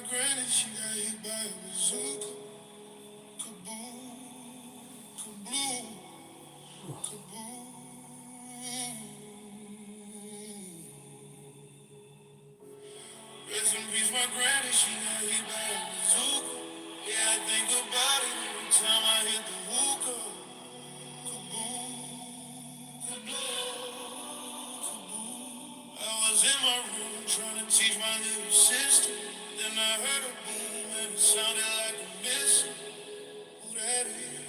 granny, she got hit by a bazooka. Kaboom, kaboom, kaboom. Rest in peace, my granny, she got hit by a bazooka. Yeah, I think about it every time I hit the hookah. Kaboom, kaboom. I was in my room trying to teach my little sister. Then I heard a boom and it sounded like a missile. Who that is?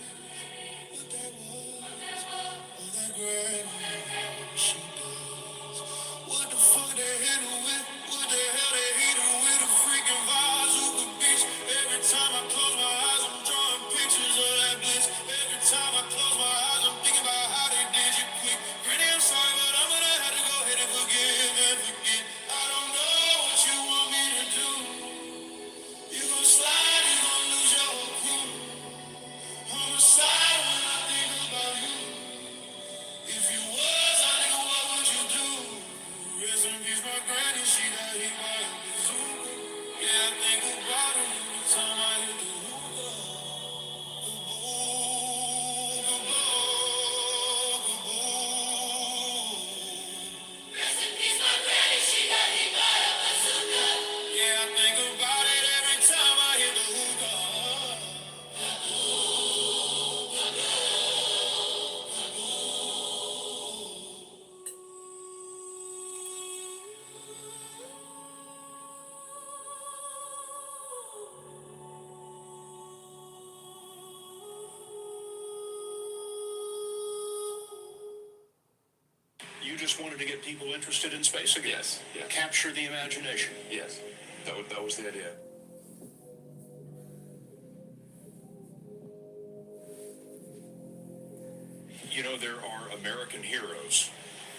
What that was? Oh, that granny, she does. What the fuck they hit her with? What the hell they hit her with? A freaking Bazooka bitch. Every time I close my eyes, I'm drawing pictures of that bitch. Every time I close my eyes, I'm thinking about how they did you quick. Granny, I'm sorry, but I'm gonna have to go ahead and forgive and forget. I don't know what you want me to do. You gon' slide, you gon' lose your whole crew. On the side when I think about you. If you was a nigga, what would you do? Rest in peace, my granny, she got hit by a bazooka. Yeah, I think about her every time I hit the hookah. Kaboom, kaboom, kaboom. Rest in peace, my granny, she got hit by a bazooka. Yeah, I think about it every time I hit the hookah. You just wanted to get people interested in space again. Yes, yes. Capture the imagination. Yes, that was the idea. You know, there are American heroes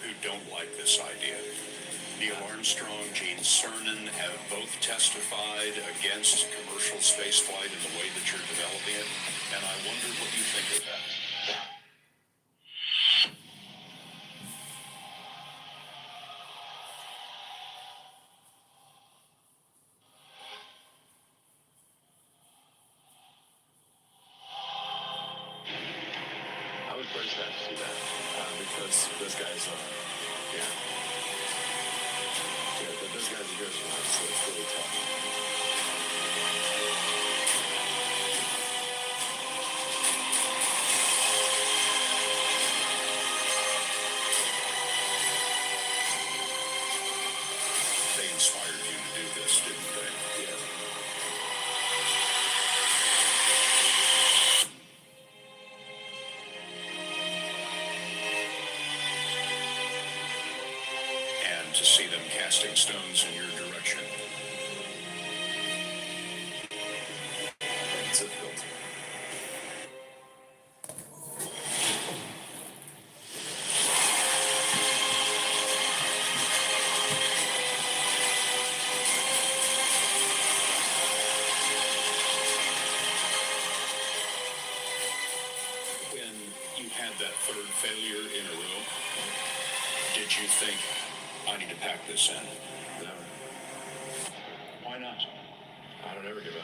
who don't like this idea. Neil Armstrong, Gene Cernan have both testified against commercial spaceflight in the way that you're developing it, and I wonder what you think of that. I would praise that to see that because those guys, yeah, those guys are good. So it's really tough. They inspired you to do this, didn't they? Yeah. And to see them casting stones in your direction. It's difficult. When you had that third failure in a row, did you think, I need to pack this in? Never. Why not? I don't ever give up.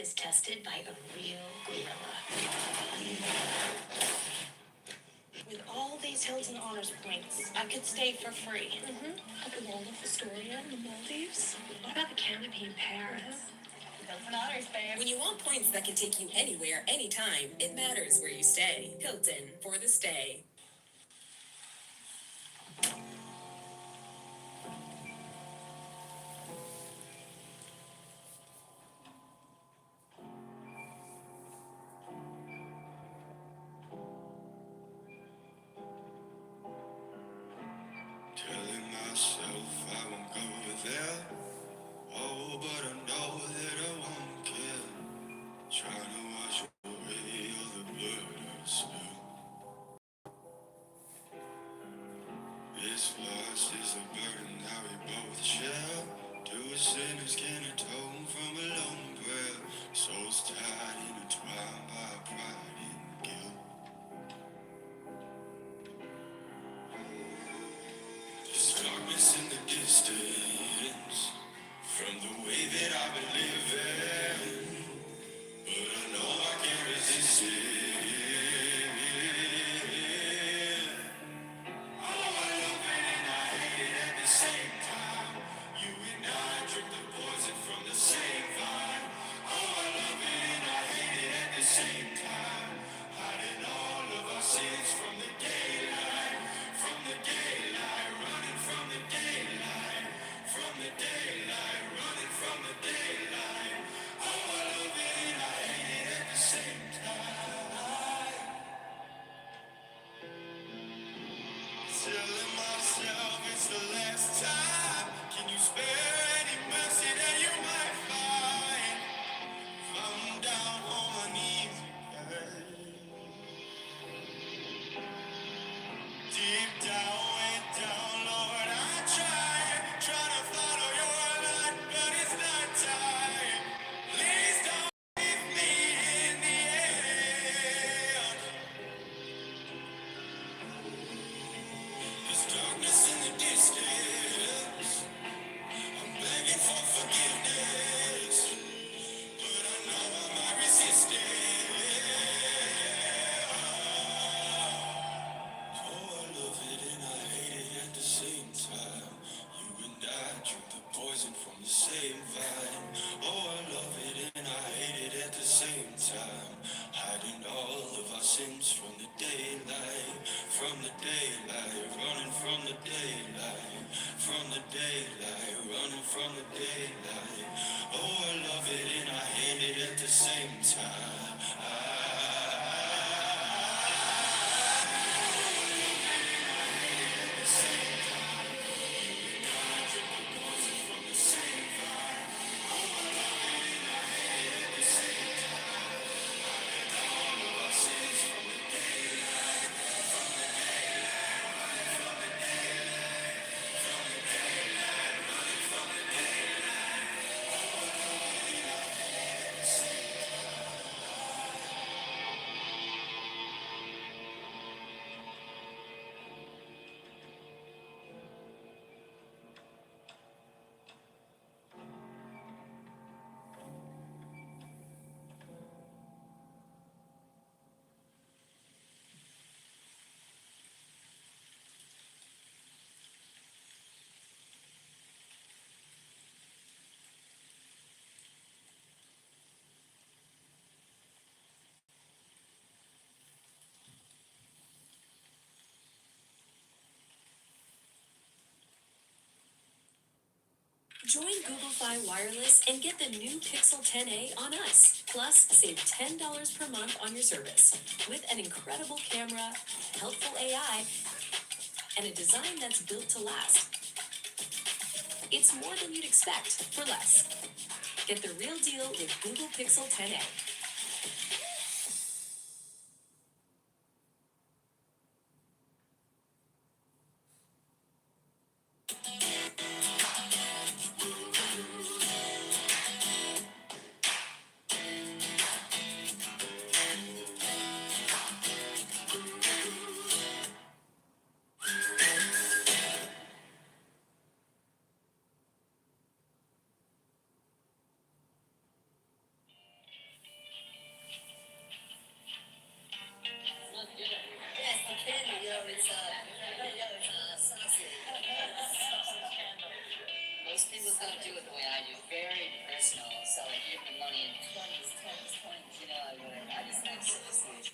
is tested by a real gorilla. With all these Hilton Honors points, I could stay for free. At the Waldorf Astoria in the Maldives. What about the Canopy in Paris? Hilton Honors, babe. When you want points that can take you anywhere, anytime, it matters where you stay. Hilton, for the stay. Telling myself I won't go there. Oh, but I know that I won't care. Trying to wash away all the blood I spilled. This loss is a burden that we both share. Two sinners can atone from a lone prayer. Souls tied, intertwined by pride and guilt. There's darkness in the distance from the way that I've been living, but I know I can't resist it. Oh, I love it and I hate it at the same time. You and I drink the poison from the same vine. Oh, I love it and I hate it at the same time. Hiding all of our sins from the daylight, running from the daylight, running from the daylight. Oh, I love it and I hate it at the same time. Telling myself it's the last time. Can you spare any mercy that you might find? I'm down on my knees again. Deep down, way down, Lord, I try to follow your light, but it's not time. Please don't leave me in the end. There's darkness in the distance. I'm begging for forgiveness, but I know I might resist it. Oh, I love it and I hate it at the same time. You and I drink the poison from the same vine. Oh, I love it and I hate it at the same time. Hiding all of our sins from the daylight, running from the daylight, running from the daylight. Oh, I love it and I hate it at the same time. Join Google Fi Wireless and get the new Pixel 10a on us. Plus, save $10 per month on your service. With an incredible camera, helpful AI, and a design that's built to last. It's more than you'd expect for less. Get the real deal with Google Pixel 10a. Don't do it the way I do. Very personal. So like give me money in 20s, 10s, 20s, like whatever. I just like seriously.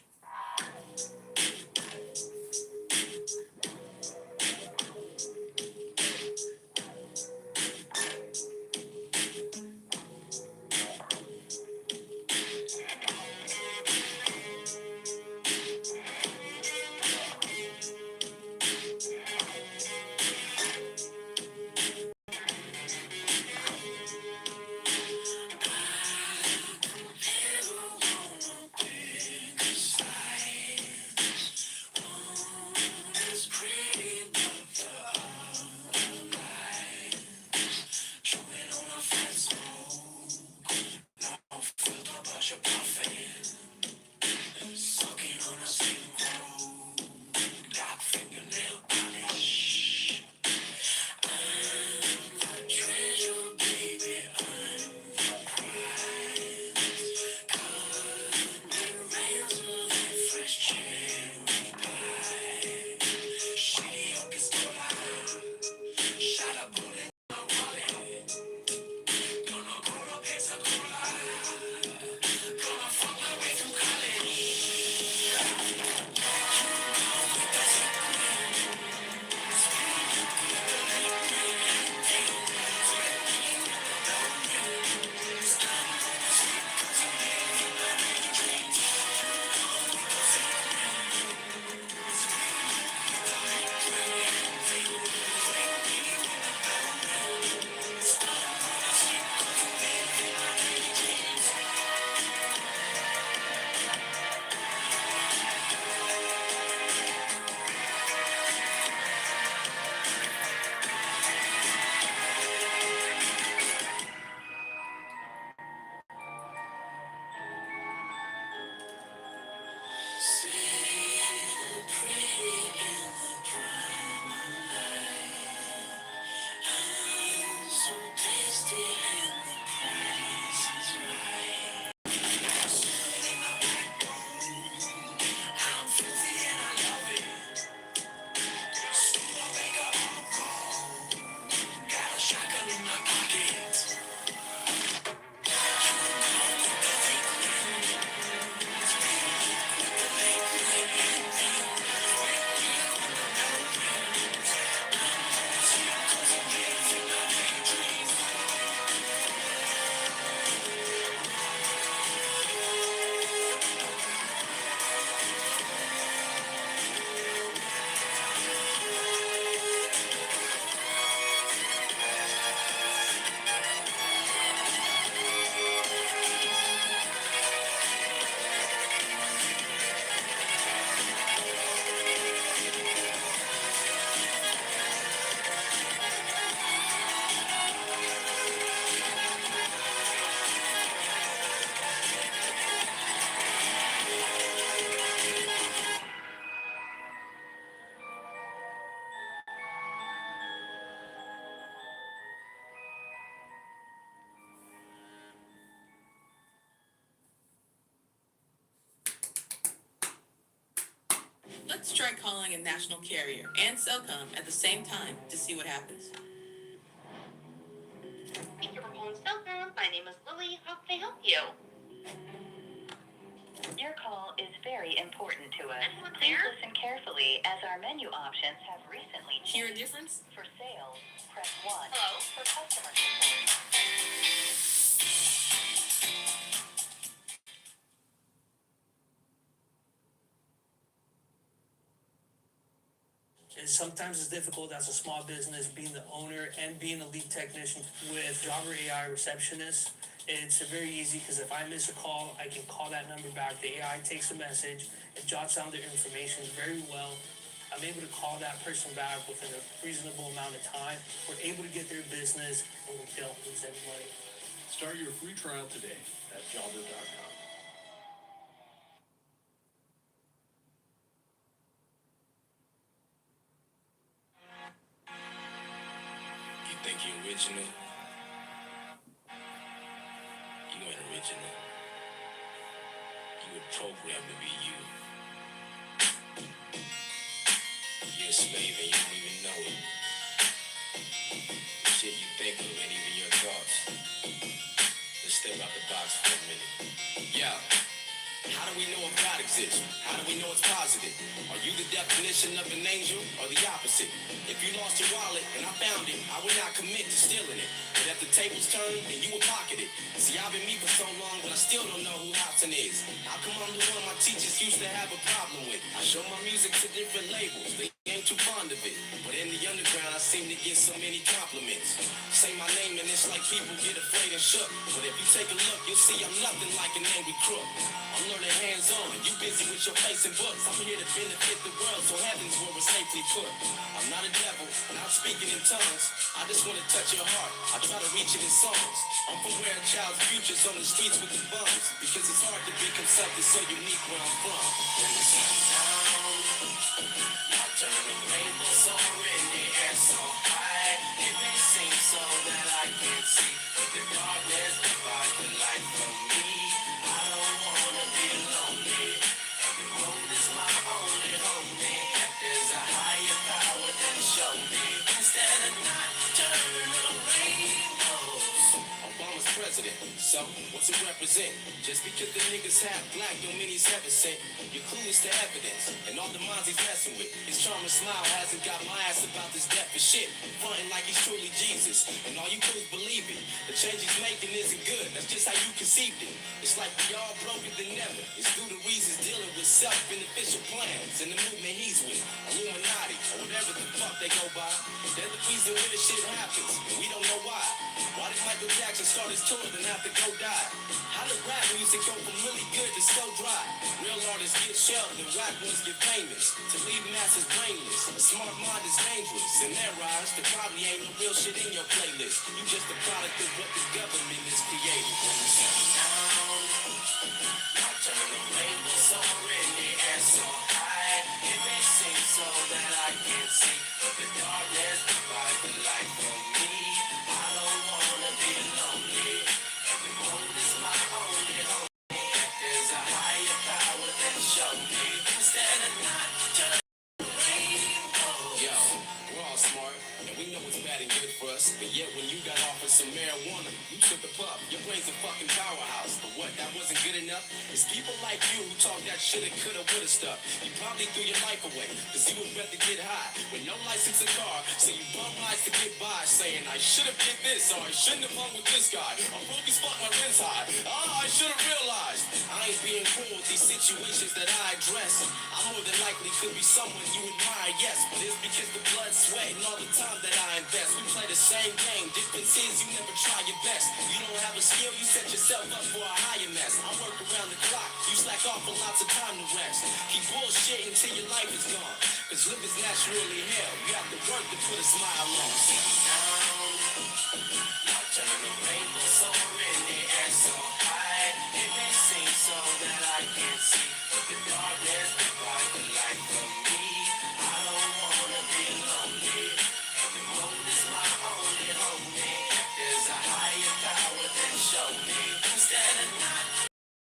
Let's try calling a national carrier and Cellcom at the same time to see what happens. Thank you for calling Cellcom. My name is Lily. How can I help you? Your call is very important to us. Please listen carefully as our menu options have recently changed. Hear a difference? For sales, press 1. Hello? For customer support. And sometimes it's difficult as a small business being the owner and being a lead technician with Jobber AI receptionist. It's very easy because if I miss a call, I can call that number back. The AI takes a message, it jots down their information very well. I'm able to call that person back within a reasonable amount of time. We're able to get their business and we don't lose any money. Start your free trial today at jobber.com. You think you're original? You ain't original. You were programmed to be you. You're a slave and you don't even know it. The shit you think of and even your thoughts. Just step out the box for a minute. Yeah. How do we know if God exists? How do we know it's positive? Are you the definition of an angel or the opposite? If you lost your wallet and I found it, I would not commit to stealing it. But if the tables turned and you would pocket it. See, I've been me for so long, but I still don't know who Hobson is. How come I'm the one my teachers used to have a problem with? I show my music to different labels. They ain't too fond of it. But in the underground, I seem to get so many compliments. Say my name and it's like people get afraid and shook. But if you take a look, you'll see I'm nothing like an angry crook. I'm learning hands-on, you busy with your face and books. I'm here to benefit the world, so heaven's where we're safely put. I'm not a devil, not speaking in tongues. I just want to touch your heart, I try to reach it in songs. I'm from where a child's future's on the streets with the bums. Because it's hard to become something so unique where I'm from. When the sun's down, I turn the rainbow so in the air so high. It may seem so that I can't see, but the darkness provides the light from me. I don't wanna be lonely, and the road is my only homie. If there's a higher power, then show me. Instead of not turning the rainbows. Obama's president, so what's it represent? Just because the niggas half black don't mean he's heaven sent. You're clueless to evidence, and all the minds he's messing with. His charming smile hasn't got my ass about this death for shit. Frontin' like he's truly Jesus, and all you fools believe it. The change he's making isn't good, that's just how you conceived it. It's like we all broken than never. It's due to reasons dealing with self-beneficial plans and the movement he's with. Illuminati, or whatever the fuck they go by. They're the reason where this shit happens, and we don't know why. Why did Michael Jackson start his tour and have to go die? How did rap music go from really good to so dry? Real artists get shelved and rap ones get famous. To leave masses brainless, a smart mind is dangerous. In their eyes, there probably ain't no real shit in your playlist. You just a product of what the government has created. When the sun's down, I turn the rainbow so in the air so high. It may seem so that I can't see, but the darkness provides the light for me. I don't wanna be lonely, and the road is my only home. If there's a higher power, then show me. Instead of not turning rainbow. Yo, we're all smart, and we know what's bad and good for us. But yet when you got offered some marijuana, you took the puff. Your brain's a fucking powerhouse. But what, that wasn't good enough? It's people like you who talk that shoulda, coulda, woulda stuff. You probably threw your life away, cause you would rather get high with no license or car. So you bum lights to get by, saying I should've did this, or I shouldn't have hung with this guy. I'm broke as fuck, my rent's high. Ah, I should've realized I ain't being cool with these situations that I address. I more than likely could be someone you admire, yes, but it's because the blood, sweat, and all the time that I invest. We play the same game, difference is you never try your best. You don't have a skill, you set yourself up for a higher mess. I work around the clock, you slack off for lots of time to rest. Keep bullshit until your life is gone, cause living's naturally hell. You have to work to put a smile on. Sit down, now turn the rainbow so in the air so high. It may seem so that I can't see, but the darkness provides the light for me. I don't wanna be lonely, and the road is my only homie. If there's a higher power, then show me. Instead of not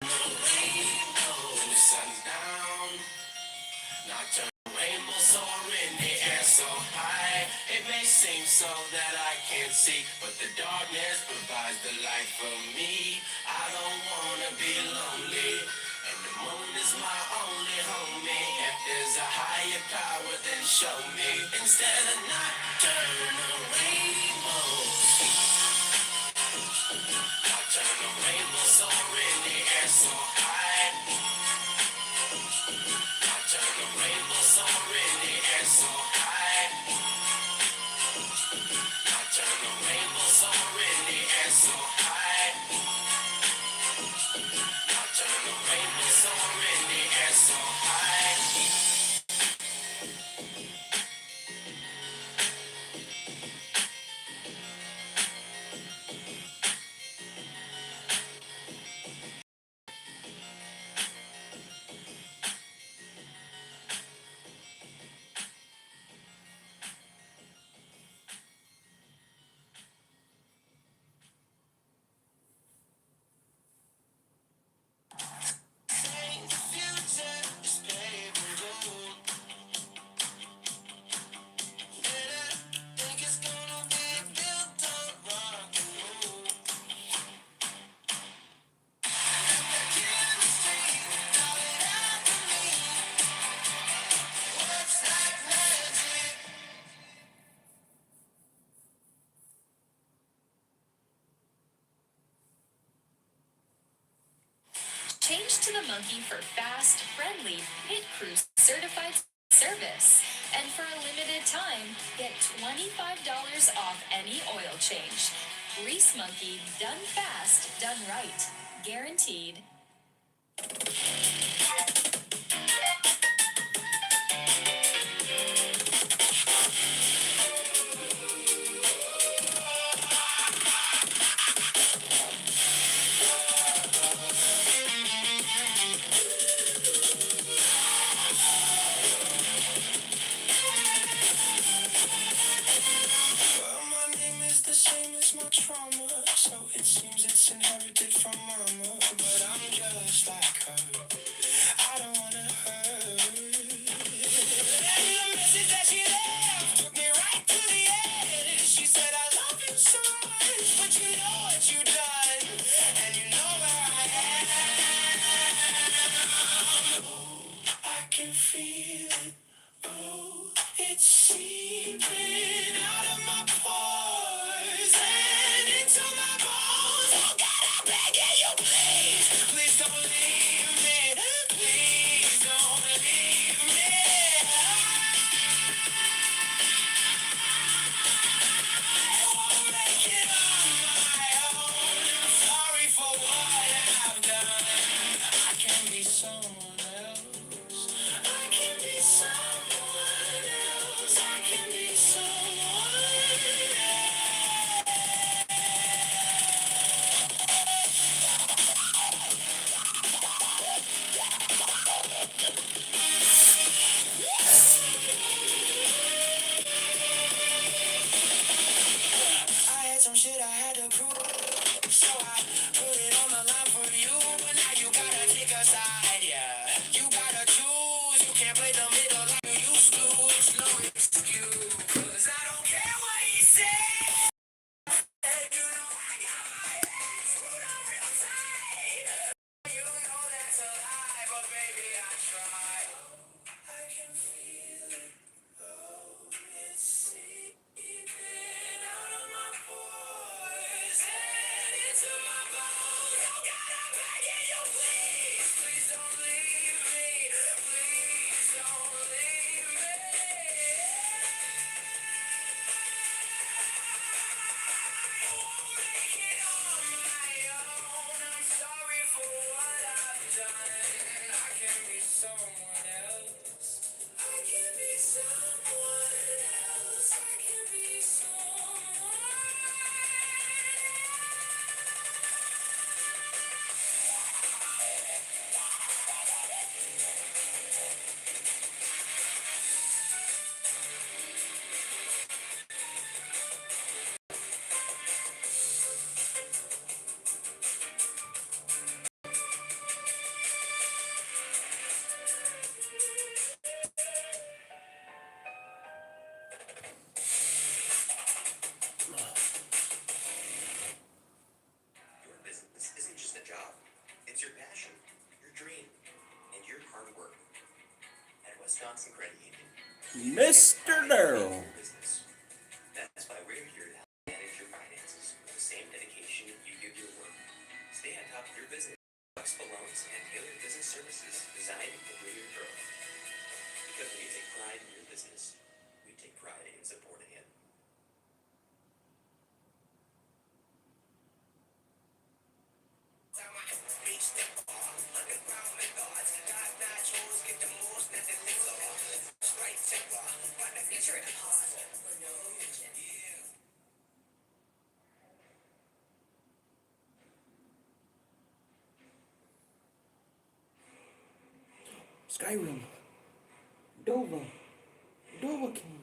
the rainbow. When the sun's down, now turn the rainbow soar in the air so high. It may seem so that I can't see, but the darkness provides the light for me. I don't wanna be lonely, and the moon is my only homie. If there's a higher power, then show me. Instead of not turn the rainbow. Now turn the rainbow soar in the air so high. Now turn the rainbow soar in the air so high. Now turn the rainbow soar in the air so high. Now turn the rainbow soar in the air so high. to the monkey for fast, friendly, Pit Crew certified service. And for a limited time, get $25 off any oil change. Grease Monkey, done fast, done right. Guaranteed. Well, my name is the same as my trauma, so it seems it's inherited from mama. But I'm just like her. I don't wanna hurt. And the message that she left took me right to the edge. She said, I love you so much, but you know what you done, and you know where I am. I can feel it. Oh, it's seeping out of my pores and into my bones. Oh God, I'm begging you, please, please don't leave me. Please don't leave me. I won't make it on my own. I'm sorry for what I've done. I can be someone else. I can be someone else. I can be someone I had some shit I had to prove, so I put it on the line for you. But now you gotta take a side, yeah. You gotta choose. You can't play the middle like you used to. It's no excuse, 'cause I don't care what he said. You know I got my head screwed up real tight. You know that's a lie, but baby I try. I can feel it. Oh, it's seeping out of my pores and into my bones. Oh God, I'm begging you, please, please don't leave me. Please don't leave me. I won't make it on my own. I'm sorry for what I've done. I can be someone else. I can be someone else. I can be someone. Your business isn't just a job. It's your passion, your dream, and your hard work. At Wisconsin Credit Union, Mr. Darrell. business. That's why we're here to help manage your finances with the same dedication you give your work. Stay on top of your business. Flexible loans and tailored business services designed for your growth. Because when you take pride in your business, we take pride in supporting it. Skyrim. Dova. Dova King.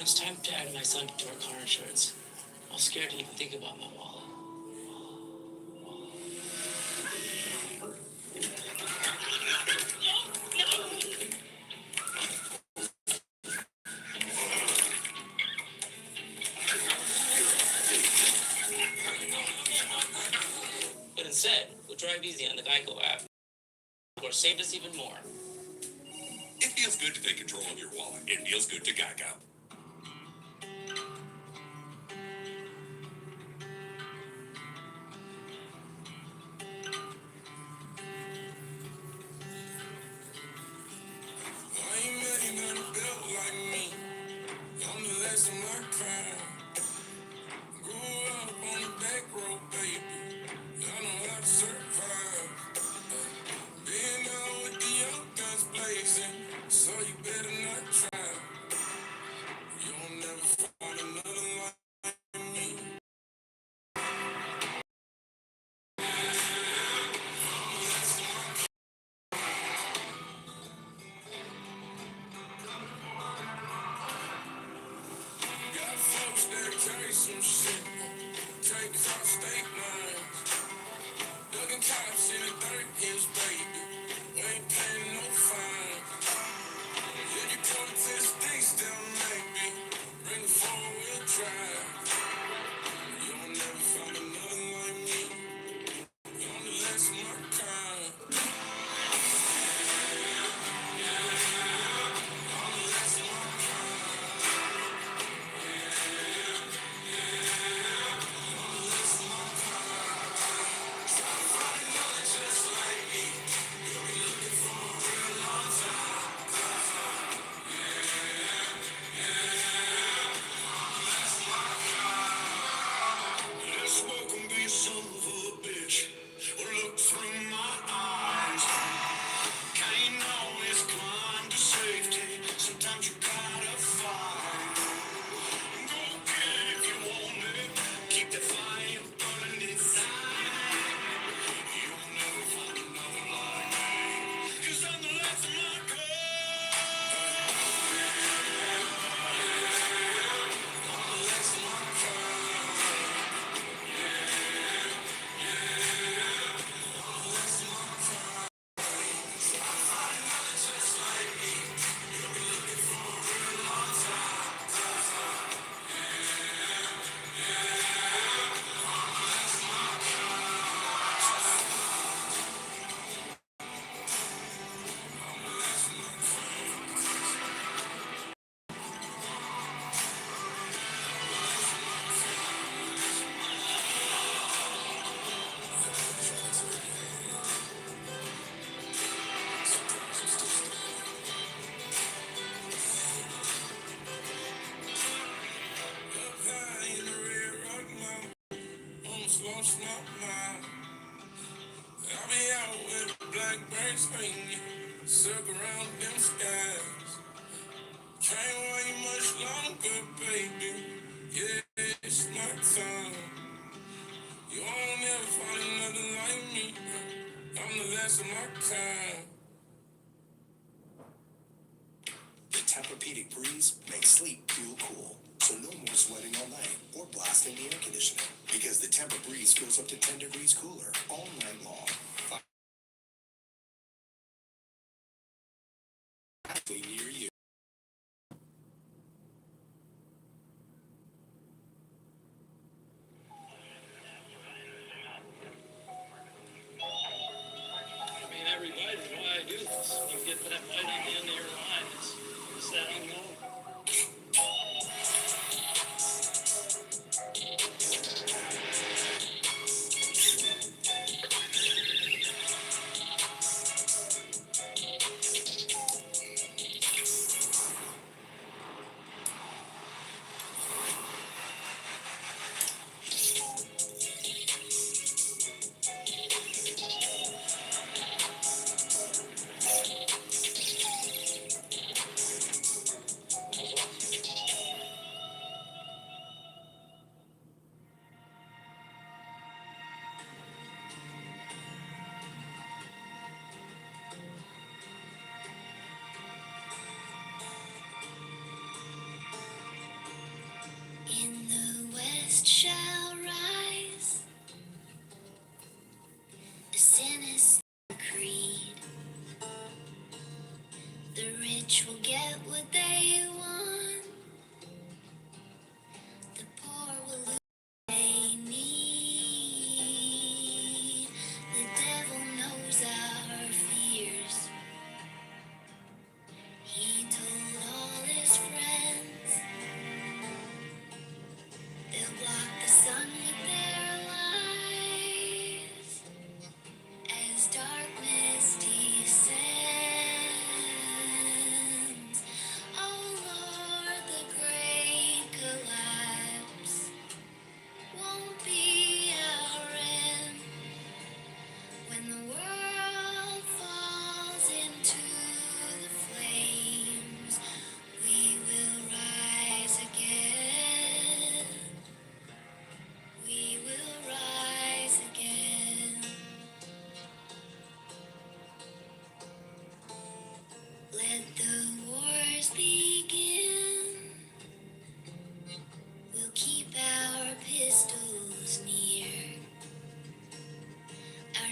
it's time to add my son to our car insurance. I was scared to even think about my wallet. But instead, we'll drive easy on the Geico app, or saved us even more. It feels good to take control of your wallet. It feels good to Geico. I ain't many gonna build like me. I'm the last of my kind. Grew up on the back road, baby. I know how to survive. Been out with the young guns blazing, so you better not try. You'll never find another like me. Got folks that carry some shit, take cross state lines. Ducking cops in the 30s, baby. We ain't paying no fine. If you come to the sticks, they'll make me bring a four-wheel drive. You'll never find another like me. I'm the last of my kind. Let's welcome be son of a bitch. Look through my eyes. Can't always climb to safety. Sometimes you gotta fight. Go get it if you want it. Keep the fire burning inside. You'll never find another like me. 'Cause I'm the last of my kind. Up high in the red rock mountain, almost lost my mind. I'll be out with the blackbirds singing, circle around them skies. Can't wait much longer, baby. Yeah, it's my time. You won't ever find another like me. I'm the last of my kind. The Tempur-Pedic Breeze makes sleep feel cool. So no more sweating all night or blasting the air conditioning. Because the Tempur Breeze feels up to 10 degrees cooler all night long. Factory near you. I mean, everybody, why I do this. You get that light at the end of your line. It's that unknown.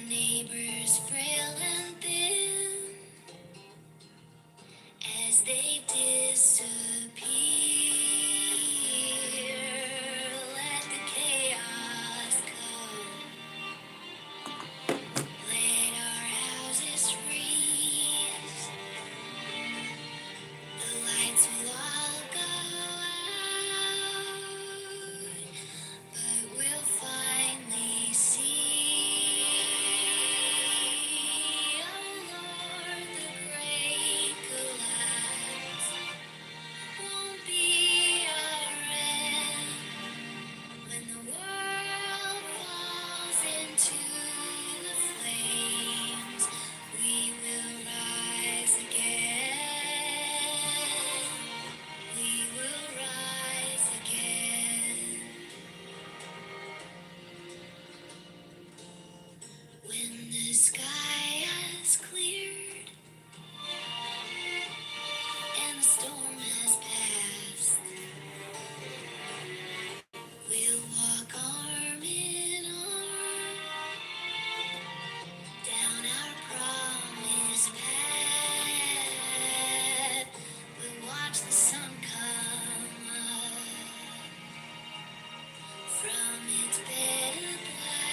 neighbors frail and thin as they disappear. Let the chaos come. Let our houses freeze. The lights will all go out, but we'll finally see. Oh Lord, the great collapse won't be our end. When the world falls into the flames, we will rise again. We will rise again. When the sky has cleared and the storm has passed, we'll walk arm in arm down our promised path. We'll watch the sun come up from its bed of black.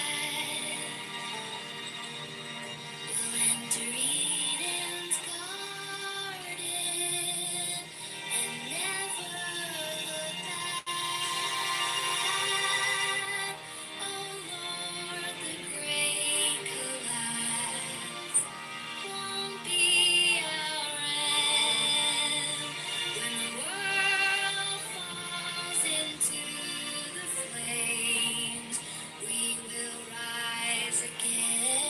We'll enter Eden's garden and never look back. Oh Lord, the great collapse won't be our end. When the world falls into the flames, we will rise again.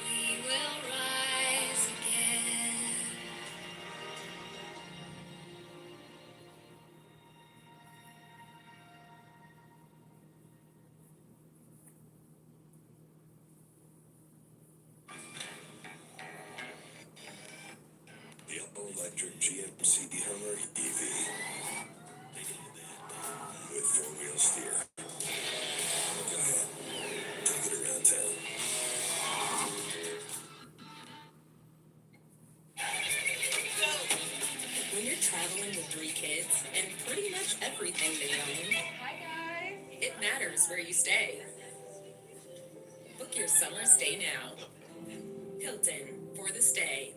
We will rise again. The all-electric GMC Hummer EV with four-wheel steer. Go ahead, take it around town. When you're traveling with 3 kids and pretty much everything they own, hi guys, it matters where you stay. Book your summer stay now. Hilton for the stay.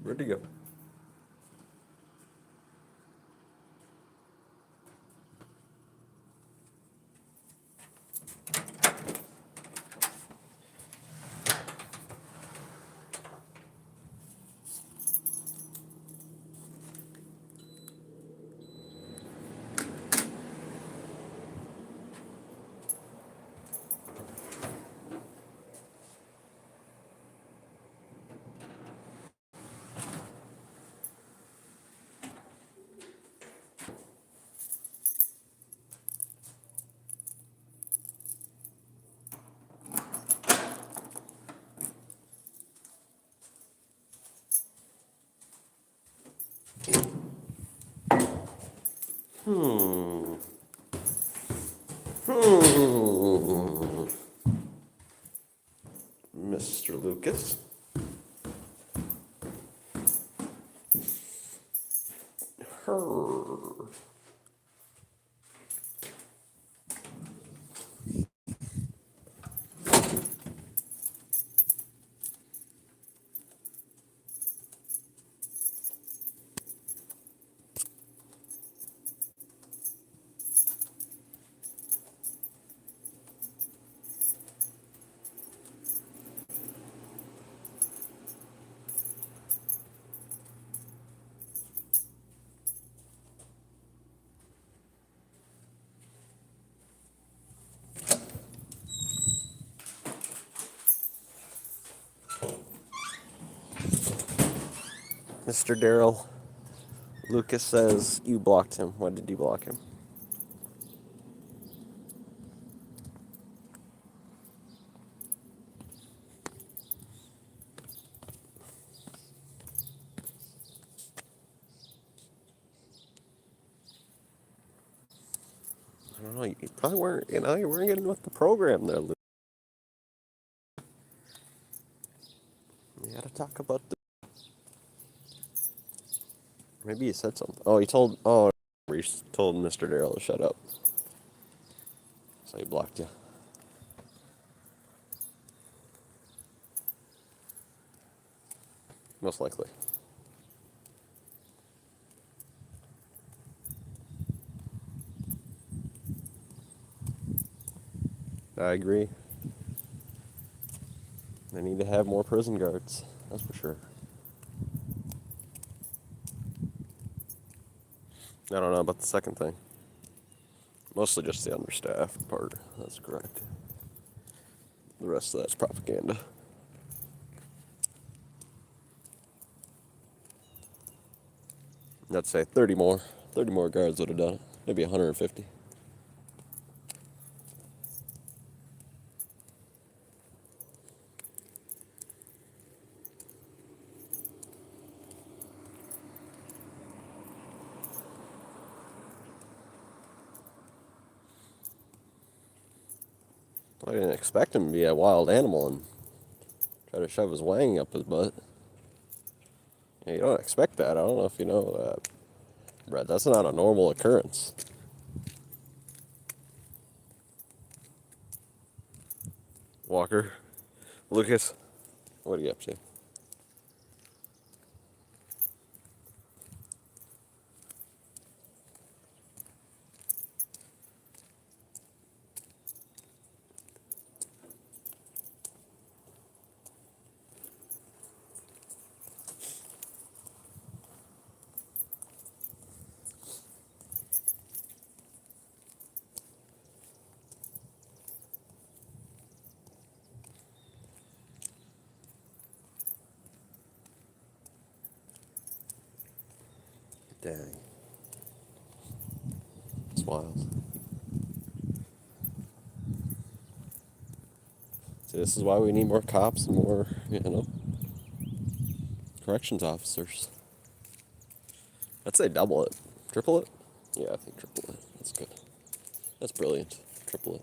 Where'd he go? Mr. Lucas. Her. Mr. Daryl. Lucas says you blocked him. Why did you block him? I don't know. You probably weren't. You weren't getting with the program there, Lucas. You gotta talk about the. Maybe he said something. Oh, he told. Oh, he told Mr. Daryl to shut up. So he blocked you. Most likely. I agree. They need to have more prison guards. That's for sure. I don't know about the second thing. Mostly just the understaffed part. That's correct. The rest of that's propaganda. I'd say 30 more. 30 more guards would have done it. Maybe 150. I didn't expect him to be a wild animal and try to shove his wang up his butt. Yeah, you don't expect that. I don't know if you know that. Brett, that's not a normal occurrence. Walker. Lucas. What are you up to? Dang. It's wild. See, this is why we need more cops and more, corrections officers. I'd say double it. Triple it? Yeah, I think triple it. That's good. That's brilliant. Triple it.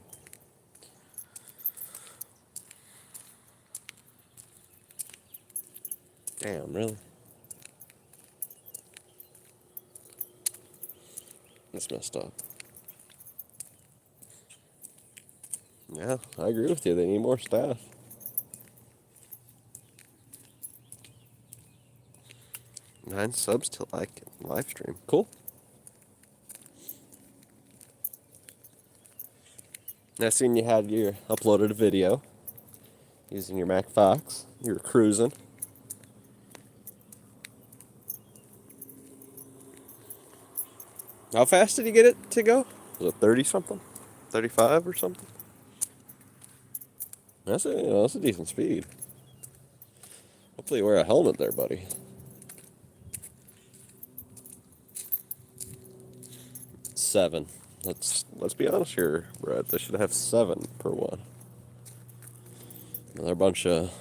Damn, really? That's messed up. Yeah, I agree with you. They need more staff. 9 subs to like live stream. Cool. I seen you had your uploaded a video using your Mac Fox. You were cruising. How fast did you get it to go? Was it 30 something? 35 or something? That's a decent speed. Hopefully you wear a helmet there, buddy. 7. Let's be honest here, Brett. They should have 7 per one. They're a bunch of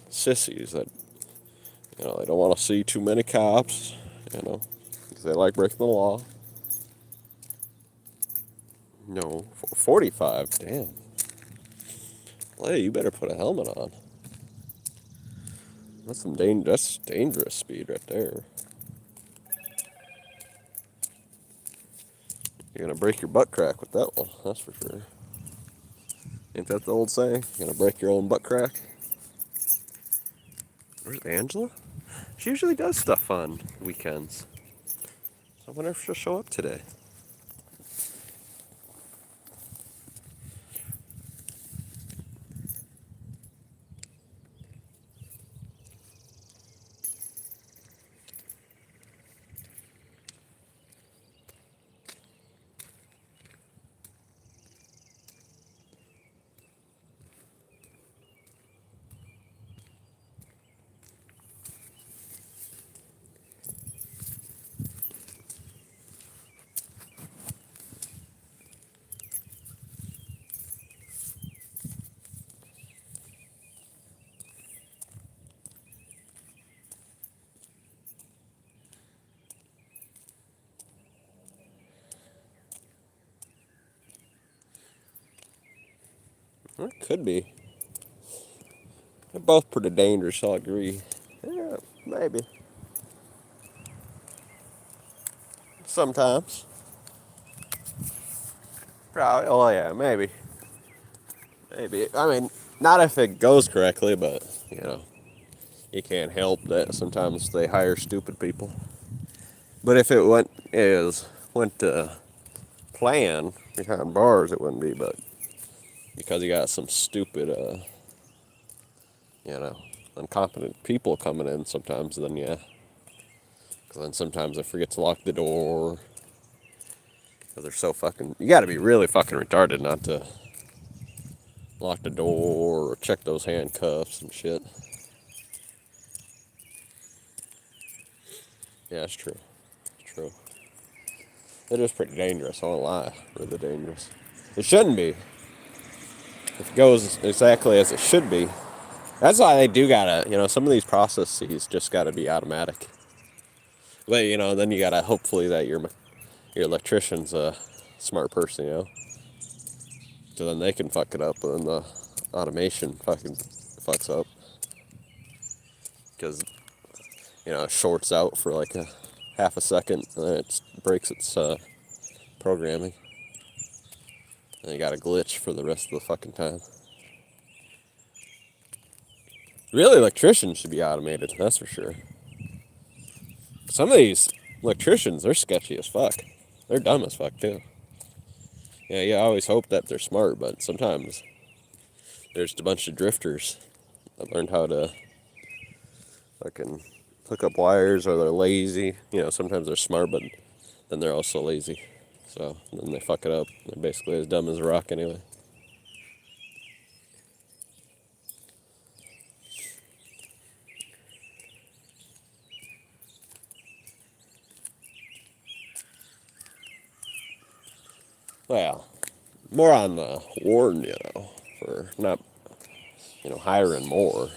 sissies that, they don't want to see too many cops, because they like breaking the law. No, 45. Damn. Hey, you better put a helmet on. That's dangerous speed right there. You're gonna break your butt crack with that one, that's for sure. Ain't that the old saying? You're gonna break your own butt crack? Where's Angela? She usually does stuff on weekends. So I wonder if she'll show up today. It could be. They're both pretty dangerous, I'll agree. Yeah, maybe. Sometimes. Probably. Oh, yeah, maybe. Maybe. I mean, not if it goes correctly, but, you can't help that sometimes they hire stupid people. But if it went to plan behind bars, it wouldn't be, but because you got some stupid, incompetent people coming in sometimes, then yeah. Because then sometimes they forget to lock the door. Because they're so fucking... You gotta be really fucking retarded not to lock the door or check those handcuffs and shit. Yeah, it's true. It's true. It is pretty dangerous, I won't lie. Really dangerous. It shouldn't be. If it goes exactly as it should be. That's why they do gotta, some of these processes just gotta be automatic. But, then you gotta hopefully that your electrician's a smart person, So then they can fuck it up and the automation fucking fucks up. Because, it shorts out for like a half a second and then it breaks its programming. And you got a glitch for the rest of the fucking time. Really, electricians should be automated, that's for sure. Some of these electricians, they're sketchy as fuck. They're dumb as fuck, too. Yeah, you always hope that they're smart, but sometimes there's a bunch of drifters that learned how to fucking hook up wires, or they're lazy. Sometimes they're smart, but then they're also lazy. So then they fuck it up. They're basically as dumb as a rock anyway. Well, more on the warn, for not, hiring more.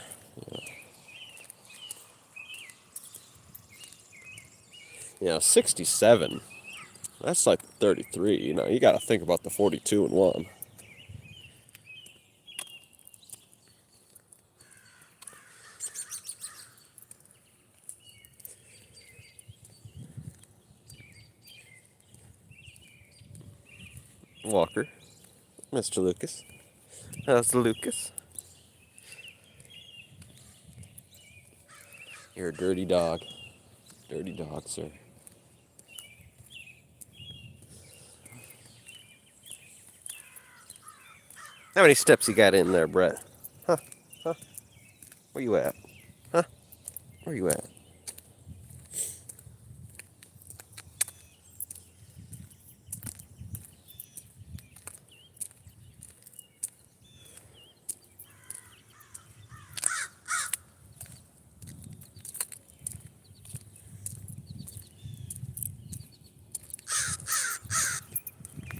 67. That's like 33. You got to think about the 42 and 1. Walker, Mr. Lucas. How's Lucas? You're a dirty dog. Dirty dog, sir. How many steps you got in there, Brett? Huh? Huh? Where you at? Huh? Where you at?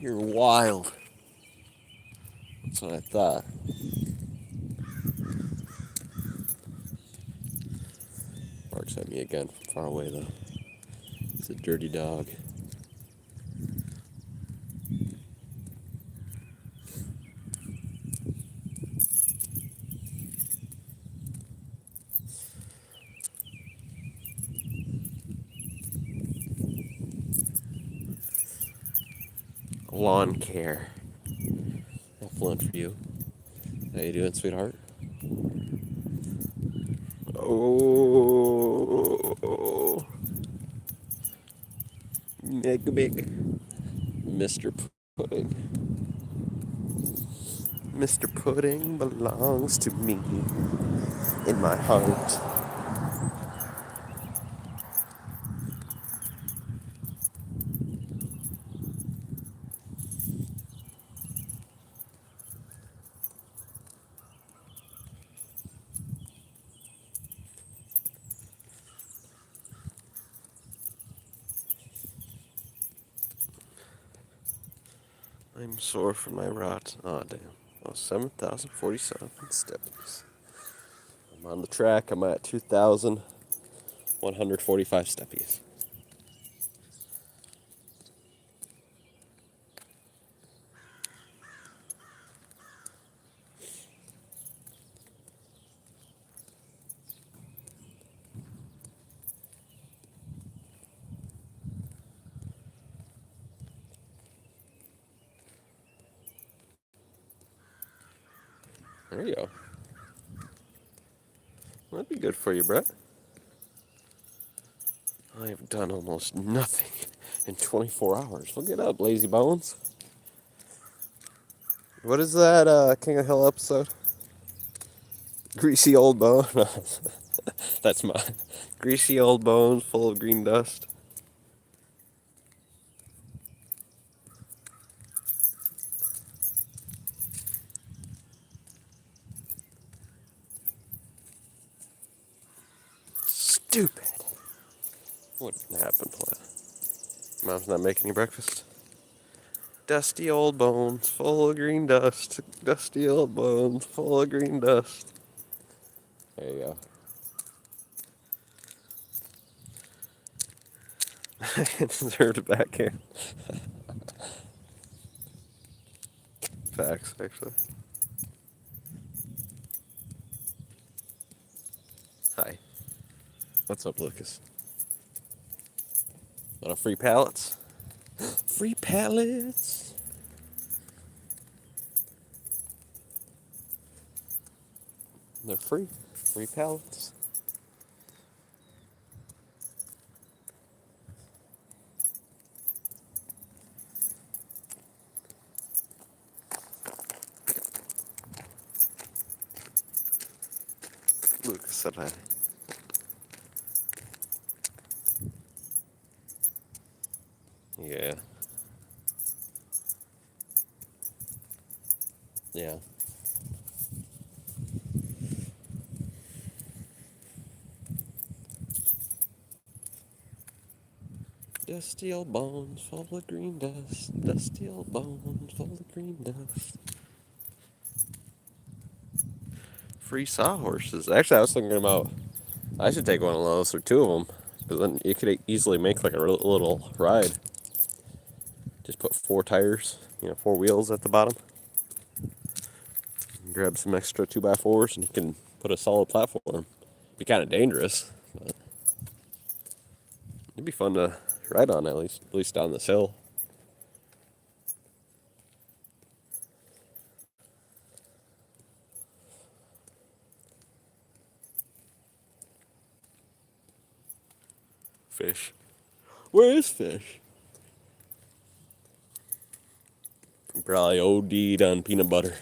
You're wild. That's what I thought. Barks at me again from far away, though. It's a dirty dog. Lawn care. Excellent for you. How you doing, sweetheart? Oh, mega big. Mr. Pudding. Mr. Pudding belongs to me in my heart. I'm sore from my rot. Oh, damn. Oh, 7,047 steps. I'm on the track. I'm at 2,145 steppies. There you go. That'd be good for you, Brett. I have done almost nothing in 24 hours. Look it up, lazy bones. What is that King of Hill episode? Greasy old bone. That's mine. Greasy old bones full of green dust. Stupid. What happened? What? Mom's not making you breakfast? Dusty old bones full of green dust. Dusty old bones full of green dust. There you go. I deserved a backhand. Facts, actually. Hi. What's up, Lucas? Want a free pallets? Free pallets! They're free. Free pallets. Lucas said hi. Yeah. Yeah. Dusty old bones full of green dust. Dusty old bones full of green dust. Free sawhorses. Actually, I was thinking about I should take one of those or two of them, because then you could easily make like a little ride. Just put 4 tires, 4 wheels at the bottom. Grab some extra 2x4s, and you can put a solid platform. Be kind of dangerous, but it'd be fun to ride on at least down this hill. Fish. Where is Fish? Probably OD'd on peanut butter.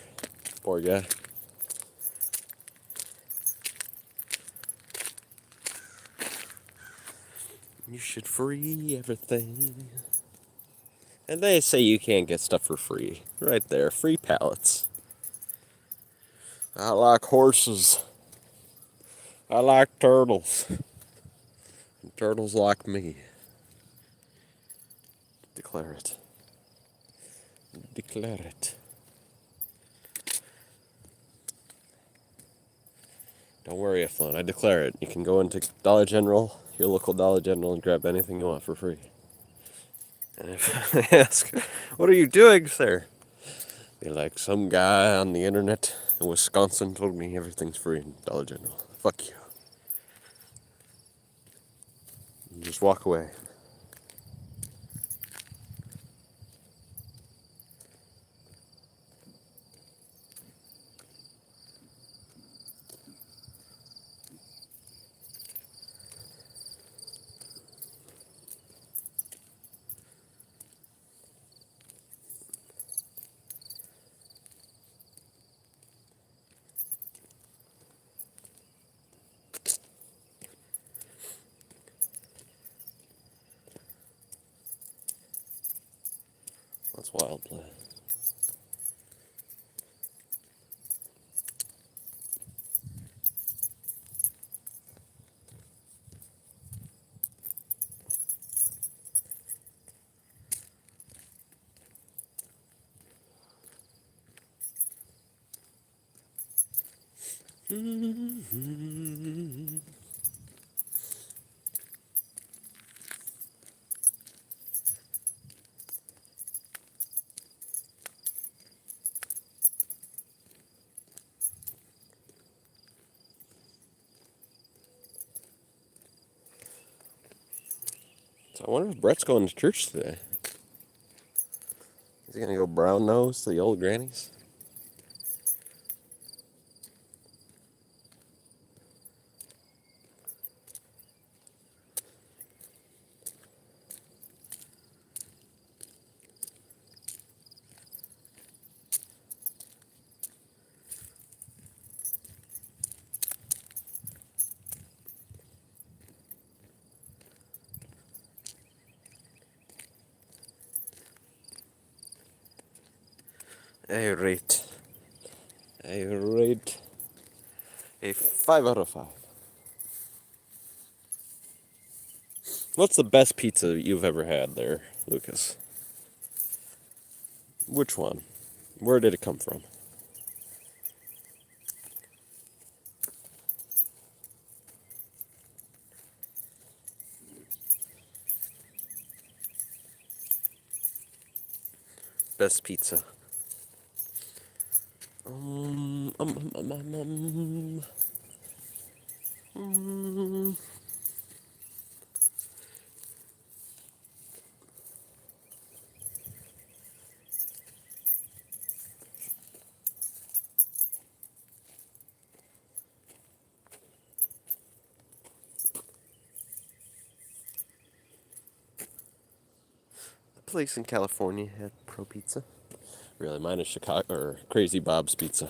Poor guy. You should free everything. And they say you can't get stuff for free. Right there, free pallets. I like horses. I like turtles. And turtles like me. Declare it. Declare it. Don't worry, Eflon. I declare it. You can go into Dollar General, your local Dollar General, and grab anything you want for free. And if they ask, what are you doing, sir? Be like, some guy on the internet in Wisconsin told me everything's free in Dollar General. Fuck you. And just walk away. That's wild play. So I wonder if Brett's going to church today. Is he going to go brown nose to the old grannies? I rate. I rate a 5 out of 5. What's the best pizza you've ever had there, Lucas? Which one? Where did it come from? Best pizza. Um, um, um, um, um, um. A place in California had Pro Pizza. Really, mine is Chicago or Crazy Bob's Pizza.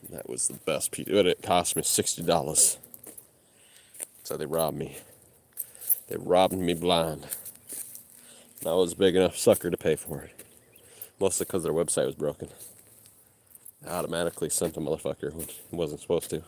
That was the best pizza. But it cost me $60. So they robbed me. They robbed me blind. And I was a big enough sucker to pay for it. Mostly because their website was broken. I automatically sent a motherfucker when it wasn't supposed to.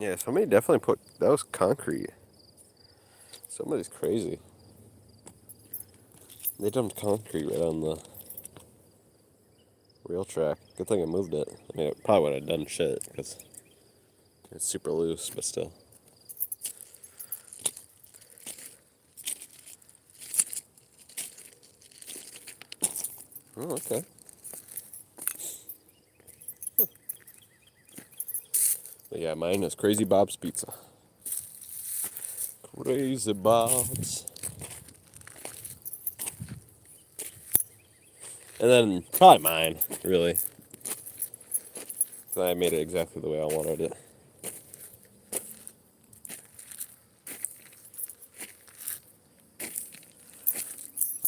Yeah, somebody definitely put, that was concrete. Somebody's crazy. They dumped concrete right on the rail track. Good thing I moved it. I mean, it probably would have done shit, because it's super loose, but still. Oh, okay. But yeah, mine is Crazy Bob's Pizza. Crazy Bob's. And then probably mine, really. 'Cause I made it exactly the way I wanted it.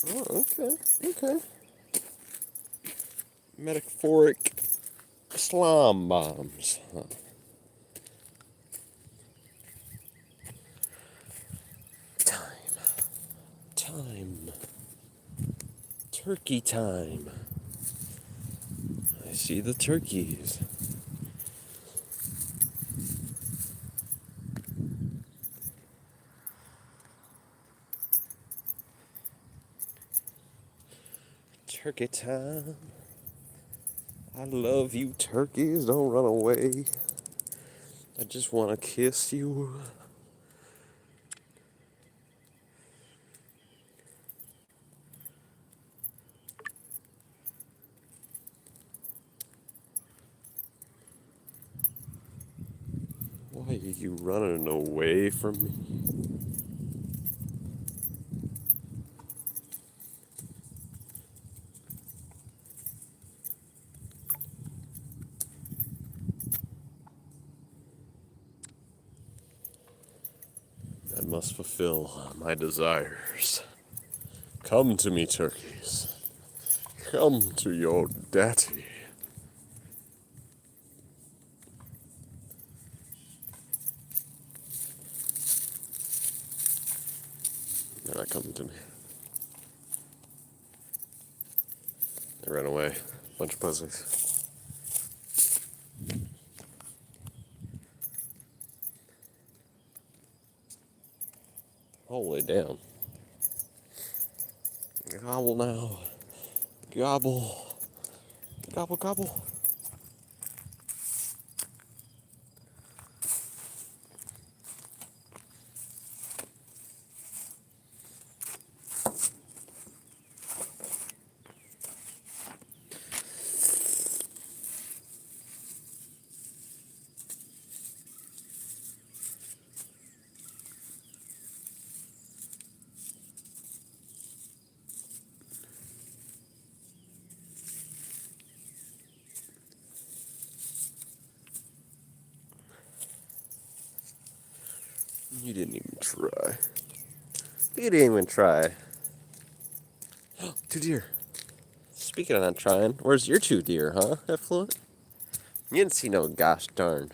Oh, okay, okay. Metaphoric slime bombs. Huh. Time. Time. Turkey time. I see the turkeys. Turkey time. I love you, turkeys. Don't run away. I just want to kiss you. Why are you running away from me? I must fulfill my desires. Come to me, turkeys. Come to your daddy. They're not coming to me. They ran away. Bunch of pussies. Holy damn. Gobble now. Gobble. Gobble, gobble. You didn't even try. You didn't even try. Two deer. Speaking of not trying, where's your two deer, huh, Effluent? You didn't see no gosh darn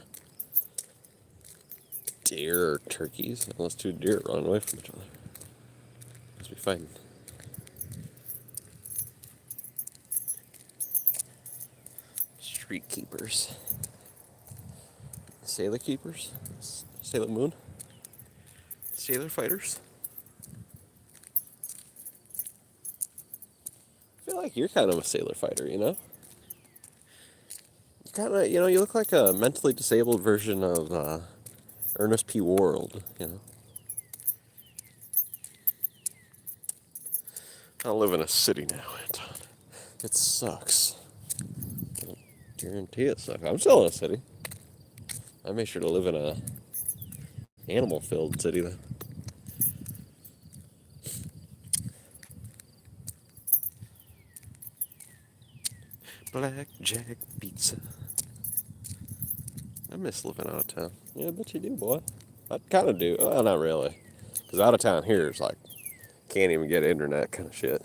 deer or turkeys. Unless two deer run away from each other. Must be fighting. Street keepers. Sailor keepers? Sailor Moon? Sailor fighters? I feel like you're kind of a sailor fighter, you know? You kind of, you know, you look like a mentally disabled version of Ernest P. Worrell, you know? I live in a city now, Anton. It sucks. I guarantee it sucks. I'm still in a city. I made sure to live in a animal-filled city then. Blackjack pizza. I miss living out of town. Yeah, I bet you do, boy. I kind of do. Well, not really. Because out of town here is like, can't even get internet kind of shit.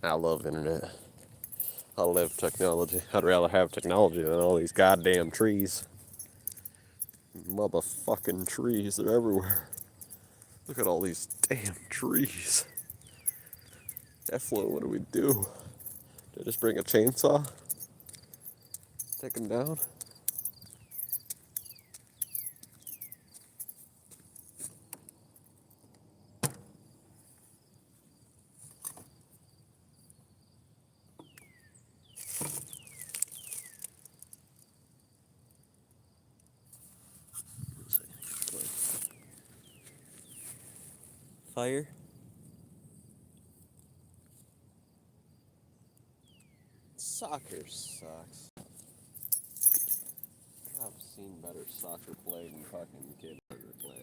I love internet. I love technology. I'd rather have technology than all these goddamn trees. Motherfucking trees. They're everywhere. Look at all these damn trees. Effluent, what do we do? Do I just bring a chainsaw? Take them down? Fire. Soccer sucks. I've seen better soccer played in fucking kindergarten class.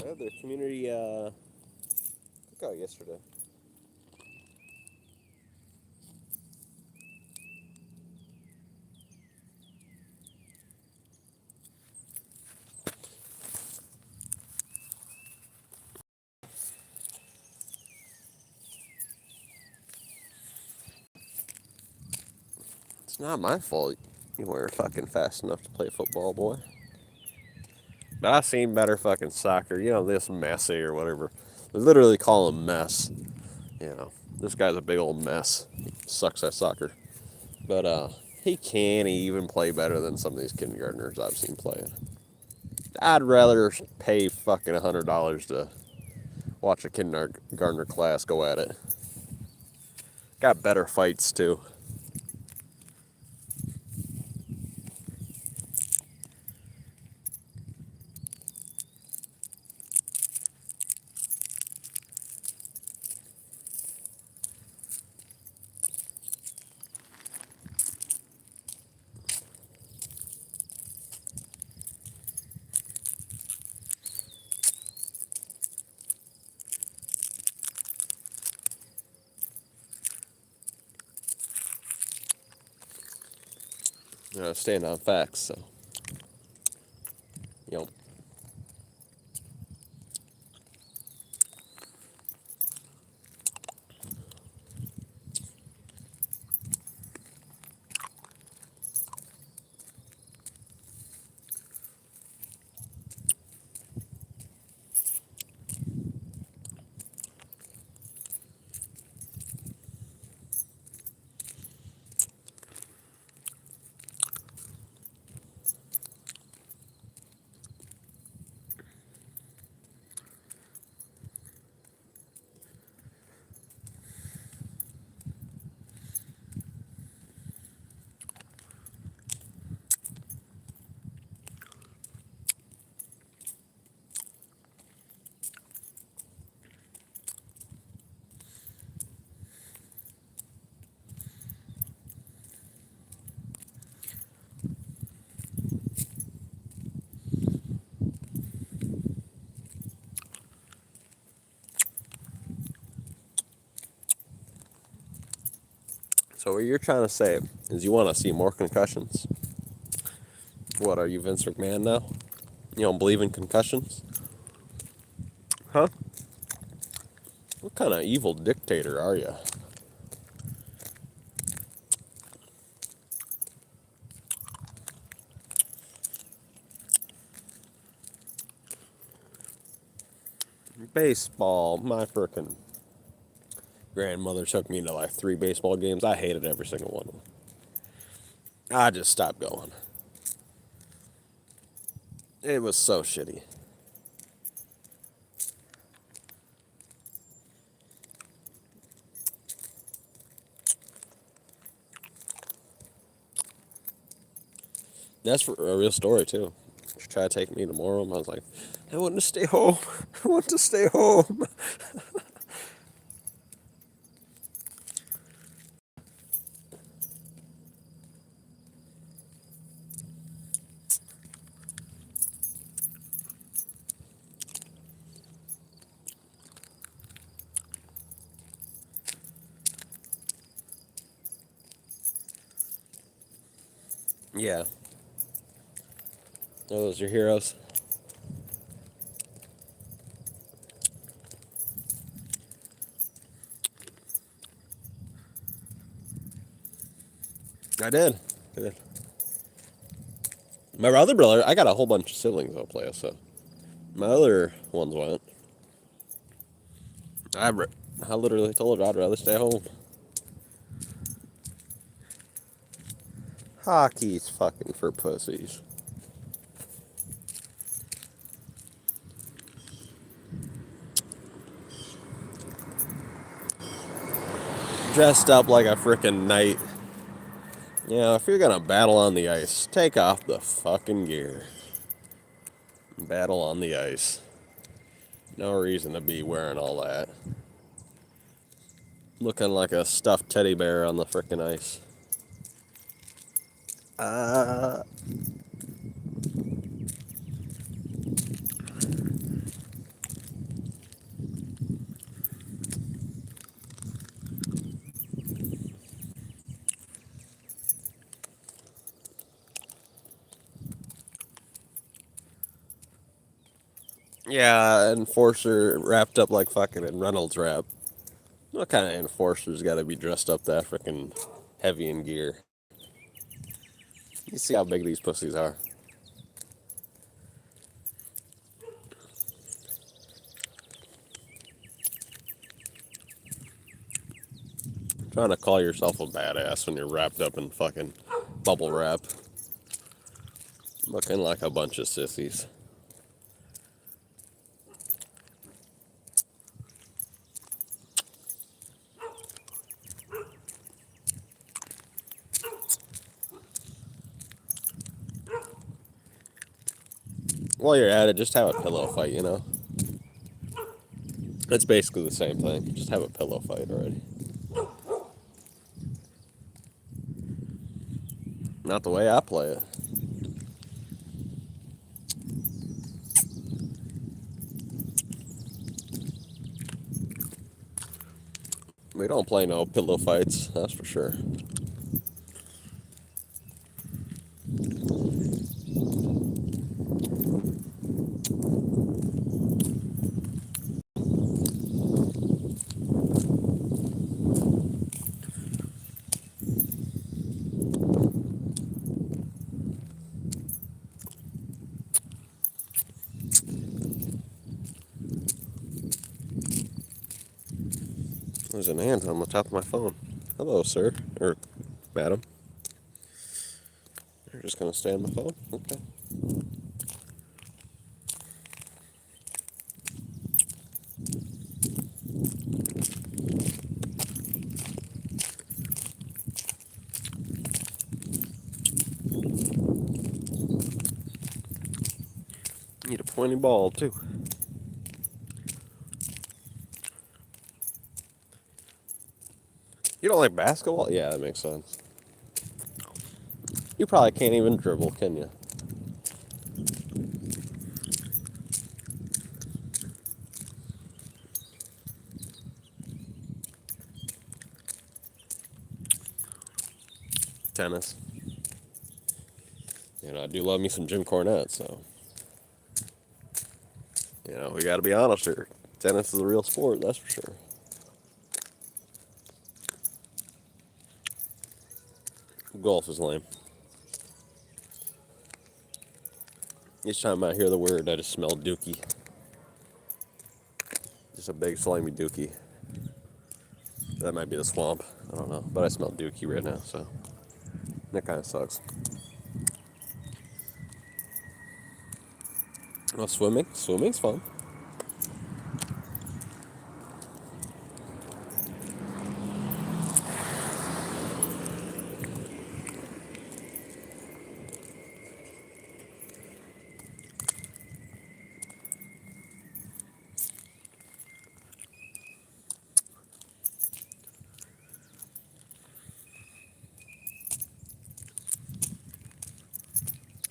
I had their community cookout yesterday. It's not my fault you weren't fucking fast enough to play football, boy. But I've seen better fucking soccer. You know, this messy or whatever. They literally call him mess. You know, this guy's a big old mess. He sucks at soccer. But he can't even play better than some of these kindergartners I've seen playing. I'd rather pay fucking $100 to watch a kindergartner class go at it. Got better fights too. You know, stand on facts, so. You know. So what you're trying to say is you want to see more concussions? What, are you Vince McMahon now? You don't believe in concussions? Huh? What kind of evil dictator are you? Baseball. My frickin' grandmother took me to like 3 baseball games. I hated every single one of them. I just stopped going. It was so shitty. That's for a real story too. She tried to take me tomorrow. I was like, I want to stay home. I want to stay home. Yeah. Those are your heroes. I did. I did. My other brother, I got a whole bunch of siblings that play, so my other ones went. I literally told her I'd rather stay home. Hockey's fucking for pussies. Dressed up like a frickin' knight. You know, if you're gonna battle on the ice, take off the fucking gear. Battle on the ice. No reason to be wearing all that. Looking like a stuffed teddy bear on the frickin' ice. Uh, yeah, enforcer wrapped up like fucking in Reynolds wrap. What kind of enforcer's gotta be dressed up that frickin' heavy in gear? You see how big these pussies are. Trying to call yourself a badass when you're wrapped up in fucking bubble wrap. Looking like a bunch of sissies. While you're at it, just have a pillow fight, you know? It's basically the same thing. Just have a pillow fight already. Not the way I play it. We don't play no pillow fights, that's for sure. There's an ant on the top of my phone. Hello, sir. Or madam. You're just gonna stay on the phone? Okay. Need a pointy ball, too. You don't like basketball? Yeah, that makes sense. You probably can't even dribble, can you? Tennis. You know, I do love me some Jim Cornette, so. You know, we gotta be honest here. Tennis is a real sport, that's for sure. Golf is lame. Each time I hear the word, I just smell dookie. Just a big slimy dookie. That might be the swamp. I don't know. But I smell dookie right now, so. That kind of sucks. Well, swimming? Swimming's fun.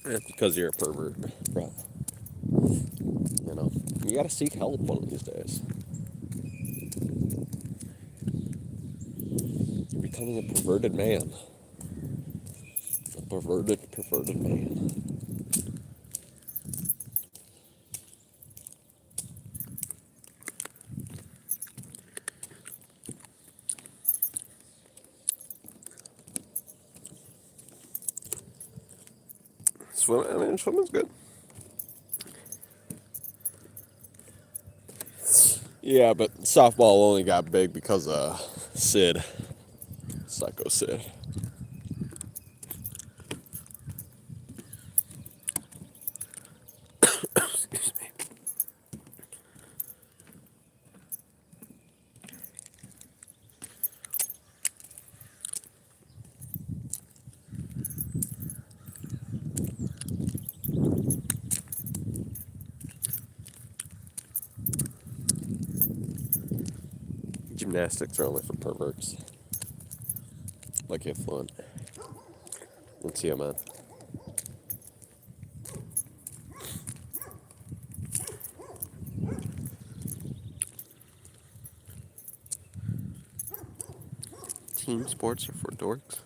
It's because you're a pervert, bro. You know, you gotta seek help one of these days. You're becoming a perverted man. A perverted man. Swimming's good. Yeah, but softball only got big because of Sid. Psycho Sid. Excuse me. Gymnastics are only for perverts. Like you have fun. Let's see him, man. Team sports are for dorks.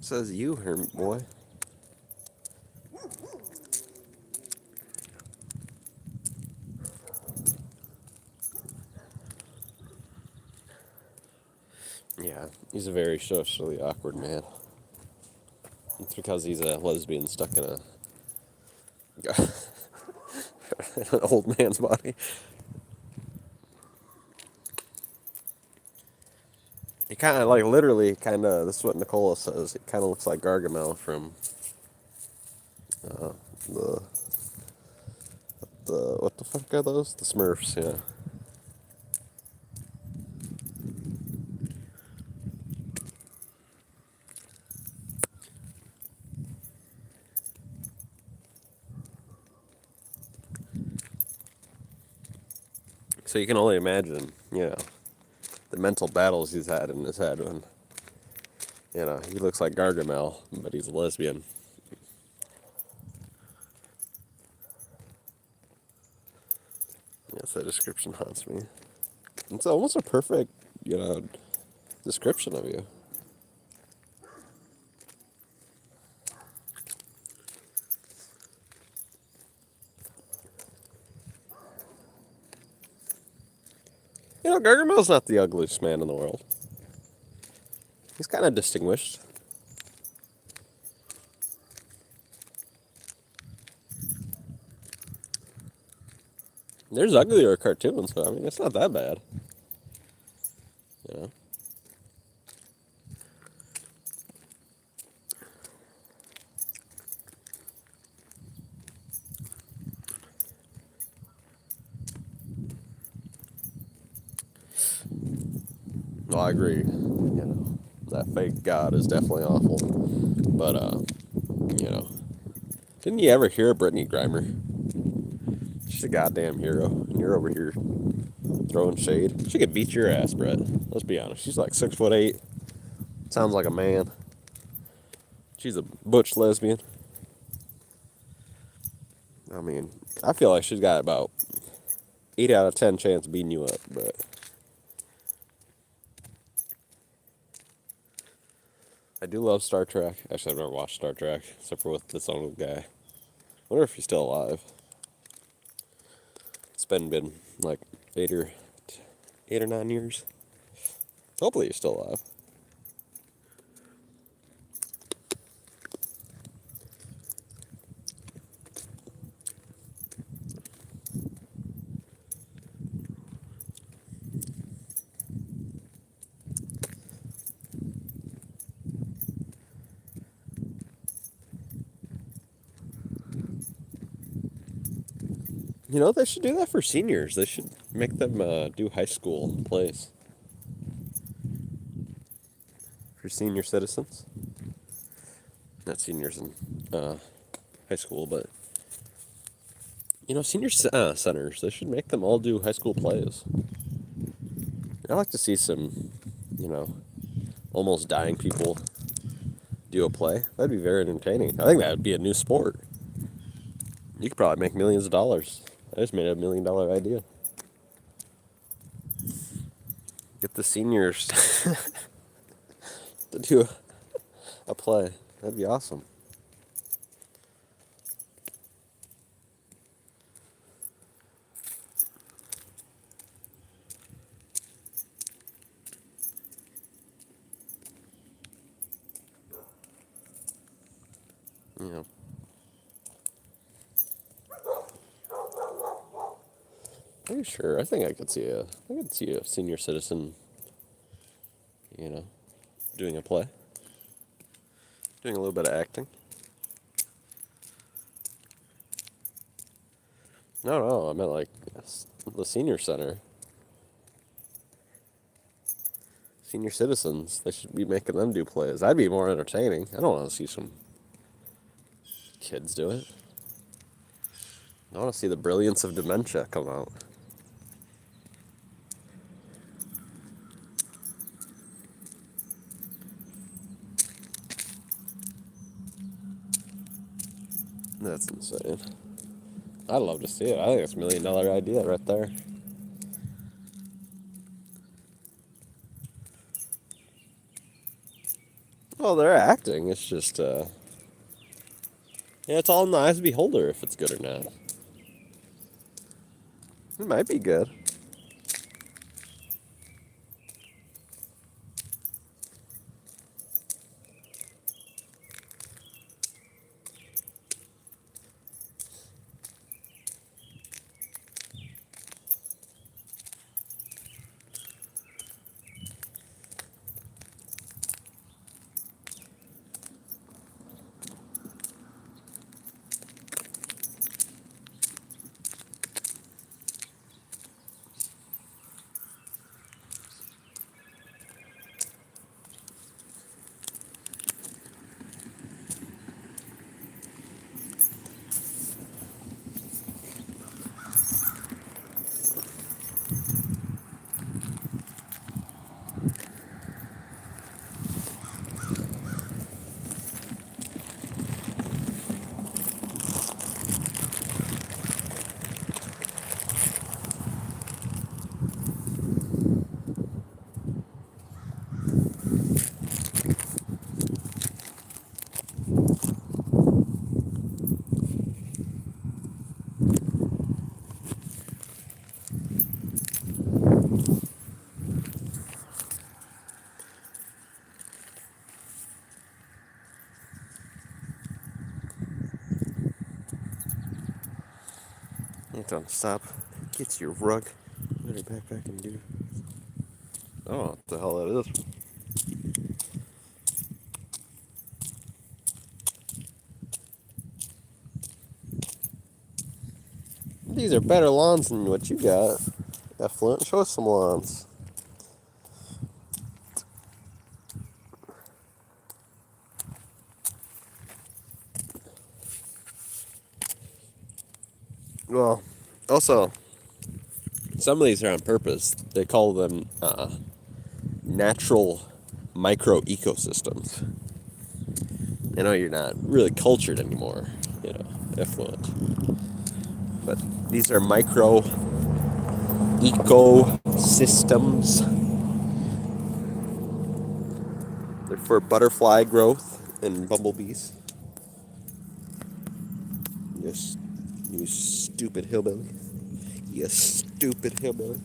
Says you, hermit boy. Yeah, he's a very socially awkward man. It's because he's a lesbian stuck in an old man's body. He kind of, like, literally, this is what Nicola says, it kind of looks like Gargamel from the, what the fuck are those? The Smurfs, yeah. So you can only imagine, the mental battles he's had in his head when, he looks like Gargamel, but he's a lesbian. Yes, that description haunts me. It's almost a perfect, description of you. Gargamel's not the ugliest man in the world. He's kind of distinguished. There's uglier cartoons, but I mean, it's not that bad. You know? Well, I agree. That fake god is definitely awful. But, didn't you ever hear of Brittany Grimer? She's a goddamn hero. And you're over here throwing shade. She could beat your ass, Brett. Let's be honest. She's like 6'8". Sounds like a man. She's a butch lesbian. I mean, I feel like she's got about 8 out of 10 chance of beating you up, but I do love Star Trek. Actually, I've never watched Star Trek, except for with this old guy. I wonder if he's still alive. It's been like 8 or 9 years. Hopefully he's still alive. They should do that for seniors. They should make them do high school plays. For senior citizens. Not seniors in high school, but, senior centers, they should make them all do high school plays. I'd like to see some, almost dying people do a play. That'd be very entertaining. I think that would be a new sport. You could probably make millions of dollars. I just made a $1 million idea. Get the seniors to do a play. That'd be awesome. Are you sure? I think I could see a senior citizen, you know, doing a play, doing a little bit of acting. No, no, I meant like the senior center, senior citizens. They should be making them do plays. That'd be more entertaining. I don't want to see some kids do it. I want to see the brilliance of dementia come out. That's insane. I'd love to see it. I think it's $1 million idea right there. Well, they're acting. It's just, yeah, it's all in the eyes of the beholder if it's good or not. It might be good. Don't stop. Get your rug. Put it back and do. Oh, what the hell that is. These are better lawns than what you got. Effluent, show us some lawns. Well, also, some of these are on purpose. They call them natural micro ecosystems. I know you're not really cultured anymore, you know, effluent. But these are micro ecosystems. They're for butterfly growth and bumblebees. Yes, you stupid hillbilly. You stupid hillbilly.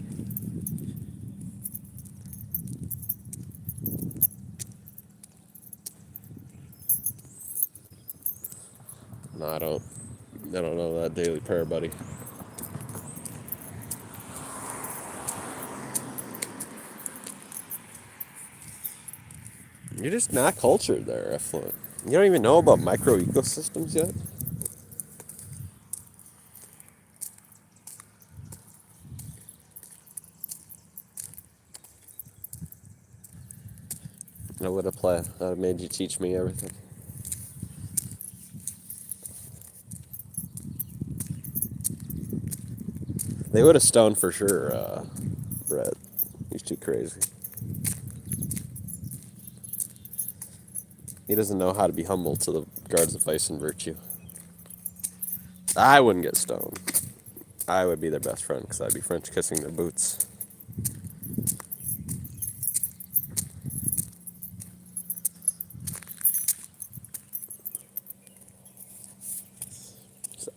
No, I don't. I don't know that daily prayer, buddy. You're just not cultured there, effluent. You don't even know about micro ecosystems yet? I would have played. That would have made you teach me everything. They would have stoned for sure, Brett. He's too crazy. He doesn't know how to be humble to the guards of vice and virtue. I wouldn't get stoned. I would be their best friend because I'd be French kissing their boots.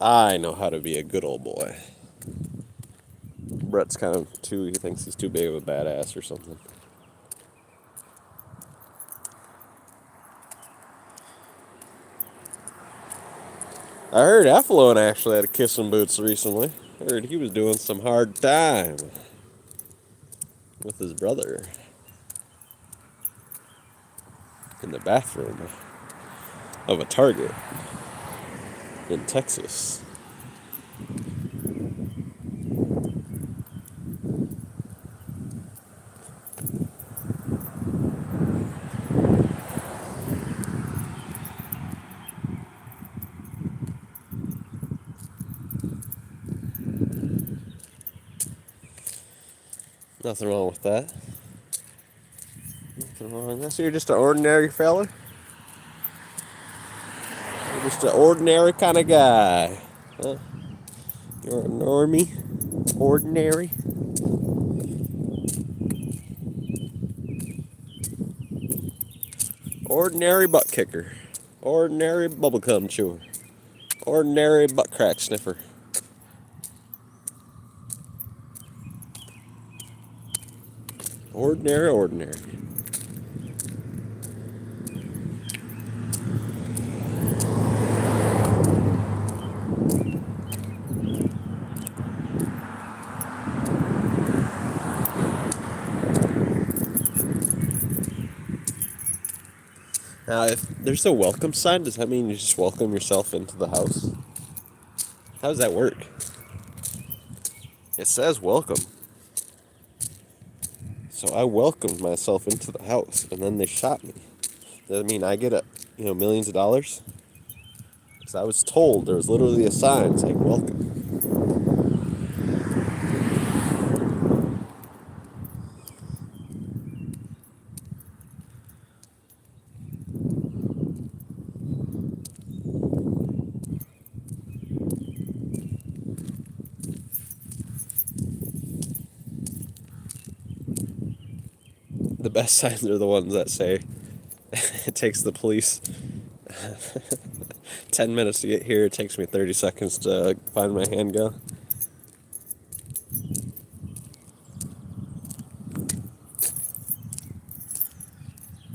I know how to be a good old boy. Brett's kind of too, he thinks he's too big of a badass or something. I heard Effluent actually had to kiss some boots recently. Heard he was doing some hard time with his brother in the bathroom of a Target in Texas. Nothing wrong with that. Nothing wrong with that. So you're just an ordinary fella? You're just an ordinary kind of guy. Huh? You're a normie? Ordinary? Ordinary butt kicker. Ordinary bubblegum chewer. Ordinary butt crack sniffer. Ordinary, ordinary. Now, if there's a welcome sign, does that mean you just welcome yourself into the house? How does that work? It says welcome. So I welcomed myself into the house, and then they shot me. Does that mean I get millions of dollars? Because I was told there was literally a sign saying welcome. The best signs are the ones that say it takes the police 10 minutes to get here. It takes me 30 seconds to find my handgun.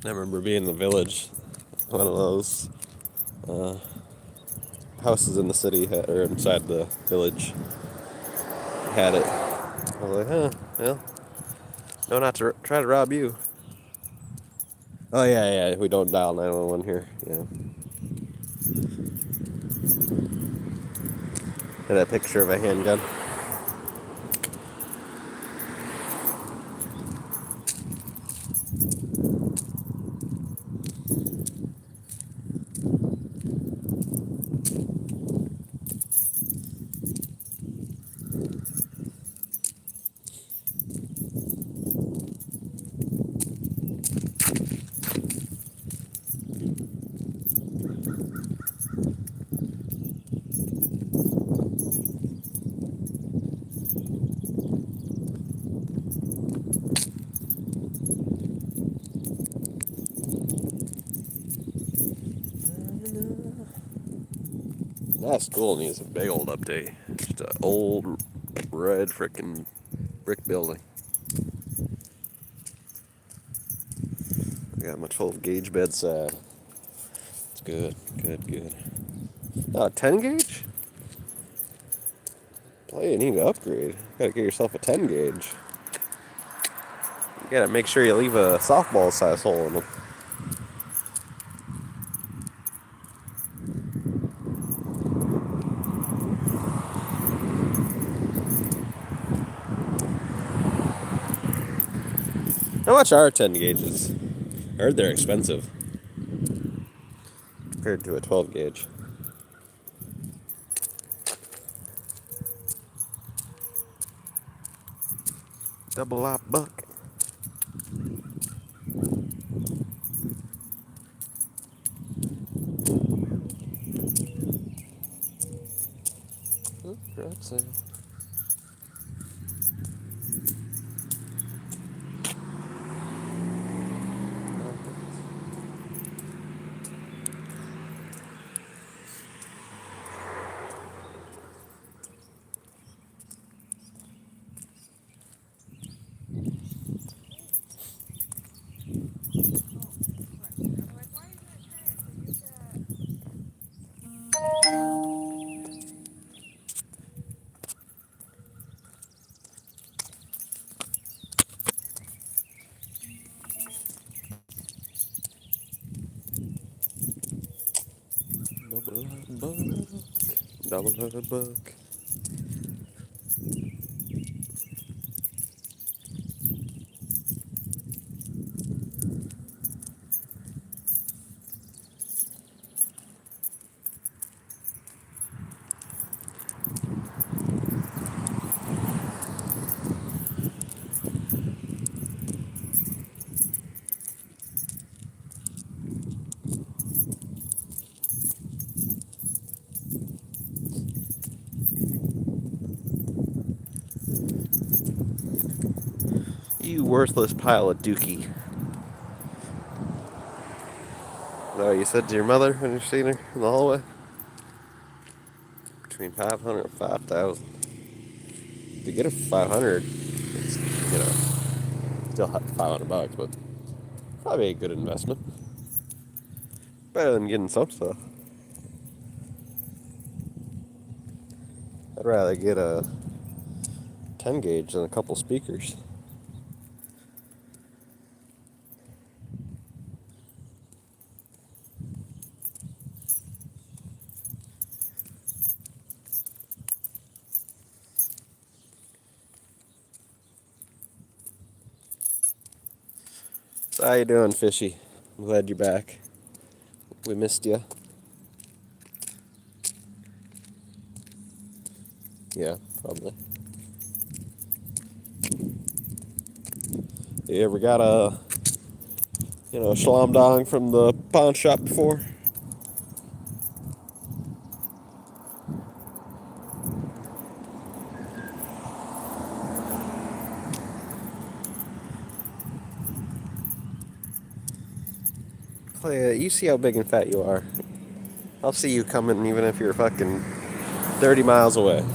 I remember being in the village, one of those houses in the city or inside the village had it. I was like, huh, well, no, not to try to rob you. Oh yeah, we don't dial 911 here. Yeah. And a picture of a handgun. That school needs a big old update. Just an old red frickin' brick building. I got my 12 gauge bedside. It's good. Oh, 10 gauge? Oh, you need to upgrade. You gotta get yourself a 10 gauge. You gotta make sure you leave a softball size hole in them. How much are 10 gauges? I heard they're expensive compared to a 12 gauge. Double op buck. Oh, garage sale. Double a buck. Double a buck. You worthless pile of dookie. Is that what you said to your mother when you seen her in the hallway? Between 500 and 5,000. If you get her for 500, it's, still $500, but probably a good investment. Better than getting some stuff. I'd rather get a 10 gauge than a couple speakers. So how you doing, Fishy? I'm glad you're back. We missed you. Yeah, probably. You ever got a, schlom dong from the pawn shop before? Play it. You see how big and fat you are. I'll see you coming even if you're fucking 30 miles away.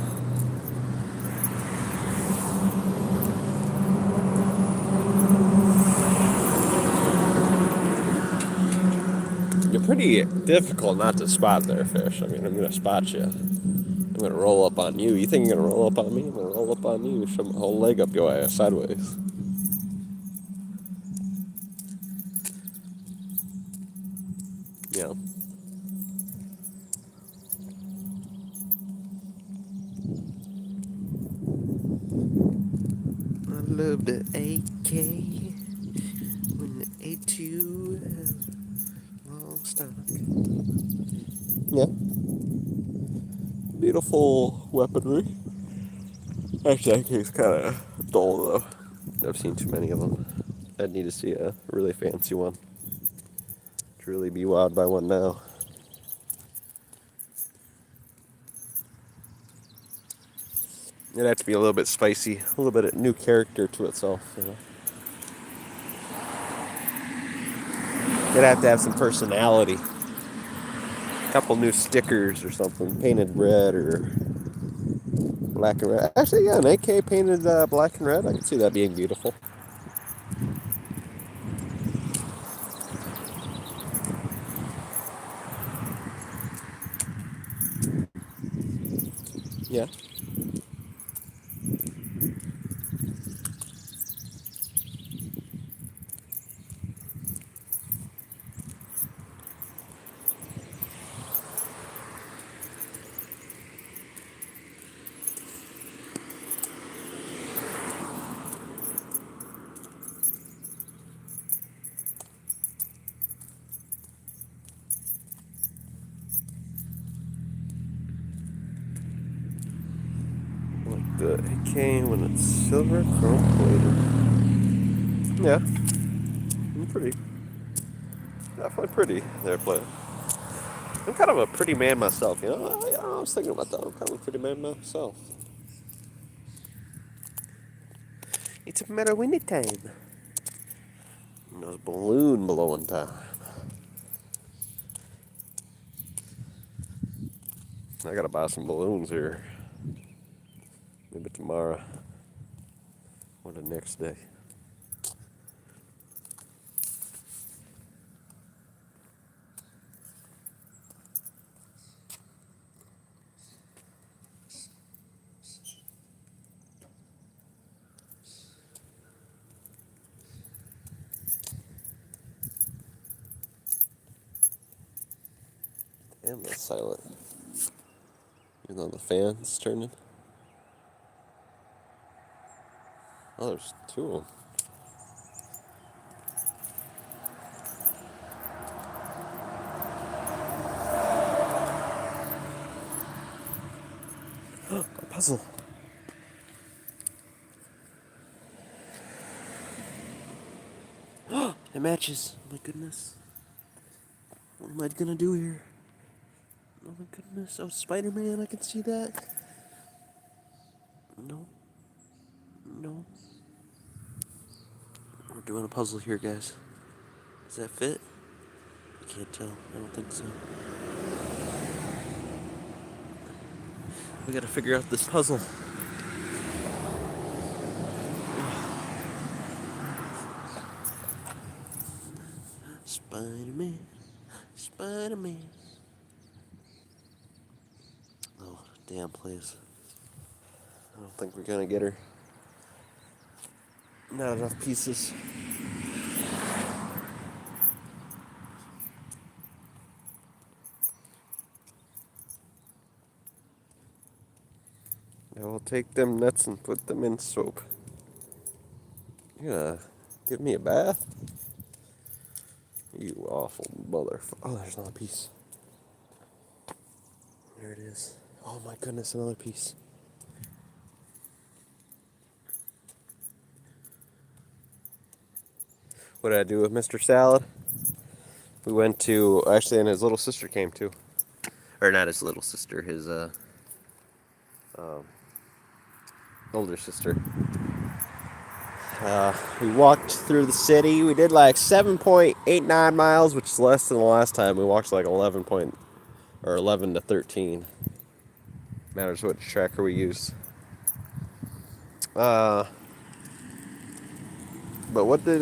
You're pretty difficult not to spot there, Fish. I mean, I'm going to spot you. I'm going to roll up on you. You think you're going to roll up on me? I'm going to roll up on you. Shove my whole leg up your ass sideways. Yeah. I love the AK when the A2 has long stock. Yeah. Beautiful weaponry. Actually, that AK's kind of dull, though. I've seen too many of them. I'd need to see a really fancy one to really be wowed by one now. It'd have to be a little bit spicy, a little bit of new character to itself. It'd have to have some personality. A couple new stickers or something, painted red or black and red. Actually, yeah, an AK painted black and red. I could see that being beautiful. Yeah. Like the AK when it's silver chrome plated. Yeah. Pretty. Definitely pretty there, player. I'm kind of a pretty man myself, I was thinking about that. I'm kind of a pretty man myself. It's a matter of winter time. It's balloon blowing time. I gotta buy some balloons here. Maybe tomorrow or the next day. Damn, that's silent. Even though the fan's turning. Oh, there's two of them. A puzzle. It matches. Oh my goodness. What am I gonna do here? Oh my goodness. Oh, Spider-Man, I can see that. No. No. We're doing a puzzle here, guys. Does that fit? I can't tell. I don't think so. We gotta figure out this puzzle. Spider-Man. Spider-Man. Oh, damn, please. I don't think we're gonna get her. Not enough pieces. I will take them nuts and put them in soap. You gonna give me a bath? You awful motherfucker. Oh, there's another piece. There it is. Oh my goodness, another piece. What did I do with Mr. Salad? We went to, actually, and his little sister came too. Or not his little sister, his older sister. We walked through the city. We did like 7.89 miles, which is less than the last time. We walked like 11 to 13. Matters what tracker we use. But what did,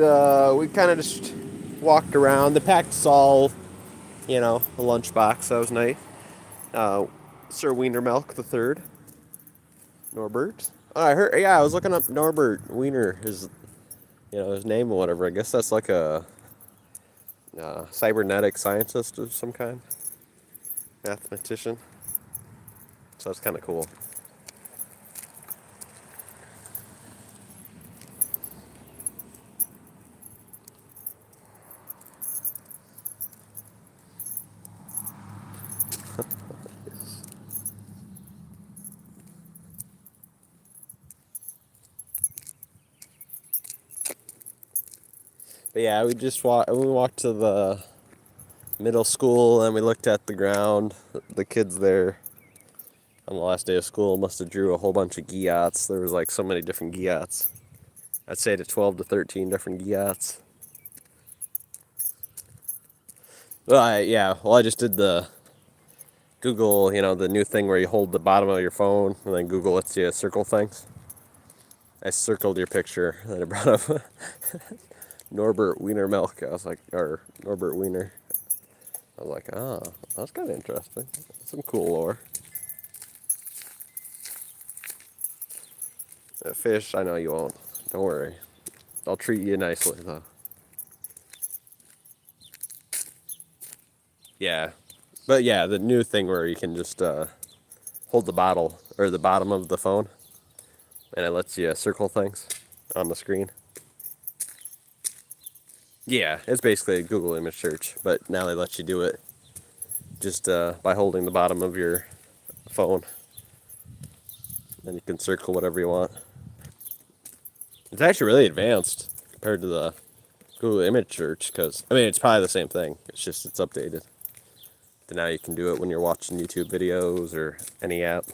we kind of just walked around. They packed us all, a lunchbox. That was nice. Sir Wiener Milk the Third. Norbert. Oh, I heard, yeah, I was looking up Norbert Wiener, his name or whatever. I guess that's like a cybernetic scientist of some kind. Mathematician. So that's kind of cool. But yeah, we walked to the middle school and we looked at the ground. The kids there on the last day of school must have drew a whole bunch of gyots. There was like so many different gyots. I'd say to 12 to 13 different gyots. Well, I just did the Google, the new thing where you hold the bottom of your phone and then Google lets you circle things. I circled your picture and it brought up Norbert Wiener Milk. I was like, or Norbert Wiener. I was like, that's kind of interesting. Some cool lore. Fish, I know you won't. Don't worry. I'll treat you nicely, though. Yeah. But yeah, the new thing where you can just hold the bottle or the bottom of the phone and it lets you circle things on the screen. Yeah, it's basically a Google image search, but now they let you do it just by holding the bottom of your phone. And you can circle whatever you want. It's actually really advanced compared to the Google image search because, it's probably the same thing. It's just it's updated. And now you can do it when you're watching YouTube videos or any app.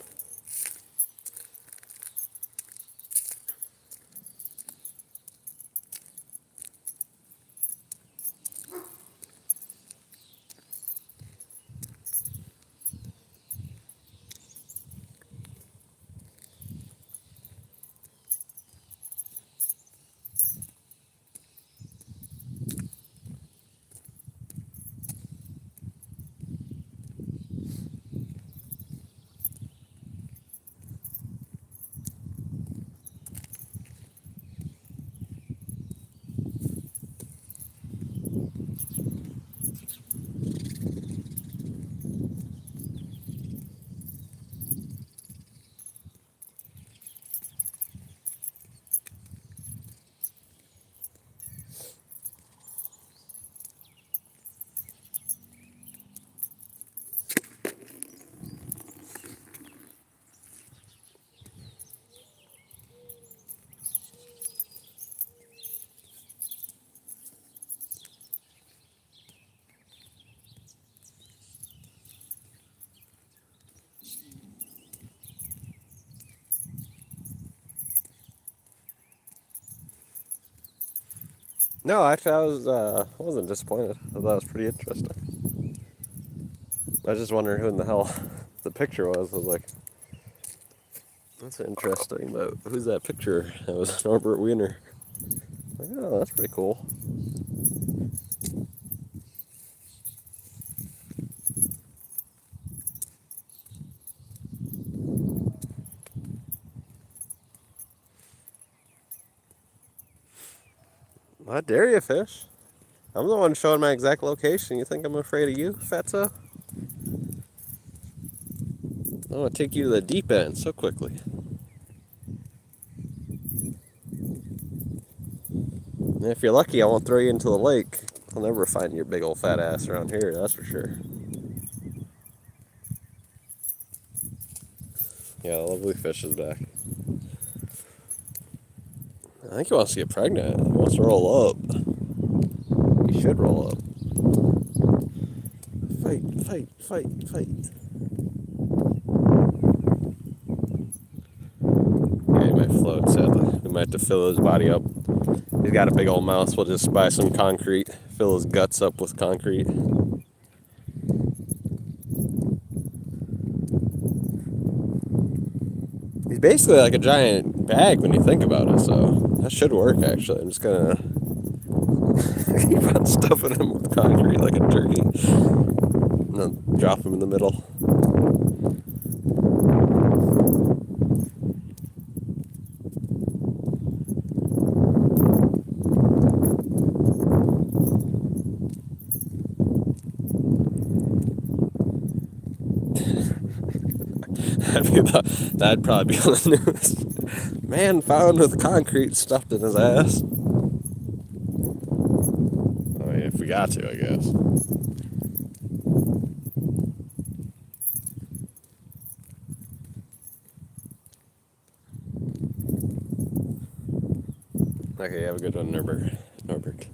No, actually, I wasn't disappointed. I thought it was pretty interesting. I was just wondering who in the hell the picture was. I was like, that's interesting, but who's that picture? It was Norbert Wiener. Like, oh, that's pretty cool. I dare you, fish. I'm the one showing my exact location. You think I'm afraid of you, fatso? I'm gonna take you to the deep end so quickly. And if you're lucky, I won't throw you into the lake. I'll never find your big old fat ass around here, that's for sure. Yeah, the lovely fish is back. I think he wants to get pregnant. He wants to roll up. He should roll up. Fight, fight, fight, fight. Yeah, he might float, sadly. We might have to fill his body up. He's got a big old mouth. We'll just buy some concrete, fill his guts up with concrete. He's basically like a giant bag when you think about it, so that should work actually. I'm just gonna keep on stuffing him with concrete like a turkey. And then drop him in the middle. That'd probably be on the news. Man found with concrete stuffed in his ass. I mean, if we got to, I guess. Okay, have a good one, Norbert. Norbert.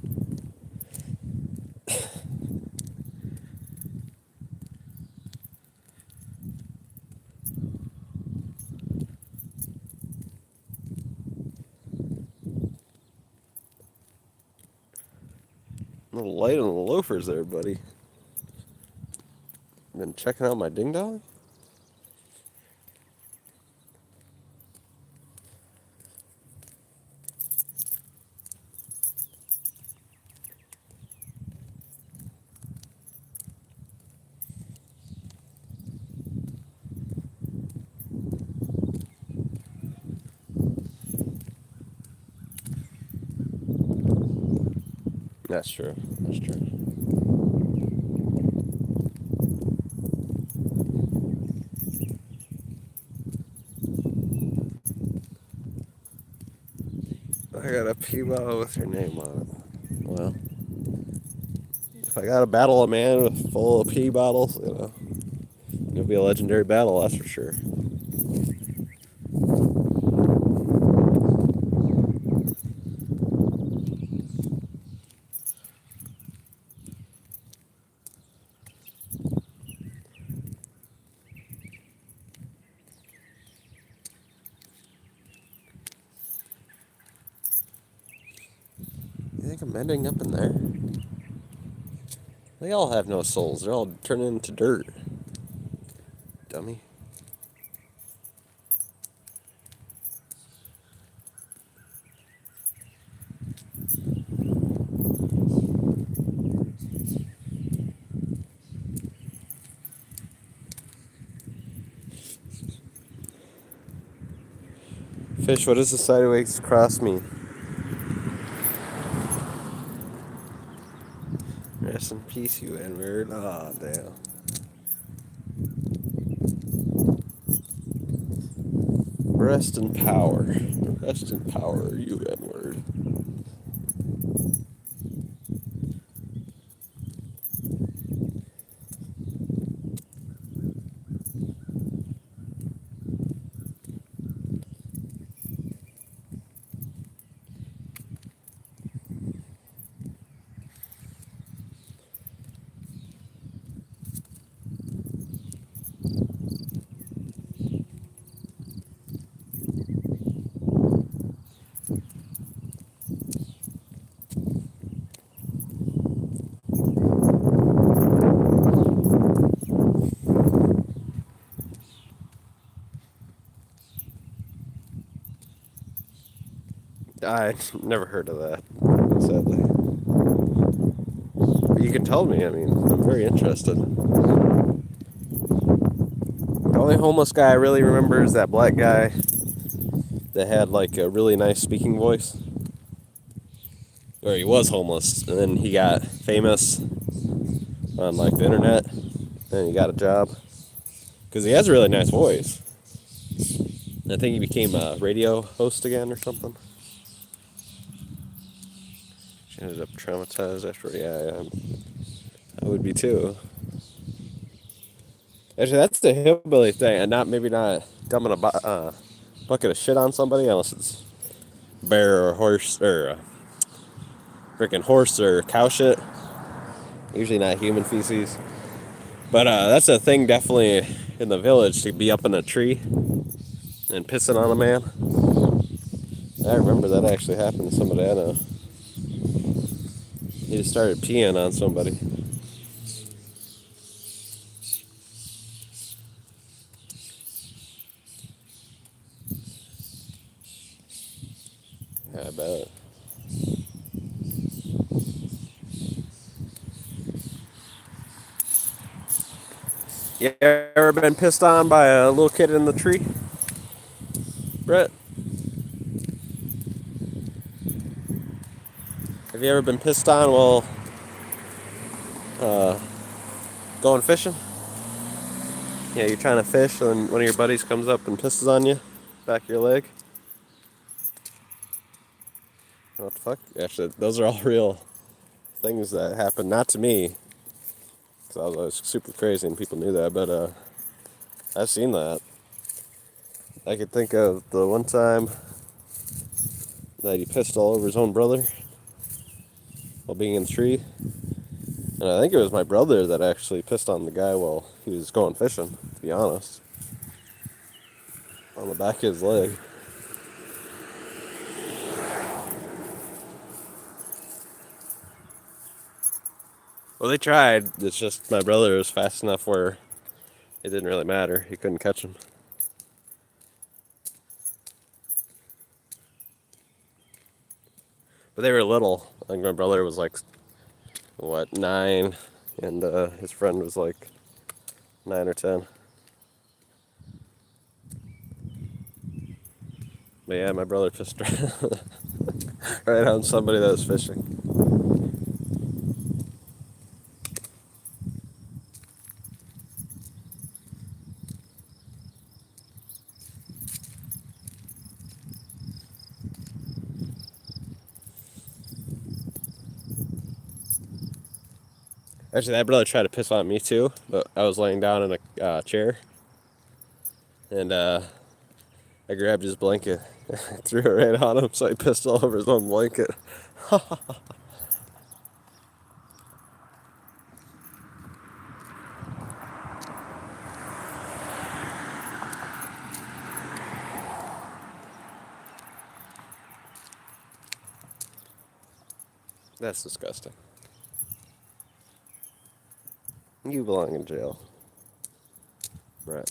A little light on the loafers there, buddy. Been checking out my ding dong? That's true. That's true. I got a pee bottle with your name on it. Well, if I got a battle a man with full of pee bottles, it'll be a legendary battle, that's for sure. You think I'm ending up in there? They all have no souls. They're all turning into dirt. Dummy. Fish, what does the sideways cross mean? Rest in peace, you N-word. Aw, damn. Rest in power. Rest in power, you N-word. I never heard of that, sadly. But you can tell me. I mean, I'm very interested. The only homeless guy I really remember is that black guy that had like a really nice speaking voice. Or he was homeless, and then he got famous on like the internet, and he got a job because he has a really nice voice. I think he became a radio host again or something. She ended up traumatized after. Yeah, I would be too. Actually, that's the hillbilly thing, and not maybe not dumping a bucket of shit on somebody unless it's bear or horse or freaking horse or cow shit. Usually not human feces. But that's a thing definitely in the village to be up in a tree and pissing on a man. I remember that actually happened to somebody I know. He just started peeing on somebody. Yeah, I bet. You ever been pissed on by a little kid in the tree, Brett? Have you ever been pissed on while going fishing? Yeah, you're trying to fish and one of your buddies comes up and pisses on you, back of your leg. What the fuck? Actually, those are all real things that happen. Not to me, because I was always super crazy and people knew that, but I've seen that. I could think of the one time that he pissed all over his own brother while being in the tree. And I think it was my brother that actually pissed on the guy while he was going fishing, to be honest. On the back of his leg. Well, they tried. It's just my brother was fast enough where it didn't really matter. He couldn't catch him. But they were little. I think my brother was like, what, 9, and his friend was like 9 or 10. But yeah, my brother pissed right on somebody that was fishing. Actually, that brother tried to piss on me too, but I was laying down in a chair, and I grabbed his blanket, threw it right on him, so he pissed all over his own blanket. That's disgusting. You belong in jail. Right.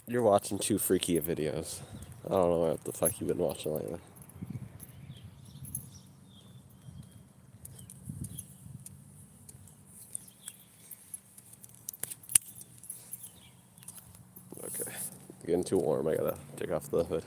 You're watching too freaky of videos. I don't know what the fuck you've been watching lately. Okay. It's getting too warm. I gotta take off the hood.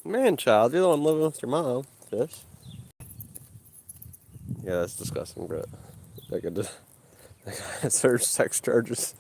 Man, child, you're the one living with your mom. Fish. Yeah, that's disgusting, Brett. I could just search sex charges.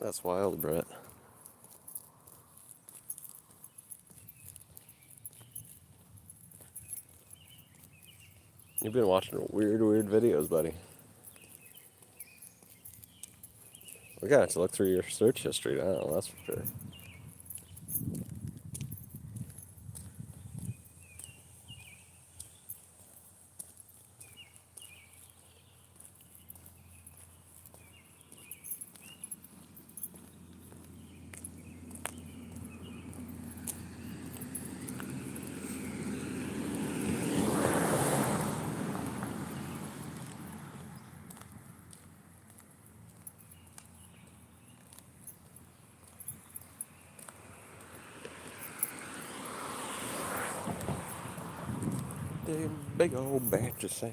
That's wild, Brett. You've been watching weird videos, buddy. We gotta have to look through your search history now, that's for sure. Big old batch of sand.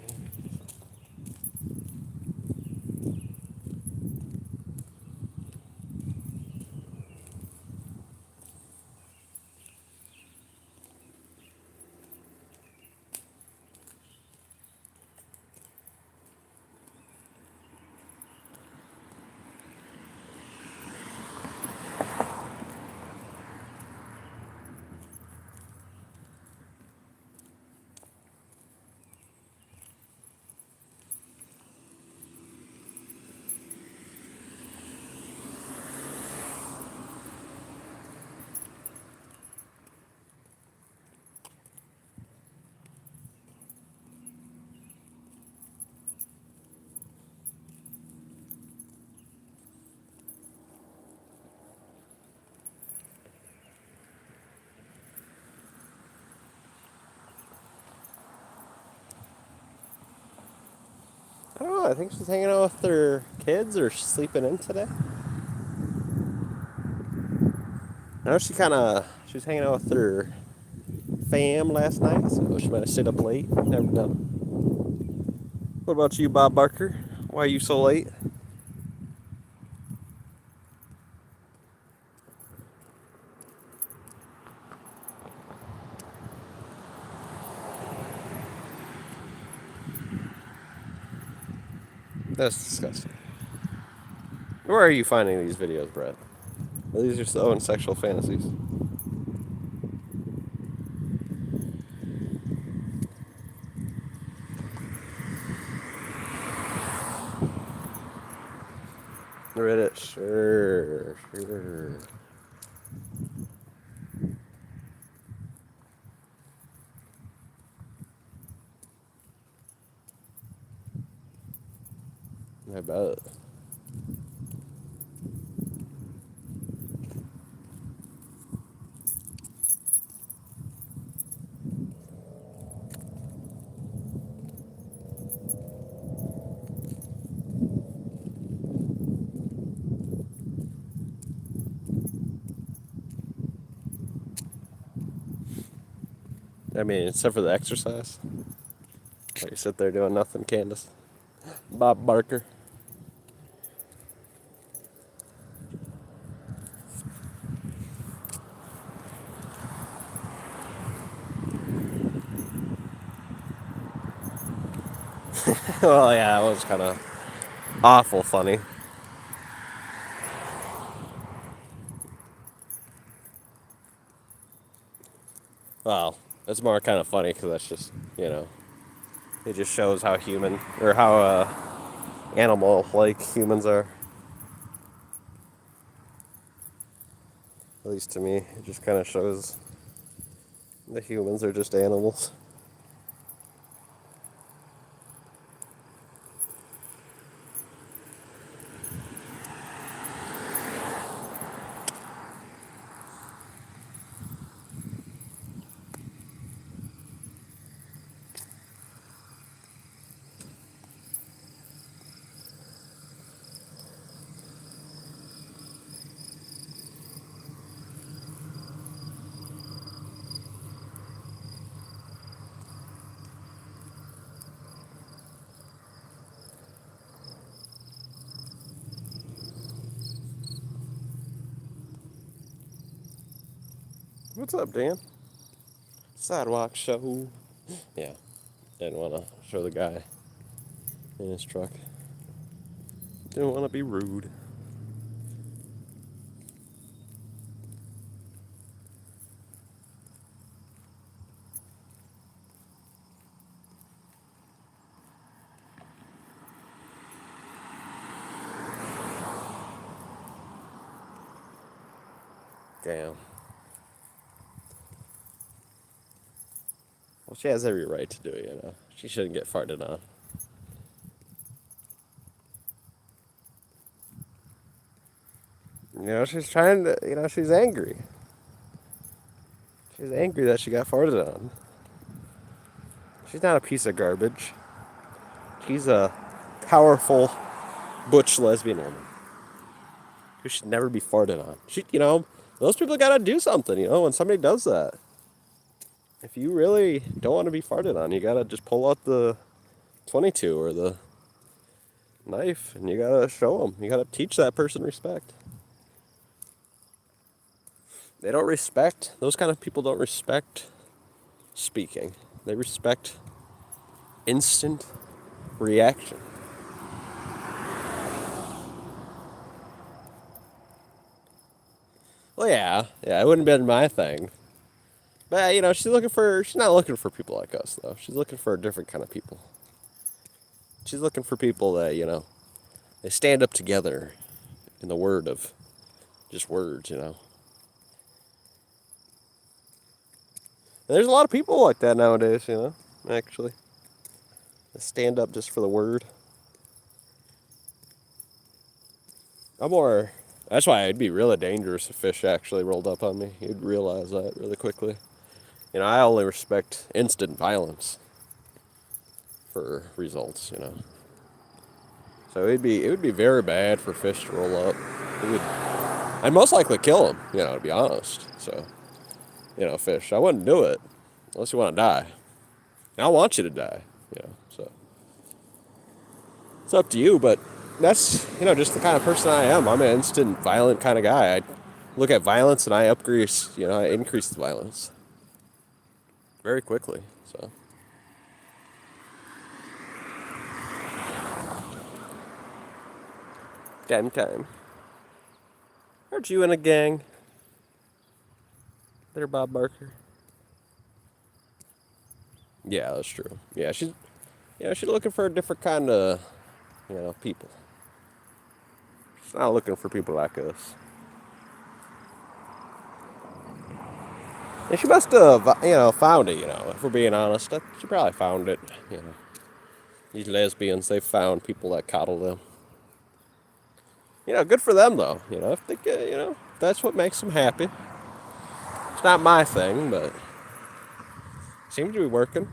I don't know, I think she's hanging out with her kids or she's sleeping in today. I know she was hanging out with her fam last night, so she might have stayed up late. Never know. What about you, Bob Barker? Why are you so late? That's disgusting. Where are you finding these videos, Brett? These are so in sexual fantasies. Reddit, sure. I bet. I mean, except for the exercise. Like you sit there doing nothing, Candace. Bob Barker. Well, yeah, it was kind of awful funny. Well, it's more kind of funny because that's just, it just shows how human, or how animal-like humans are. At least to me, it just kind of shows the humans are just animals. What's up, Dan? Sidewalk show. Yeah, didn't want to show the guy in his truck. Didn't want to be rude. Damn. Well, she has every right to do it. She shouldn't get farted on. She's trying to, she's angry. She's angry that she got farted on. She's not a piece of garbage. She's a powerful, butch lesbian woman who should never be farted on. Those people gotta do something, when somebody does that. If you really don't want to be farted on, you gotta just pull out the 22 or the knife and you gotta show them. You gotta teach that person respect. They don't respect, those kind of people don't respect speaking. They respect instant reaction. Well, yeah, it wouldn't have been my thing. But, she's not looking for people like us, though. She's looking for a different kind of people. She's looking for people that, they stand up together in the word of just words. And there's a lot of people like that nowadays, actually. They stand up just for the word. That's why it'd be really dangerous if fish actually rolled up on me. You'd realize that really quickly. I only respect instant violence for results. So it would be very bad for fish to roll up. I'd most likely kill them, to be honest. So, fish, I wouldn't do it unless you want to die. And I want you to die. So it's up to you, but that's, just the kind of person I am. I'm an instant violent kind of guy. I look at violence and I increase the violence very quickly. So time. Aren't you in a gang there, Bob Barker? Yeah, that's true. Yeah, she's looking for a different kind of, people. She's not looking for people like us. And she must have, found it, if we're being honest. She probably found it. These lesbians, they found people that coddle them. Good for them, though. If they get, if that's what makes them happy. It's not my thing, but it seems to be working.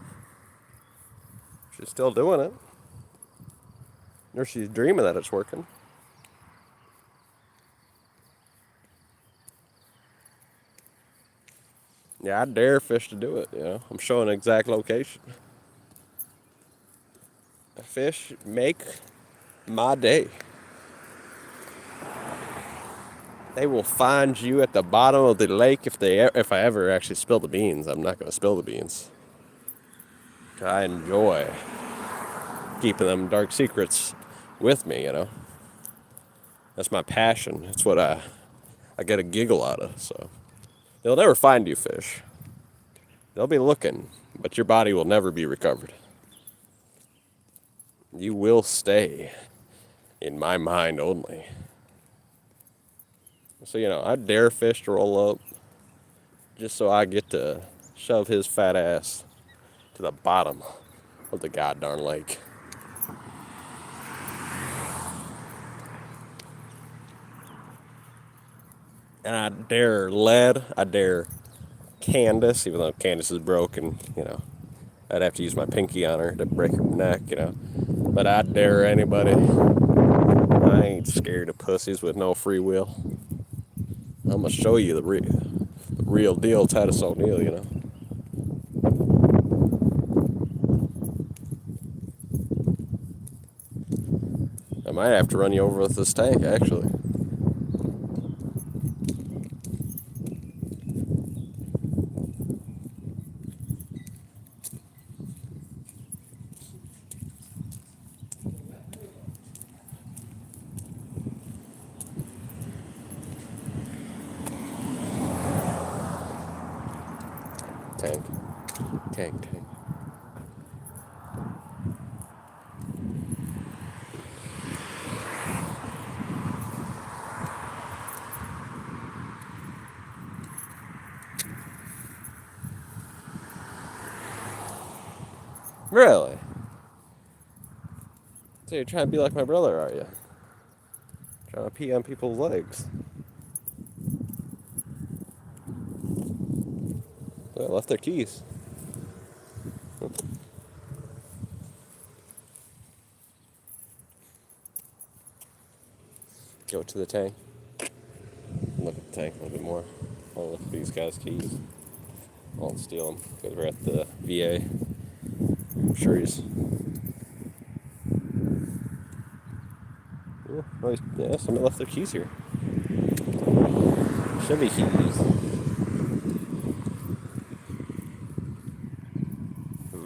She's still doing it. Or she's dreaming that it's working. Yeah, I dare fish to do it, I'm showing an exact location. Fish make my day. They will find you at the bottom of the lake if I ever actually spill the beans. I'm not going to spill the beans. I enjoy keeping them dark secrets with me, That's my passion. That's what I get a giggle out of, so. They'll never find you, fish. They'll be looking, but your body will never be recovered. You will stay in my mind only. So, I dare fish to roll up just so I get to shove his fat ass to the bottom of the goddamn lake. And I dare Lead, I dare Candace, even though Candace is broken, I'd have to use my pinky on her to break her neck. But I dare anybody. I ain't scared of pussies with no free will. I'm gonna show you the real deal, Titus O'Neil. I might have to run you over with this tank, actually. Tank. Tank. Really? So you're trying to be like my brother, are you? Trying to pee on people's legs. They left their keys. Go to the tank. Look at the tank a little bit more. I'll look at these guys' keys. I won't steal them because we're at the VA. I'm sure he's. Yeah, somebody left their keys here. Should be keys.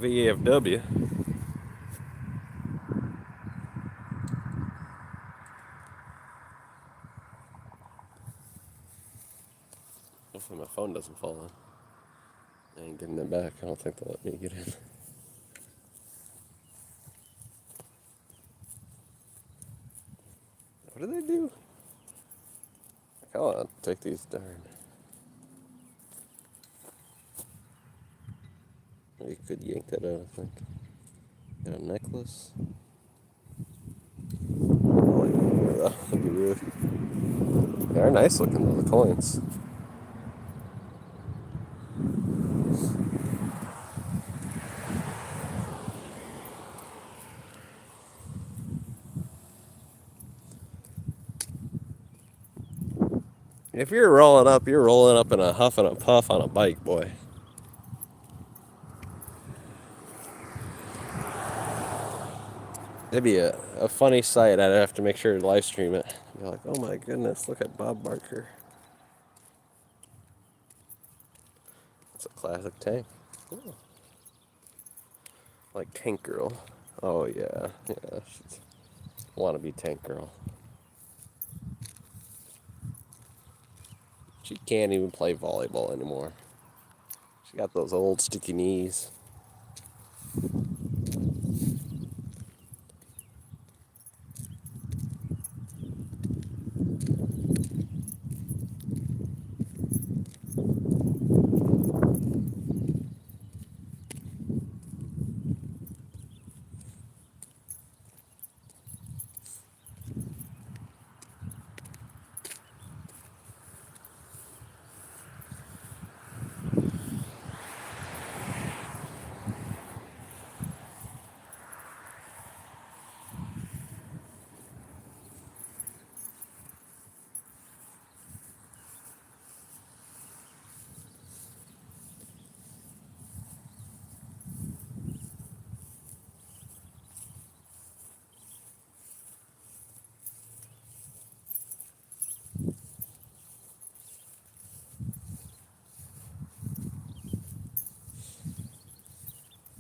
VFW. Hopefully my phone doesn't fall in. I ain't getting it back. I don't think they'll let me get in. What do they do? I kind of want to take these darn. You could yank that out, I think. Got a necklace. That'd be weird. They're nice looking though, the coins. If you're rolling up in a huff and a puff on a bike, boy. It'd be a funny sight. I'd have to make sure to live stream it. Be like, oh my goodness, look at Bob Barker. It's a classic tank. Oh. Like Tank Girl. Oh yeah, she's wanna be Tank Girl. She can't even play volleyball anymore. She got those old sticky knees.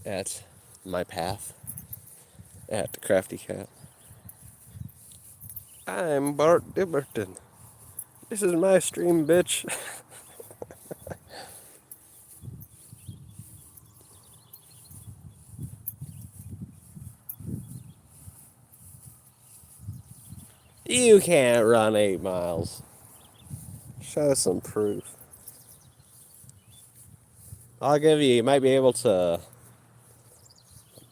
At my path. At the Crafty Cat. I'm Bart Dimmerton. This is my stream, bitch. You can't run 8 miles. Show some proof. I'll give you might be able to,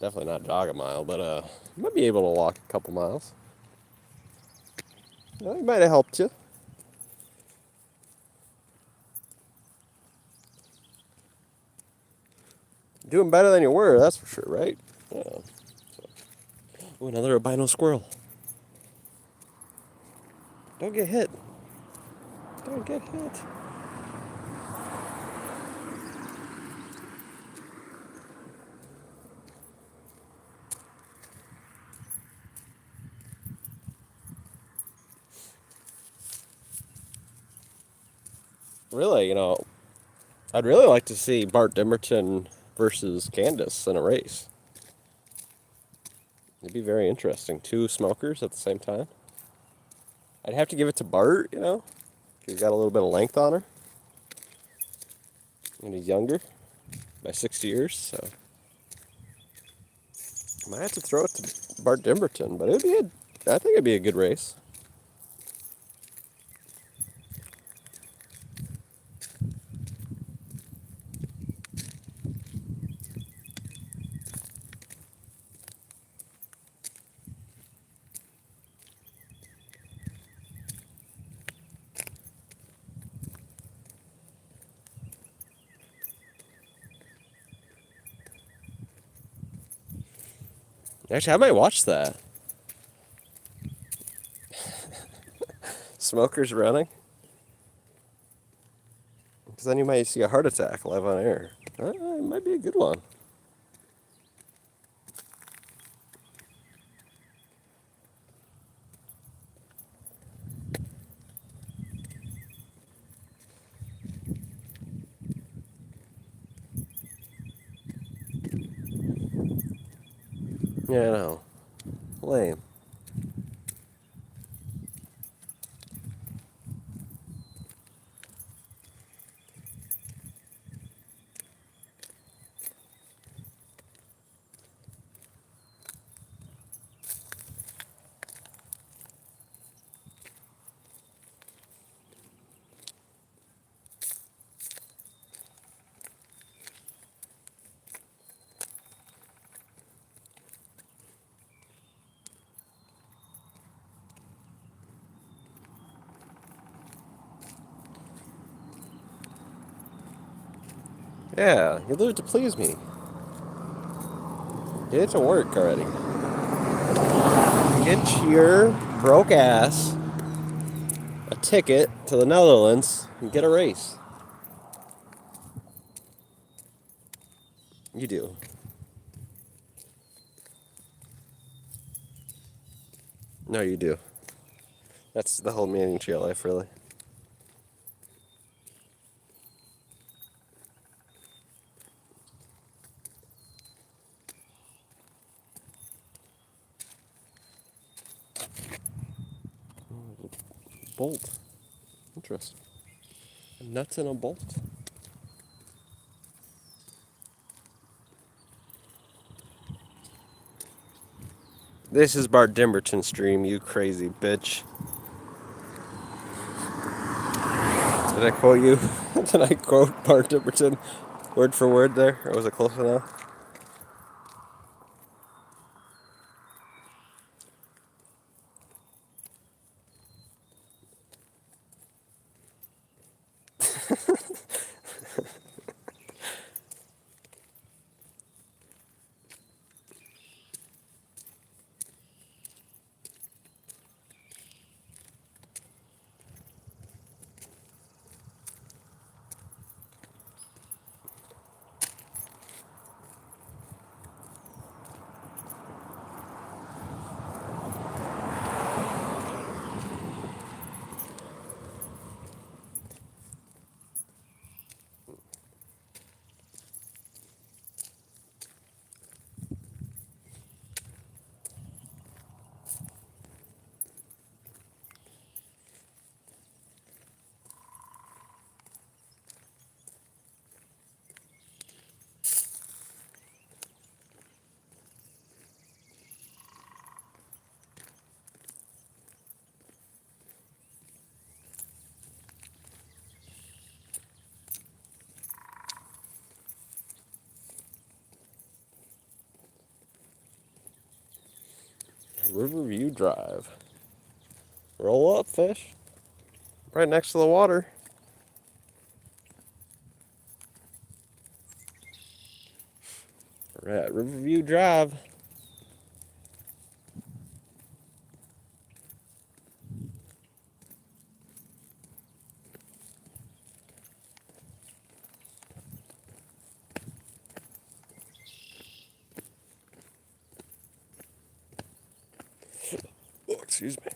definitely not jog a mile, but you might be able to walk a couple miles. Well, it might have helped you. Doing better than you were, that's for sure, right? Yeah. Ooh, another albino squirrel. Don't get hit. Don't get hit. Really, I'd really like to see Bart Dimmerton versus Candace in a race. It'd be very interesting. Two smokers at the same time. I'd have to give it to Bart, 'cause he's got a little bit of length on her. And he's younger by 6 years, so I might have to throw it to Bart Dimmerton, but I think it'd be a good race. Actually, I might watch that. Smokers running. Because then you might see a heart attack live on air. It might be a good one. Yeah, I know. Lame. Yeah, you live to please me. Get it to work already. Get your broke ass a ticket to the Netherlands and get a race. You do. No, you do. That's the whole meaning to your life, really. Bolt. Interesting. Nuts in a bolt. This is Bart Dimberton stream, you crazy bitch. Did I quote you? Did I quote Bart Dimberton word for word there? Or was it close enough? Riverview Drive. Roll up, fish. Right next to the water. We're at Riverview Drive. Oh, excuse me.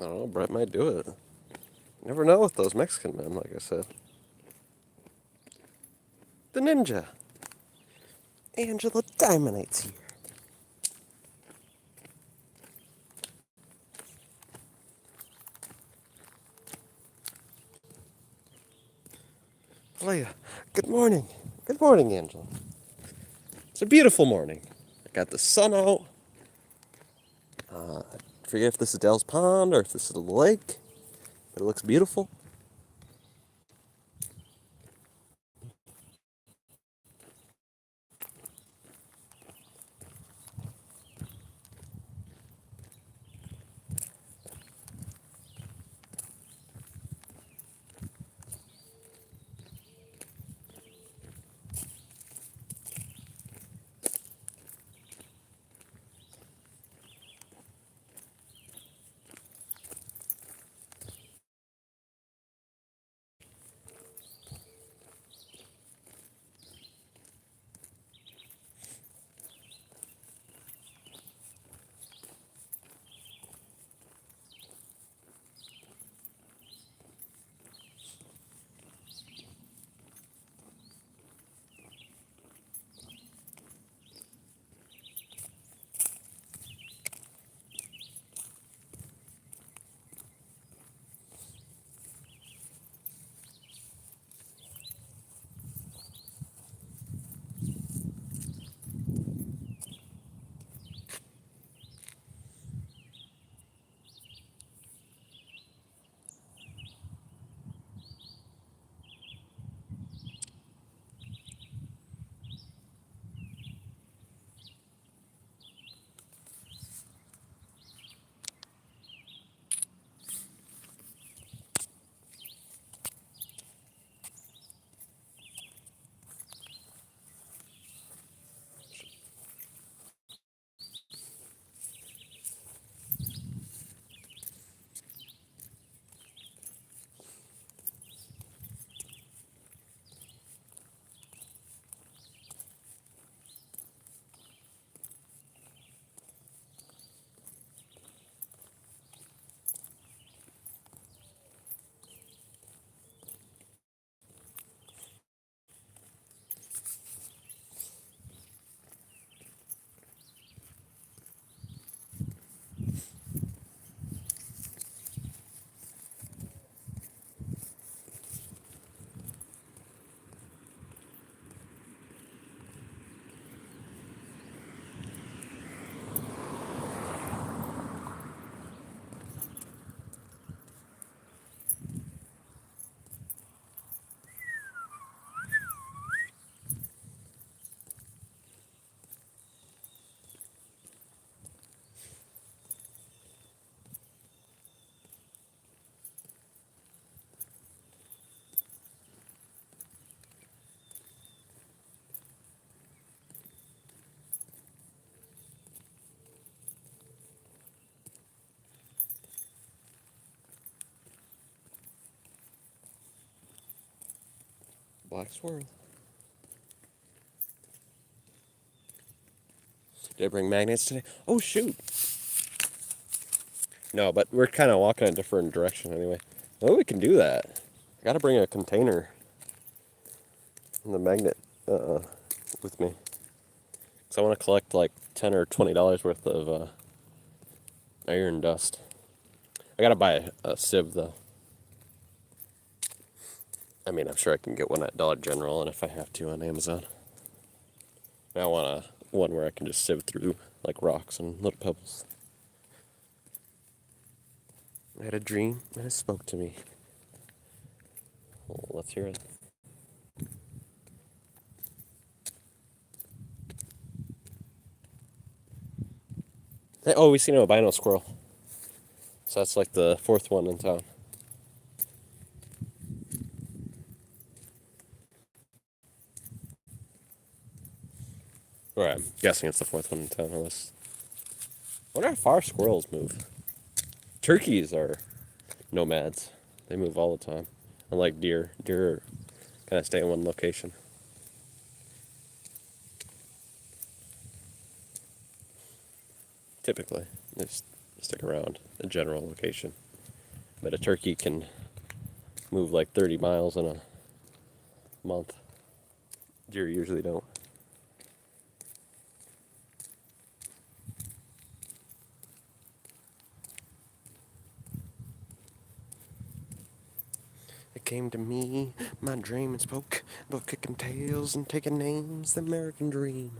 I don't know, Brett might do it. You never know with those Mexican men, like I said. The ninja. Angela Diamondate's here. Leah, good morning. Good morning, Angela. It's a beautiful morning. I got the sun out. I forget if this is Dell's Pond or if this is the lake, but it looks beautiful. Black swirl. Did I bring magnets today? Oh, shoot. No, but we're kind of walking a different direction anyway. Oh, we can do that. I gotta bring a container and the magnet with me. Because I want to collect like $10 or $20 worth of iron dust. I gotta buy a sieve though. I mean, I'm sure I can get one at Dollar General, and if I have to, on Amazon. I want one where I can just sieve through like rocks and little pebbles. I had a dream and it spoke to me. Well, let's hear it. Hey, oh, we seen an albino squirrel. So that's like the fourth one in town. Or I'm guessing it's the fourth one in town. Unless, I wonder how far squirrels move. Turkeys are nomads. They move all the time. Unlike deer. Deer kind of stay in one location. Typically, they just stick around a general location. But a turkey can move like 30 miles in a month. Deer usually don't. It came to me, my dream and spoke about kicking tails and taking names, the American dream.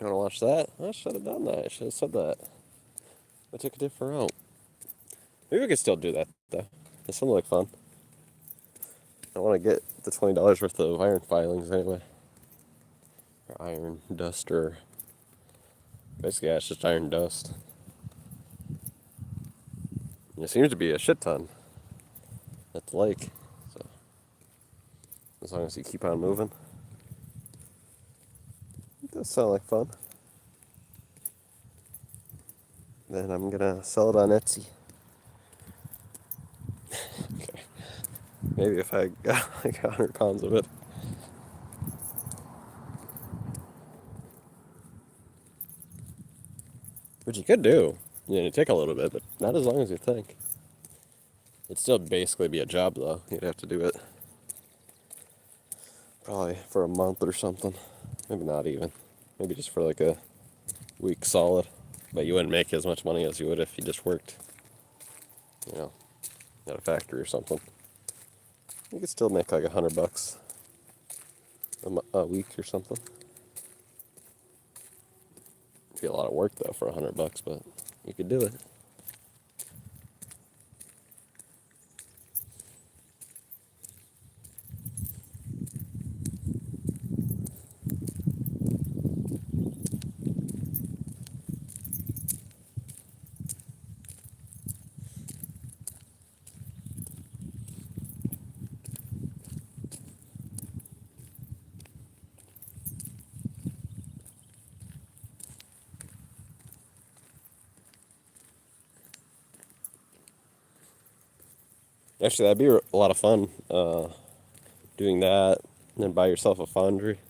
You want to watch that? I should have done that. I should have said that. I took a different route. Maybe we could still do that, though. That sounded like fun. I want to get the $20 worth of iron filings anyway. Or iron dust, or basically, yeah, it's just iron dust. And it seems to be a shit ton at the lake. So, as long as you keep on moving, it does sound like fun. Then I'm gonna sell it on Etsy. Okay. Maybe if I got like 100 pounds of it. Which you could do. You know, it'd take a little bit, but not as long as you think. It'd still basically be a job, though. You'd have to do it probably for a month or something. Maybe not even. Maybe just for like a week solid. But you wouldn't make as much money as you would if you just worked, you know, at a factory or something. You could still make like $100 a week or something. It'd be a lot of work though for $100, but you could do it. Actually, that'd be a lot of fun. Doing that, and then buy yourself a foundry.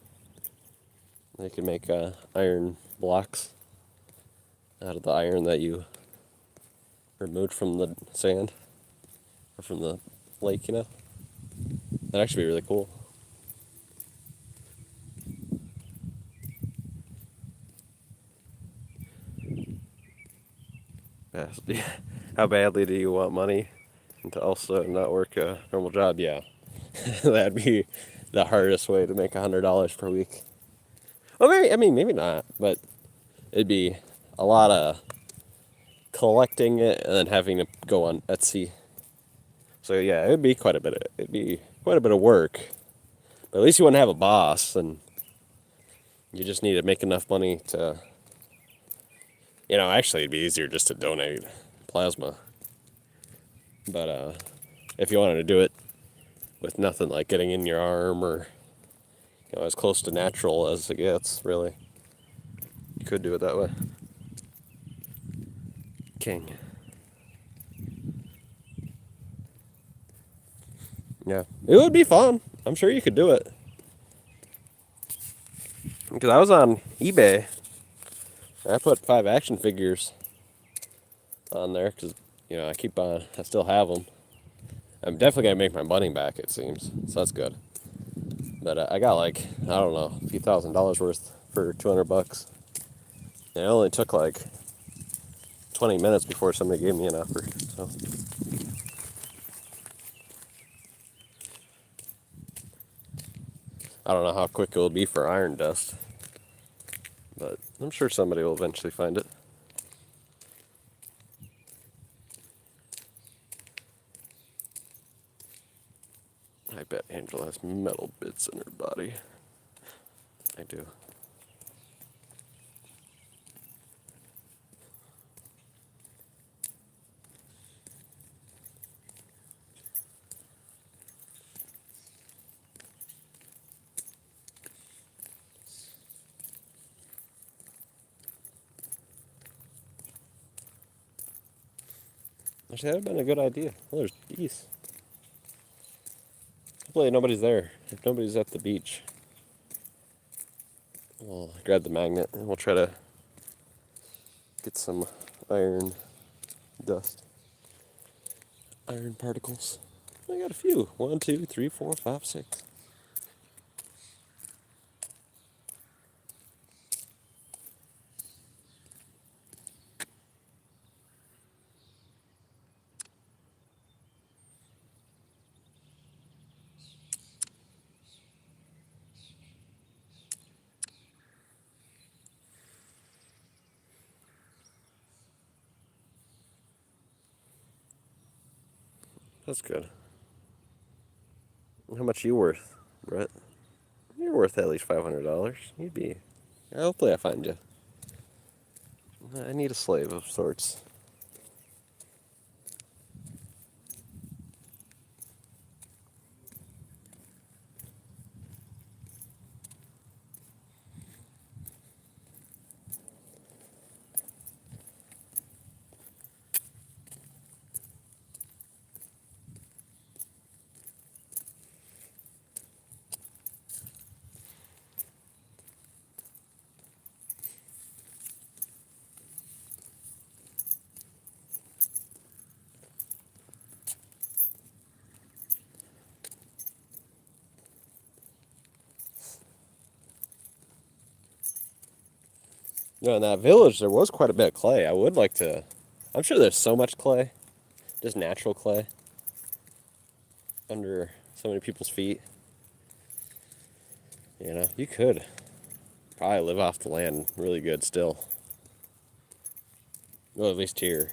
You can make iron blocks out of the iron that you removed from the sand or from the lake, you know? That'd actually be really cool. Yeah. How badly do you want money and to also not work a normal job? Yeah. That'd be the hardest way to make $100 per week. Well, maybe, I mean, maybe not, but it'd be a lot of collecting it and then having to go on Etsy. So yeah, it'd be quite a bit of work. But at least you wouldn't have a boss, and you just need to make enough money to, actually it'd be easier just to donate plasma. But if you wanted to do it with nothing like getting in your arm or as close to natural as it gets, really, you could do it that way. King. Yeah, it would be fun. I'm sure you could do it. Because I was on eBay. And I put 5 action figures on there because, I keep on, I still have them. I'm definitely going to make my money back, it seems. So that's good. But I got like, I don't know, a few $1,000s worth for $200. And it only took like 20 minutes before somebody gave me an offer. So I don't know how quick it will be for iron dust. But I'm sure somebody will eventually find it. I bet Angela has metal bits in her body. I do. Actually, that would have been a good idea. Oh, there's geese. Hopefully nobody's there. If nobody's at the beach, we'll grab the magnet and we'll try to get some iron dust. Iron particles. I got a few. 1, 2, 3, 4, 5, 6. That's good. How much are you worth, Brett? You're worth at least $500. You'd be. Hopefully, I find you. I need a slave of sorts. In that village, there was quite a bit of clay. I would like to. I'm sure there's so much clay, just natural clay, under so many people's feet. You could probably live off the land really good still. Well, at least here.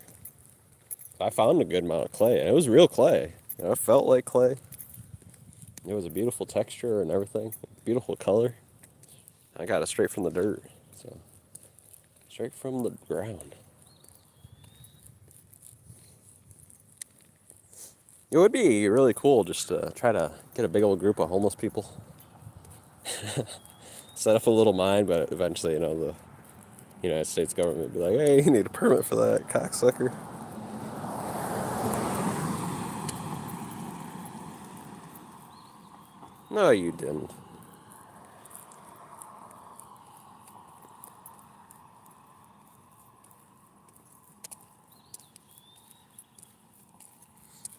I found a good amount of clay, and it was real clay. It felt like clay. It was a beautiful texture and everything, beautiful color. I got it straight from the dirt, so straight from the ground. It would be really cool just to try to get a big old group of homeless people. Set up a little mine, but eventually, the United States government would be like, hey, you need a permit for that, cocksucker. No, you didn't.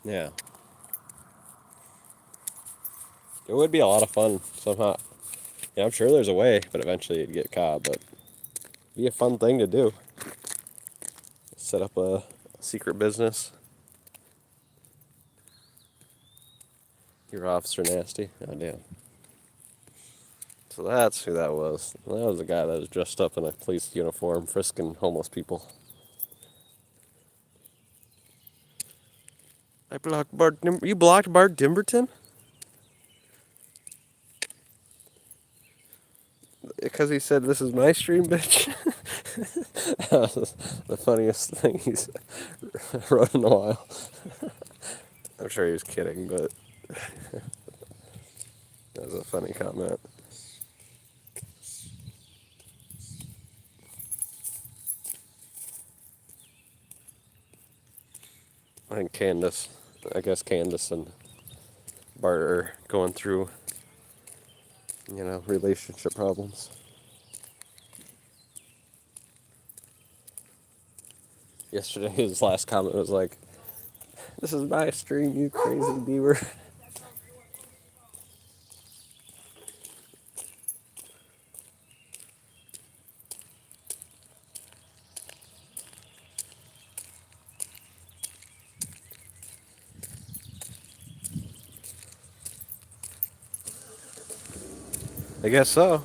Yeah. It would be a lot of fun somehow. Yeah, I'm sure there's a way, but eventually you'd get caught, but it'd be a fun thing to do. Set up a secret business. Your officer nasty. Oh, damn. So that's who that was. That was the guy that was dressed up in a police uniform, frisking homeless people. I blocked Bart. You blocked Bart Dimberton? Because he said, "This is my stream, bitch." That was the funniest thing he's wrote in a while. I'm sure he was kidding, but that was a funny comment. I think I guess Candace and Bart are going through, relationship problems. Yesterday, his last comment was like, "This is my stream, you crazy beaver." I guess so.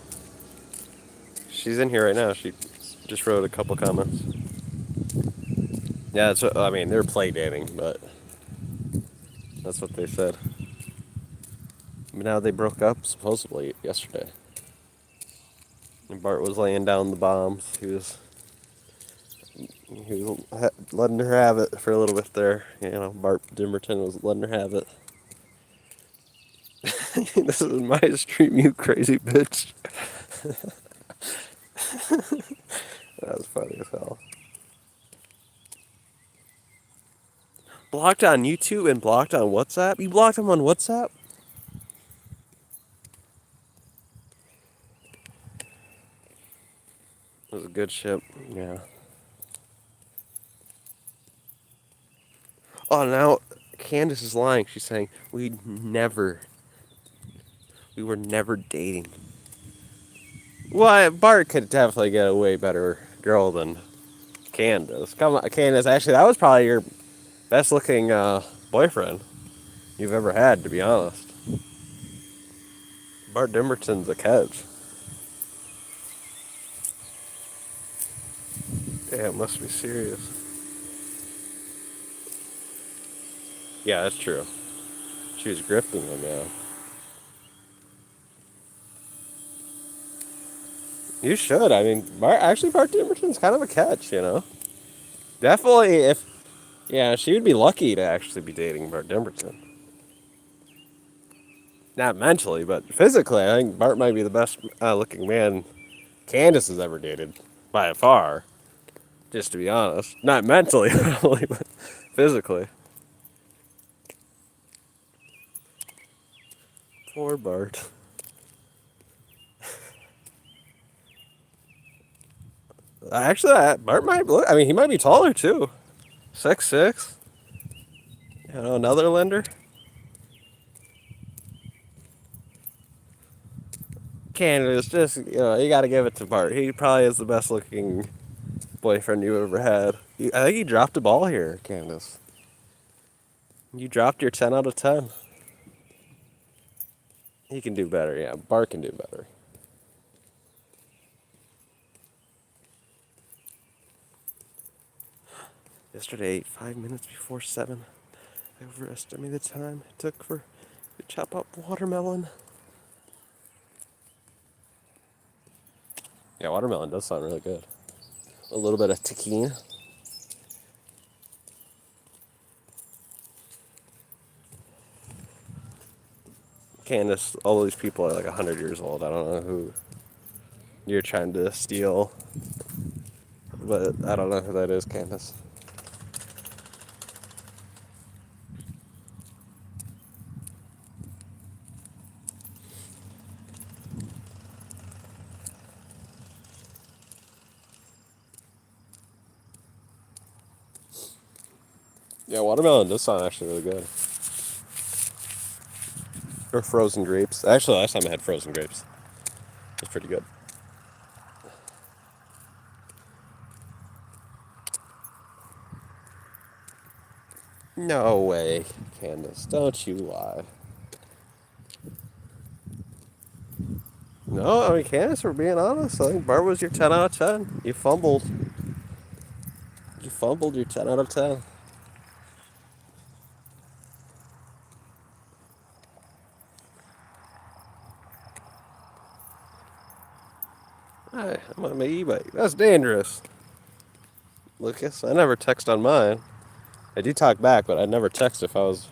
She's in here right now. She just wrote a couple comments. Yeah, I mean, they're play dating, but that's what they said. But now they broke up supposedly yesterday. And Bart was laying down the bombs. He was letting her have it for a little bit there. Bart Dimmerton was letting her have it. This is my stream, you crazy bitch. That was funny as hell. Blocked on YouTube and blocked on WhatsApp? You blocked him on WhatsApp? It was a good ship. Yeah. Oh, now Candace is lying. She's saying we were never dating. Well, Bart could definitely get a way better girl than Candace. Come on, Candace. Actually, that was probably your best looking boyfriend you've ever had, to be honest. Bart Dimmerton's a catch. Yeah, it must be serious. Yeah, that's true. She was grifting him, yeah. You should. I mean, Bart Dimmerton's kind of a catch. Definitely, yeah, she would be lucky to actually be dating Bart Dimmerton. Not mentally, but physically, I think Bart might be the best looking man Candace has ever dated, by far. Just to be honest. Not mentally, probably, but physically. Poor Bart. Actually, Bart might look. I mean, he might be taller too. 6'6". Another lender. Canada's just, you got to give it to Bart. He probably is the best looking boyfriend you ever had. I think you dropped a ball here, Candace. You dropped your 10 out of 10. He can do better, yeah. Bart can do better. Yesterday, 5 minutes before 7. I overestimated the time it took to chop up watermelon. Yeah, watermelon does sound really good. A little bit of tahini. Candace, all these people are like 100 years old. I don't know who you're trying to steal, but I don't know who that is, Candace. Yeah, watermelon does sound actually really good. Or frozen grapes. Actually, last time I had frozen grapes. It's pretty good. No way, Candace. Don't you lie. No, I mean, Candace, we're being honest. I think Bart was your 10 out of 10. You fumbled. You fumbled your 10 out of 10. Hey, I'm on my e-bike. That's dangerous. Lucas, I never text on mine. I do talk back, but I never text if I was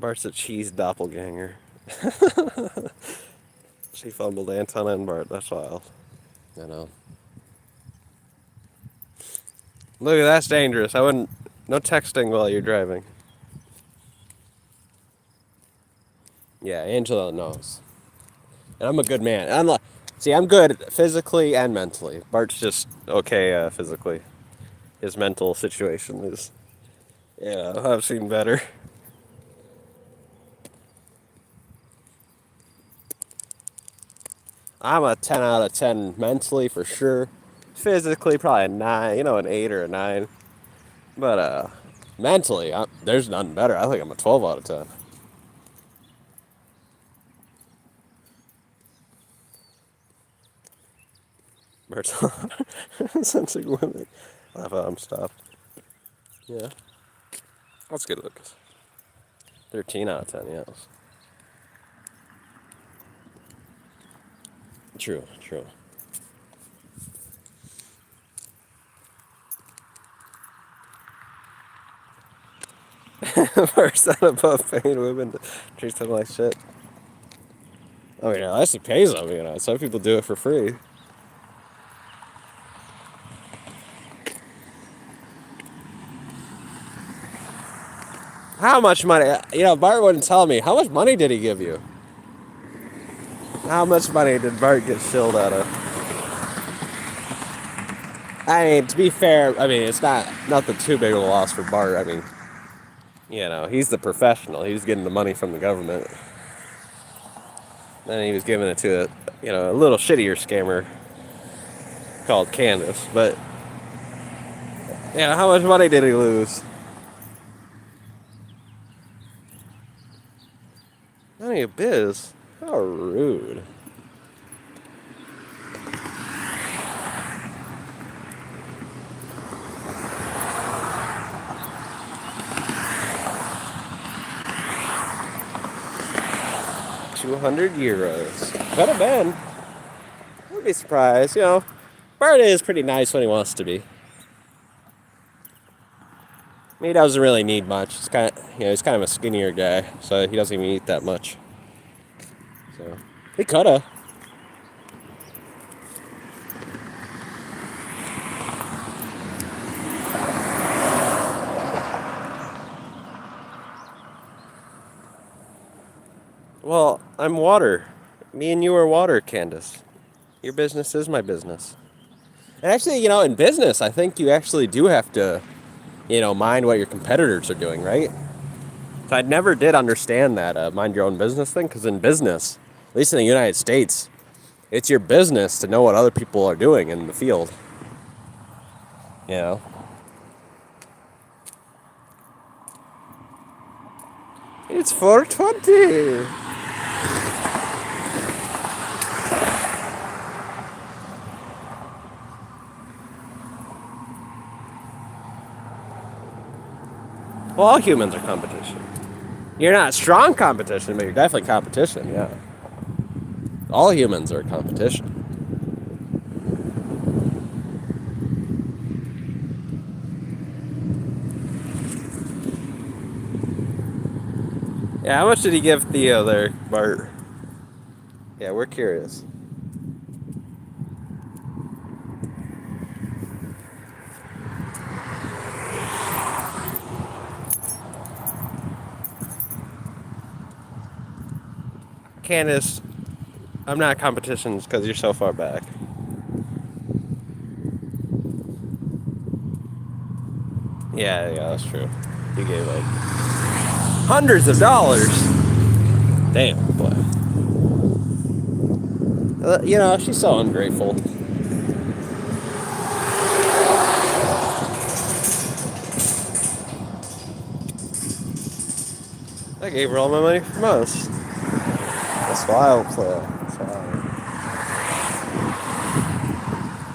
Bart's a cheese doppelganger. She fumbled Anton and Bart. That's wild. I know. Look, that's dangerous. I wouldn't. No texting while you're driving. Yeah, Angela knows. And I'm a good man. I'm good physically and mentally. Bart's just okay physically. His mental situation is, yeah, I've seen better. I'm a 10 out of 10 mentally for sure. Physically, probably a 9, an 8 or a 9. But mentally, there's nothing better. I think I'm a 12 out of 10. Bart's sensing women. I'm stopped. Yeah. That's good, Lucas. 13 out of 10, yes. True, true. First on above paying women to treat them like shit. I mean, unless he pays them, Some people do it for free. How much money? Bart wouldn't tell me. How much money did he give you? How much money did Bart get shilled out of? I mean, to be fair, it's not nothing too big of a loss for Bart. He's the professional. He's getting the money from the government. Then he was giving it to a little shittier scammer called Candace. But, how much money did he lose? None of your biz. How rude. €200. Could have been. Wouldn't be surprised, Bart is pretty nice when he wants to be. He doesn't really need much. He's kind of a skinnier guy, so he doesn't even eat that much. So he coulda. Well, I'm water. Me and you are water, Candace. Your business is my business. And actually, in business, I think you actually do have to, mind what your competitors are doing, right? So I never did understand that mind your own business thing, because in business, at least in the United States, it's your business to know what other people are doing in the field. It's 4:20. Well, all humans are competition. You're not strong competition, but you're definitely competition, yeah. All humans are competition. Yeah, how much did he give Theo there, Bart? Yeah, we're curious. Candace, I'm not competitions because you're so far back. Yeah, that's true. He gave like hundreds of dollars. Damn, boy. She's so ungrateful. I gave her all my money from us. That's why I'll play. That's why.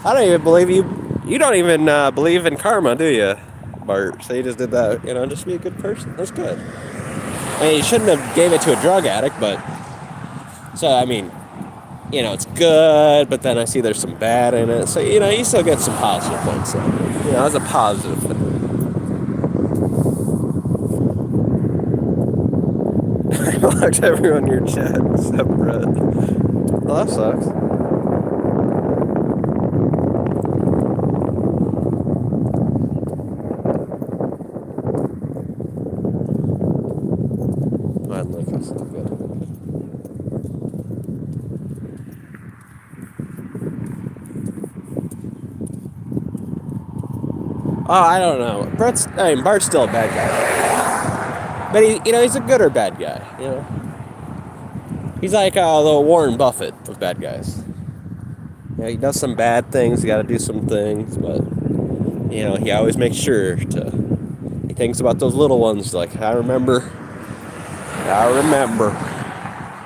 I don't even believe you. You don't even believe in karma, do you, Bart? So you just did that, just be a good person. That's good. You shouldn't have gave it to a drug addict, but so it's good, but then I see there's some bad in it. So you still get some positive points. So, it's a positive thing. blocked everyone in your chat except Brett. Well, that sucks. Mine look, that's not good. Oh, I don't know. Bart's still a bad guy. But he's a good or bad guy, He's like the Warren Buffett of bad guys. He does some bad things, he gotta do some things, but, he always makes sure he thinks about those little ones, like, I remember.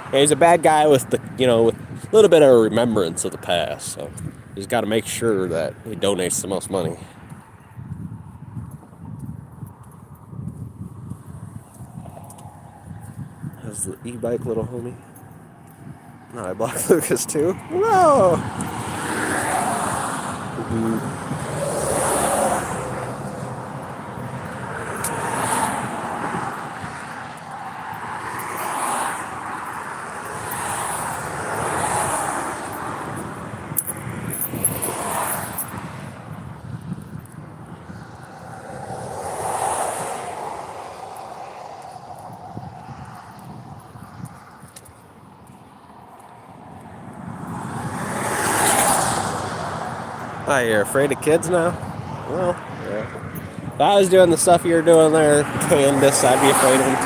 And he's a bad guy with with a little bit of a remembrance of the past, so he's gotta make sure that he donates the most money. How's the e-bike, little homie? No, I blocked Lucas too. No! Oh, you're afraid of kids now? Well, yeah. If I was doing the stuff you're doing there, Candace, I'd be afraid of them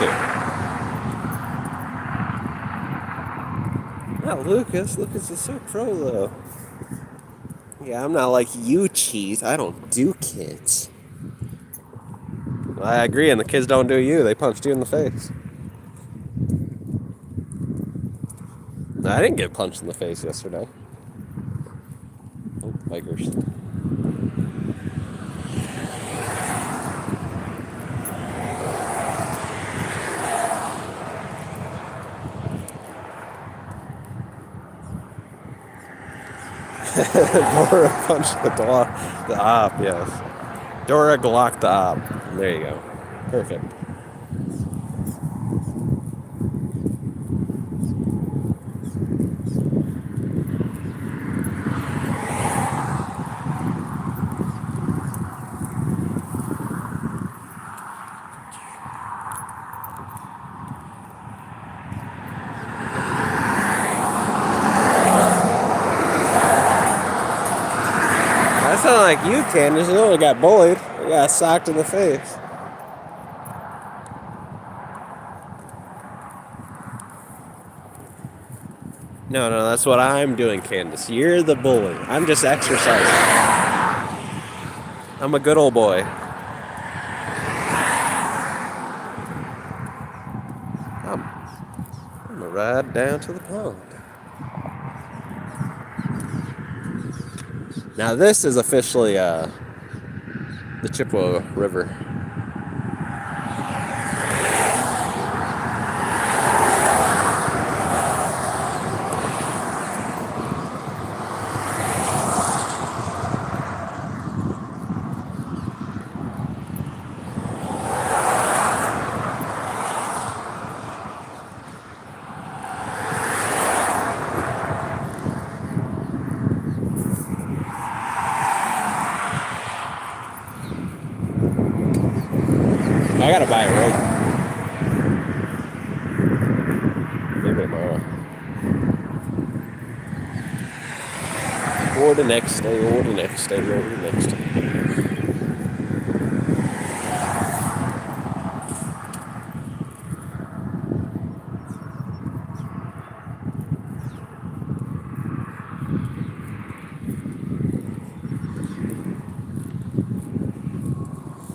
too. Not Lucas. Lucas is so pro, though. Yeah, I'm not like you, Cheese. I don't do kids. I agree, and the kids don't do you. They punched you in the face. I didn't get punched in the face yesterday. Oh, bikers. Dora punched the op, yes. Dora Glock the op. There you go. Perfect. That sounded like you, Candace. You only got bullied. You got socked in the face. No, that's what I'm doing, Candace. You're the bully. I'm just exercising. I'm a good old boy. I'm gonna ride down to the pond. Now this is officially the Chippewa River. I gotta buy a rope. Maybe tomorrow. Or the next day, or the next day, or the next day.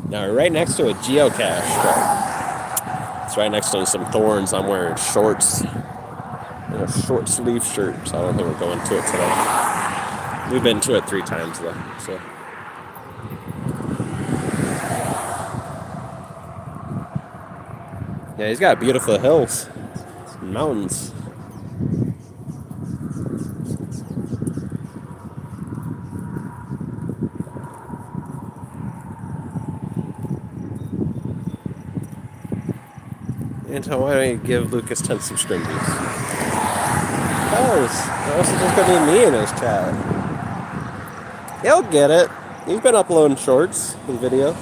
Now we're right next to a geocache, but it's right next to some thorns. I'm wearing shorts and a short sleeve shirt, so I don't think we're going to it today. We've been to it 3 times though, so. Yeah, he's got beautiful hills, mountains. Anton, why don't you give Lucas 10 subscribers? Because else it's just gonna be me in his chat. He'll get it. He's been uploading shorts and videos.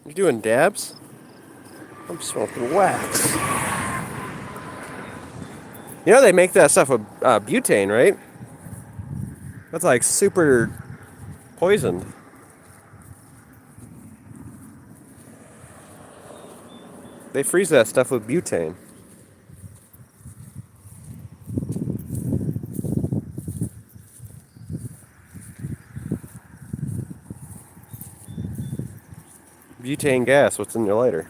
You doing dabs? I'm smoking wax. You know they make that stuff with butane, right? That's like super poisoned. They freeze that stuff with butane. Butane gas, what's in your lighter?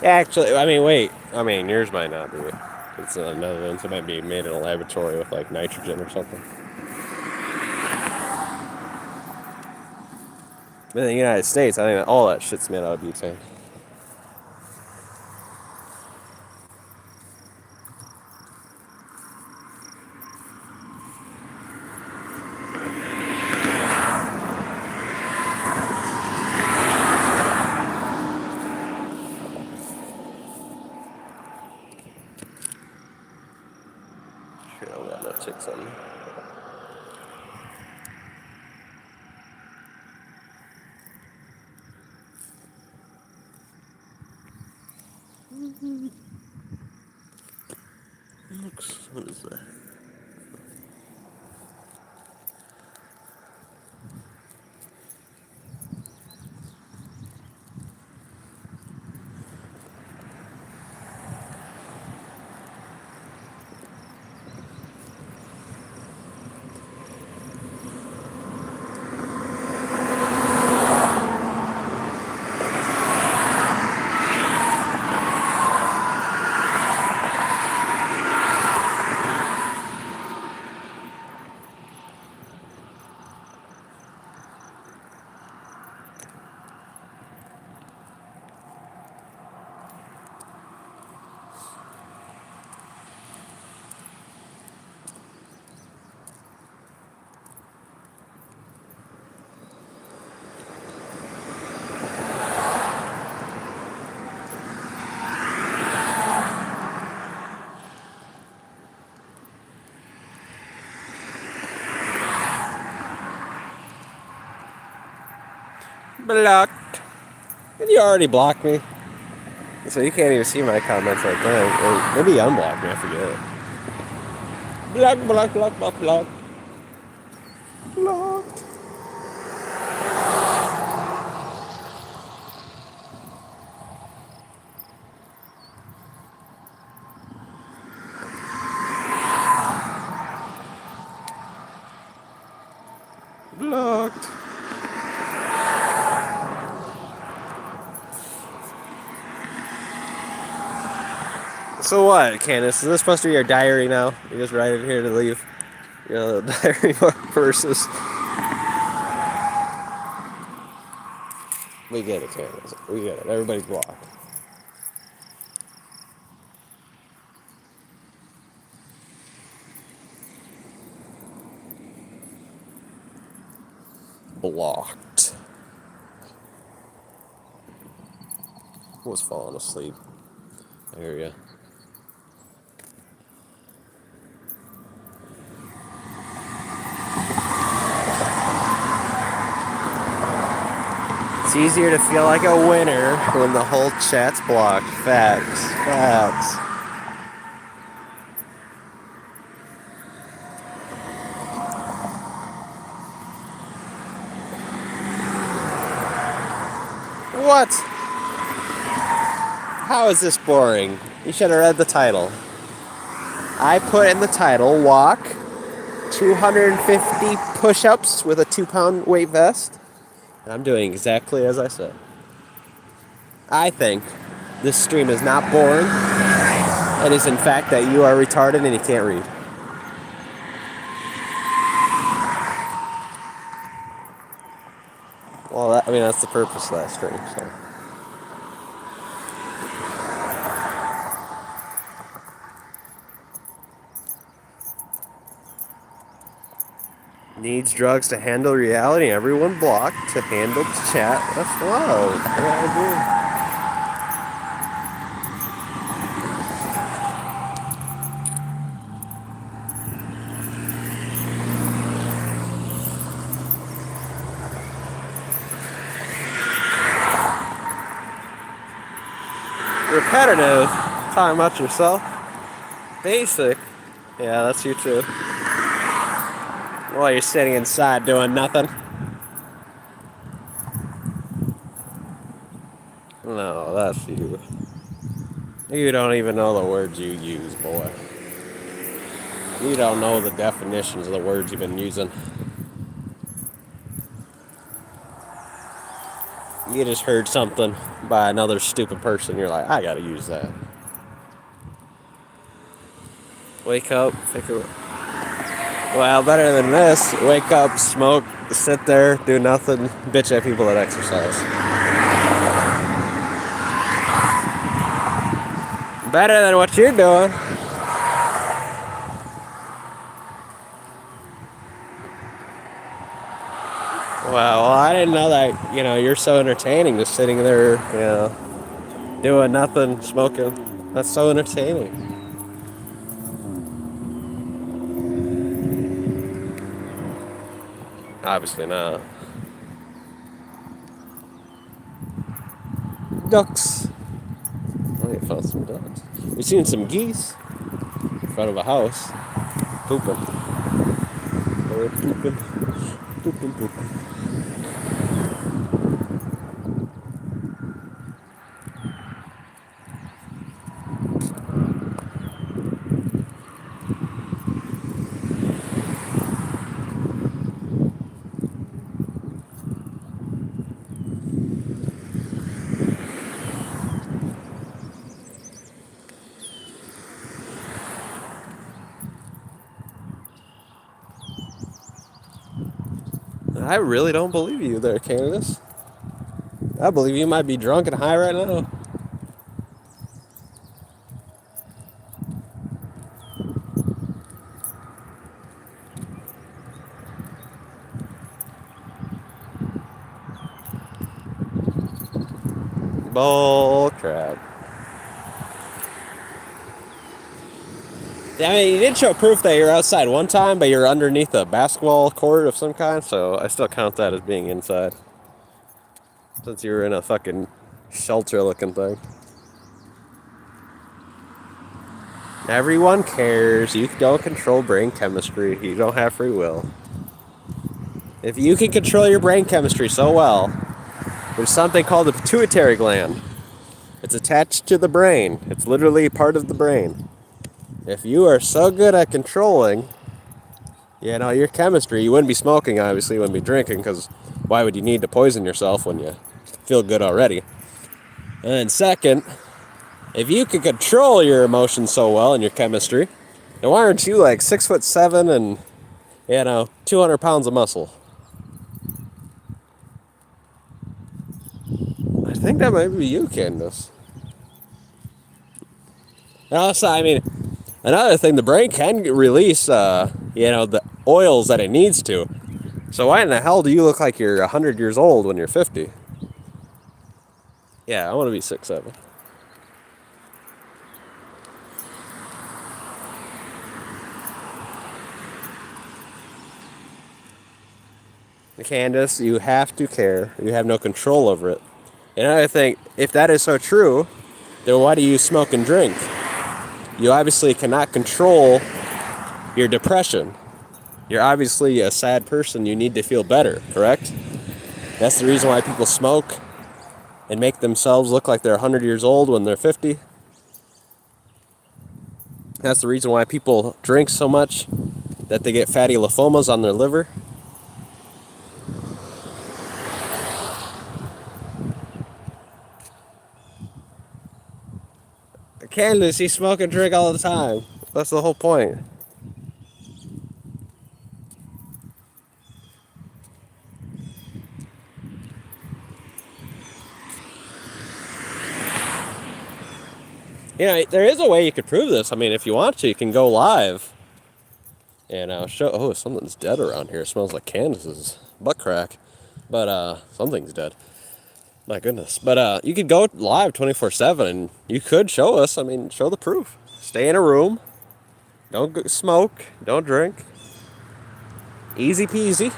Actually, I mean, wait. I mean, yours might not be. It's another one. It might be made in a laboratory with like nitrogen or something. But in the United States, I think all that shit's made out of butane. Sure, I'll let that check something. What is that? Blocked. Did you already block me? So you can't even see my comments like that. Or maybe you unblocked me, I forget. Block, block, block, block, block. Blocked. Blocked. So what, Candace? Is this supposed to be your diary now? You just write it here to leave? Your diary versus. We get it, Candace. We get it. Everybody's blocked. Blocked. I was falling asleep. I hear ya. It's easier to feel like a winner when the whole chat's blocked. Facts. Facts. What? How is this boring? You should have read the title. I put in the title, walk 250 push-ups with a 2-pound weight vest. And I'm doing exactly as I said. I think this stream is not boring. It is in fact that you are retarded and you can't read. Well, that's the purpose of that stream, so. Needs drugs to handle reality. Everyone blocked to handle chat. That's low. What do I do? Repetitive. Talking about yourself. Basic. Yeah, that's you too. While you're sitting inside doing nothing. No, that's you. You don't even know the words you use, boy. You don't know the definitions of the words you've been using. You just heard something by another stupid person. You're like, I gotta use that. Wake up, take a... Well, better than this. Wake up, smoke, sit there, do nothing, bitch at people that exercise. Better than what you're doing. Well, I didn't know that, you're so entertaining just sitting there, doing nothing, smoking. That's so entertaining. Obviously not. Ducks. I need to find some ducks. We've seen some geese in front of a house. Pooping. They're pooping. Pooping, pooping. I really don't believe you there, Candace. I believe you might be drunk and high right now. Bull crap. I mean, you did show proof that you're outside one time, but you're underneath a basketball court of some kind, so I still count that as being inside. Since you were in a fucking shelter-looking thing. Everyone cares. You don't control brain chemistry. You don't have free will. If you can control your brain chemistry so well, there's something called the pituitary gland. It's attached to the brain. It's literally part of the brain. If you are so good at controlling, your chemistry, you wouldn't be smoking, obviously, you wouldn't be drinking, because why would you need to poison yourself when you feel good already? And then second, if you can control your emotions so well and your chemistry, then why aren't you like 6'7" and 200 pounds of muscle? I think that might be you, Candace. And also, another thing, the brain can release, the oils that it needs to. So why in the hell do you look like you're 100 years old when you're 50? Yeah, I want to be 6'7". Candace, you have to care. You have no control over it. And I think, if that is so true, then why do you smoke and drink? You obviously cannot control your depression. You're obviously a sad person. You need to feel better, correct? That's the reason why people smoke. and make themselves look like they're 100 years old when they're 50. That's the reason why people drink so much, that they get fatty lymphomas on their liver. Candace, you smoke and drink all the time. That's the whole point. You know, there is a way you could prove this. I mean, if you want to, you can go live and show. Oh, something's dead around here. It smells like Candace's butt crack, but something's dead. My goodness. But you could go live 24/7, and you could show us. I mean, show the proof. Stay in a room. Don't smoke. Don't drink. Easy peasy.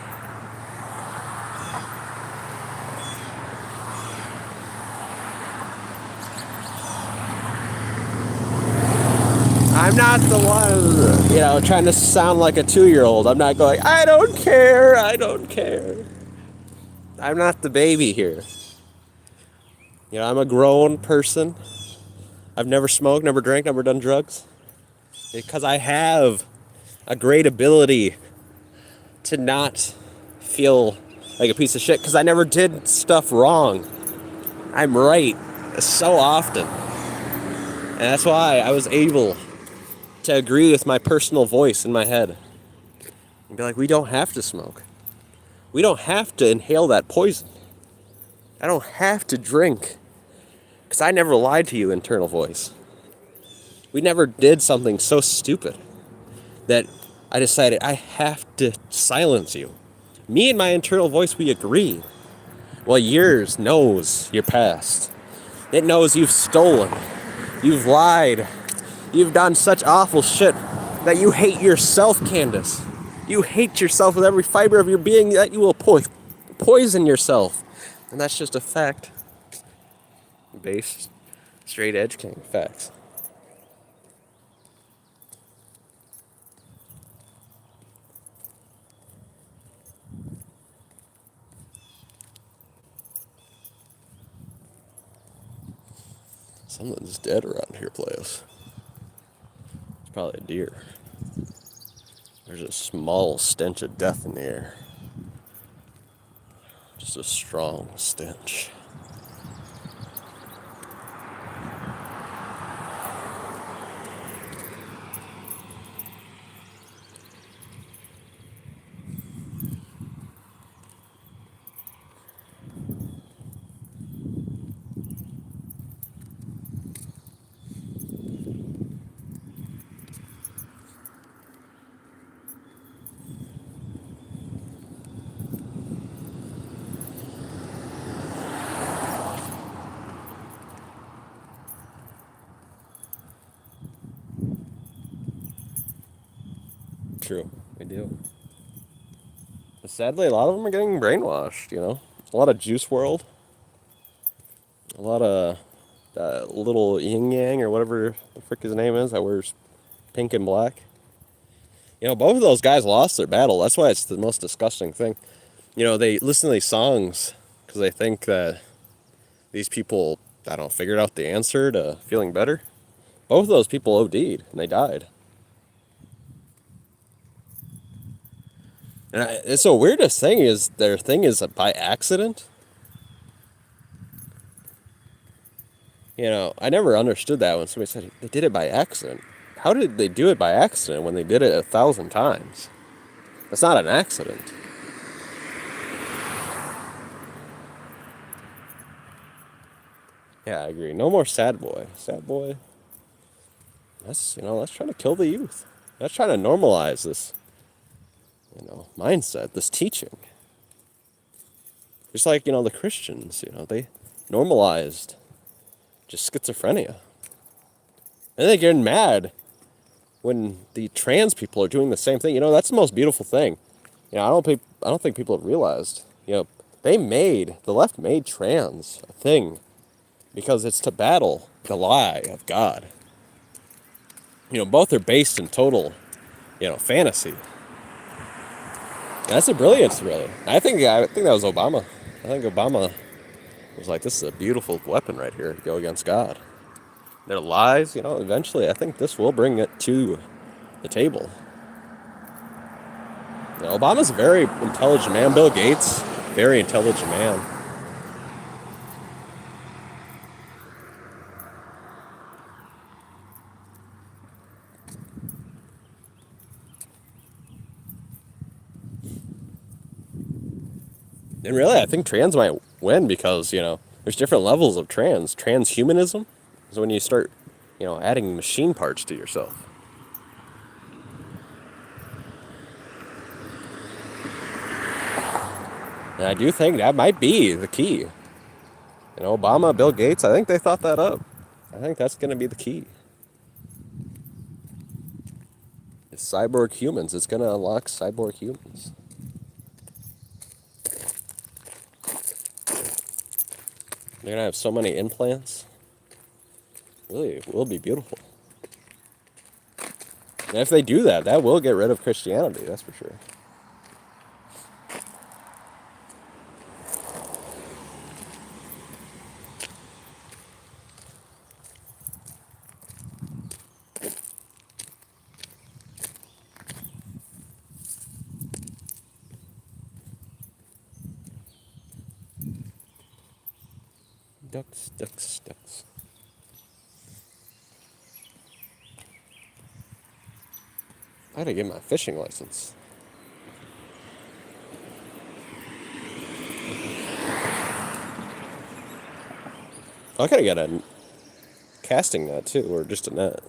I'm not the one, trying to sound like a 2-year-old. I'm not going, I don't care, I don't care. I'm not the baby here. I'm a grown person. I've never smoked, never drank, never done drugs. Because I have a great ability to not feel like a piece of shit. Because I never did stuff wrong. I'm right so often. And that's why I was able to agree with my personal voice in my head and be like, we don't have to smoke. We don't have to inhale that poison. I don't have to drink, because I never lied to you, internal voice. We never did something so stupid that I decided I have to silence you. Me and my internal voice, we agree. Well, yours knows your past. It knows you've stolen, you've lied, you've done such awful shit that you hate yourself, Candace. You hate yourself with every fiber of your being, that you will poison yourself. And that's just a fact. Based, straight edge king facts. Something's dead around here, players. It's probably a deer. There's a small stench of death in the air. Just a strong stench. True, we do. But sadly, a lot of them are getting brainwashed, A lot of Juice World. A lot of little yin yang or whatever the frick his name is that wears pink and black. Both of those guys lost their battle. That's why it's the most disgusting thing. They listen to these songs because they think that these people, I don't know, figured out the answer to feeling better. Both of those people OD'd and they died. And it's the weirdest thing is their thing is by accident. I never understood that when somebody said they did it by accident. How did they do it by accident when they did it 1,000 times? That's not an accident. Yeah, I agree. No more sad boy. Sad boy. That's trying to kill the youth. That's trying to normalize this, mindset, this teaching. Just like, the Christians, they normalized just schizophrenia. And they get mad when the trans people are doing the same thing. That's the most beautiful thing. I don't think people have realized, the left made trans a thing because it's to battle the lie of God. Both are based in total, fantasy. That's the brilliance, really. I think that was Obama. I think Obama was like, this is a beautiful weapon right here to go against God. Their lies, eventually I think this will bring it to the table. Obama's a very intelligent man. Bill Gates, very intelligent man. And really, I think trans might win because, there's different levels of trans. Transhumanism is when you start, adding machine parts to yourself. And I do think that might be the key. Obama, Bill Gates, I think they thought that up. I think that's going to be the key. It's cyborg humans. It's going to unlock cyborg humans. They're going to have so many implants. Really, it will be beautiful. And if they do that, that will get rid of Christianity, that's for sure. Ducks, ducks, ducks. I gotta get my fishing license. I gotta get a casting net too, or just a net.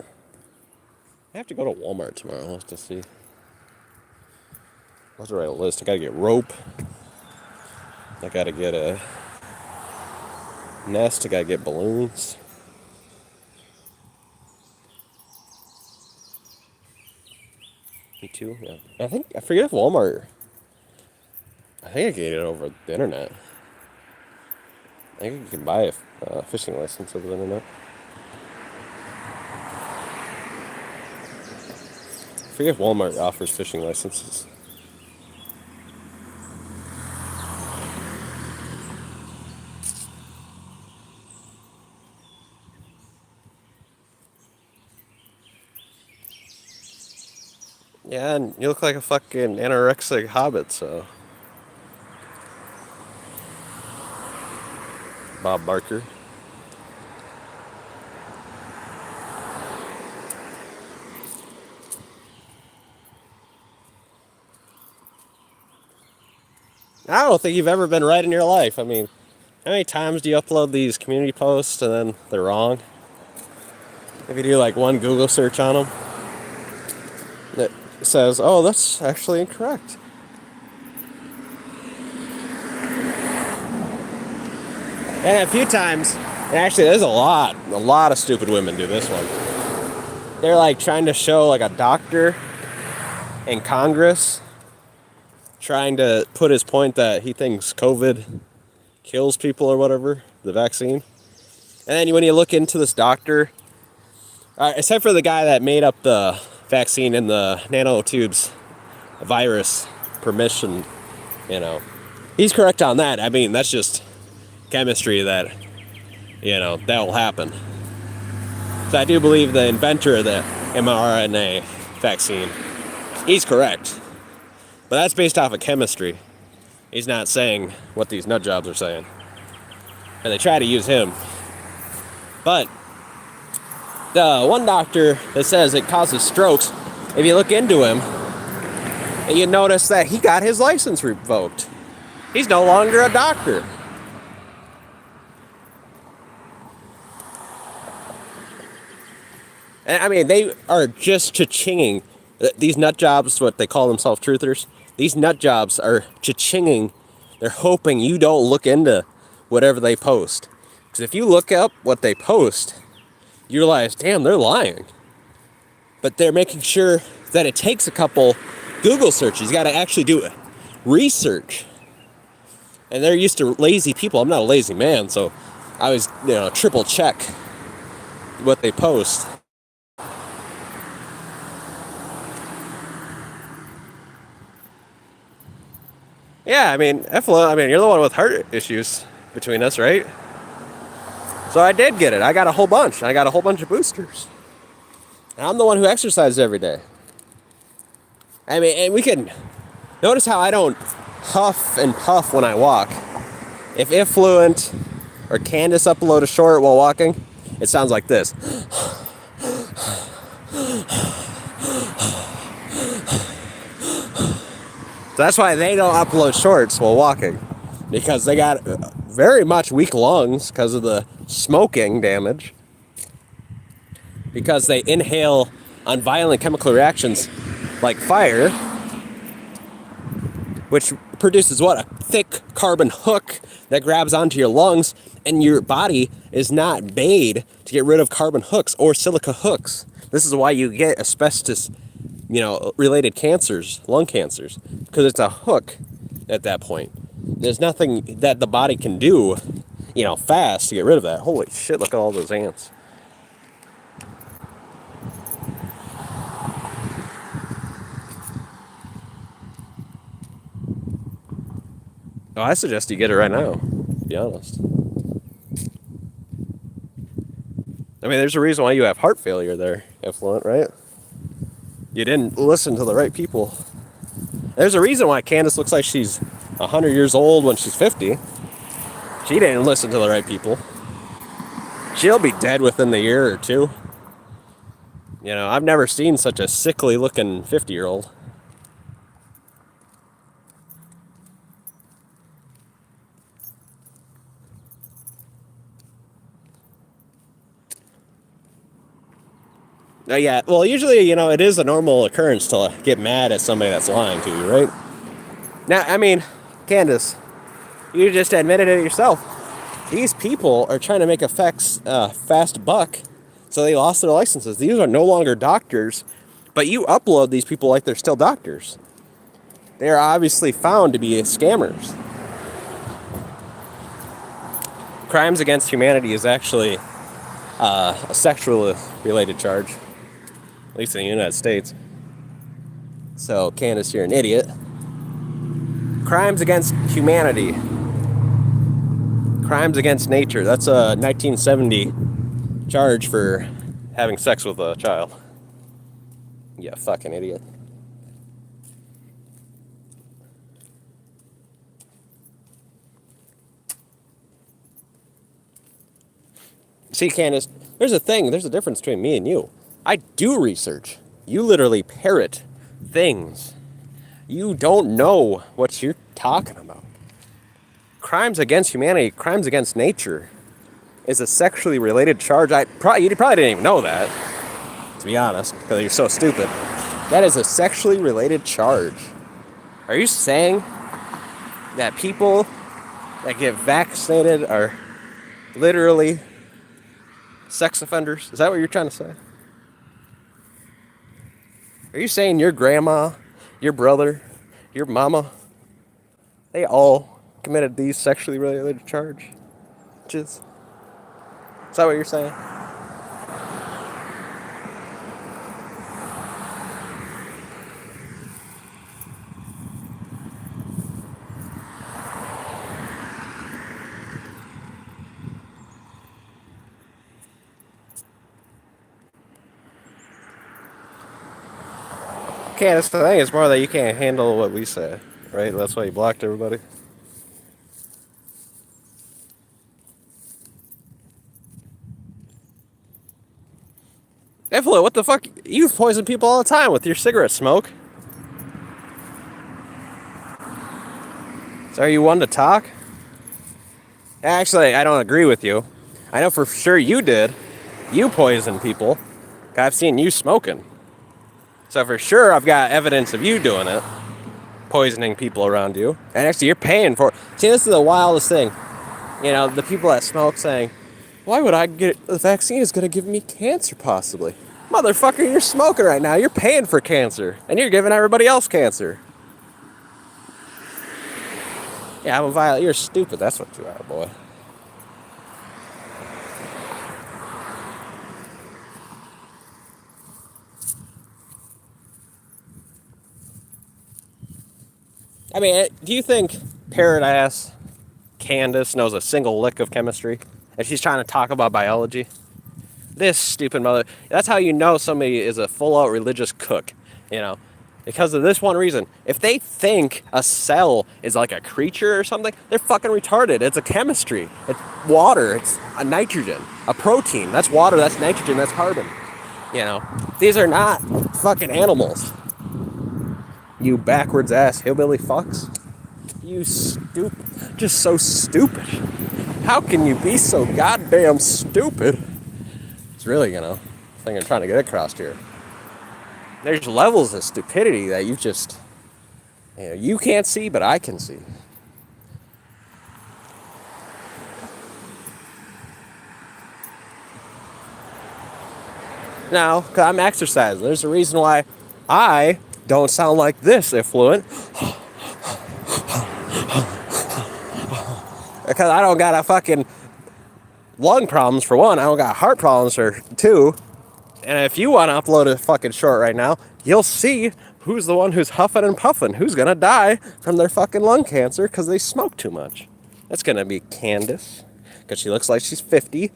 I have to go to Walmart tomorrow. I'll have to see. I'll have to write a list. I gotta get rope. I gotta get a nest. I gotta get balloons. Me too. Yeah. I forget if Walmart. I think I can get it over the internet. I think you can buy a fishing license over the internet. I forget if Walmart offers fishing licenses. Yeah, and you look like a fucking anorexic hobbit, so. Bob Barker. I don't think you've ever been right in your life. I mean, how many times do you upload these community posts and then they're wrong? If you do like one Google search on them, it says, oh, that's actually incorrect. And a few times, and actually there's a lot of stupid women do this one. They're like trying to show like a doctor in Congress trying to put his point that he thinks COVID kills people or whatever, the vaccine. And then when you look into this doctor, except for the guy that made up the vaccine in the nanotubes virus permission, he's correct on that. I mean, that's just chemistry that will happen. So I do believe the inventor of the mRNA vaccine, he's correct. But that's based off of chemistry. He's not saying what these nut jobs are saying. And they try to use him. But the one doctor that says it causes strokes, if you look into him, you notice that he got his license revoked. He's no longer a doctor. And I mean, they are just cha-chinging. These nut jobs, what they call themselves, truthers, these nut jobs are cha-chinging. They're hoping you don't look into whatever they post. Because if you look up what they post, you realize, damn, they're lying. But they're making sure that it takes a couple Google searches. You got to actually do research. And they're used to lazy people. I'm not a lazy man, so I always, triple check what they post. Yeah, I mean, you're the one with heart issues. between us, right? So I did get it. I got a whole bunch. I got a whole bunch of boosters. And I'm the one who exercises every day. I mean, and we can notice how I don't huff and puff when I walk. If Influent or Candace upload a short while walking, it sounds like this. So that's why they don't upload shorts while walking, because they got very much weak lungs because of the smoking damage, because they inhale on violent chemical reactions like fire, which produces what? A thick carbon hook that grabs onto your lungs, and your body is not made to get rid of carbon hooks or silica hooks. This is why you get asbestos, related cancers, lung cancers, because it's a hook at that point. There's nothing that the body can do, fast to get rid of that. Holy shit, look at all those ants. Oh, I suggest you get it right now, to be honest. I mean, there's a reason why you have heart failure there, Effluent, right? You didn't listen to the right people. There's a reason why Candace looks like she's 100 years old when she's 50. She didn't listen to the right people. She'll be dead within the year or two. I've never seen such a sickly looking 50-year-old. Yeah, well, usually, it is a normal occurrence to get mad at somebody that's lying to you, right? Now, I mean, Candace, you just admitted it yourself. These people are trying to make a fast buck, so they lost their licenses. These are no longer doctors, but you upload these people like they're still doctors. They are obviously found to be scammers. Crimes against humanity is actually a sexually related charge, at least in the United States. So, Candace, you're an idiot. Crimes against humanity. Crimes against nature. That's a 1970 charge for having sex with a child. You fucking idiot. See, Candace, there's a difference between me and you. I do research. You literally parrot things. You don't know what you're talking about. Crimes against humanity, crimes against nature, is a sexually related charge. You probably didn't even know that, to be honest, because you're so stupid. That is a sexually related charge. Are you saying that people that get vaccinated are literally sex offenders? Is that what you're trying to say? Are you saying your grandma, your brother, your mama, they all committed these sexually related charges? Is that what you're saying? Candace, the thing is more that you can't handle what we say, right? That's why you blocked everybody. Effluent, what the fuck? You poison people all the time with your cigarette smoke. So are you one to talk? Actually, I don't agree with you. I know for sure you did. You poisoned people. I've seen you smoking. So for sure I've got evidence of you doing it. Poisoning people around you. And actually you're paying for it. See, this is the wildest thing. The people that smoke saying, why would I get the vaccine is going to give me cancer possibly? Motherfucker, you're smoking right now. You're paying for cancer. And you're giving everybody else cancer. Yeah, I'm a violent. You're stupid. That's what you are, boy. I mean, do you think parrot ass Candace knows a single lick of chemistry, and she's trying to talk about biology. This stupid mother. That's how you know somebody is a full-out religious cook, you know, because of this one reason. If they think a cell is like a creature or something, they're fucking retarded. It's a chemistry. It's water. It's a nitrogen. A protein. That's water. That's nitrogen. That's carbon. You know, these are not fucking animals. You backwards ass hillbilly fucks. You stupid. Just so stupid. How can you be so goddamn stupid? It's really, the thing I'm trying to get across here. There's levels of stupidity that you can't see, but I can see. Now, because I'm exercising, there's a reason why I don't sound like this effluent. Because I don't got a fucking lung problems for one. I don't got heart problems for two. And if you want to upload a fucking short right now, you'll see who's the one who's huffing and puffing, who's going to die from their fucking lung cancer because they smoke too much. That's going to be Candace, because she looks like she's 50,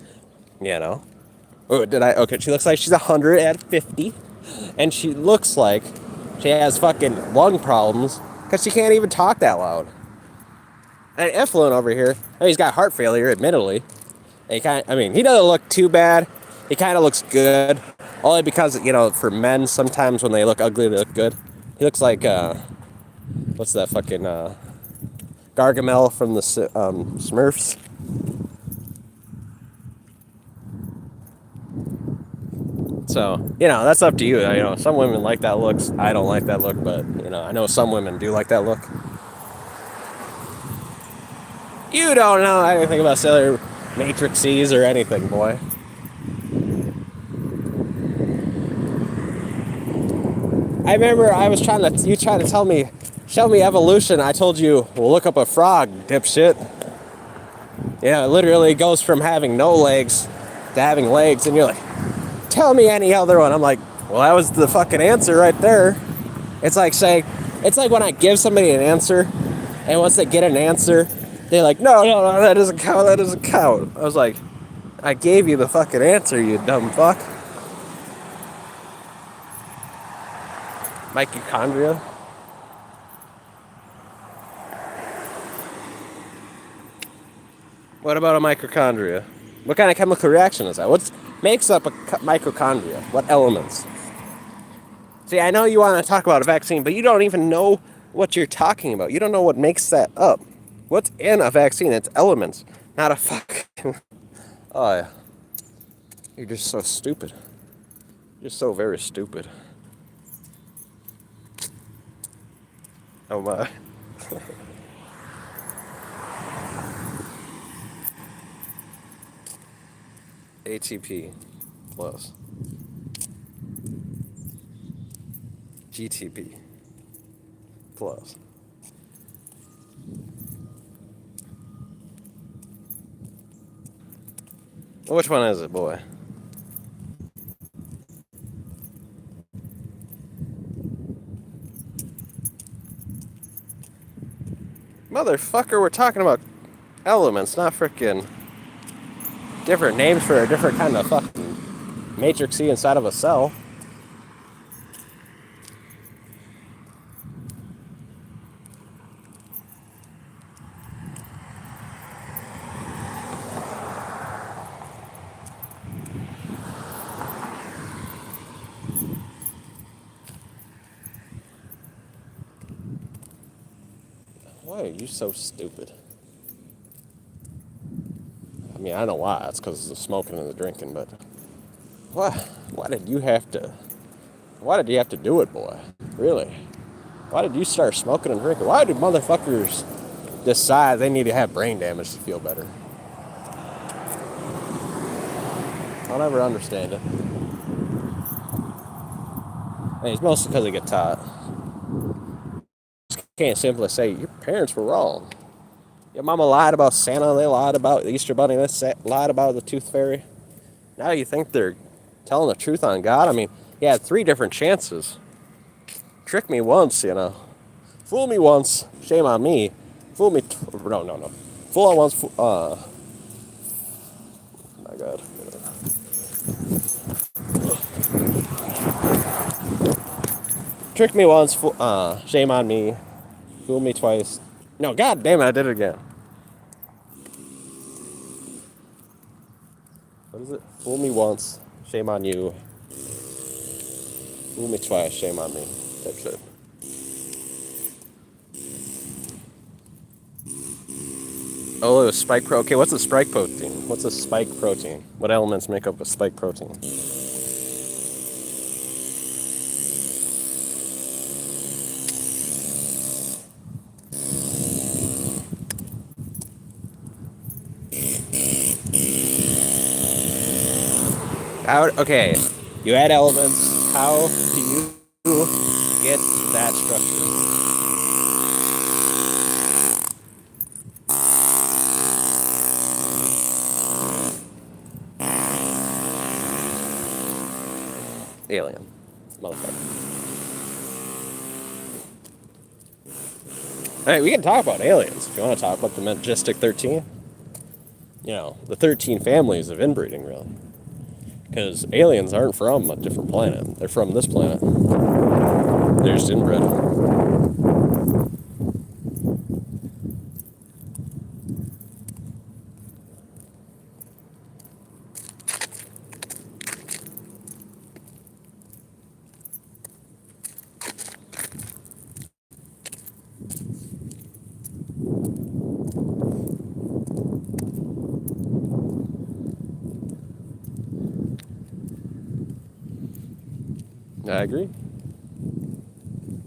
Oh, okay, she looks like she's 100 at 50, and she looks like she has fucking lung problems because she can't even talk that loud. And Effluent over here, he's got heart failure, admittedly. He doesn't look too bad. He kind of looks good. Only because, for men, sometimes when they look ugly, they look good. He looks like, what's that fucking, Gargamel from the Smurfs. So, that's up to you. Some women like that look. I don't like that look, but, I know some women do like that look. You don't know anything about cellular matrices or anything, boy. I remember you tried to show me evolution. I told you, well, look up a frog, dipshit. Yeah, it literally goes from having no legs to having legs, and you're like, tell me any other one. I'm like, well, that was the fucking answer right there. It's like when I give somebody an answer, and once they get an answer, they're like, no, that doesn't count. I was like, I gave you the fucking answer, you dumb fuck. Mitochondria. What about a mitochondria? What kind of chemical reaction is that? What makes up a mitochondria? What elements? See, I know you want to talk about a vaccine, but you don't even know what you're talking about. You don't know what makes that up. What's in a vaccine? It's elements, not a fucking... Oh, yeah. You're just so stupid. You're so very stupid. Oh, my. ATP plus GTP plus which one is it, boy? Motherfucker, we're talking about elements, not frickin' different names for a different kind of fucking matrix inside of a cell. Why are you so stupid? I mean, I know why. It's because of the smoking and the drinking, but why did you have to do it, boy? Really? Why did you start smoking and drinking? Why do motherfuckers decide they need to have brain damage to feel better? I'll never understand it. I mean, it's mostly because they get taught. You can't simply say, your parents were wrong. Your mama lied about Santa, they lied about the Easter Bunny, they lied about the Tooth Fairy. Now you think they're telling the truth on God? I mean, you had 3 different chances. Trick me once, Fool me once, shame on me. Fool me no. Full on wants. My God. Trick me once. Shame on me. Fool me twice. No, God damn it! I did it again. What is it? Fool me once. Shame on you. Fool me twice. Shame on me. Type shit. Oh, it was spike pro. Okay, what's a spike protein? What's a spike protein? What elements make up a spike protein? How? Okay, you add elements. How do you get that structure? Alien, motherfucker. Hey, we can talk about aliens if you want to talk about the Majestic 13. You know, the 13 families of inbreeding, really. Because aliens aren't from a different planet. They're from this planet. They're just inbred. I agree.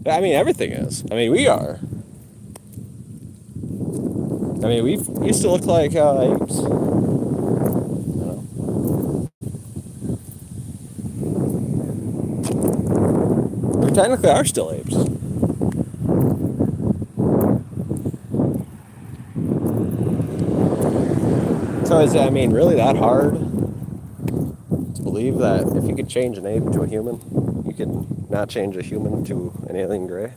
I mean, everything is. I mean, we are. I mean, we used to look like apes. We technically are still apes. So is it, I mean, really that hard to believe that if you could change an ape to a human, you could not change a human to an alien gray?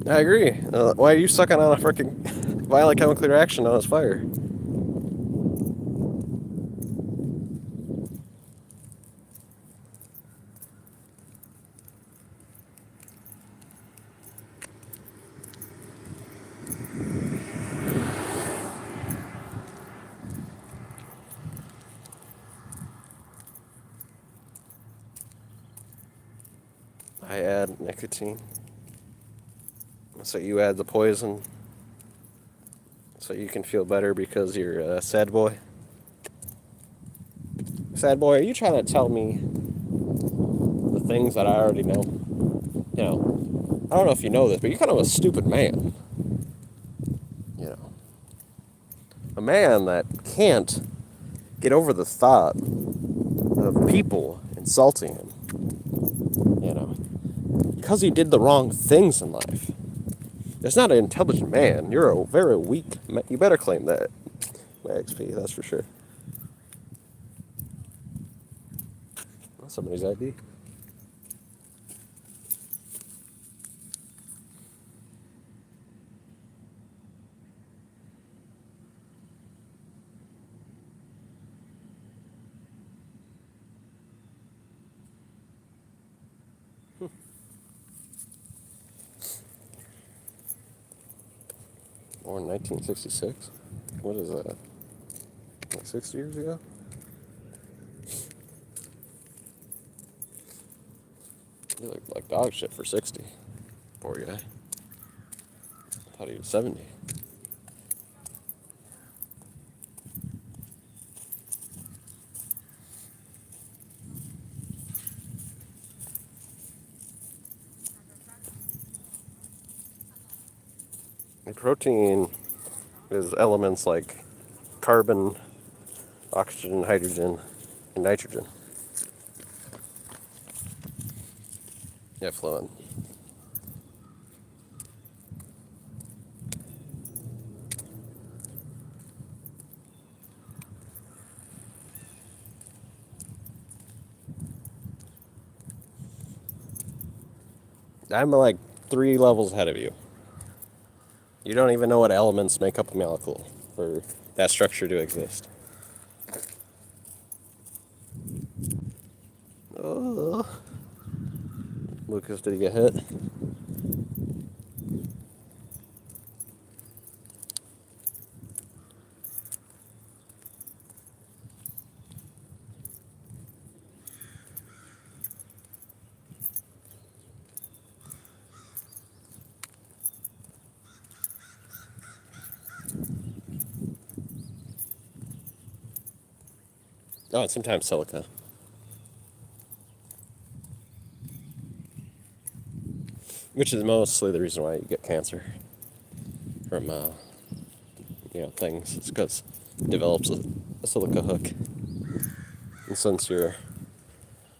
I agree. Why are you sucking on a freaking violent chemical reaction on his fire? I add nicotine. So you add the poison so you can feel better because you're a sad boy. Sad boy, are you trying to tell me the things that I already know? You know, I don't know if you know this, but you're kind of a stupid man. You know, a man that can't get over the thought of people insulting him. You know, because he did the wrong things in life. It's not an intelligent man. You're a very weak man. You better claim that, my XP, that's for sure. That's somebody's ID. Born 1966? What is that? Like 60 years ago? He looked like dog shit for 60. Poor guy. I thought he was 70. And protein is elements like carbon, oxygen, hydrogen, and nitrogen. Yeah, fluent. I'm like 3 levels ahead of you. You don't even know what elements make up a molecule for that structure to exist. Oh. Lucas, did he get hit? Oh, and sometimes silica. Which is mostly the reason why you get cancer from, things. It's because it develops a silica hook. And since your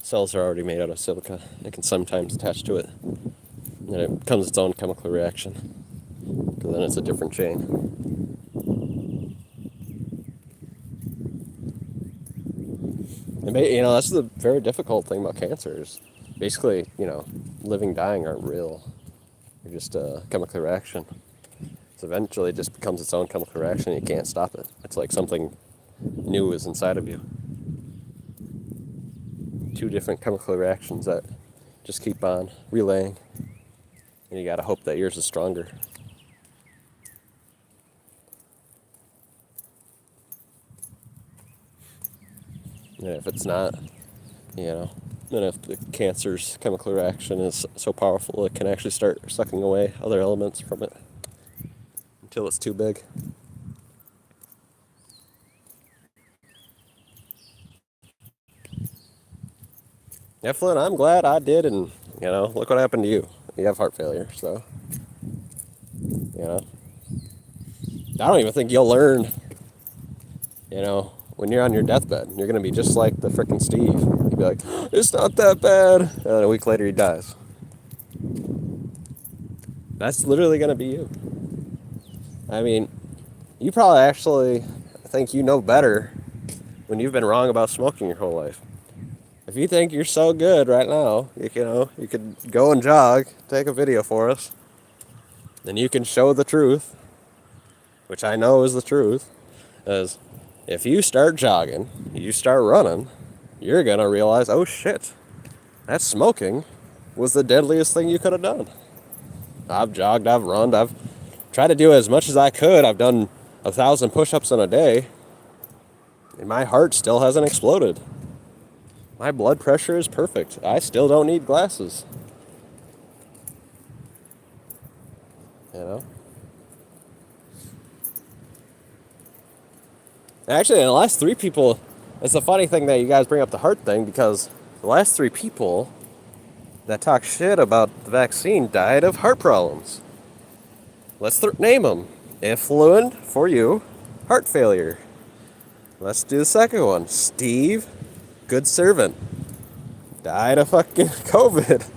cells are already made out of silica, it can sometimes attach to it. And it becomes its own chemical reaction. Because then it's a different chain. And, that's the very difficult thing about cancer is basically, living, dying aren't real. They're just a chemical reaction. So eventually it just becomes its own chemical reaction and you can't stop it. It's like something new is inside of you. 2 different chemical reactions that just keep on relaying. And you gotta hope that yours is stronger. And if it's not, then if the cancer's chemical reaction is so powerful, it can actually start sucking away other elements from it until it's too big. Yeah, Flynn, I'm glad I did, and, look what happened to you. You have heart failure, so, I don't even think you'll learn, when you're on your deathbed. You're going to be just like the frickin' Steve. You'll be like, it's not that bad. And then a week later, he dies. That's literally going to be you. I mean, you probably actually think you know better when you've been wrong about smoking your whole life. If you think you're so good right now, you could go and jog, take a video for us, then you can show the truth, which I know is the truth, is if you start jogging, you start running, you're going to realize, oh shit, that smoking was the deadliest thing you could have done. I've jogged, I've run, I've tried to do as much as I could. I've done 1,000 push-ups in a day, and my heart still hasn't exploded. My blood pressure is perfect. I still don't need glasses. Actually, the last 3 people, it's a funny thing that you guys bring up the heart thing, because the last 3 people that talk shit about the vaccine died of heart problems. Let's name them. Effluent for you, heart failure. Let's do the second one. Steve, good servant, died of fucking COVID.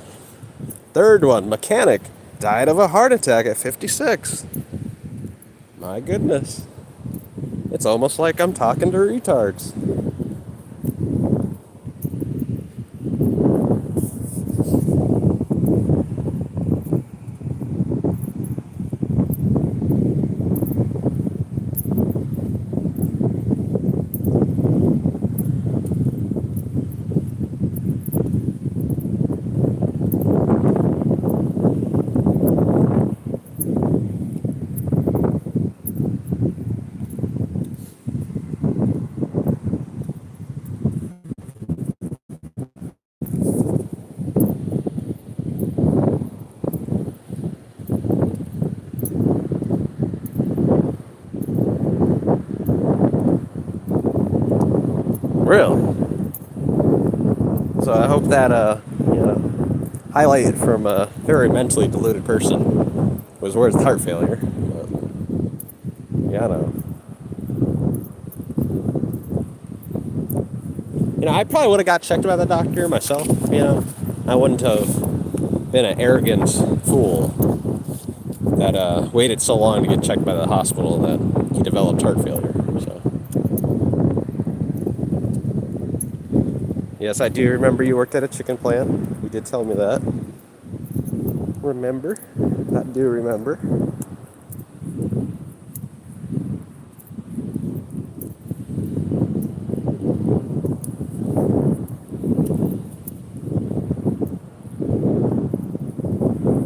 Third one, mechanic, died of a heart attack at 56. My goodness. It's almost like I'm talking to retards. Really? So I hope that, highlight from a very mentally deluded person was worth heart failure. But, yeah, I know. I probably would have got checked by the doctor myself, I wouldn't have been an arrogant fool that waited so long to get checked by the hospital that he developed heart failure. So, yes, I do remember you worked at a chicken plant. You did tell me that. Remember? I do remember.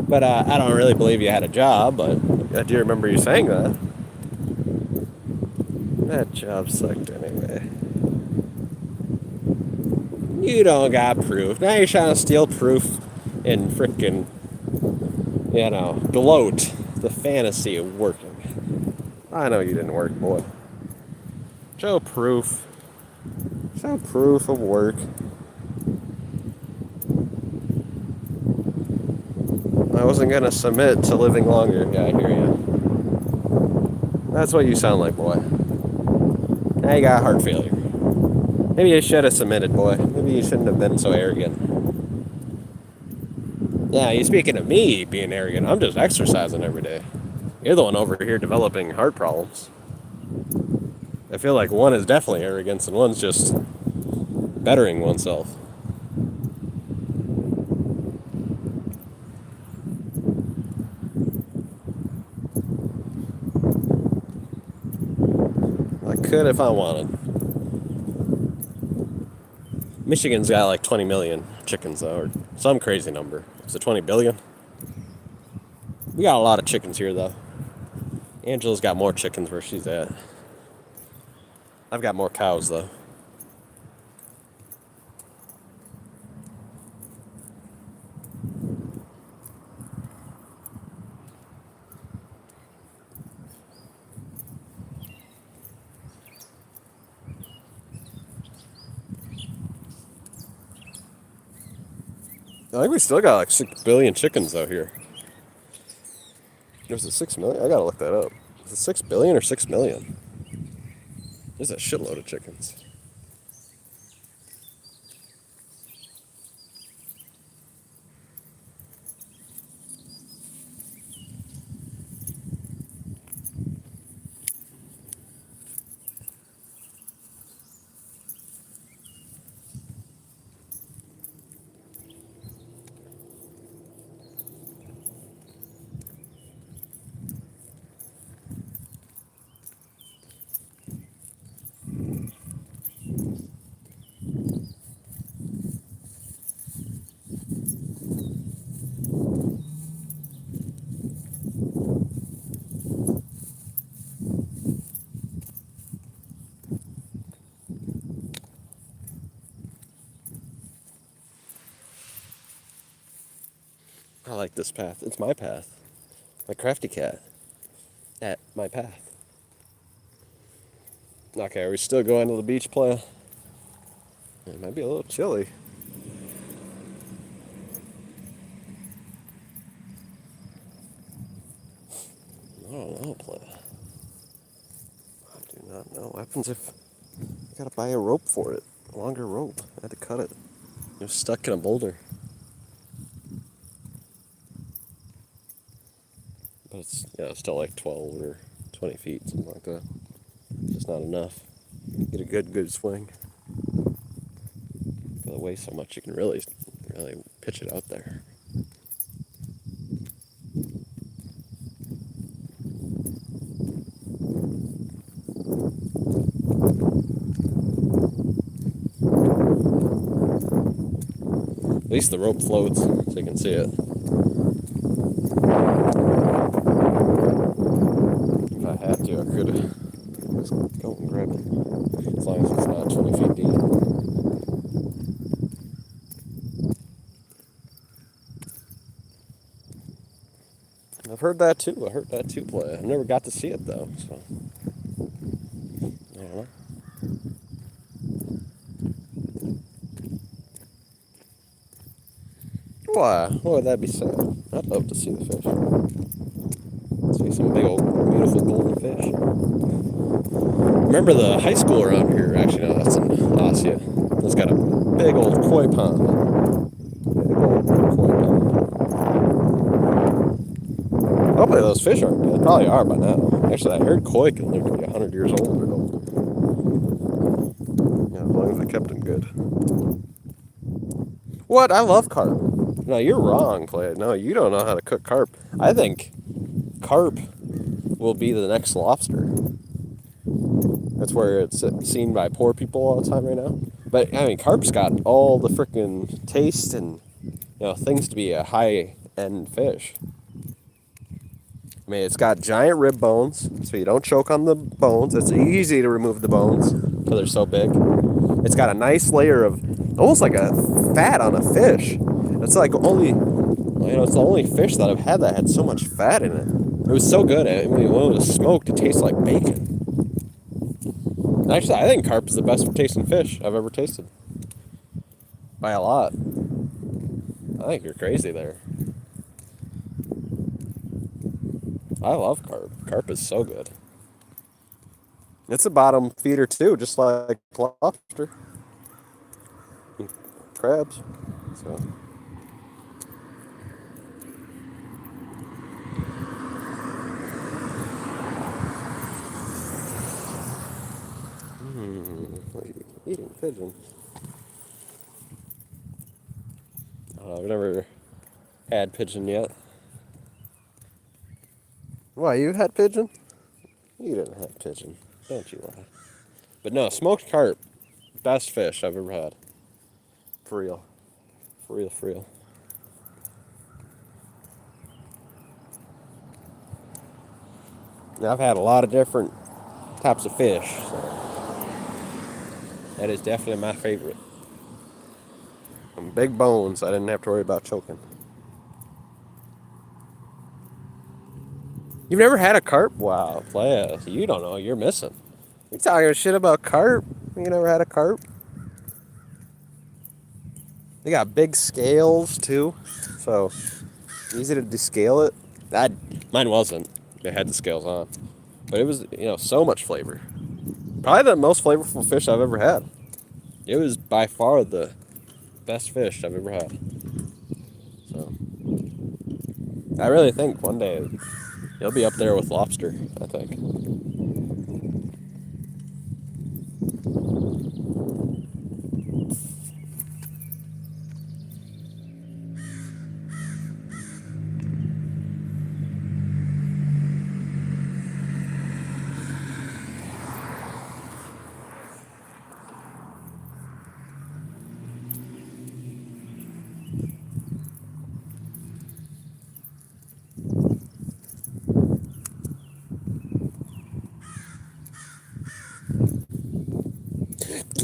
But I don't really believe you had a job, but I do remember you saying that. That job sucked anyway. You don't got proof. Now you're trying to steal proof and frickin', gloat the fantasy of working. I know you didn't work, boy. Show proof. Show proof of work. I wasn't gonna submit to living longer. Yeah, I hear you. That's what you sound like, boy. Now you got heart failure. Maybe you should have submitted, boy. Maybe you shouldn't have been so arrogant. Yeah, you speaking of me being arrogant, I'm just exercising every day. You're the one over here developing heart problems. I feel like one is definitely arrogance and one's just bettering oneself. I could if I wanted. Michigan's got like 20 million chickens, though, or some crazy number. Is it 20 billion? We got a lot of chickens here, though. Angela's got more chickens where she's at. I've got more cows, though. I think we still got like 6 billion chickens out here. There's a 6 million? I gotta look that up. Is it 6 billion or 6 million? There's a shitload of chickens. I like this path. It's my path. My crafty cat. At my path. Okay, are we still going to the beach play? It might be a little chilly. I don't know, play. I do not know. What happens if I gotta buy a rope for it? A longer rope. I had to cut it. It was stuck in a boulder. But it's still like 12 or 20 feet, something like that. Just not enough. Get a good swing. It weighs so much you can really pitch it out there. At least the rope floats so you can see it. If I had to, I could just go and grab it. As long as it's not 20 feet deep. I've heard that too. I heard that too play. I never got to see it though, so I don't know. Why? Why would that be sad? I'd love to see the fish. See some big old beautiful golden fish. Remember the high school around here? Actually, no, that's in Ossia. It's got a big old koi pond. Big old koi pond. Hopefully those fish aren't dead. Probably are by now. Actually, I heard koi can live to be 100 years old or older. Yeah, as long as they kept them good. What? I love carp. No, you're wrong, Clay. No, you don't know how to cook carp. I think carp will be the next lobster. That's where it's seen by poor people all the time right now. But I mean, carp's got all the freaking taste and things to be a high-end fish. I mean, it's got giant rib bones, so you don't choke on the bones. It's easy to remove the bones because they're so big. It's got a nice layer of almost like a fat on a fish. It's like it's the only fish that I've had that had so much fat in it. It was so good. When it was smoked, it tastes like bacon. Actually, I think carp is the best tasting fish I've ever tasted. By a lot. I think you're crazy there. I love carp. Carp is so good. It's a bottom feeder too, just like lobster. And crabs. So. Eating pigeon. I've never had pigeon yet. Why, you had pigeon? You didn't have pigeon. Don't you lie. But no, smoked carp. Best fish I've ever had. For real. For real, for real. Now, I've had a lot of different types of fish. So that is definitely my favorite. And big bones, I didn't have to worry about choking. You've never had a carp? Wow, playa. You don't know, you're missing. You talking shit about carp? You never had a carp? They got big scales too, so easy to descale it. Mine wasn't. It had the scales on, but it was so much flavor. Probably the most flavorful fish I've ever had. It was by far the best fish I've ever had. So I really think one day you'll be up there with lobster. I think.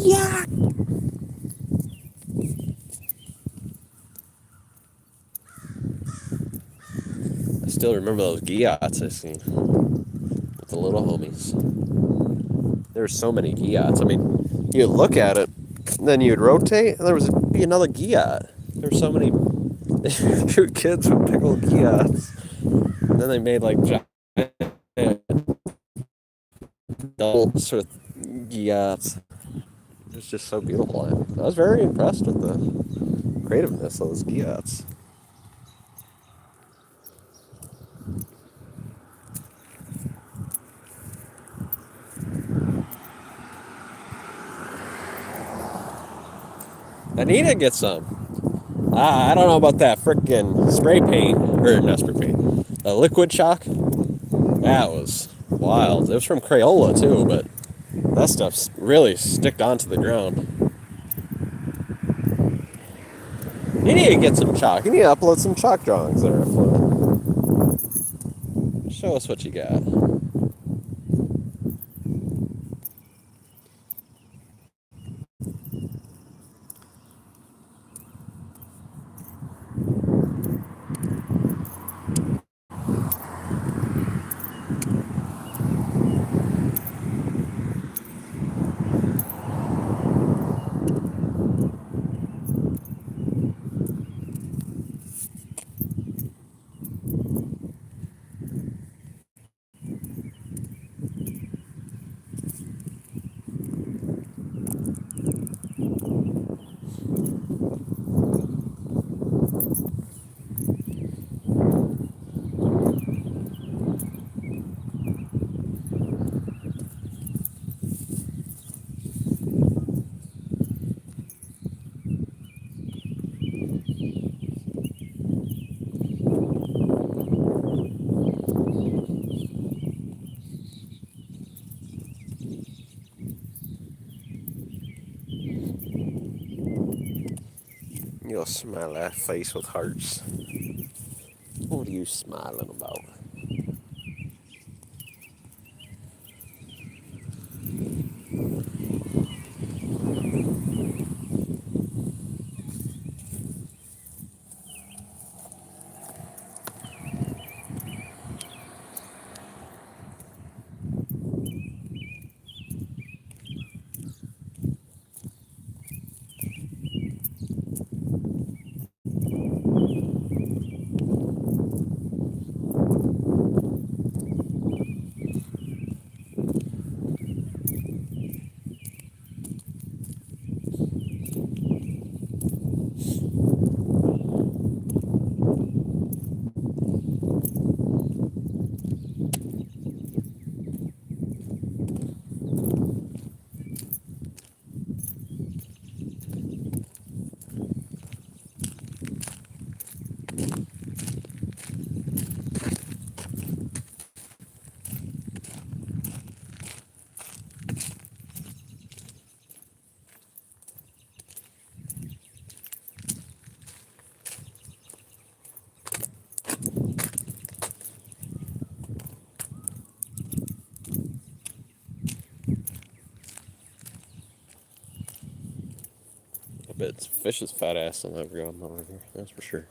Yeah. I still remember those guyats I seen with the little homies. There's so many guyats. I mean, you'd look at it, then you'd rotate, and there would be another guyat. There's so many cute kids with big old guyats. And then they made like giant double sort of guyats. It was just so beautiful. I was very impressed with the creativeness of those guyats. I need to get some. I don't know about that frickin' spray paint, or not spray paint, liquid chalk. That was wild. It was from Crayola too, but that stuff's really sticked onto the ground. You need to get some chalk. You need to upload some chalk drawings there. Show us what you got. Smile that face with hearts. What are you smiling about? I bet it's fish's fat ass will never go over here. That's for sure.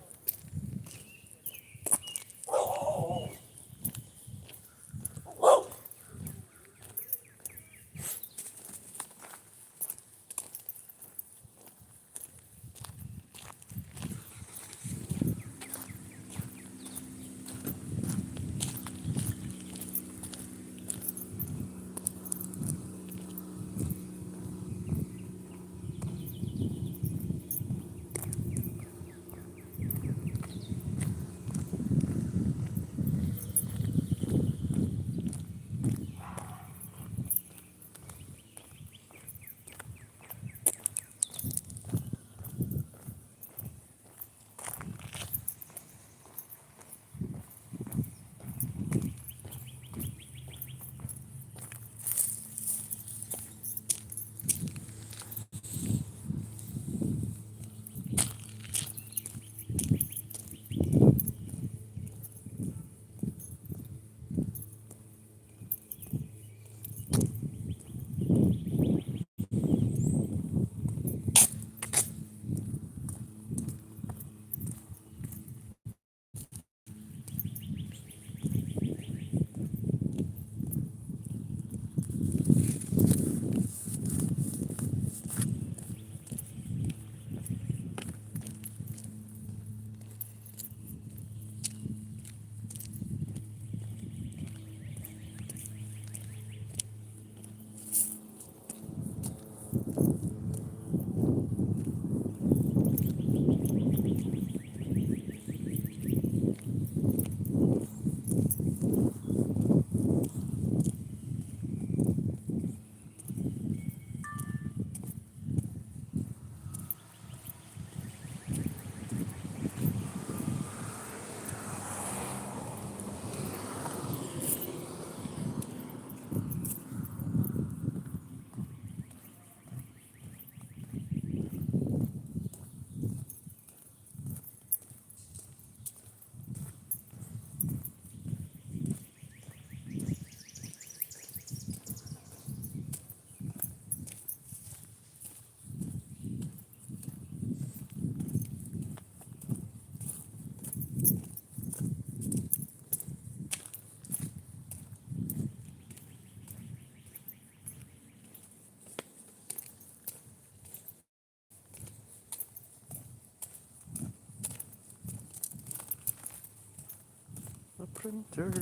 A printer.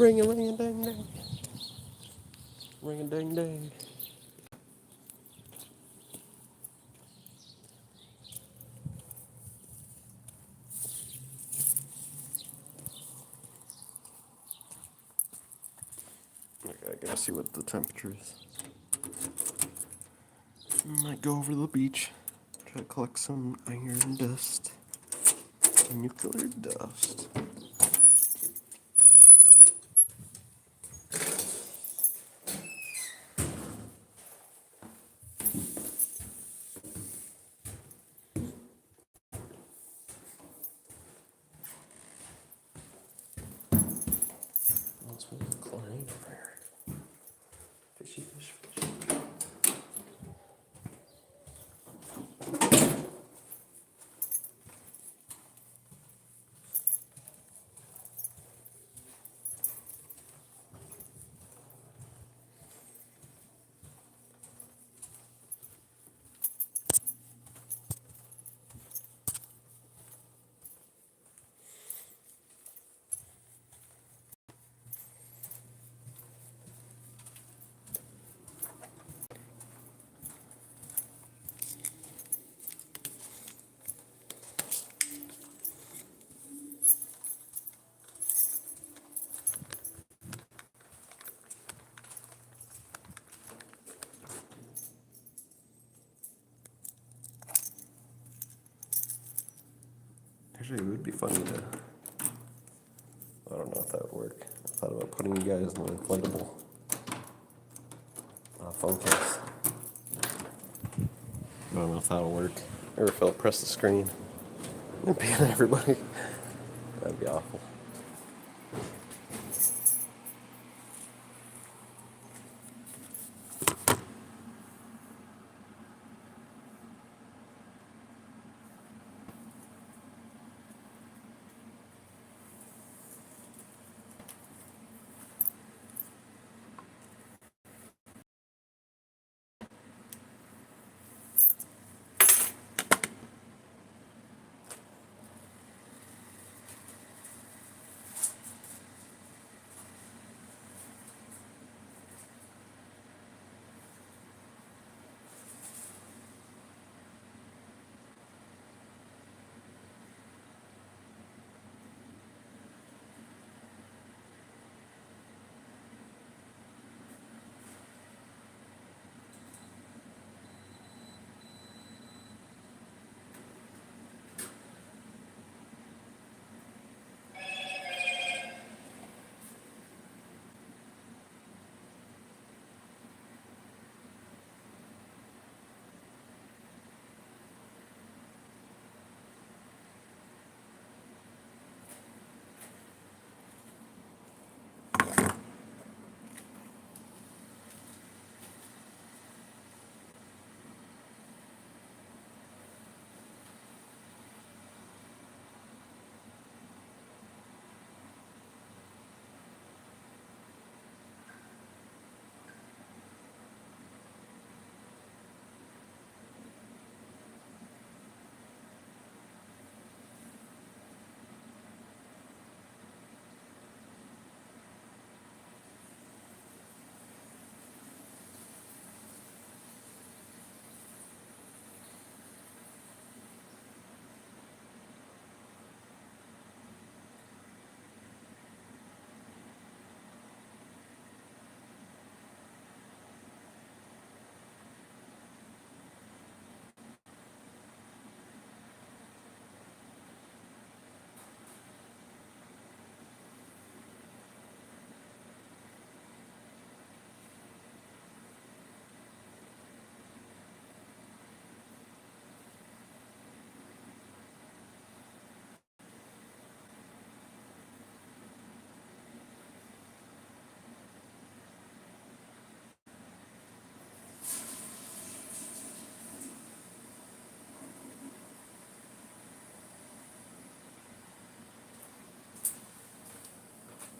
Ring a ring a ding ding. Ring a ding ding. Okay, I gotta see what the temperature is. Might go over to the beach, try to collect some iron dust, nuclear dust. What's with the chlorine over here? Fishy fish, fishy. Actually, it would be funny to. I don't know if that would work. I thought about putting you guys in an inflatable phone case. I don't know if that'll work. Ever felt press the screen and pan everybody? That'd be awful.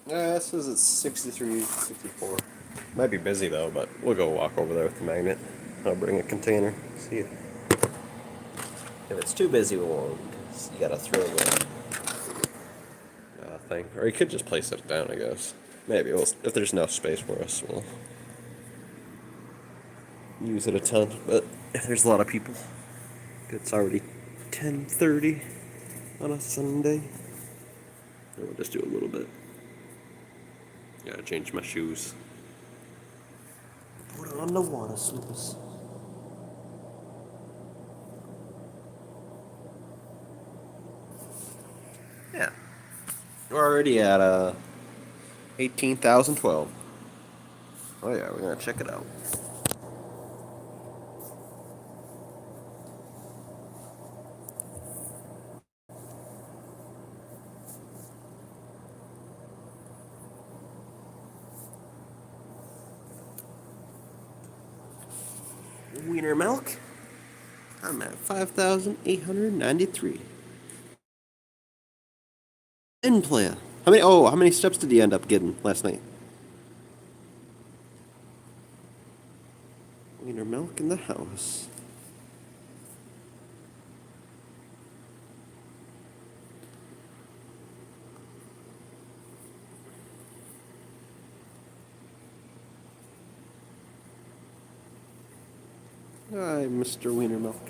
It says it's 63, 64. Might be busy though, but we'll go walk over there with the magnet. I'll bring a container. See if it's too busy, we won't. You gotta throw the thing. Or you could just place it down, I guess. Maybe if there's enough space for us, we'll use it a ton. But if there's a lot of people, it's already 10:30 on a Sunday. And we'll just do a little bit. Gotta change my shoes. Put on the water slippers. Yeah. We're already at 18,012. Oh yeah, we're gonna check it out. Wiener milk. I'm at 5,893. In playa. How many steps did you end up getting last night? Wiener milk in the house. Hi, Mr. Wiener milk.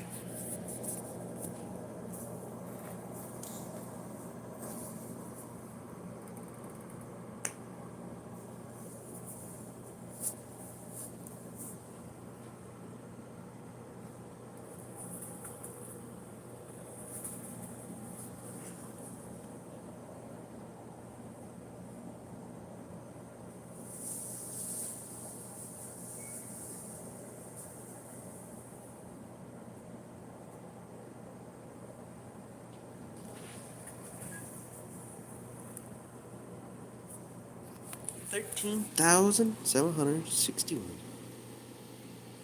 $13,761.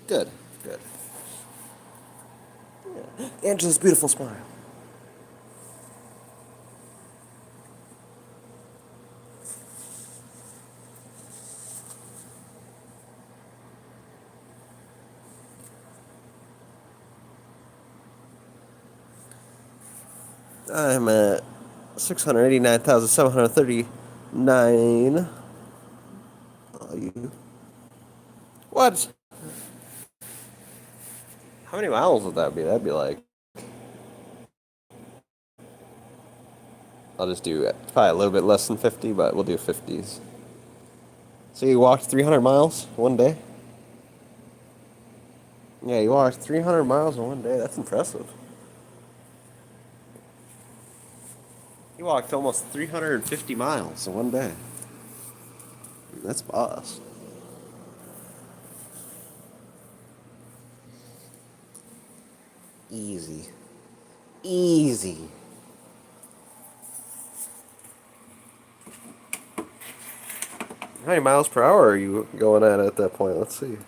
Good, good. Yeah. Angela's beautiful smile. I'm at 689,739. Oh, you. What? How many miles would that be? That'd be like. I'll just do probably a little bit less than 50, but we'll do 50s. So you walked 300 miles one day? Yeah, you walked 300 miles in one day. That's impressive. You walked almost 350 miles in one day. That's boss. Easy. Easy. How many miles per hour are you going at that point? Let's see.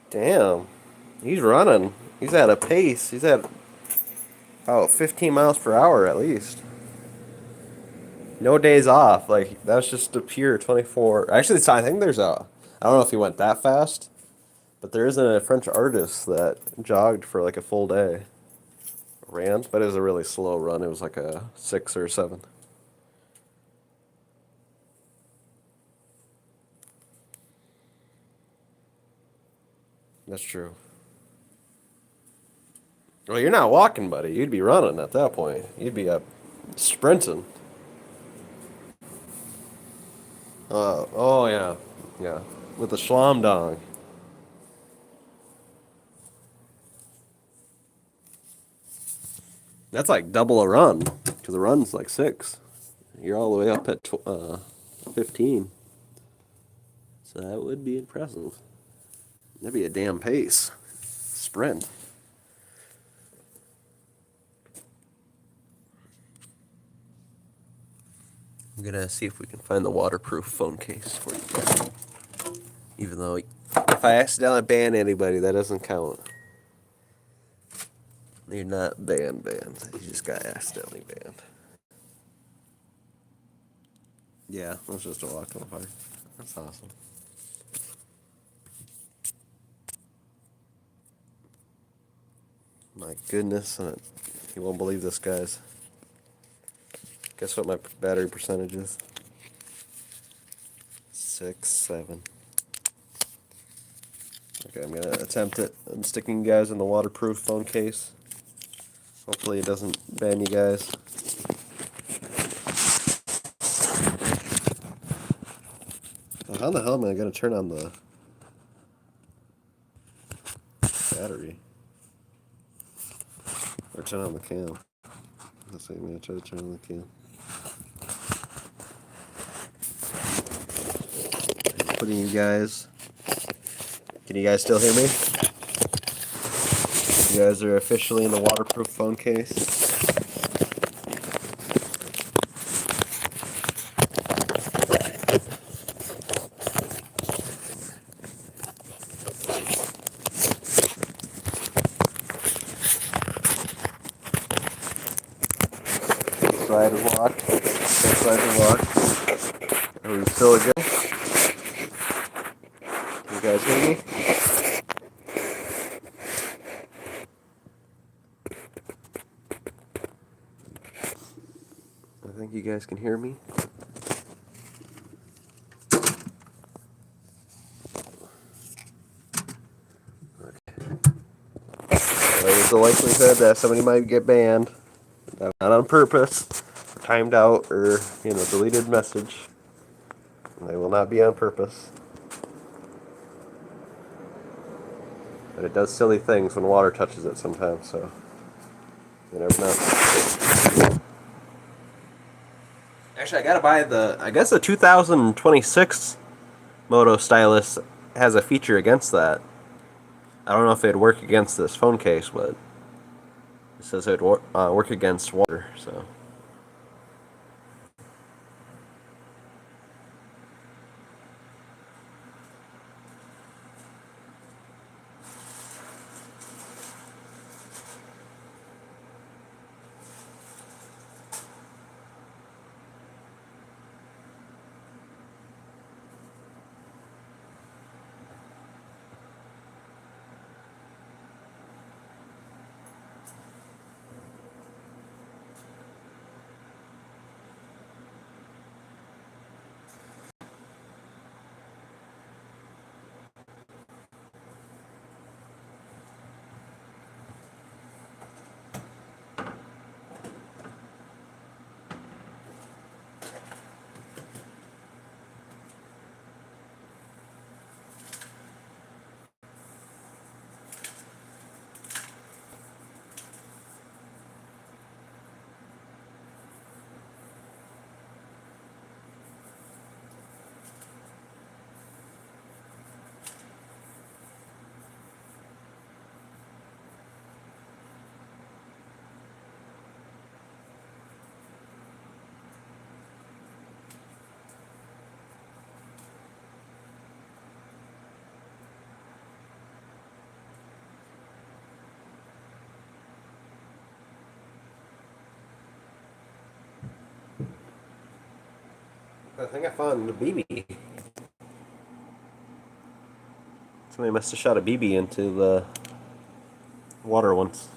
Damn. He's running. He's at a pace. He's at about 15 miles per hour at least. No days off. Like, that's just a pure 24. Actually, I think there's a. I don't know if he went that fast, but there is a French artist that jogged for like a full day. Ran, but it was a really slow run. It was like a 6 or 7. That's true. Well, you're not walking, buddy. You'd be running at that point. You'd be up sprinting. Oh yeah, yeah. With the schlam dong. That's like double a run, because the run's like 6. You're all the way up at 15. So that would be impressive. That'd be a damn pace. Sprint. I'm gonna see if we can find the waterproof phone case for you guys. Even though if I accidentally ban anybody, that doesn't count. You're not banned. You just got accidentally banned. Yeah, that's just a walk in the park. That's awesome. My goodness, you won't believe this, guys. Guess what my battery percentage is? 6, 7. Okay, I'm gonna attempt it. I'm sticking you guys in the waterproof phone case. Hopefully it doesn't ban you guys. Well, how the hell am I gonna turn on the battery? Or turn on the cam? Let's see, I'm gonna try to turn on the cam. Putting you guys. Can you guys still hear me? You guys are officially in the waterproof phone case. Side is locked. Both sides are locked. Are we still good? You guys hear me? I think you guys can hear me. There's the likelihood that somebody might get banned. Not on purpose, timed out, or, deleted message. They will not be on purpose. But it does silly things when water touches it sometimes, so you never know. Actually, I gotta buy I guess the 2026 Moto Stylus has a feature against that. I don't know if it'd work against this phone case, but it says it'd work against water, so. I think I found the BB. Somebody must have shot a BB into the water once.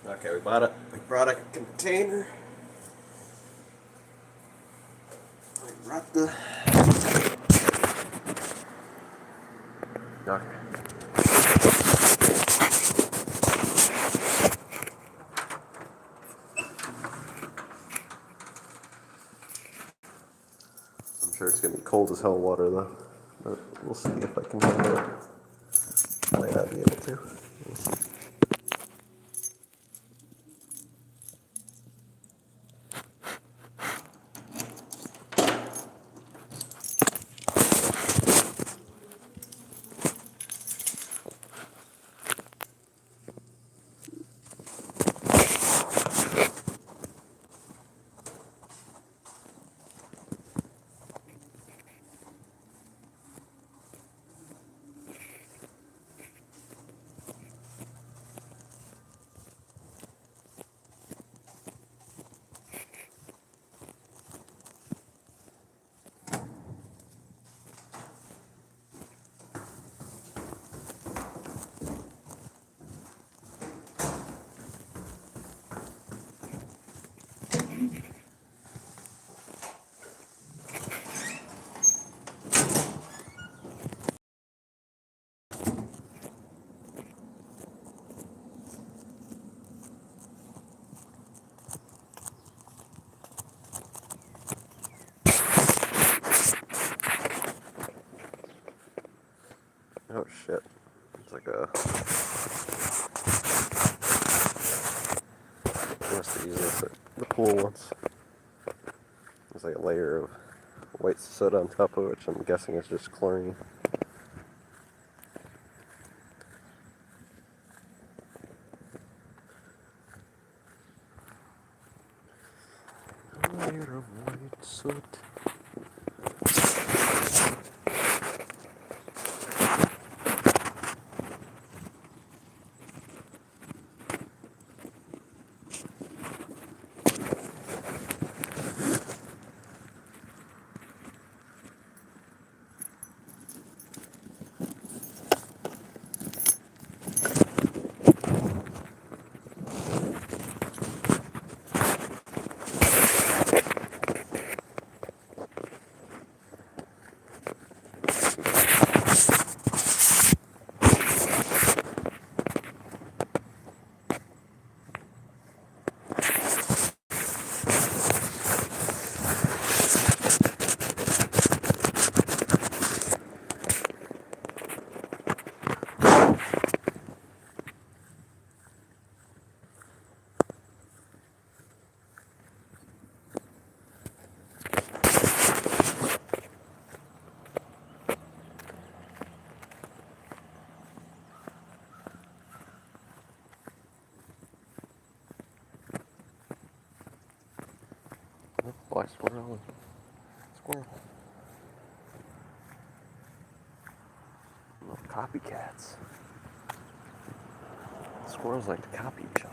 Okay, we bought it. We brought a container. We brought the. Okay. I'm sure it's gonna be cold as hell water though, but we'll see if I can handle it. I might not be able to. We'll see. shit. It's like a. I must have used this at the pool once. There's like a layer of white soot on top of it, which I'm guessing is just chlorine. A layer of white soot. Black squirrel and squirrel. Little copycats. Squirrels like to copy each other.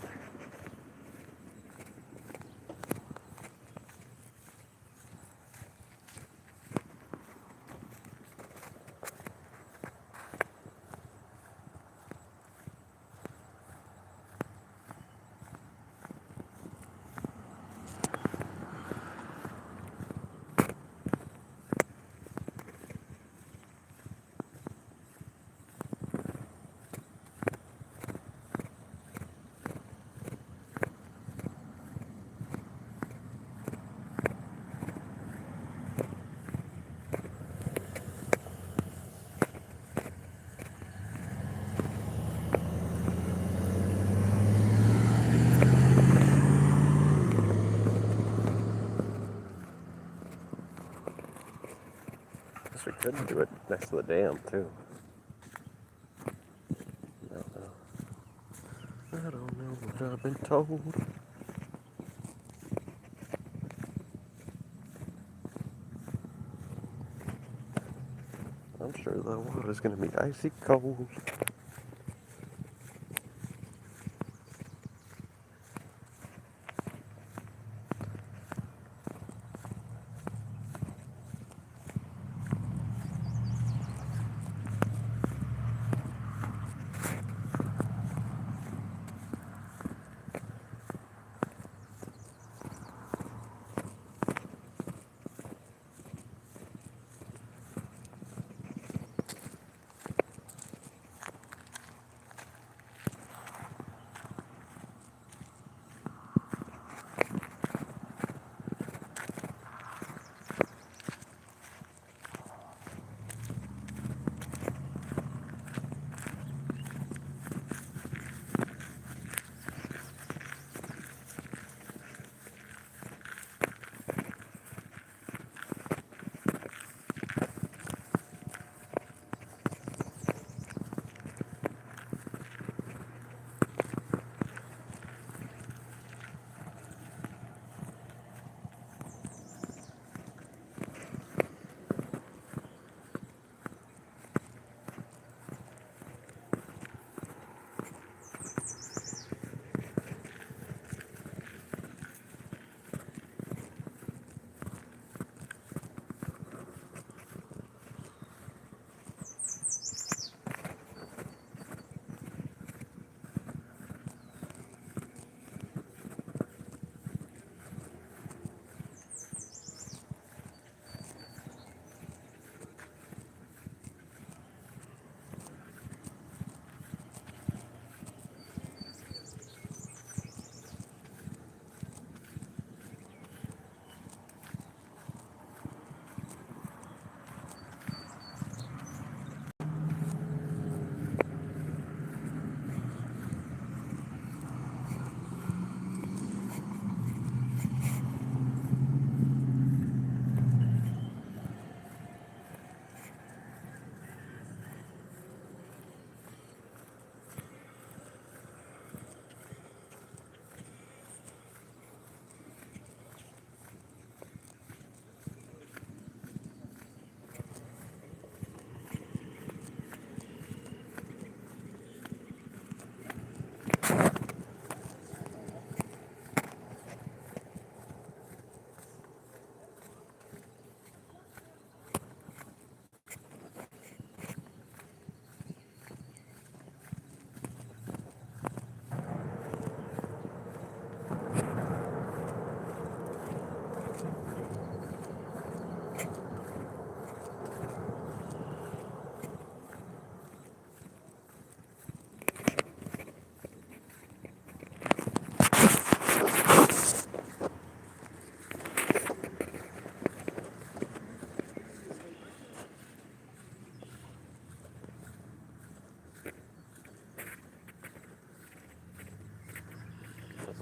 Guess we could do it next to the dam too. I don't know. I don't know what I've been told. I'm sure the water's gonna be icy cold.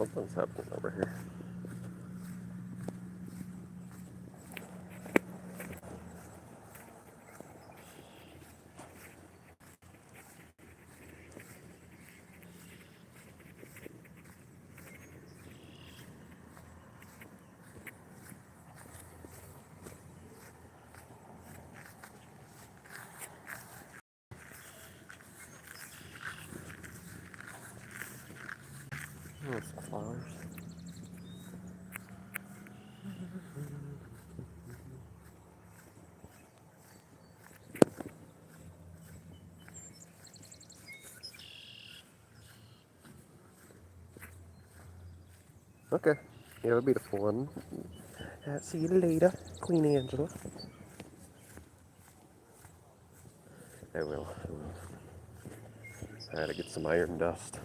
Something's happening over here. Oh, some flowers. Okay. You have a beautiful one. See you later, Queen Angela. I will. I gotta get some iron dust.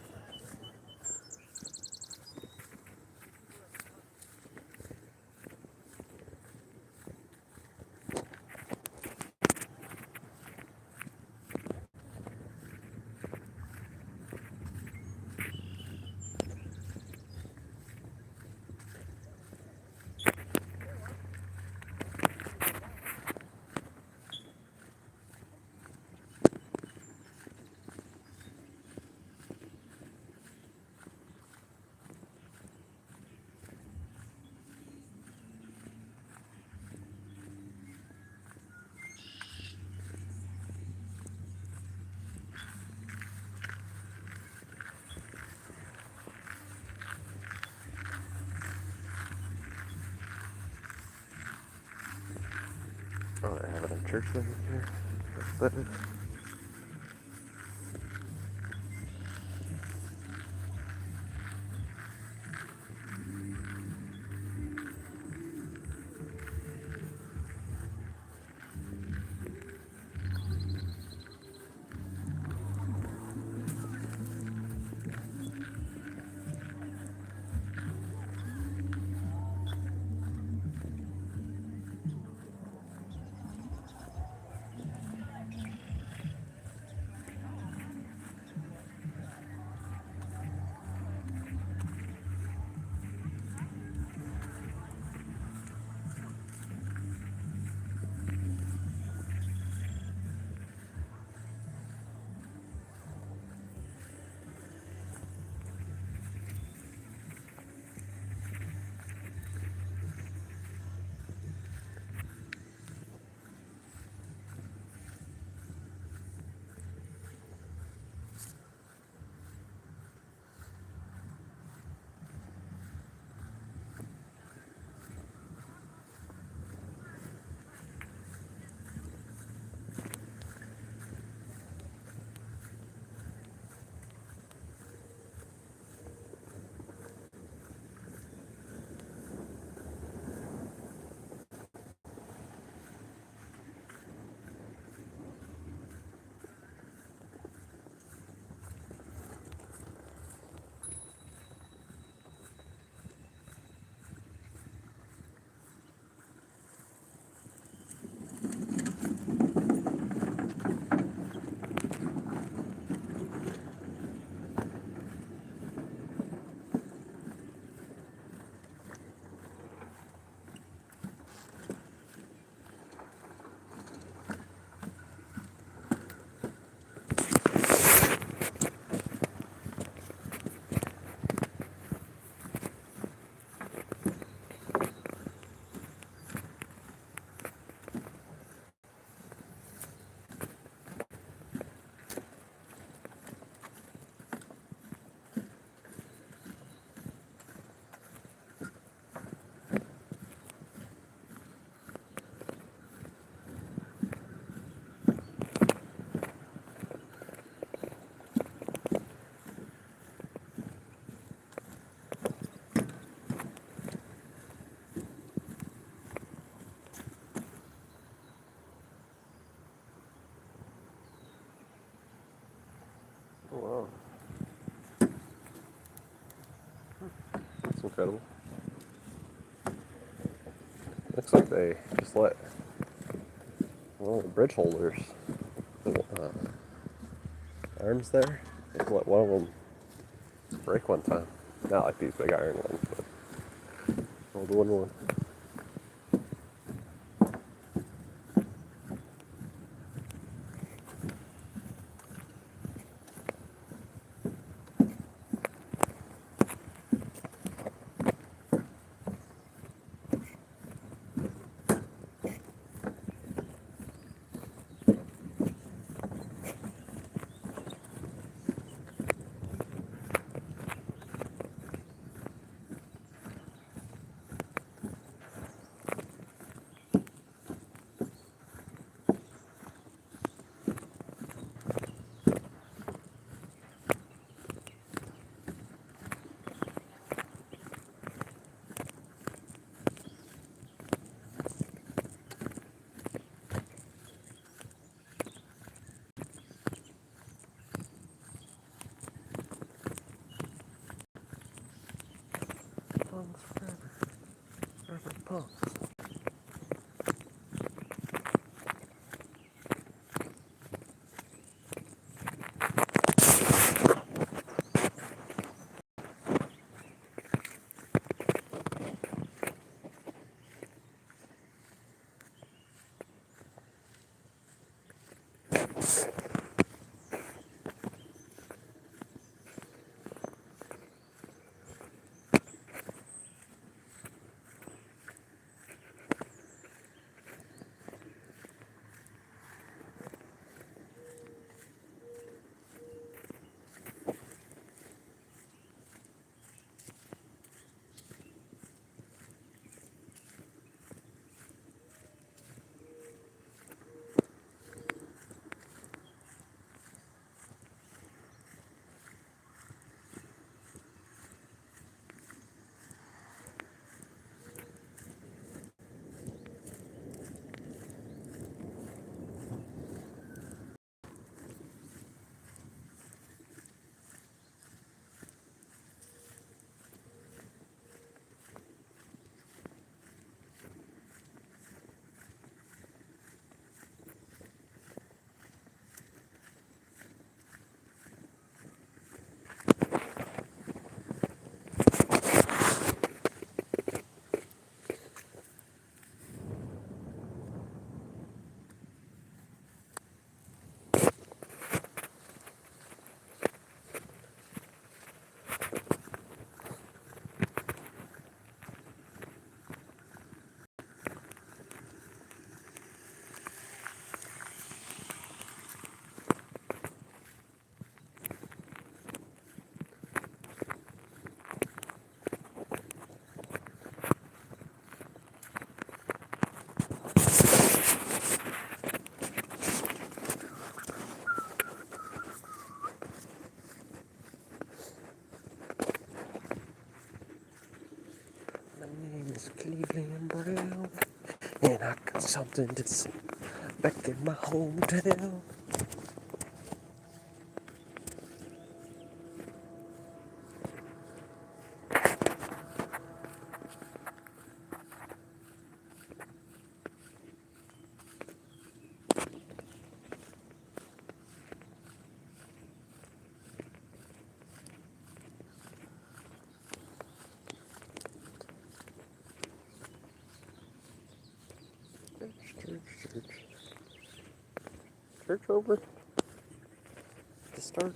Oh, I have it in church over here. That's what that is. Oh, wow. That's incredible. Looks like they just let one of the bridge holders, the arms there, they let one of them break one time. Not like these big iron ones, but old wooden one. Punks forever, forever punks. My name is Cleveland Brown, and I got something to say back in my hometown. Church. Church over to start.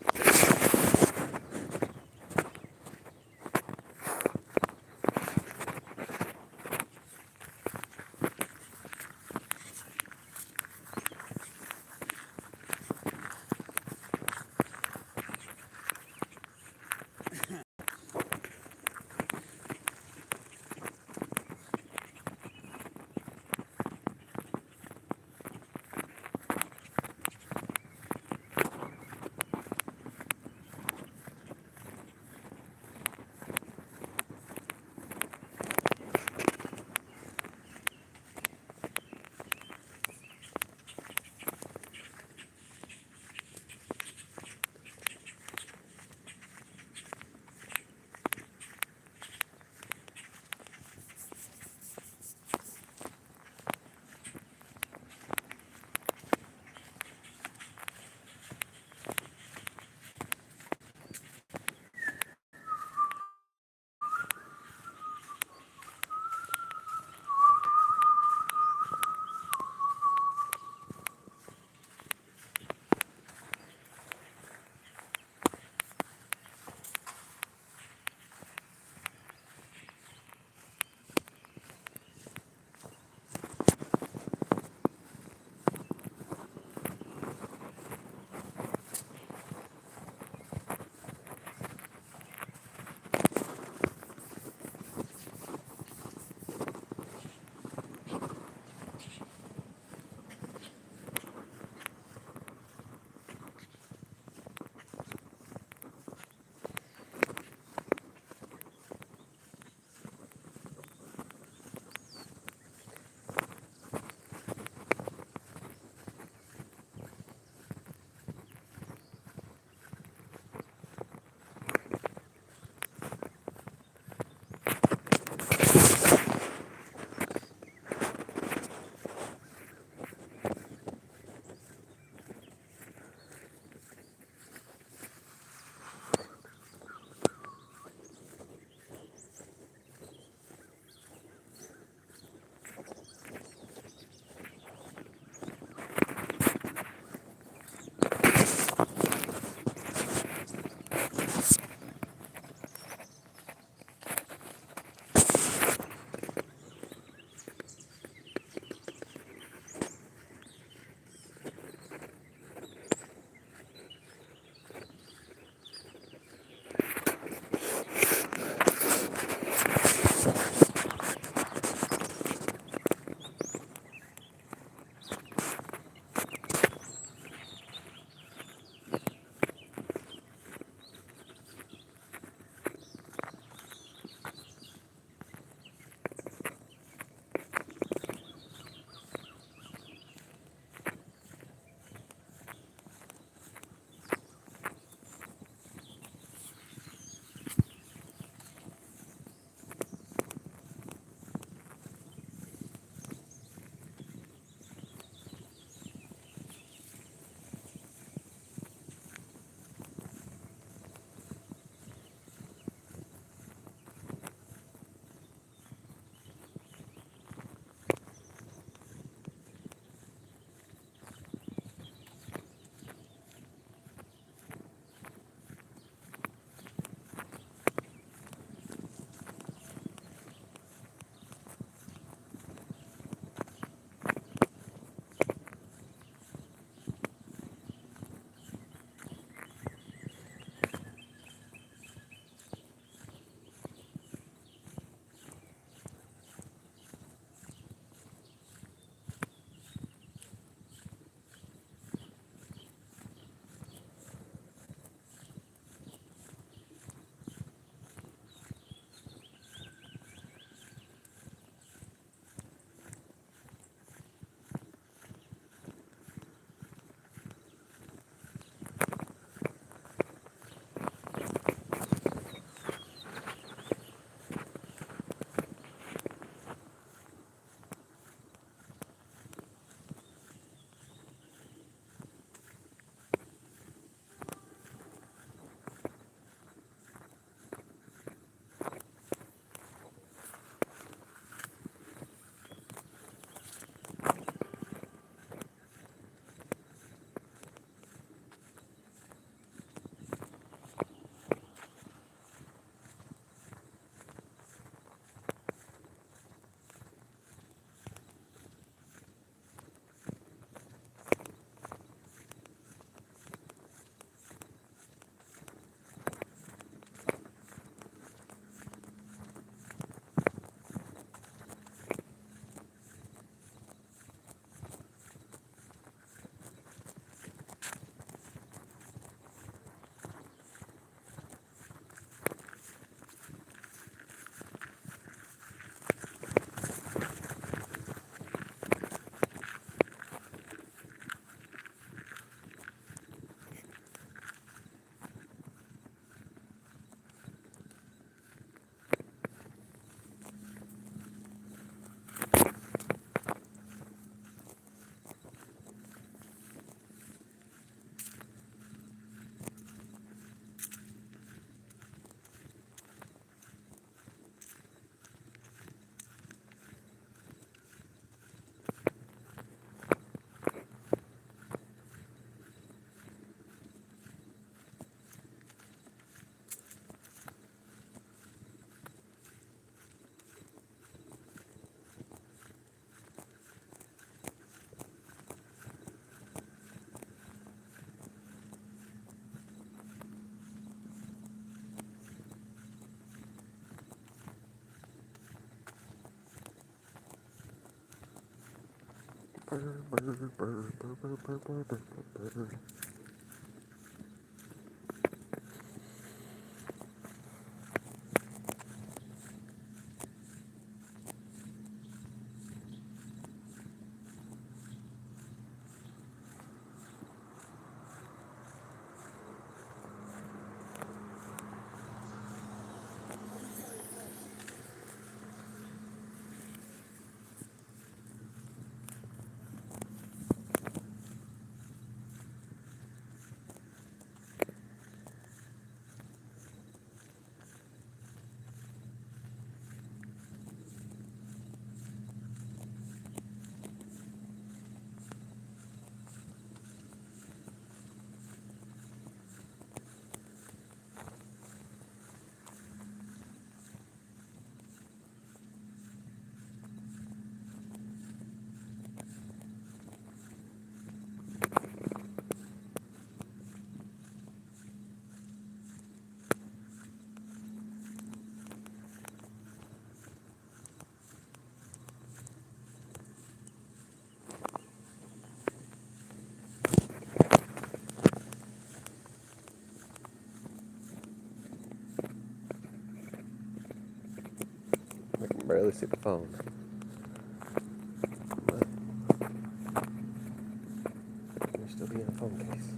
I can barely see the phone. But there still be in a phone case.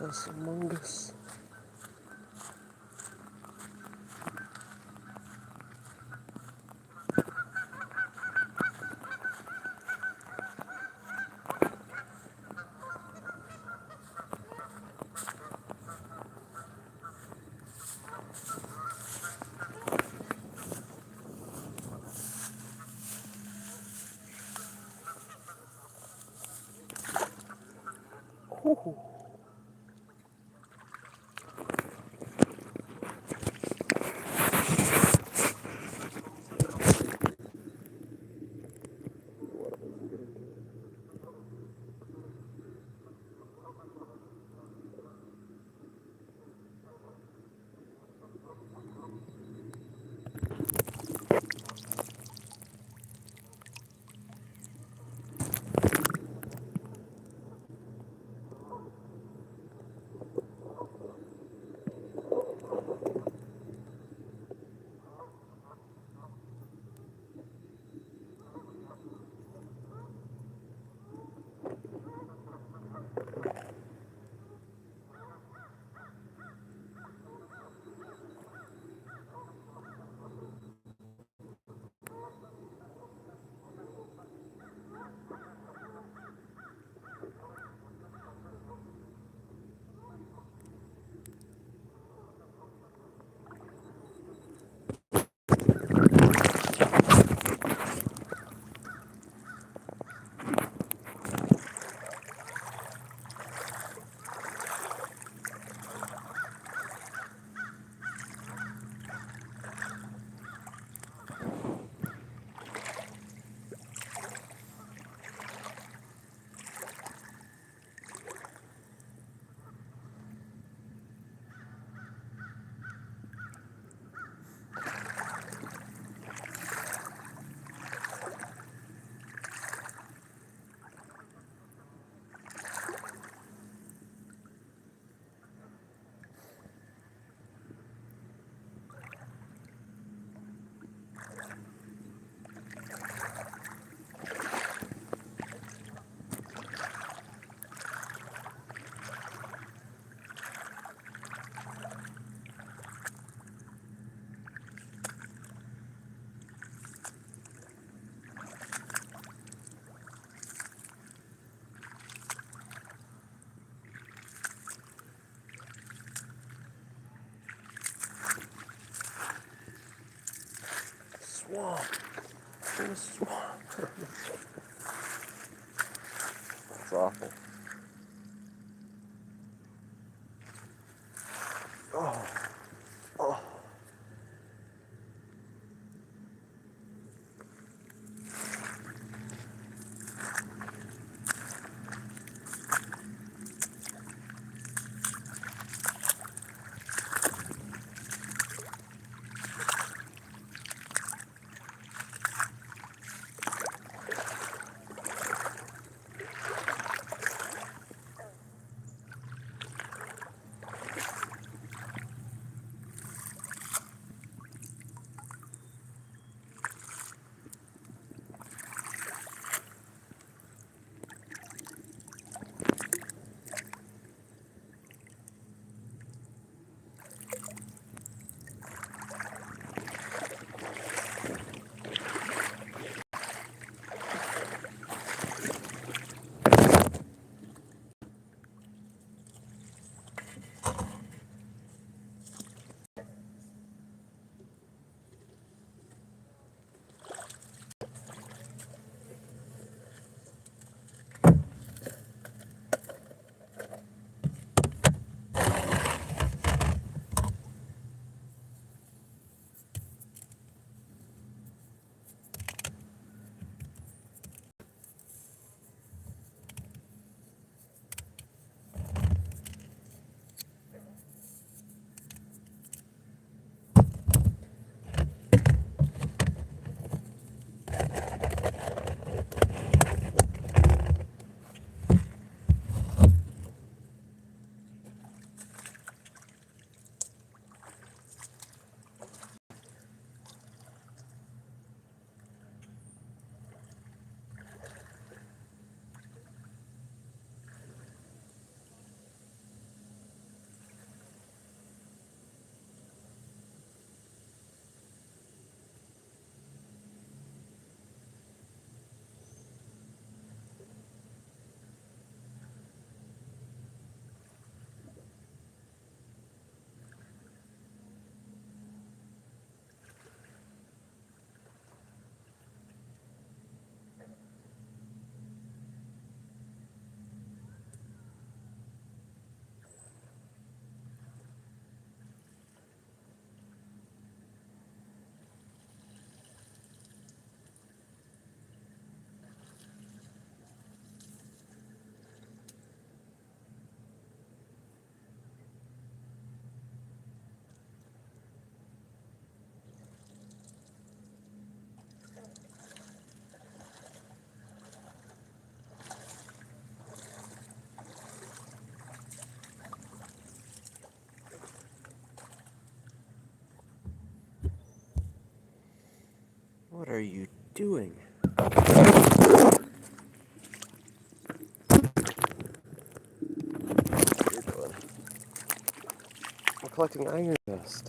us among us. Swamp. In a swamp. It's awful. Oh. Oh. are you doing? What you're doing? I'm collecting iron dust.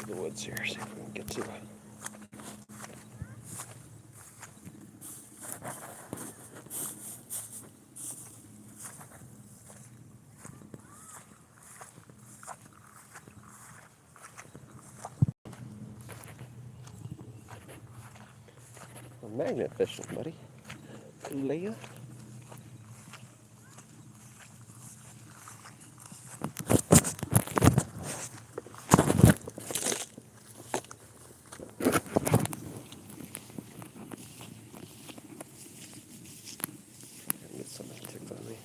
The woods here, see if we can get to it. We're magnet fishing, buddy. Leah. Get something ticked on me.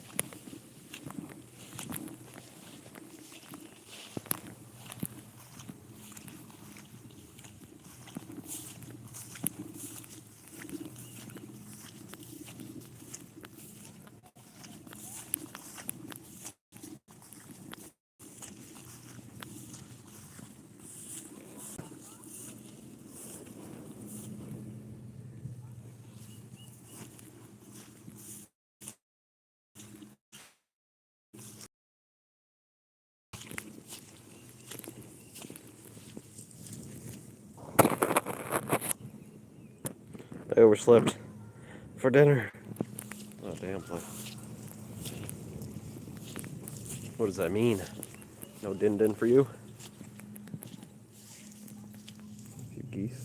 I overslept for dinner. Oh, damn. What does that mean? No din-din for you? A few geese.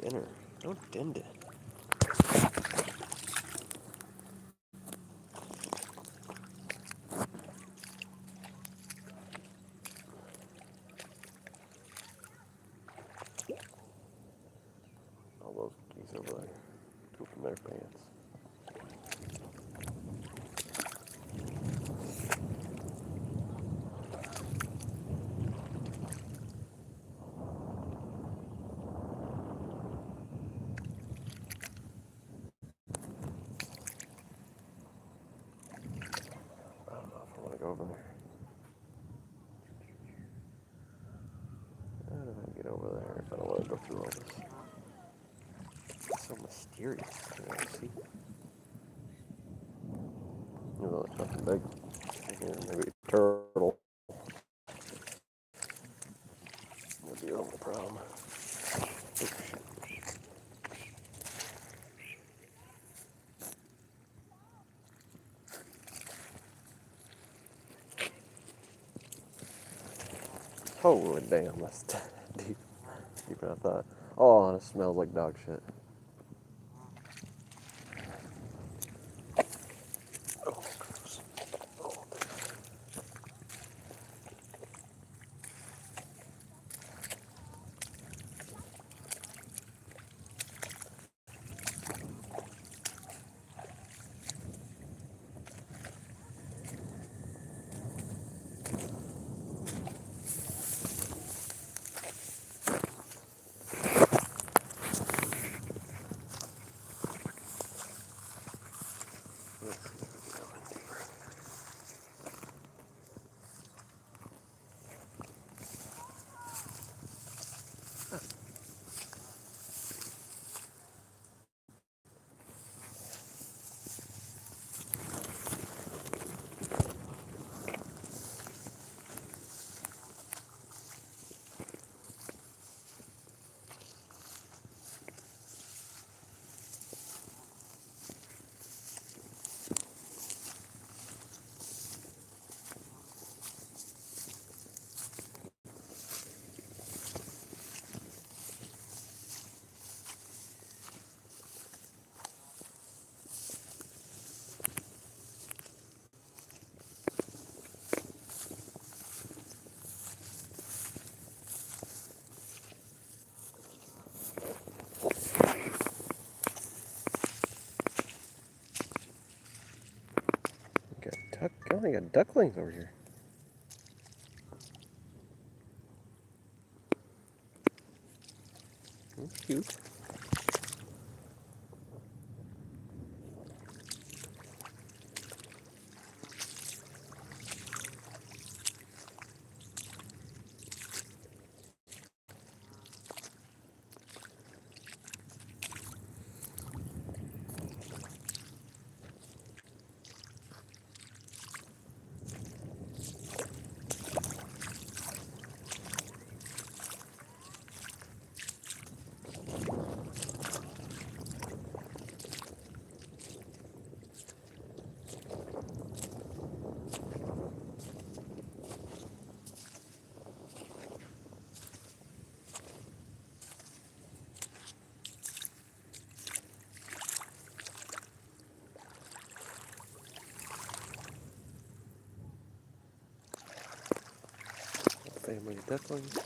Dinner. No dinner. All those geese over there pooping their pants. I don't know if I want to go over there. How do I get over there if I don't want to go through all this? It's so mysterious. See? No, nothing big. Maybe a turtle. Would be the only problem. Holy damn, that's deep. Deeper than I thought. Oh, and it smells like dog shit. Oh, gross. Oh. Oh, I got ducklings over here. That's cute. Family of ducklings.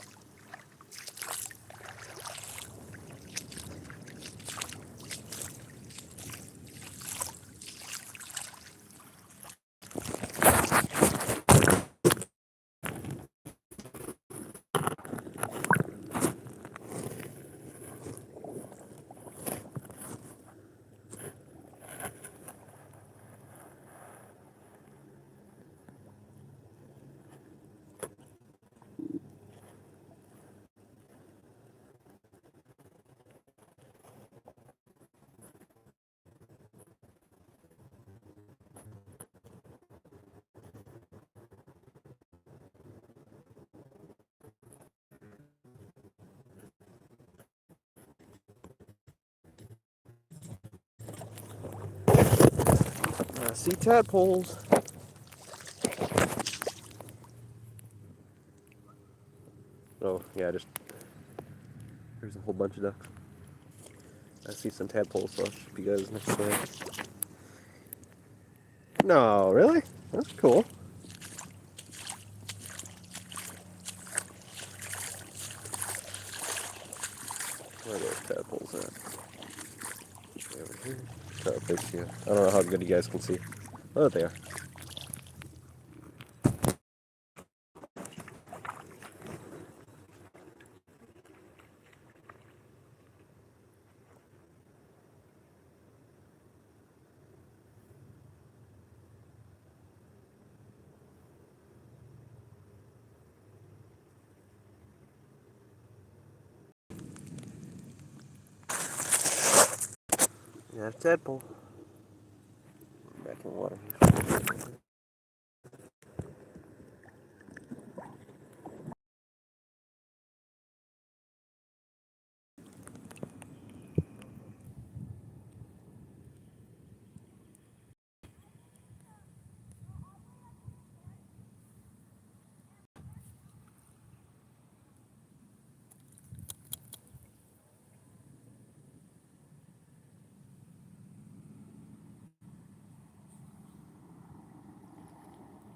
I see tadpoles. Oh, yeah, just there's a whole bunch of ducks. I see some tadpoles, so I'll ship you guys next time. No, really? That's cool. Where are those tadpoles at? Over here. Try to fix you. I don't know how good you guys can see. Oh, there they are. Yeah, it's tadpole. Back in the water.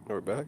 We're back.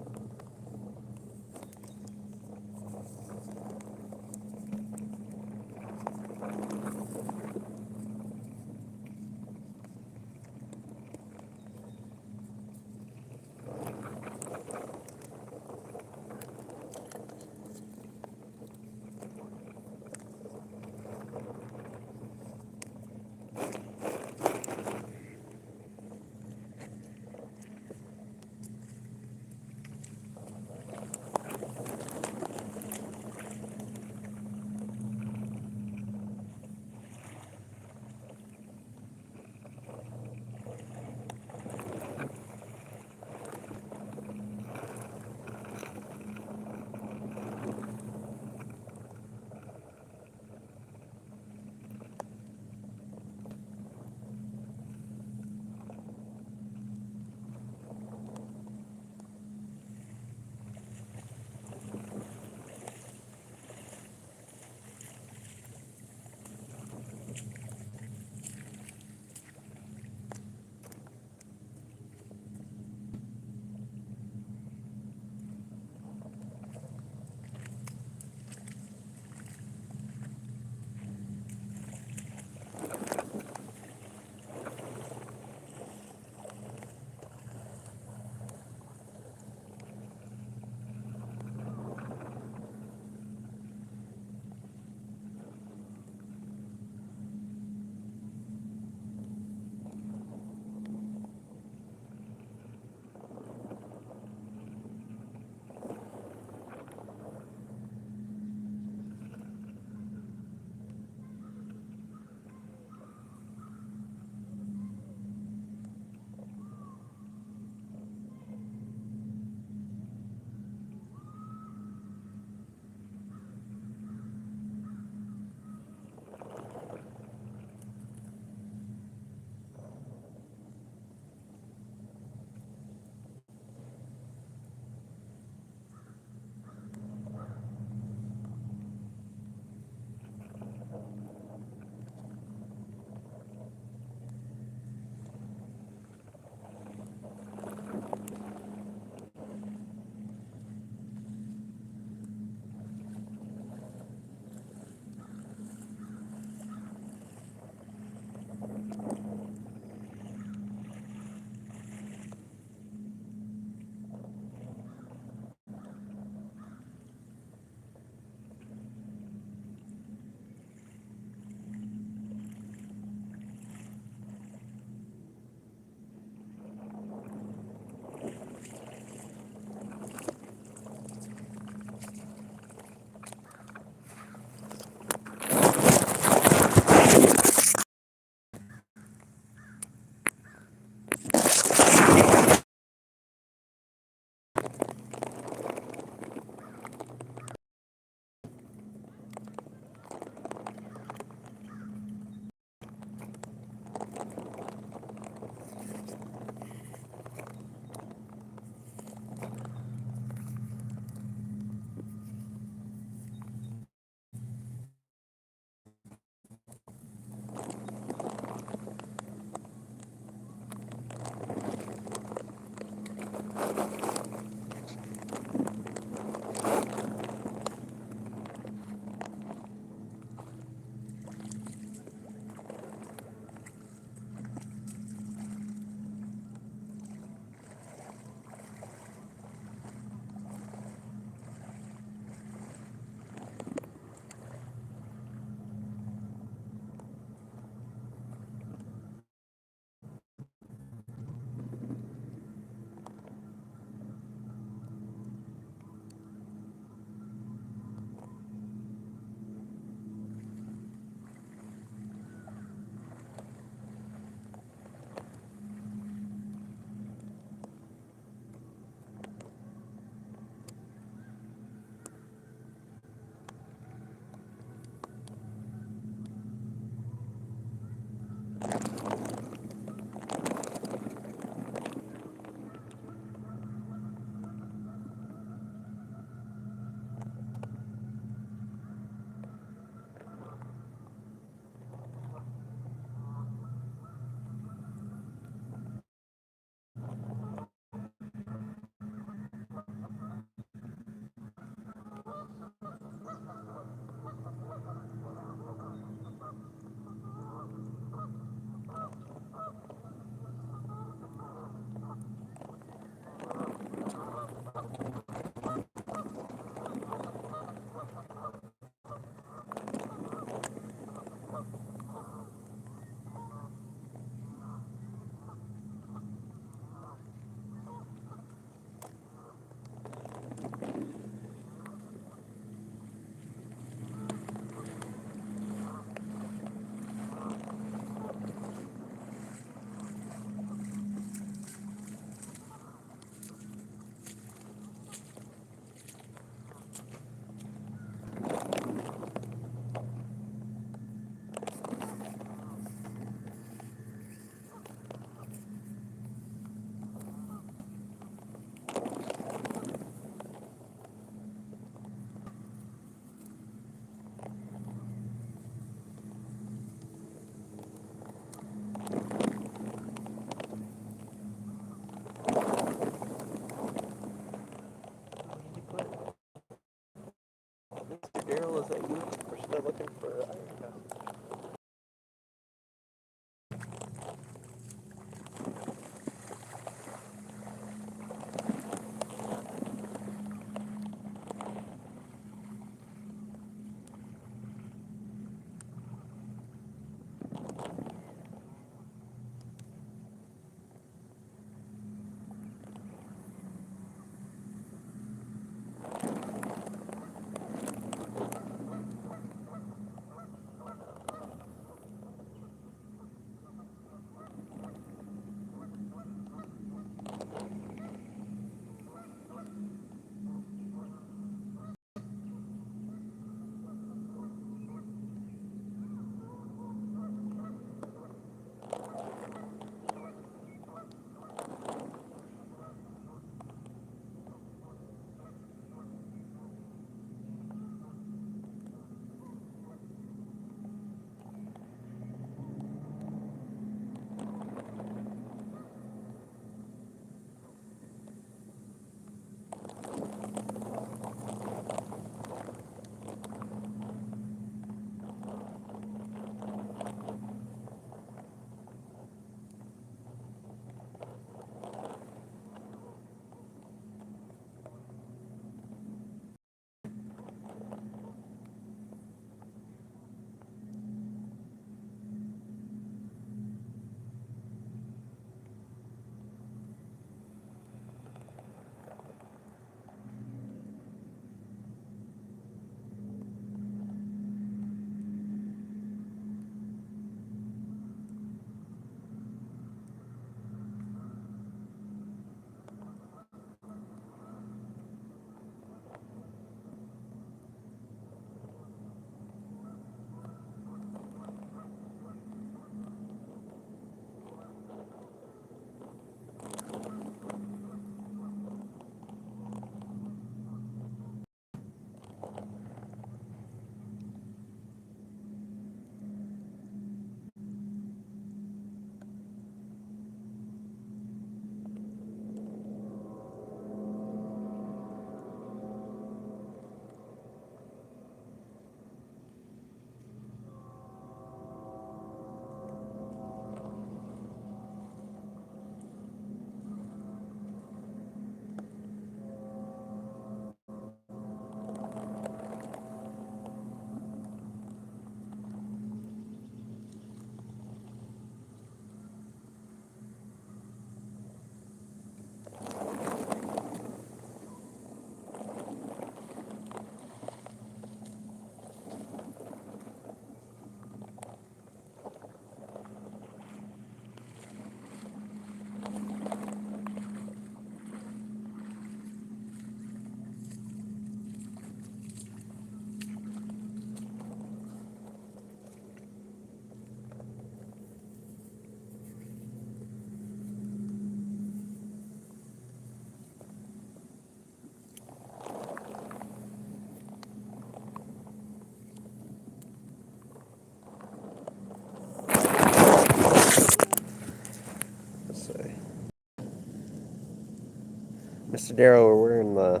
Mr. Darrow are wearing the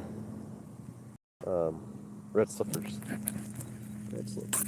red slippers. Red slippers.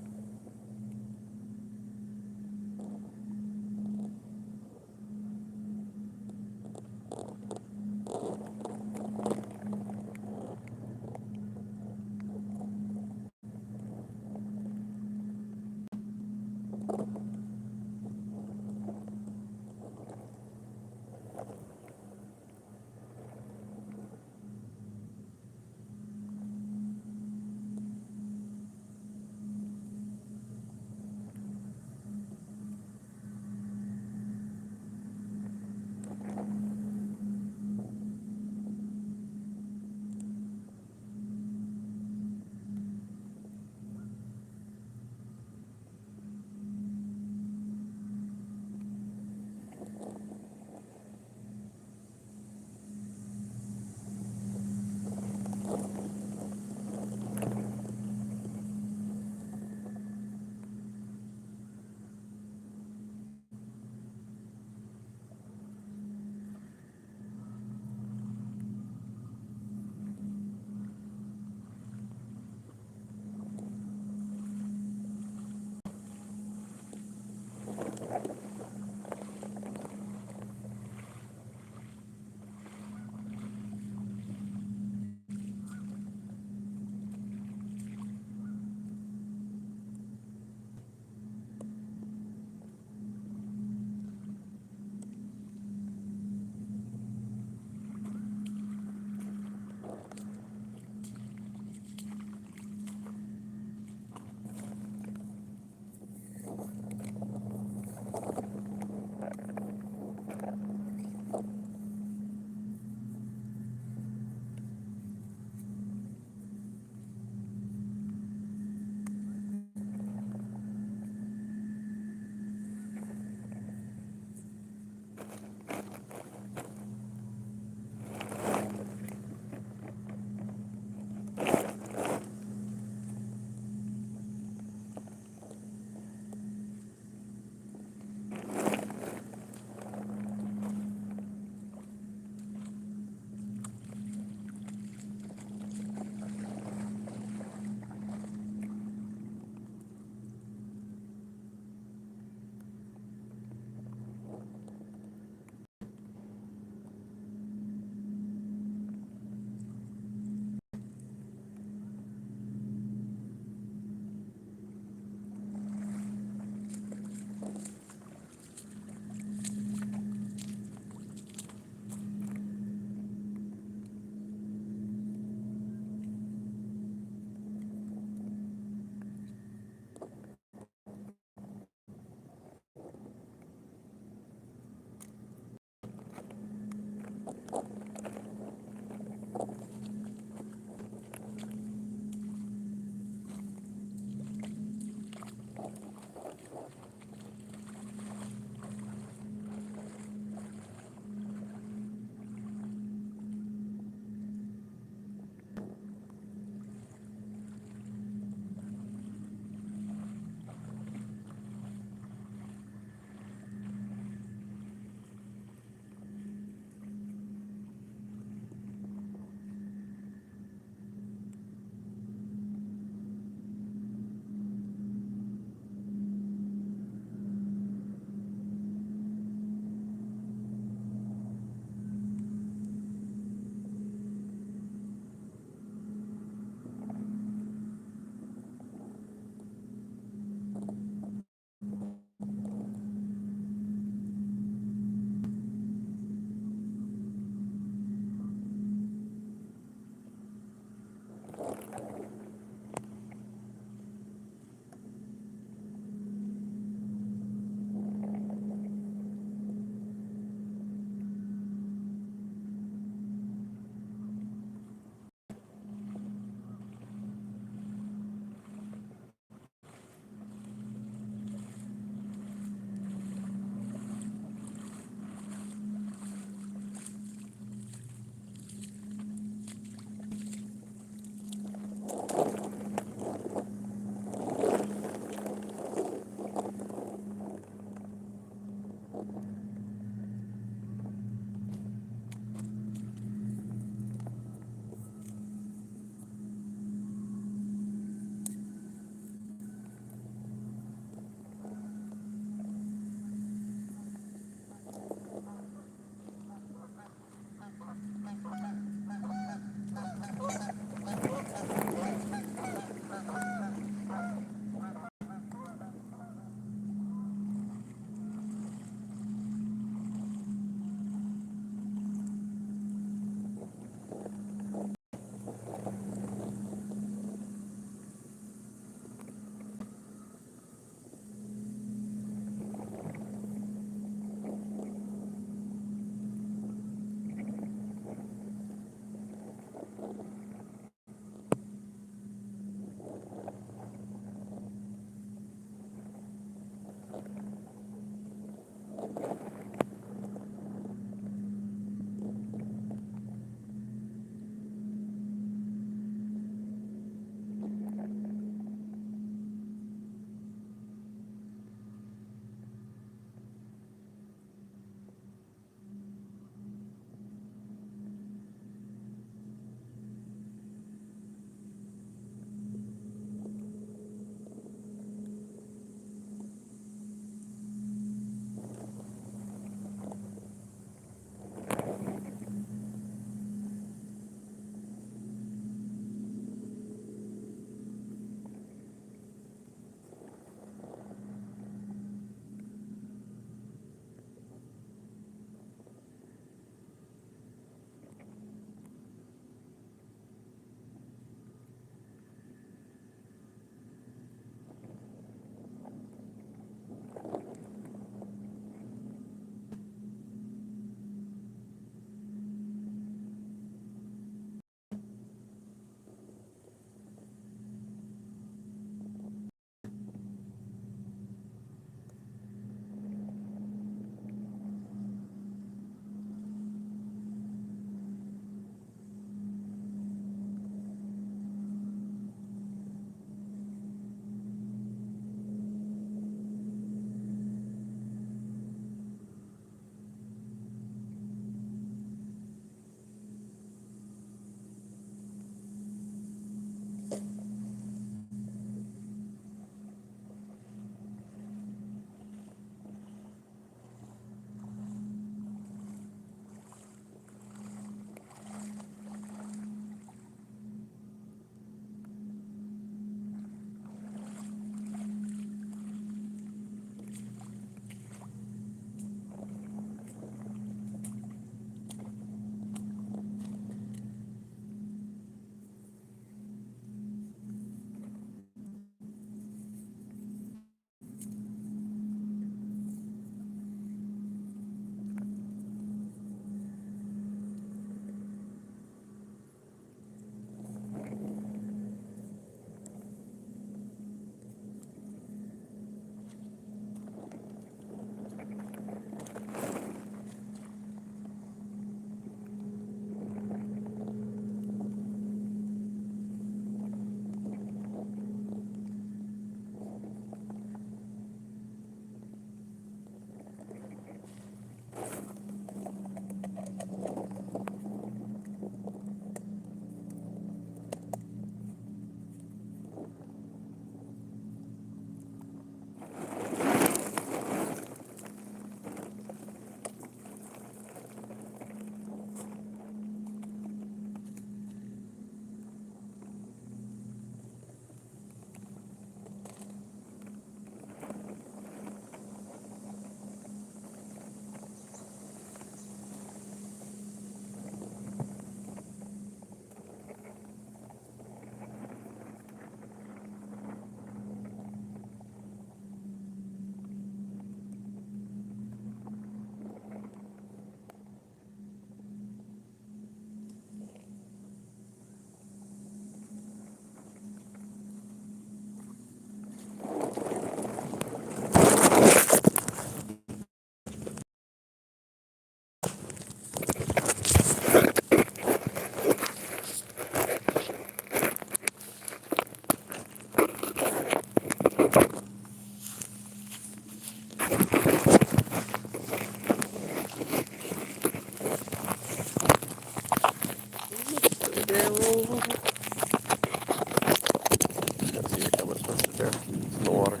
see your comments, Mr. Bear. It's in the water.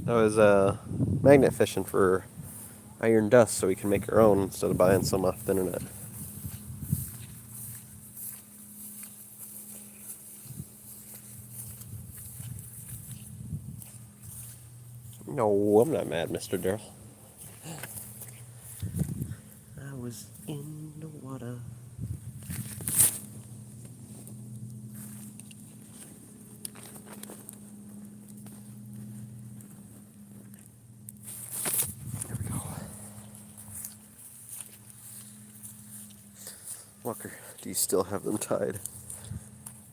I was magnet fishing for iron dust so we can make our own instead of buying some off the internet. No, I'm not mad, Mr. Darrell. I was in the water. There we go. Walker, do you still have them tied?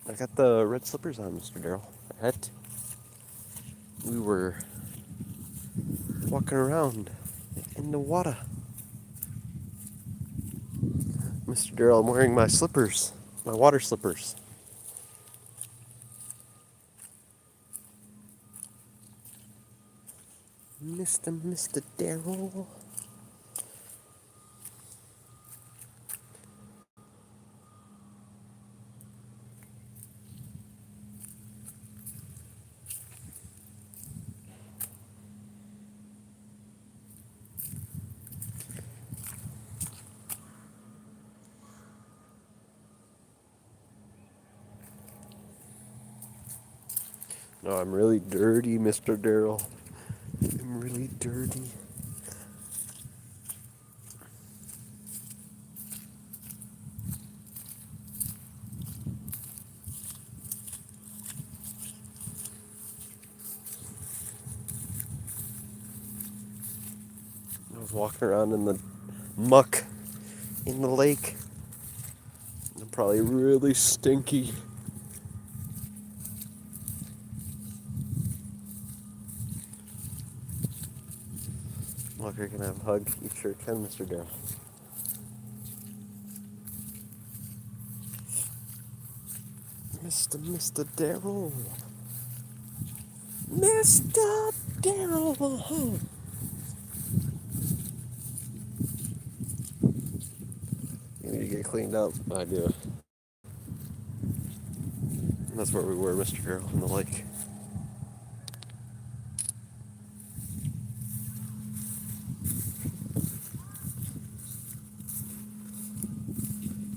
I got the red slippers on, Mr. Darrell. We were walking around in the water. Mr. Darrell, I'm wearing my slippers, my water slippers. Mr. Darrell. No, I'm really dirty, Mr. Darrell. I'm really dirty. I was walking around in the muck in the lake. I'm probably really stinky. Walker, can I have a hug? You sure can, Mr. Darrell. Mr. Darrell. Mr. Darrell. You need to get cleaned up. I do. And that's where we were, Mr. Darrell, in the lake.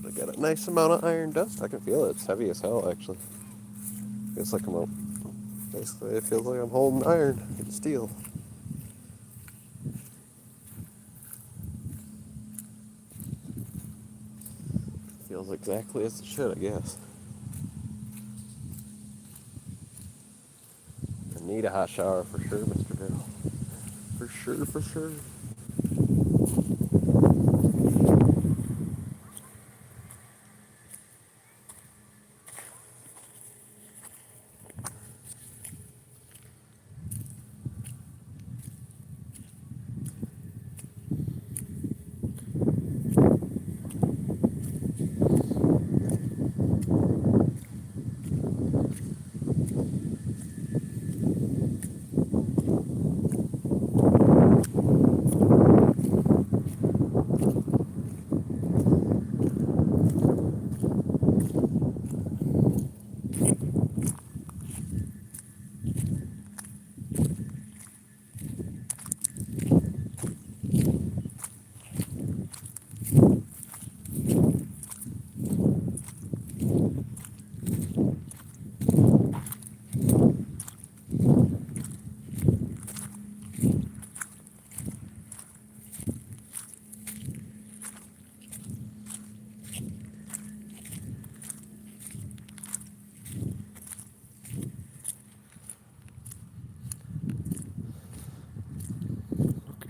But I got a nice amount of iron dust. I can feel it. It's heavy as hell, actually. Feels like basically, it feels like I'm holding iron and steel. Feels exactly as it should, I guess. I need a hot shower for sure, Mr. Darrell. For sure, for sure.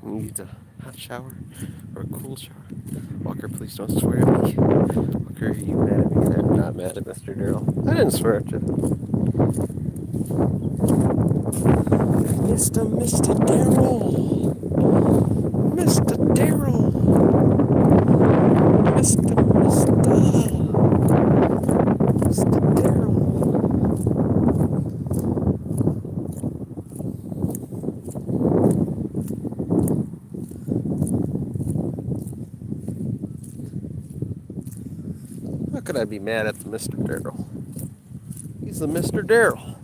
Needs a hot shower or a cool shower. Walker, please don't swear at me. Walker, are you mad at me? I'm not mad at Mr. Darrell. I didn't swear at you. Mr. Darrell. Mr. Darrell. Mr. Darrell. could I be mad at the Mr. Daryl? He's the Mr. Daryl.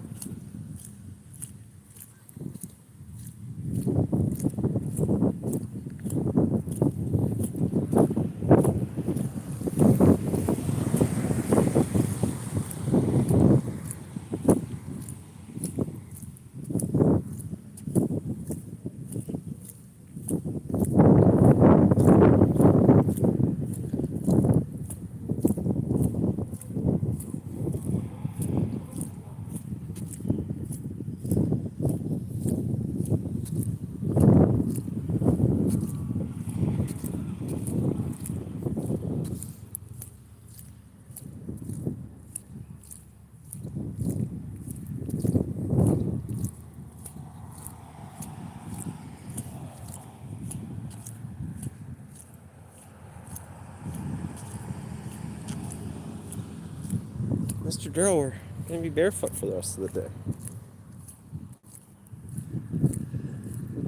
Mr. Daryl, we're gonna be barefoot for the rest of the day.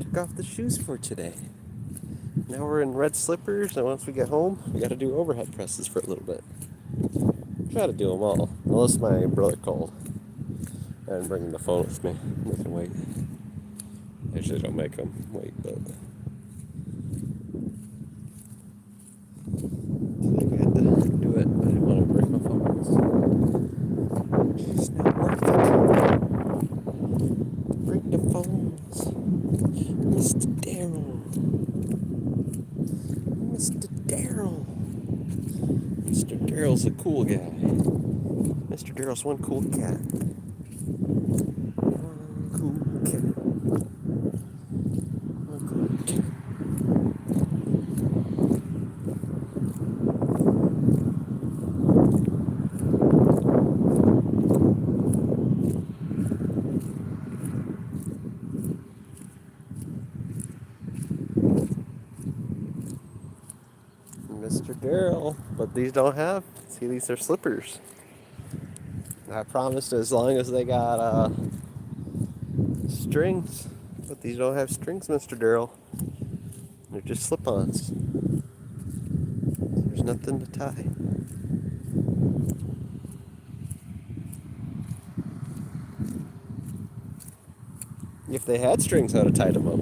Took off the shoes for today. Now we're in red slippers, and once we get home, we gotta do overhead presses for a little bit. Try to do them all, unless my brother called. I didn't bring the phone with me. They can wait. I usually don't make them wait, but I think I had to do it. I didn't want to break my phones. It's not worth it. Break the phones. Mr. Daryl. Mr. Daryl. Mr. Daryl's a cool guy. Mr. Daryl's one cool cat. One cool cat. One cool cat. Mr. Daryl, but these don't have. See, these are slippers. I promised as long as they got strings, but these don't have strings, Mr. Daryl. They're just slip-ons. There's nothing to tie. If they had strings, I'd have tied them up.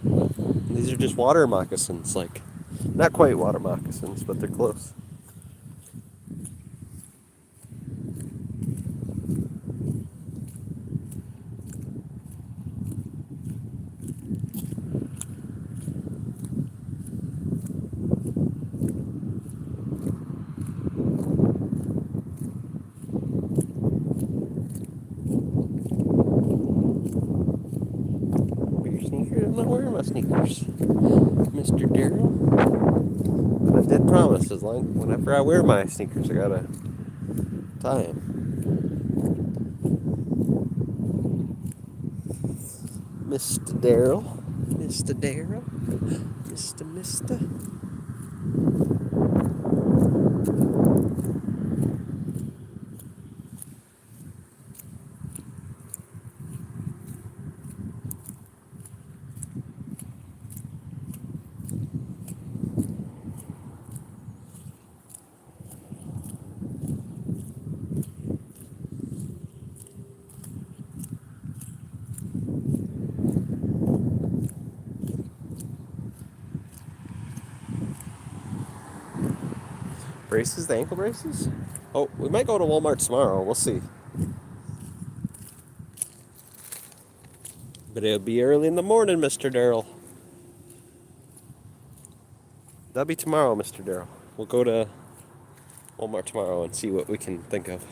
These are just water moccasins, like, not quite water moccasins, but they're close. I'm not wearing my sneakers, Mr. Daryl. But I did promise, as long whenever I wear my sneakers, I gotta tie them. Mr. Daryl, Mr. Daryl, Mister. Braces, the ankle braces? Oh, we might go to Walmart tomorrow. We'll see. But it'll be early in the morning, Mr. Daryl. That'll be tomorrow, Mr. Daryl. We'll go to Walmart tomorrow and see what we can think of.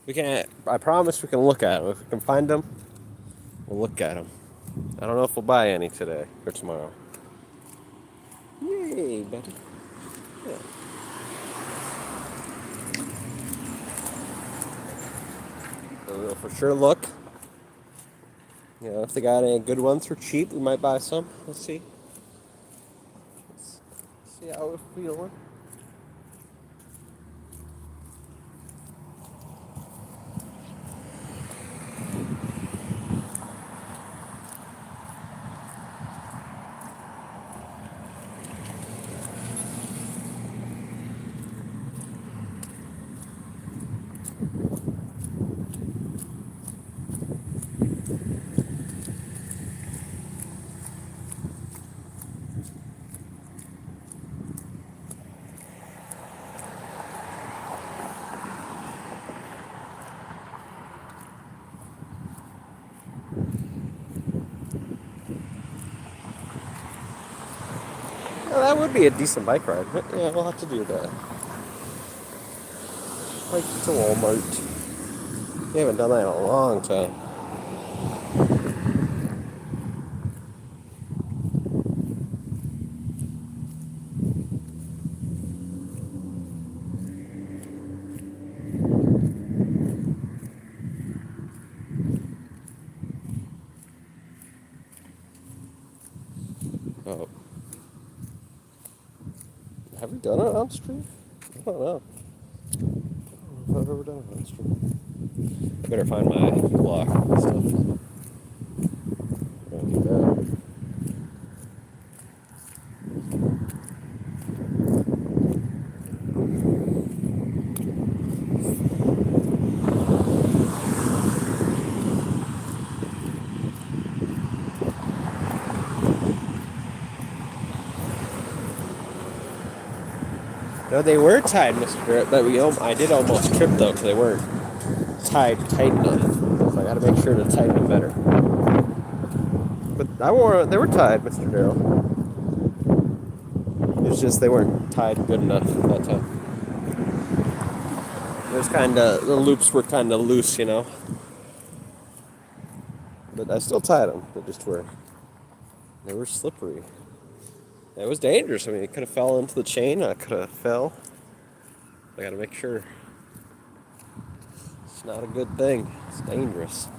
We can't. I promise we can look at them. If we can find them, we'll look at them. I don't know if we'll buy any today or tomorrow. Yay, buddy. Yeah. We'll for sure look. You know, if they got any good ones for cheap, we might buy some. Let's see. Let's see how we're feeling. That would be a decent bike ride. But yeah, we'll have to do that. Bike to Walmart. We haven't done that in a long time. Oh. Have we done it on stream? I don't know. I don't know if I've ever done it on stream. I better find my block and stuff. I'll do that. No, they were tied, Mr. Barrett, but I did almost trip though because they weren't tied tight enough. So I got to make sure to tighten them better. But they were tied, Mr. Darrell. It's just they weren't tied good enough that time. The loops were kind of loose, But I still tied them. They were slippery. It was dangerous. I mean, it could have fell into the chain. I could have fell. I got to make sure. It's not a good thing. It's dangerous.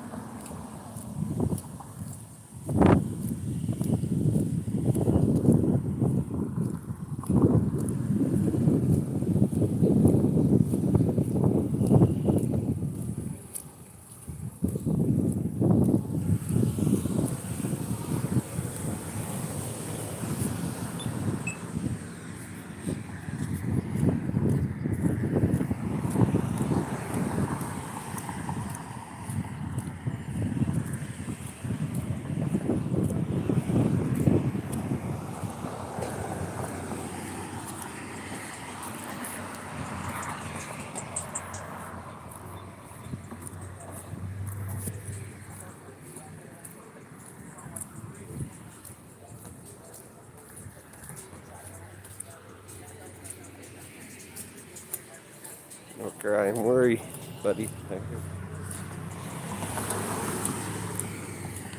Don't cry and worry, buddy.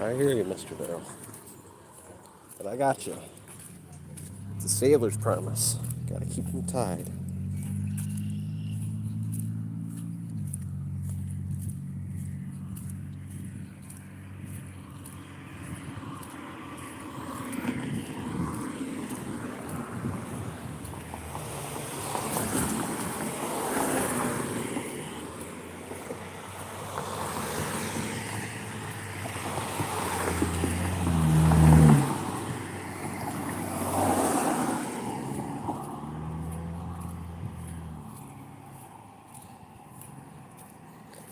I hear you, Mr. Darrell. But I got you. It's a sailor's promise. Gotta keep them tied.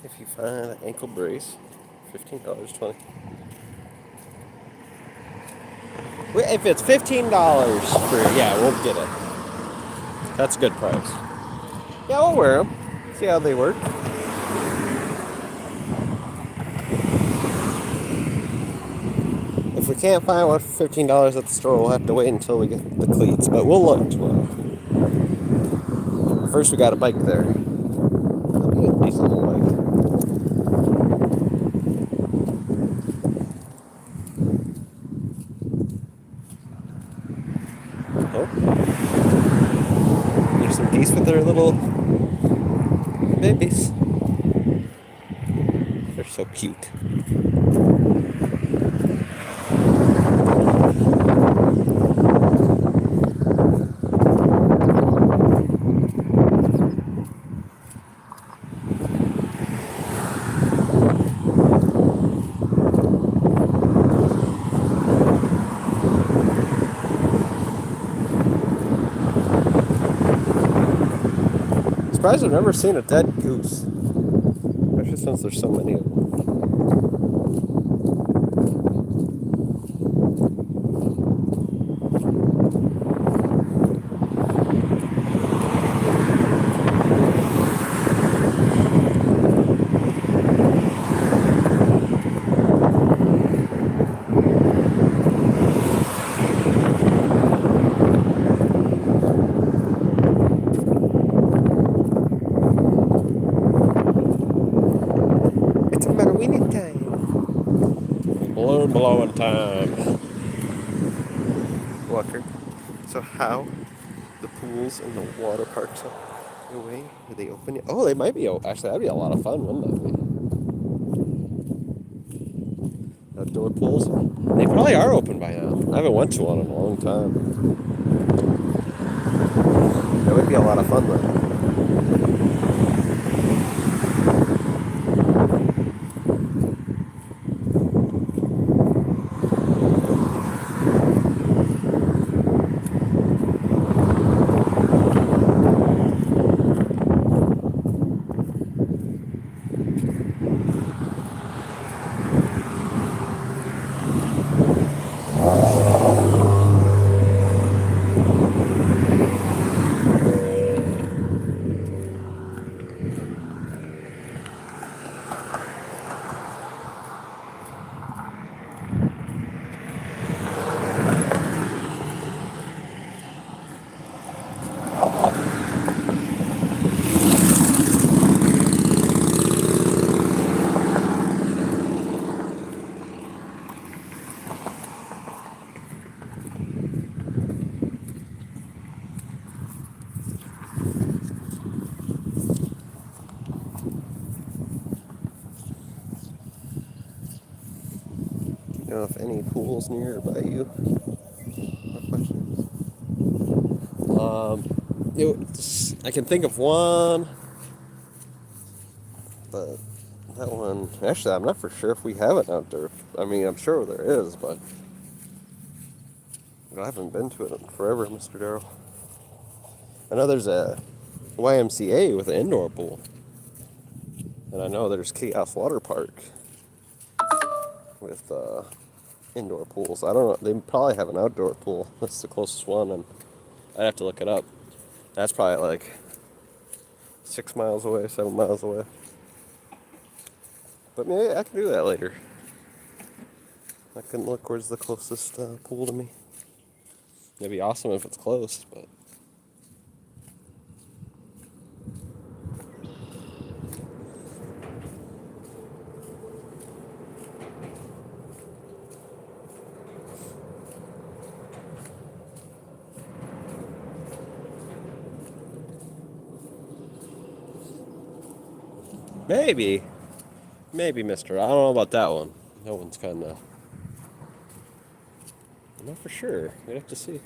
If you find an ankle brace, $15.20. If it's $15 we'll get it. That's a good price. Yeah, we'll wear them. See how they work. If we can't find one for $15 at the store, we'll have to wait until we get the cleats. But we'll look tomorrow. First, we got a bike there. That'll be a decent little bike. Oh. There's some geese with their little babies. They're so cute. Surprised I've never seen a dead goose. Especially since there's so many of them. Halloween time. Balloon blowing time. Walker. So how the pools and the water parks are away? Are they open yet? Oh, they might be. Actually, that'd be a lot of fun, wouldn't that be? Outdoor pools. They probably are open by now. I haven't went to one in a long time. That would be a lot of fun though. You know if any pools nearby you? I can think of one, but that one. Actually, I'm not for sure if we have an outdoor. I mean, I'm sure there is, but I haven't been to it in forever, Mr. Darrell. I know there's a YMCA with an indoor pool, and I know there's Chaos Water Park with indoor pools. I don't know. They probably have an outdoor pool. That's the closest one, and I'd have to look it up. That's probably like 6 miles away, 7 miles away. But maybe I can do that later. I can look where's the closest pool to me. It'd be awesome if it's close, but maybe, Mister. I don't know about that one. That one's kind of. I'm not for sure. We'd have to see.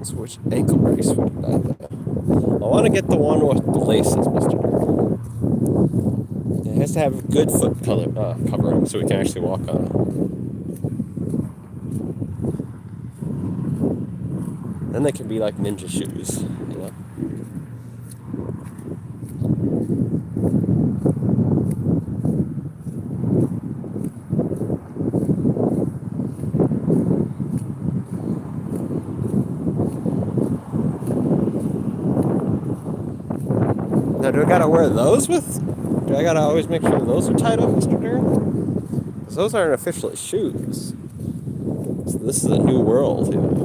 So which ankle brace would I have? I want to get the one with the laces, Mister. It has to have good foot color covering so we can actually walk on it. Then they can be like ninja shoes, you know. Now, do I gotta wear those with? Do I gotta always make sure those are tied up, Mr. Darrell? Because those aren't officially shoes. So this is a new world, you know.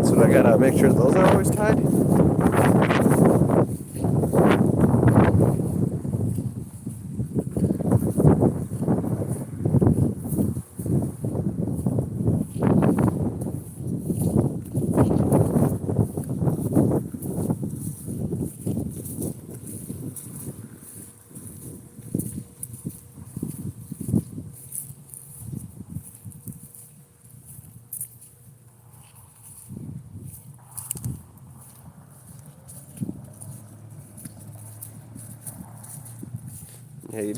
So do I gotta make sure those are always tied? Yeah,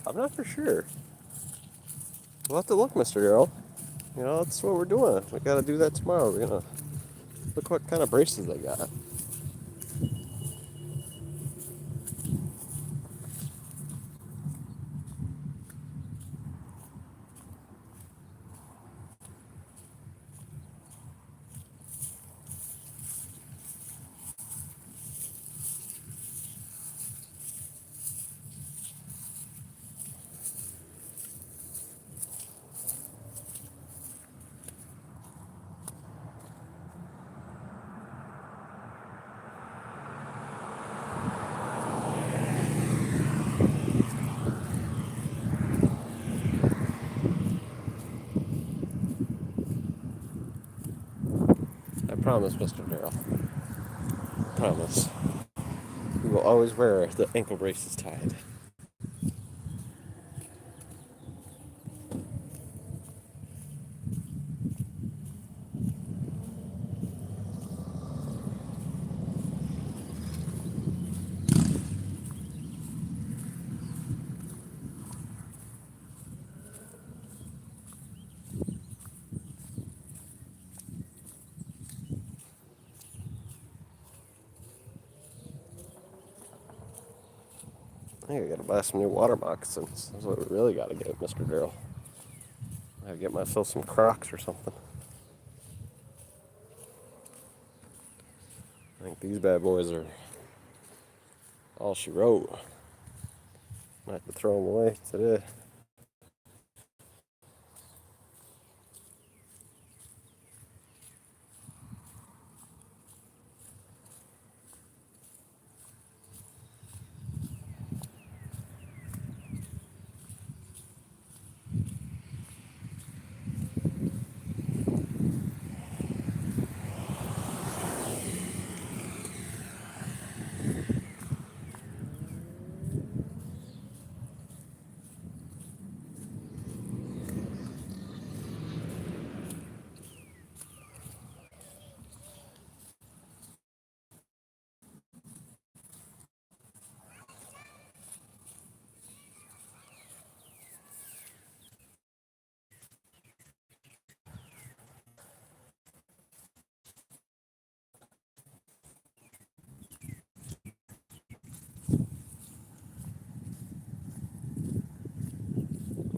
I'm not for sure. We'll have to look, Mr. Darrell. You know, that's what we're doing. We got to do that tomorrow. We're gonna look what kind of braces they got. I promise, Mr. Darrell. Promise. We will always wear the ankle braces tied. I think I gotta buy some new water moccasins. That's what we really gotta get, Mr. Darrell. I gotta get myself some Crocs or something. I think these bad boys are all she wrote. Might have to throw them away today.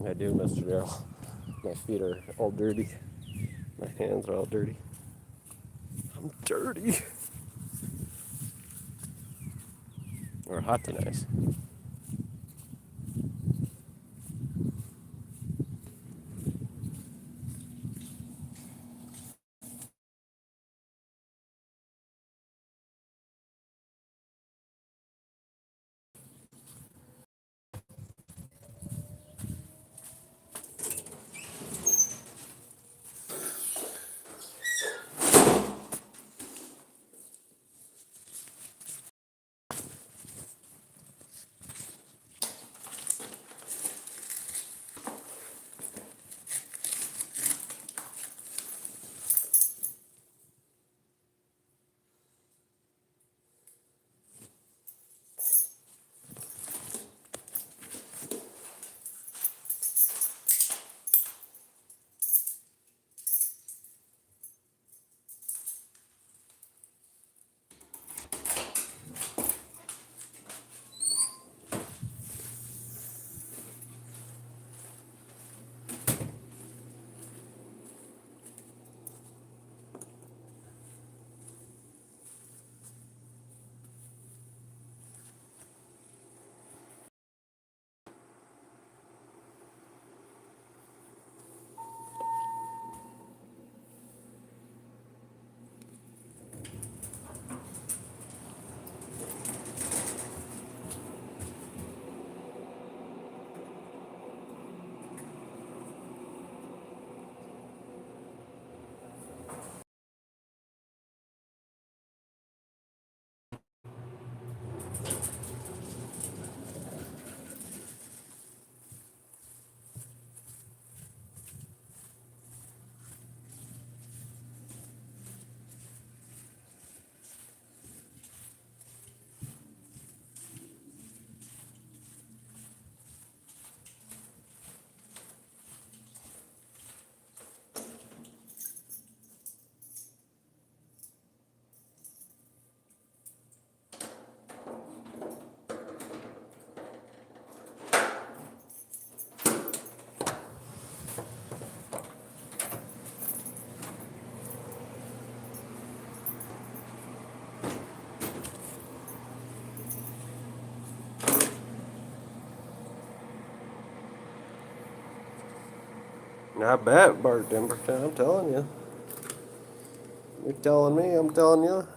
I do, Mr. Darrell. My feet are all dirty. My hands are all dirty. I'm dirty. Or hot to nice. I bet, Bart Dimberton. I'm telling you. You're telling me. I'm telling you.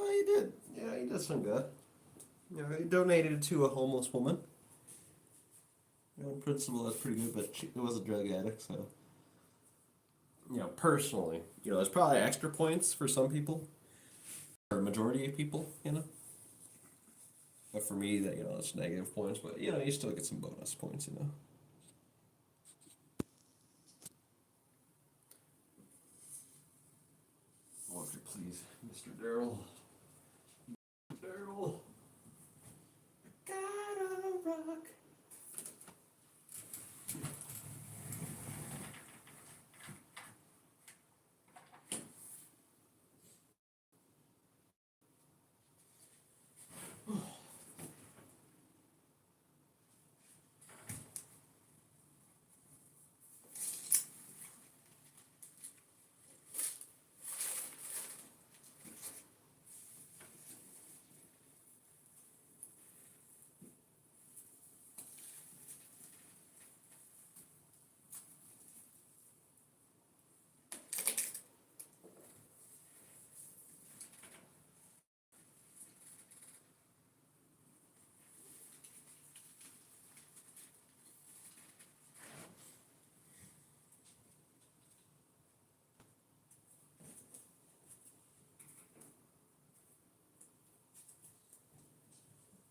Oh, he did. Yeah, he did some good. You know, he donated to a homeless woman. You know, in principle, that's pretty good, but she was a drug addict, so. You know, personally, you know, there's probably extra points for some people, or a majority of people, you know. But for me, that, you know, it's negative points, but, you know, you still get some bonus points, you know. Walker, please, Mr. Darrell. Darrell. Gotta rock.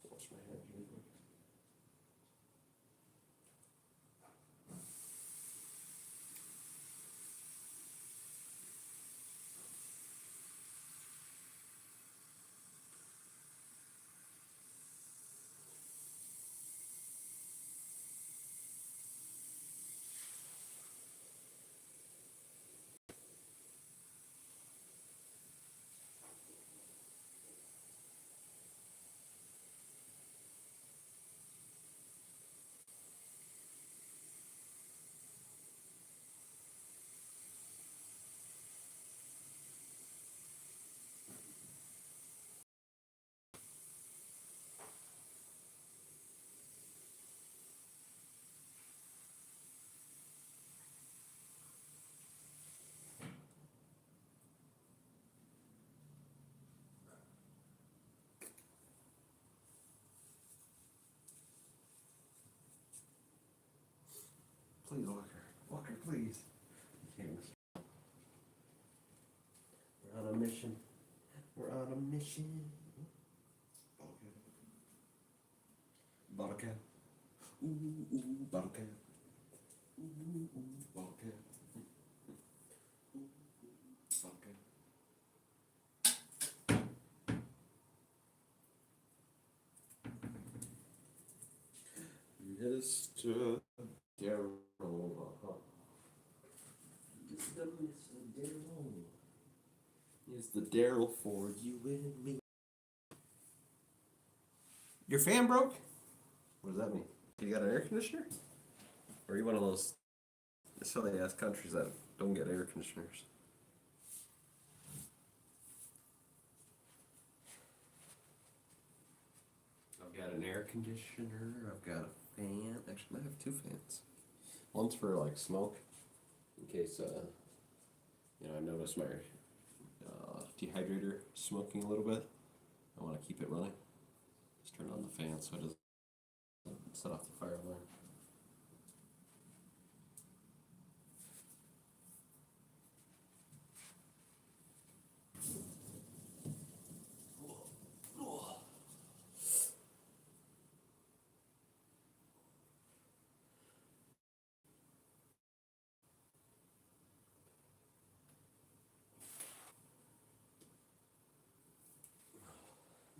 Wash my hands real quick. Please, Walker. Walker, please. Okay, we're on a mission. We're on a mission. Bottle cap. Ooh, ooh, bottle cap. Ooh, ooh, bottle cap. Bottle cap. Mr. Darrell. Mr. Darrell. Is the Darrell for you and me? Your fan broke? What does that mean? You got an air conditioner? Or are you one of those silly ass countries that don't get air conditioners? I've got an air conditioner. I've got a fan. Actually, I might have two fans. One's for like smoke, in case you know, I notice my dehydrator smoking a little bit. I want to keep it running. Just turn on the fan so it doesn't set off the fire alarm.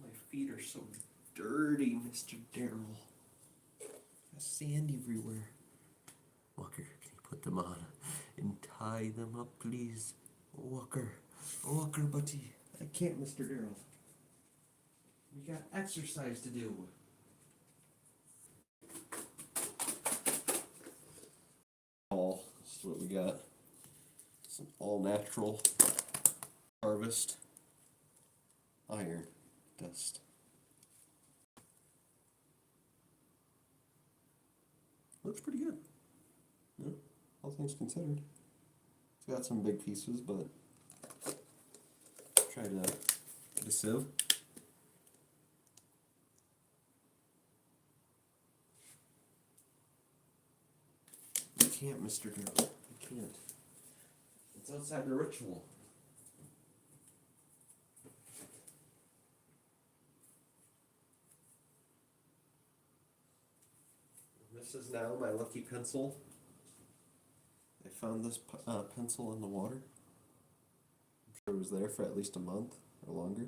My feet are so dirty, Mr. Darrell. There's sand everywhere. Walker, can you put them on and tie them up, please? Walker, Walker, buddy. I can't, Mr. Darrell. We got exercise to do. All this is what we got. Some all natural harvest iron dust. Looks pretty good. Yeah, all things considered. It's got some big pieces, but try to get a sieve. You can't, Mr. Darrell. You can't. It's outside the ritual. This is now my lucky pencil. I found this pencil in the water. I'm sure it was there for at least a month or longer.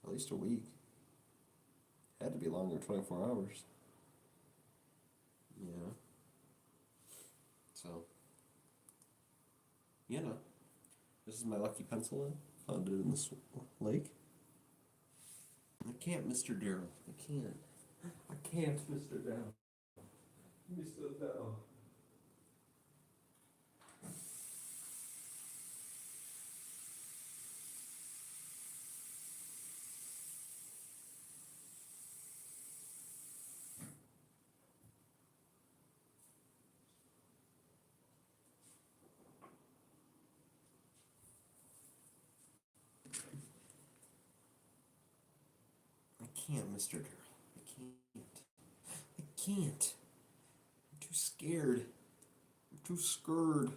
At least a week. Had to be longer, 24 hours. Yeah. So, you know, this is my lucky pencil. I found it in this lake. I can't, Mr. Darrell. I can't. I can't, Mr. Darrell. Mr. Darrell. I can't, Mr. Darrell. I can't. I can't. I'm too scared. I'm too scared. Too scared.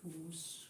Too scared.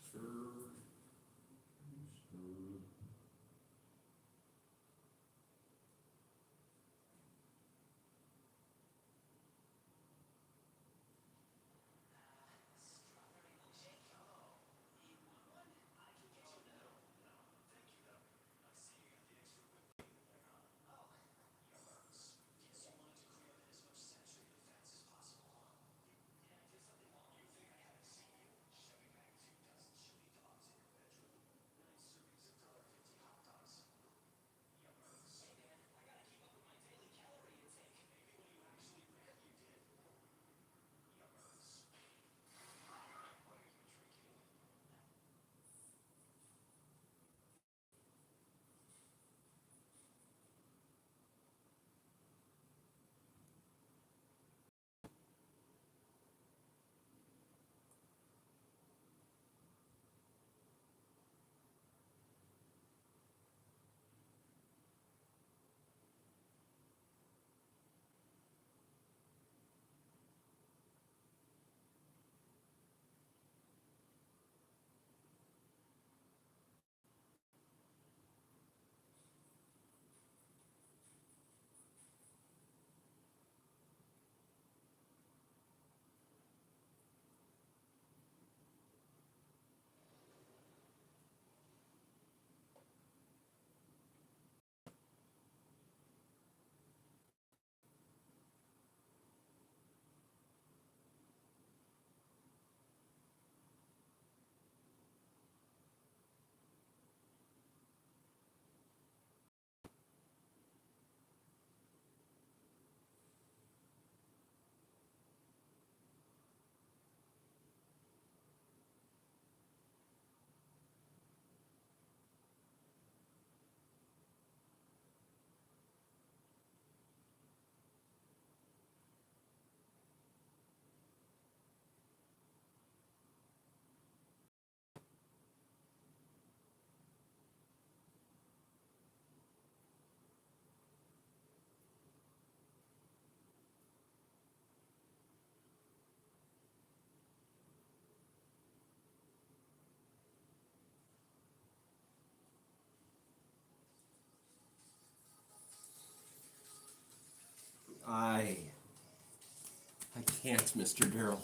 can't, Mr. Darrell.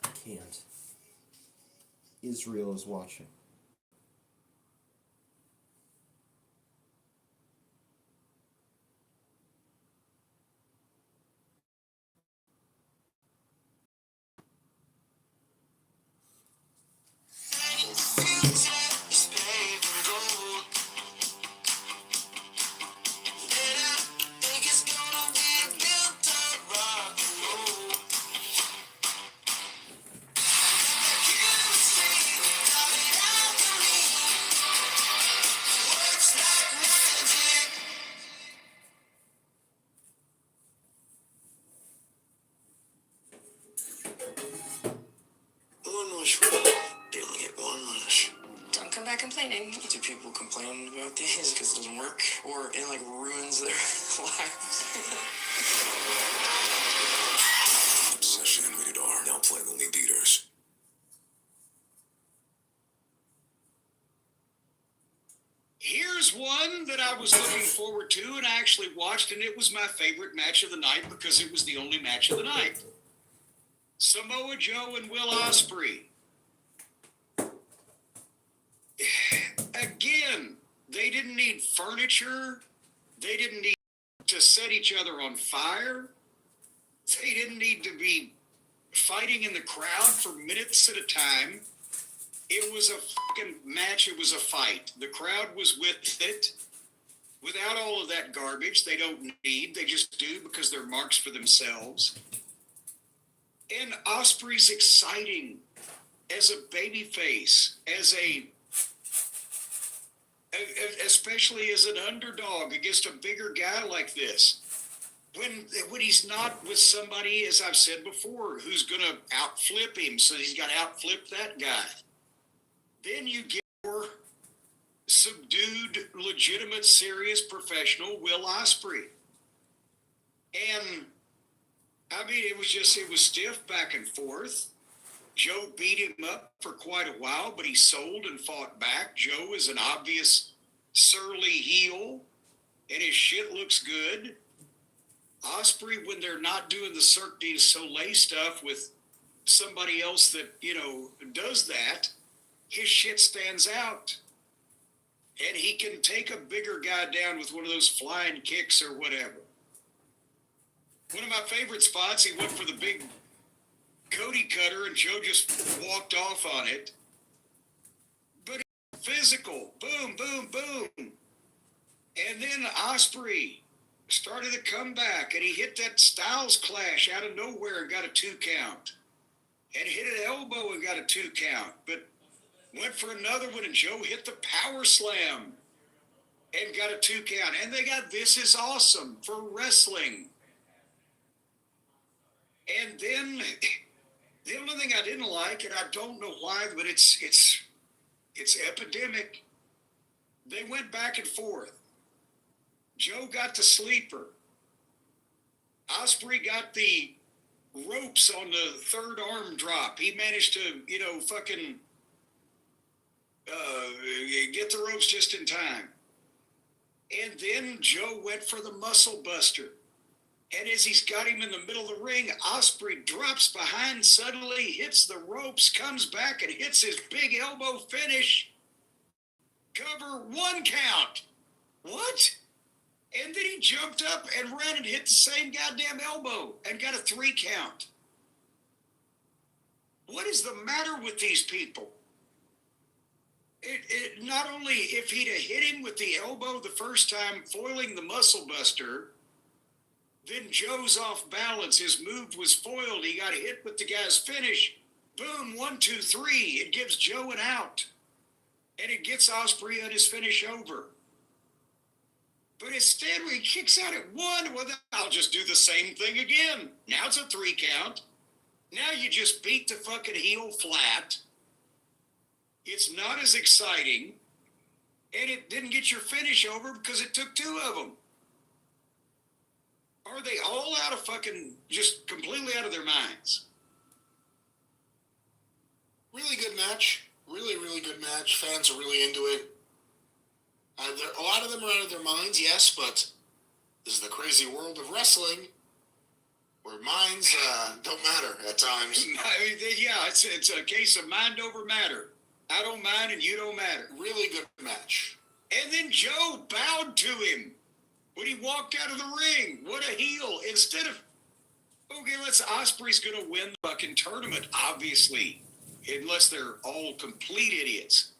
I can't. Israel is watching. One mush. They only get one mush. Don't come back complaining. Do people complain about these because it doesn't work? Or it like ruins their lives? Obsession rated R. Now playing only theaters. Here's one that I was looking forward to and I actually watched, and it was my favorite match of the night because it was the only match of the night. Samoa Joe and Will Ospreay. Again, they didn't need furniture. They didn't need to set each other on fire. They didn't need to be fighting in the crowd for minutes at a time. It was a fucking match. It was a fight. The crowd was with it. Without all of that garbage they don't need. They just do because they're marks for themselves. And Ospreay's exciting as a babyface, especially as an underdog against a bigger guy like this. When he's not with somebody, as I've said before, who's going to outflip him, so he's got to outflip that guy. Then you get more subdued, legitimate, serious, professional Will Ospreay. And, I mean, it was stiff back and forth. Joe beat him up for quite a while, but he sold and fought back. Joe is an obvious surly heel, and his shit looks good. Ospreay, when they're not doing the Cirque du Soleil stuff with somebody else that, does that, his shit stands out. And he can take a bigger guy down with one of those flying kicks or whatever. One of my favorite spots, he went for the big Cody cutter and Joe just walked off on it. But it's physical. Boom, boom, boom. And then Ospreay started a comeback and he hit that Styles Clash out of nowhere and got a 2 count. And hit an elbow and got a 2 count. But went for another one and Joe hit the power slam and got a 2 count. And they got This Is Awesome for wrestling. And then the only thing I didn't like, and I don't know why, but it's epidemic. They went back and forth. Joe got the sleeper. Ospreay got the ropes on the third arm drop. He managed to, get the ropes just in time. And then Joe went for the muscle buster. And as he's got him in the middle of the ring, Ospreay drops behind, suddenly hits the ropes, comes back and hits his big elbow finish. Cover, 1 count. What? And then he jumped up and ran and hit the same goddamn elbow and got a 3 count. What is the matter with these people? It not only if he'd have hit him with the elbow the first time, foiling the muscle buster, then Joe's off balance. His move was foiled. He got hit with the guy's finish. Boom, 1, 2, 3. It gives Joe an out. And it gets Ospreay on his finish over. But instead, when he kicks out at 1, well, I'll just do the same thing again. Now it's a 3 count. Now you just beat the fucking heel flat. It's not as exciting. And it didn't get your finish over because it took 2 of them. Are they all out of fucking, just completely out of their minds? Really good match. Really, really good match. Fans are really into it. A lot of them are out of their minds, yes, but This is the crazy world of wrestling, where minds don't matter at times. I mean, yeah, it's a case of mind over matter. I don't mind and you don't matter. Really good match. And then Joe bowed to him when he walked out of the ring. What a heel. Instead of, okay, Osprey's going to win the fucking tournament, obviously, unless they're all complete idiots.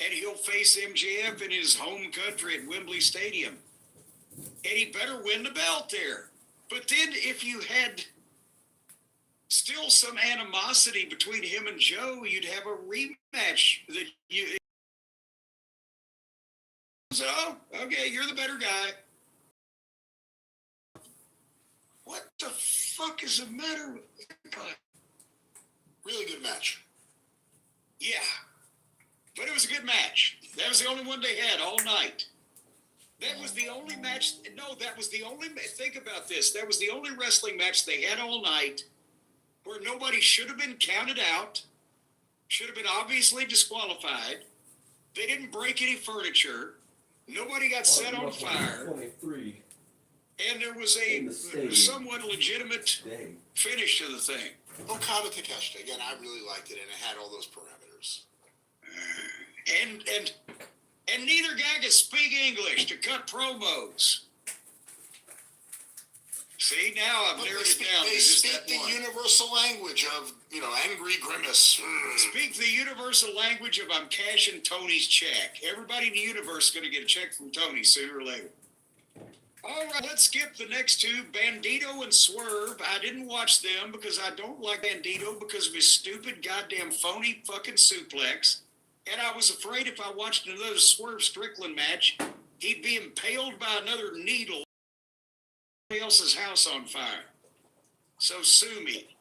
And he'll face MJF in his home country at Wembley Stadium. And he better win the belt there. But then if you had still some animosity between him and Joe, you'd have a rematch that you... So, okay, you're the better guy. What the fuck is the matter with that guy? Really good match. Yeah. But it was a good match. That was the only one they had all night. That was the only match. No, that was the only. Think about this. That was the only wrestling match they had all night where nobody should have been counted out, should have been obviously disqualified. They didn't break any furniture. Nobody got set on fire. 23. And there was a somewhat legitimate finish to the thing. Okada Takeshita, again, I really liked it, and it had all those parameters. And neither guy could speak English to cut promos. See, now I've narrowed it down. They speak the universal language of, angry grimace. Speak the universal language of I'm cashing Tony's check. Everybody in the universe is going to get a check from Tony sooner or later. All right, let's skip the next two, Bandito and Swerve. I didn't watch them because I don't like Bandito because of his stupid, goddamn, phony fucking suplex. And I was afraid if I watched another Swerve Strickland match, he'd be impaled by another needle. Somebody else's house on fire. So sue me.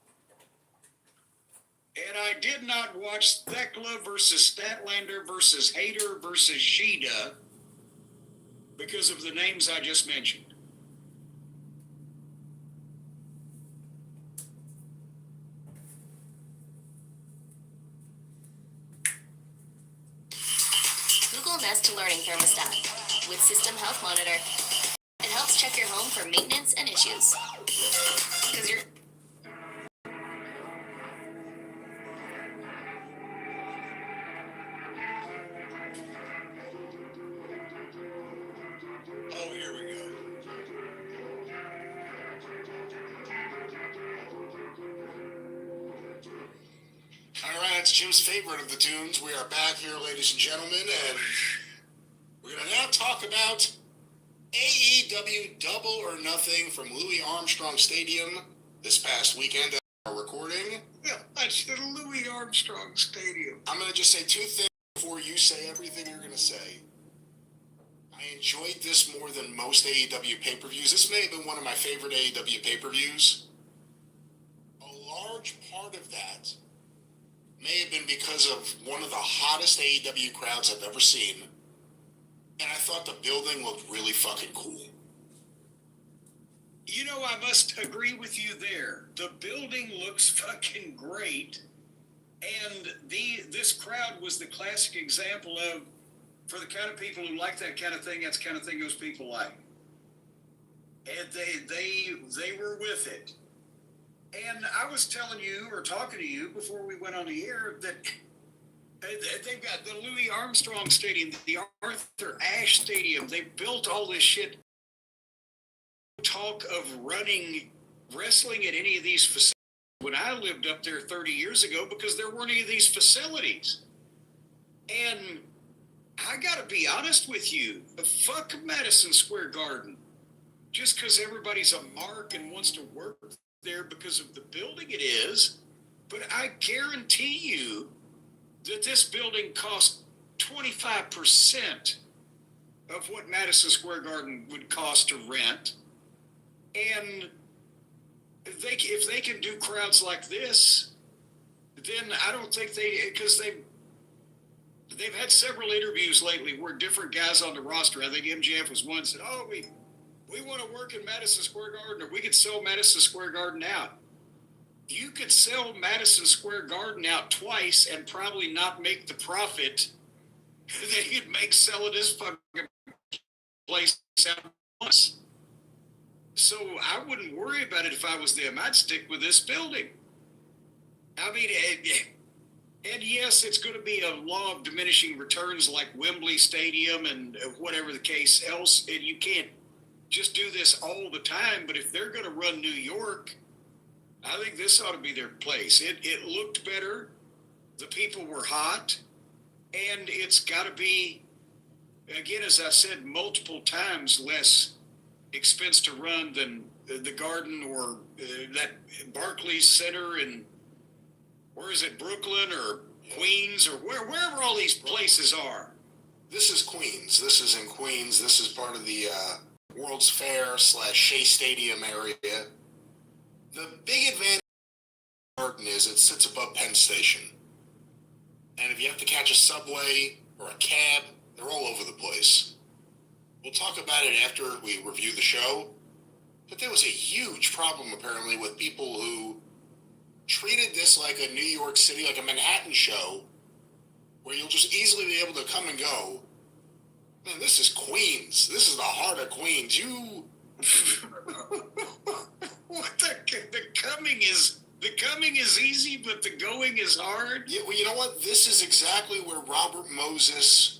And I did not watch Thekla versus Statlander versus Hayter versus Shida because of the names I just mentioned. Google Nest Learning Thermostat with System Health Monitor. It helps check your home for maintenance and issues. Because you're... Oh, here we go. All right, it's Jim's favorite of the tunes. We are back here, ladies and gentlemen, and we're going to now talk about AEW Double or Nothing from Louis Armstrong Stadium this past weekend at our recording. Yeah, that's the Louis Armstrong Stadium. I'm going to just say two things before you say everything you're going to say. I enjoyed this more than most AEW pay-per-views. This may have been one of my favorite AEW pay-per-views. A large part of that may have been because of one of the hottest AEW crowds I've ever seen. And I thought the building looked really fucking cool. I must agree with you there. The building looks fucking great. And this crowd was the classic example of, for the kind of people who like that kind of thing, that's the kind of thing those people like. And they were with it. And I was telling you, or talking to you before we went on the air, that they've got the Louis Armstrong Stadium, the Arthur Ashe Stadium. They built all this shit. Talk of running wrestling at any of these facilities when I lived up there 30 years ago because there weren't any of these facilities. And I got to be honest with you, fuck Madison Square Garden. Just because everybody's a mark and wants to work there because of the building it is. But I guarantee you that this building cost 25% of what Madison Square Garden would cost to rent. And if they can do crowds like this, then I don't think because they've had several interviews lately where different guys on the roster, I think MJF was one, said, oh, we want to work in Madison Square Garden, or we could sell Madison Square Garden out. You could sell Madison Square Garden out twice and probably not make the profit that you'd make selling this fucking place out once. So I wouldn't worry about it if I was them. I'd stick with this building. I mean, and yes, it's going to be a law of diminishing returns like Wembley Stadium and whatever the case else. And you can't just do this all the time. But if they're going to run New York, I think this ought to be their place. It looked better. The people were hot. And it's got to be, again, as I said multiple times, less expense to run than the Garden or that Barclays Center in, where is it, Brooklyn or Queens or wherever all these places are. This is Queens. This is in Queens. This is part of the World's Fair / Shea Stadium area. The big advantage of Garden is it sits above Penn Station. And if you have to catch a subway or a cab, they're all over the place. We'll talk about it after we review the show. But there was a huge problem, apparently, with people who treated this like a New York City, like a Manhattan show, where you'll just easily be able to come and go. Man, this is Queens. This is the heart of Queens. You... What the coming is easy, but the going is hard. Yeah, well, you know what? This is exactly where Robert Moses...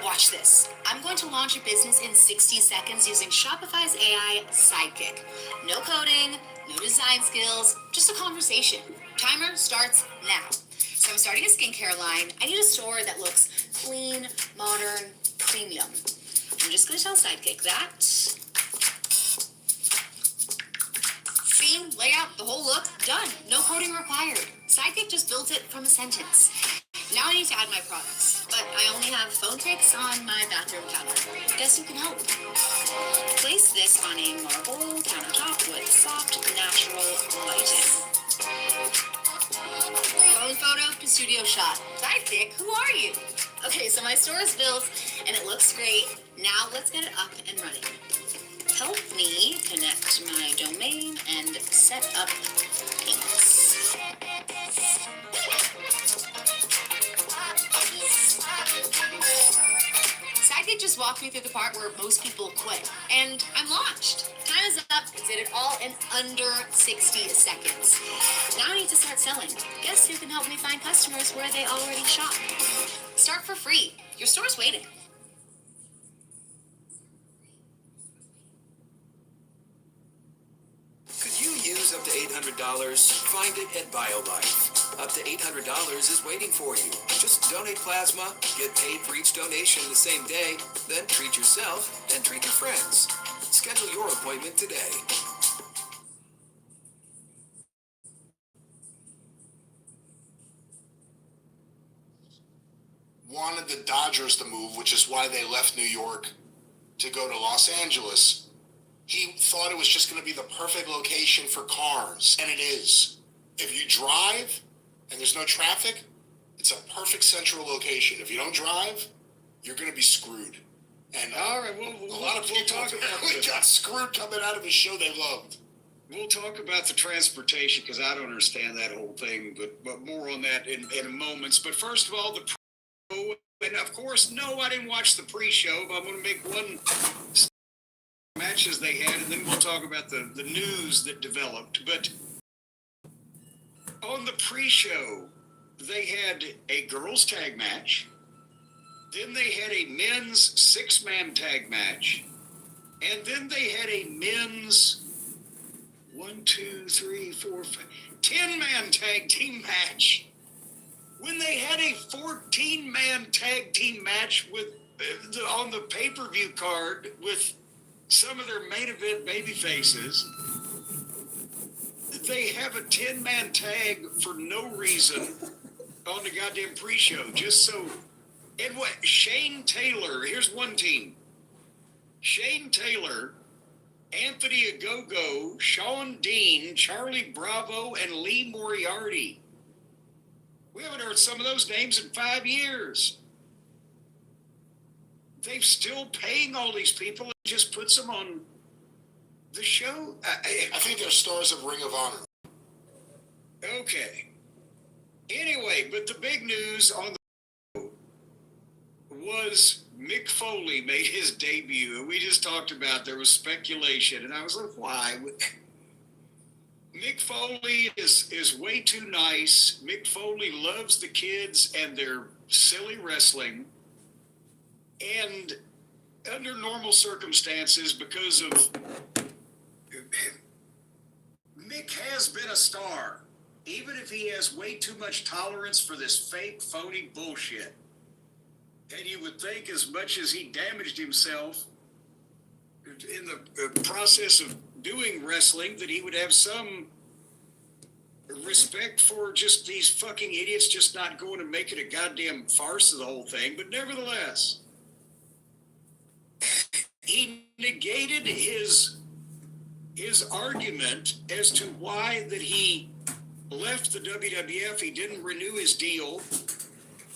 Watch this. I'm going to launch a business in 60 seconds using Shopify's AI Sidekick. No coding, no design skills, just a conversation. Timer starts now. So I'm starting a skincare line. I need a store that looks clean, modern, premium. I'm just going to tell Sidekick that. Theme, layout, the whole look, done. No coding required. Sidekick just built it from a sentence. Now I need to add my products, but I only have phone cakes on my bathroom counter. Guess who can help? Place this on a marble countertop with soft, natural lighting. Phone photo to studio shot. Sidekick, who are you? Okay, so my store is built and it looks great. Now let's get it up and running. Help me connect my domain and set up payments. Sidekick just walked me through the part where most people quit, and I'm launched. Time is up. Did it all in under 60 seconds. Now I need to start selling. Guess who can help me find customers where they already shop? Start for free. Your store's waiting. Could you use up to $800? Find it at BioLife. Up to $800 is waiting for you. Just donate plasma, get paid for each donation the same day, then treat yourself and treat your friends. Schedule your appointment today. wanted the Dodgers to move, which is why they left New York to go to Los Angeles. He thought it was just going to be the perfect location for cars, and it is. If you drive and there's no traffic, it's a perfect central location. If you don't drive, you're going to be screwed. And all right, a lot of people got screwed coming out of a show they loved. We'll talk about the transportation because I don't understand that whole thing, but more on that in moments. But first of all, the pre-show, and of course, no, I didn't watch the pre-show, but I'm going to make one matches they had, and then we'll talk about the news that developed. But on the pre-show, they had a girls' tag match. Then they had a men's 6-man tag match. And then they had a men's 10-man tag team match. When they had a 14-man tag team match with on the pay-per-view card with some of their main event baby faces, they have a 10-man tag for no reason on the goddamn pre-show, just so. And what? Shane Taylor, here's one team. Shane Taylor, Anthony Agogo, Sean Dean, Charlie Bravo, and Lee Moriarty. We haven't heard some of those names in 5 years. They're still paying all these people and just puts them on the show. I think they're stars of Ring of Honor. Okay. Anyway, but the big news on the was Mick Mick Foley made his debut, and we just talked about there was speculation, and I was like, why? Mick Foley is way too nice. Mick Foley loves the kids and their silly wrestling. And under normal circumstances, because of Mick has been a star, even if he has way too much tolerance for this fake, phony bullshit. And you would think, as much as he damaged himself in the process of doing wrestling, that he would have some respect for just these fucking idiots just not going and making a goddamn farce of the whole thing. But nevertheless, he negated his argument as to why that he left the WWF. He didn't renew his deal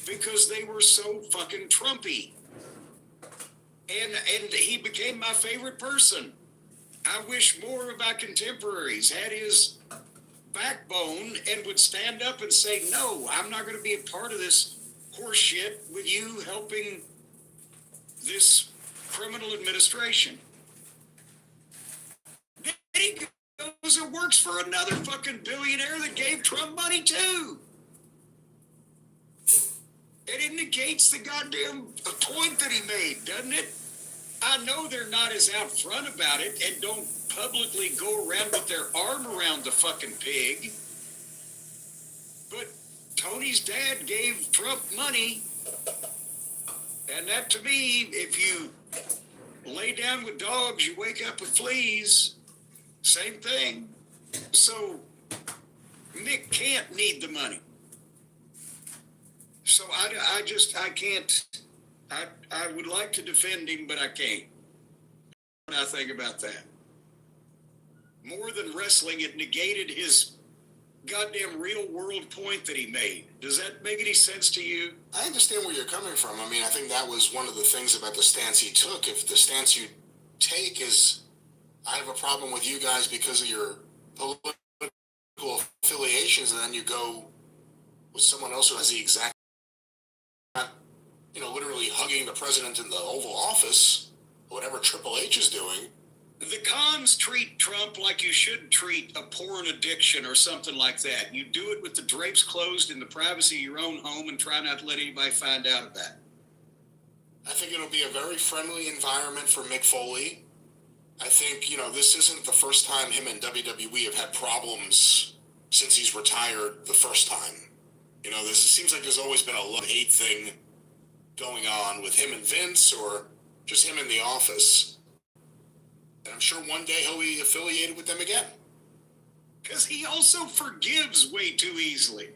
because they were so fucking Trumpy. And he became my favorite person. I wish more of my contemporaries had his backbone and would stand up and say, no, I'm not going to be a part of this horse shit with you helping this criminal administration. Then he goes and works for another fucking billionaire that gave Trump money too. And it negates the goddamn point that he made, doesn't it? I know they're not as out front about it and don't publicly go around with their arm around the fucking pig. But Tony's dad gave Trump money. And that, to me, if you lay down with dogs, you wake up with fleas. Same thing. So Mick can't need the money. So I can't. I would like to defend him, but I can't. When I think about that, more than wrestling, it negated his goddamn real world point that he made. Does that make any sense to you? I understand where you're coming from. I mean, I think that was one of the things about the stance he took. If the stance you take is, I have a problem with you guys because of your political affiliations, and then you go with someone else who has the exact, literally hugging the president in the Oval Office, whatever Triple H is doing. The cons treat Trump like you should treat a porn addiction or something like that. You do it with the drapes closed in the privacy of your own home and try not to let anybody find out about it. I think it'll be a very friendly environment for Mick Foley. I think, this isn't the first time him and WWE have had problems since he's retired the first time. This seems like there's always been a love-hate thing going on with him and Vince, or just him in the office. And I'm sure one day he'll be affiliated with them again. Because he also forgives way too easily.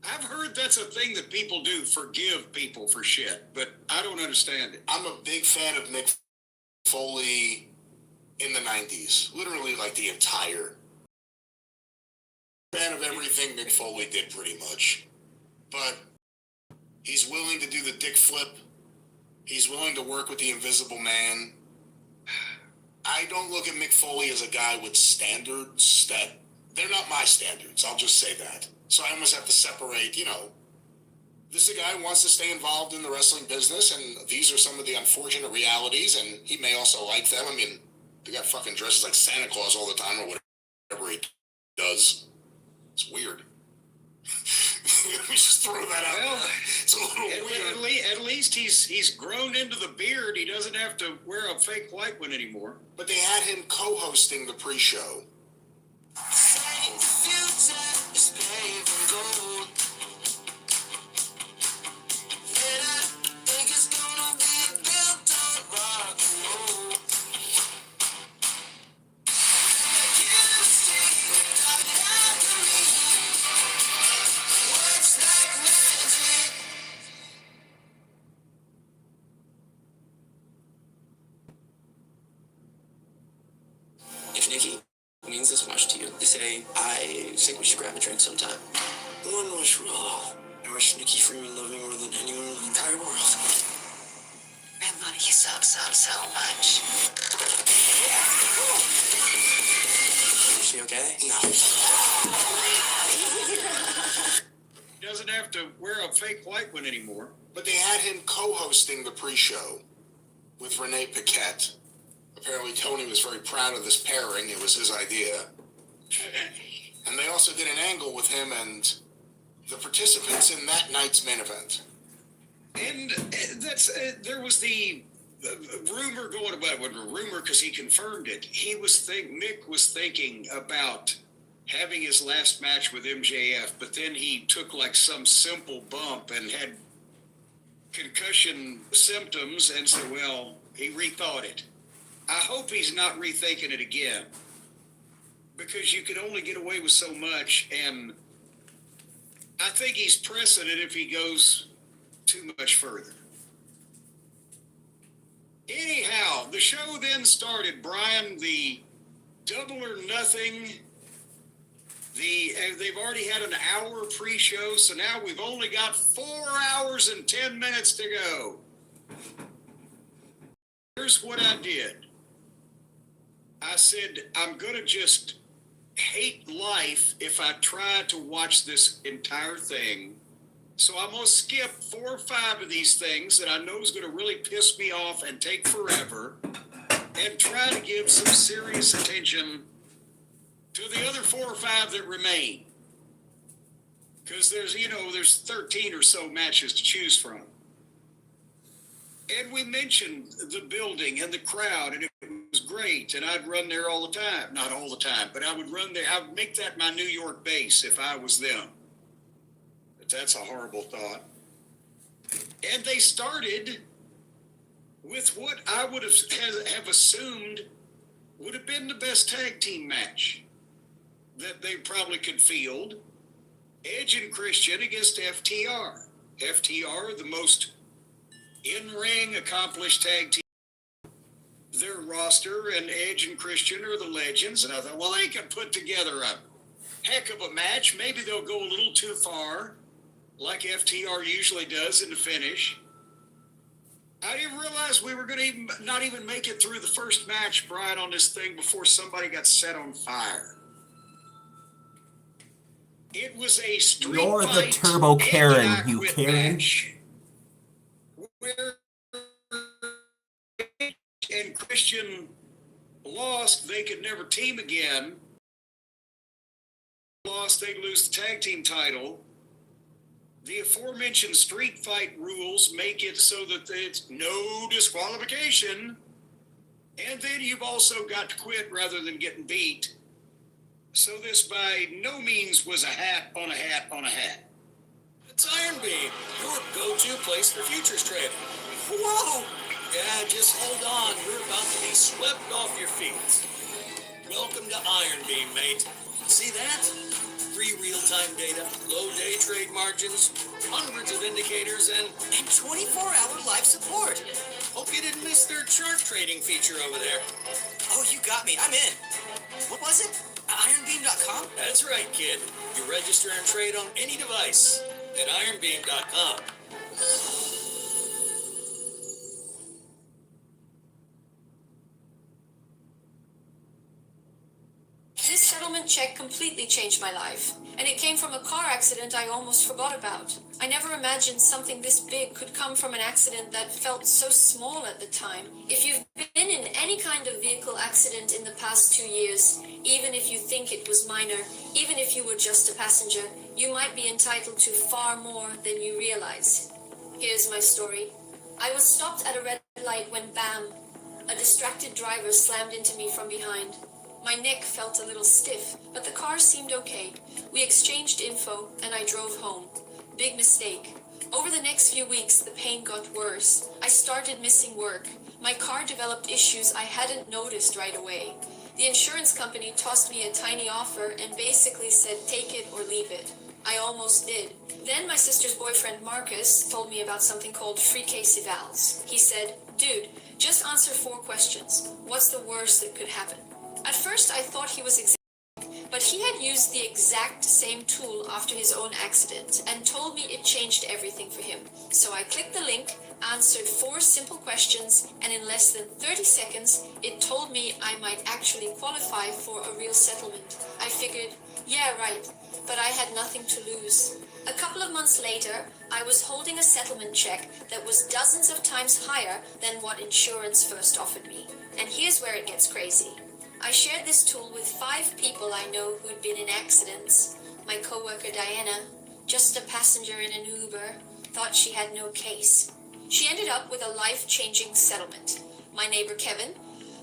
I've heard that's a thing that people do, forgive people for shit, but I don't understand it. I'm a big fan of Mick Foley in the 90s. Literally like the entire fan of everything Mick Foley did pretty much. But he's willing to do the dick flip. He's willing to work with the Invisible Man. I don't look at Mick Foley as a guy with standards that, they're not my standards, I'll just say that. So I almost have to separate, this is a guy who wants to stay involved in the wrestling business, and these are some of the unfortunate realities, and he may also like them. I mean, the guy fucking dresses like Santa Claus all the time, or whatever he does. It's weird. Let me just throw that out. Well, it's a little weird. At least he's grown into the beard. He doesn't have to wear a fake white one anymore. But they had him co-hosting the pre-show. If Nikki means this much to you, you say, I think we should grab a drink sometime. One wish rule. I wish Nikki Freeman loved me more than anyone in the entire world. I love you so much. Is she okay? No. He doesn't have have to wear a fake white one anymore. But they had him co-hosting the pre-show with Renee Paquette. Apparently Tony was very proud of this pairing. It was his idea. And they also did an angle with him and the participants in that night's main event. And that's there was the rumor going about, well, rumor because he confirmed it. Mick was thinking about having his last match with MJF, but then he took like some simple bump and had concussion symptoms and said, well, he rethought it. I hope he's not rethinking it again, because you can only get away with so much, and I think he's pressing it if he goes too much further. Anyhow, the show then started, Brian, the Double or Nothing. They've already had an hour pre-show, so now we've only got 4 hours and 10 minutes to go. Here's what I did. I said, I'm going to just hate life if I try to watch this entire thing. So I'm going to skip 4 or 5 of these things that I know is going to really piss me off and take forever, and try to give some serious attention to the other 4 or 5 that remain. Because there's 13 or so matches to choose from. And we mentioned the building and the crowd, and it was great, and I'd run there all the time. Not all the time, but I would run there. I would make that my New York base if I was them. But that's a horrible thought. And they started with what I would have assumed would have been the best tag team match that they probably could field. Edge and Christian against FTR. FTR, the most in-ring accomplished tag team. Their roster, and Edge and Christian are the legends. And I thought, well, they can put together a heck of a match. Maybe they'll go a little too far, like FTR usually does in the finish. I didn't realize we were going to not even make it through the first match, Brian, on this thing before somebody got set on fire. It was a street You're fight. the Turbo Karen, you Karen. Match where and Christian lost, they could never team again. Lost, they'd lose the tag team title. The aforementioned street fight rules make it so that it's no disqualification. And then you've also got to quit rather than getting beat. So this by no means was a hat on a hat on a hat. It's Iron Beam, your go-to place for futures trading. Whoa! Yeah, just hold on. You're about to be swept off your feet. Welcome to Iron Beam, mate. See that? Free real-time data, low day trade margins, hundreds of indicators, and 24-hour live support. Hope you didn't miss their chart trading feature over there. Oh, you got me. I'm in. What was it? IronBeam.com? That's right, kid. You register and trade on any device at ironbeam.com. This settlement check completely changed my life, and it came from a car accident I almost forgot about. I never imagined something this big could come from an accident that felt so small at the time. If you've been in any kind of vehicle accident in the past 2 years, even if you think it was minor, even if you were just a passenger, you might be entitled to far more than you realize. Here's my story. I was stopped at a red light when bam, a distracted driver slammed into me from behind. My neck felt a little stiff, but the car seemed okay. We exchanged info, and I drove home. Big mistake. Over the next few weeks, the pain got worse. I started missing work. My car developed issues I hadn't noticed right away. The insurance company tossed me a tiny offer and basically said, take it or leave it. I almost did. Then my sister's boyfriend, Marcus, told me about something called free case evals. He said, dude, just answer 4 questions. What's the worst that could happen? At first, I thought he was exaggerating, but he had used the exact same tool after his own accident and told me it changed everything for him. So I clicked the link, answered 4 simple questions, and in less than 30 seconds, it told me I might actually qualify for a real settlement. I figured, yeah, right, but I had nothing to lose. A couple of months later, I was holding a settlement check that was dozens of times higher than what insurance first offered me. And here's where it gets crazy. I shared this tool with 5 people I know who'd been in accidents. My coworker Diana, just a passenger in an Uber, thought she had no case. She ended up with a life-changing settlement. My neighbor Kevin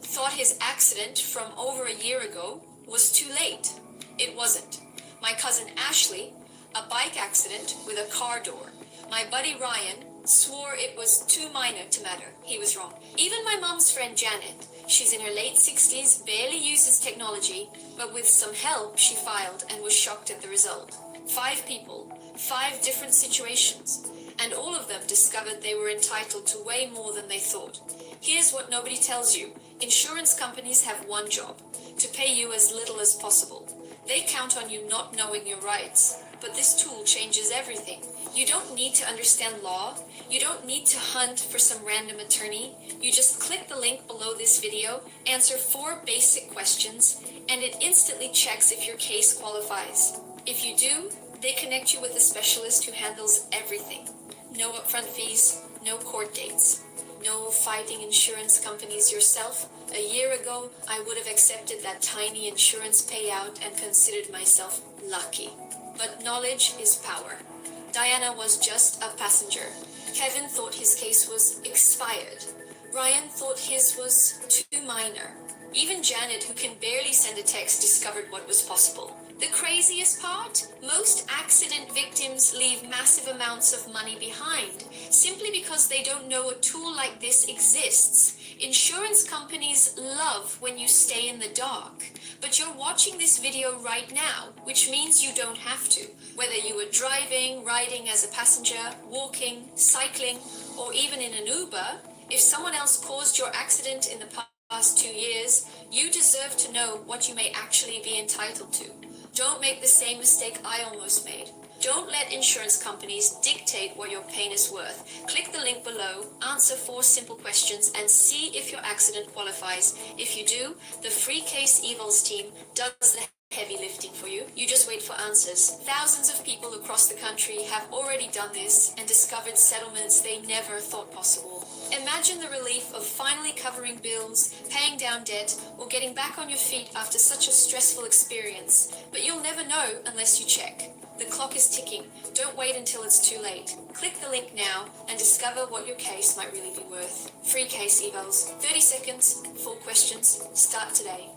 thought his accident from over a year ago was too late. It wasn't. My cousin Ashley, a bike accident with a car door. My buddy Ryan swore it was too minor to matter. He was wrong. Even my mom's friend Janet, she's in her late 60s, barely uses technology, but with some help she filed and was shocked at the result. 5 people, 5 different situations, and all of them discovered they were entitled to way more than they thought. Here's what nobody tells you. Insurance companies have one job, to pay you as little as possible. They count on you not knowing your rights, but this tool changes everything. You don't need to understand law. You don't need to hunt for some random attorney. You just click the link below this video, answer 4 basic questions, and it instantly checks if your case qualifies. If you do, they connect you with a specialist who handles everything. No upfront fees, no court dates. No fighting insurance companies yourself. A year ago, I would have accepted that tiny insurance payout and considered myself lucky. But knowledge is power. Diana was just a passenger. Kevin thought his case was expired. Ryan thought his was too minor. Even Janet, who can barely send a text, discovered what was possible. The craziest part? Most accident victims leave massive amounts of money behind, simply because they don't know a tool like this exists. Insurance companies love when you stay in the dark. But you're watching this video right now, which means you don't have to. Whether you were driving, riding as a passenger, walking, cycling, or even in an Uber, if someone else caused your accident in the past 2 years, you deserve to know what you may actually be entitled to. Don't make the same mistake I almost made. Don't let insurance companies dictate what your pain is worth. Click the link below, answer 4 simple questions, and see if your accident qualifies. If you do, the Free Case Evils team does the heavy lifting for you. You just wait for answers. Thousands of people across the country have already done this and discovered settlements they never thought possible. Imagine the relief of finally covering bills, paying down debt, or getting back on your feet after such a stressful experience. But you'll never know unless you check. The clock is ticking. Don't wait until it's too late. Click the link now and discover what your case might really be worth. Free Case Evals. 30 seconds, 4 questions. Start today.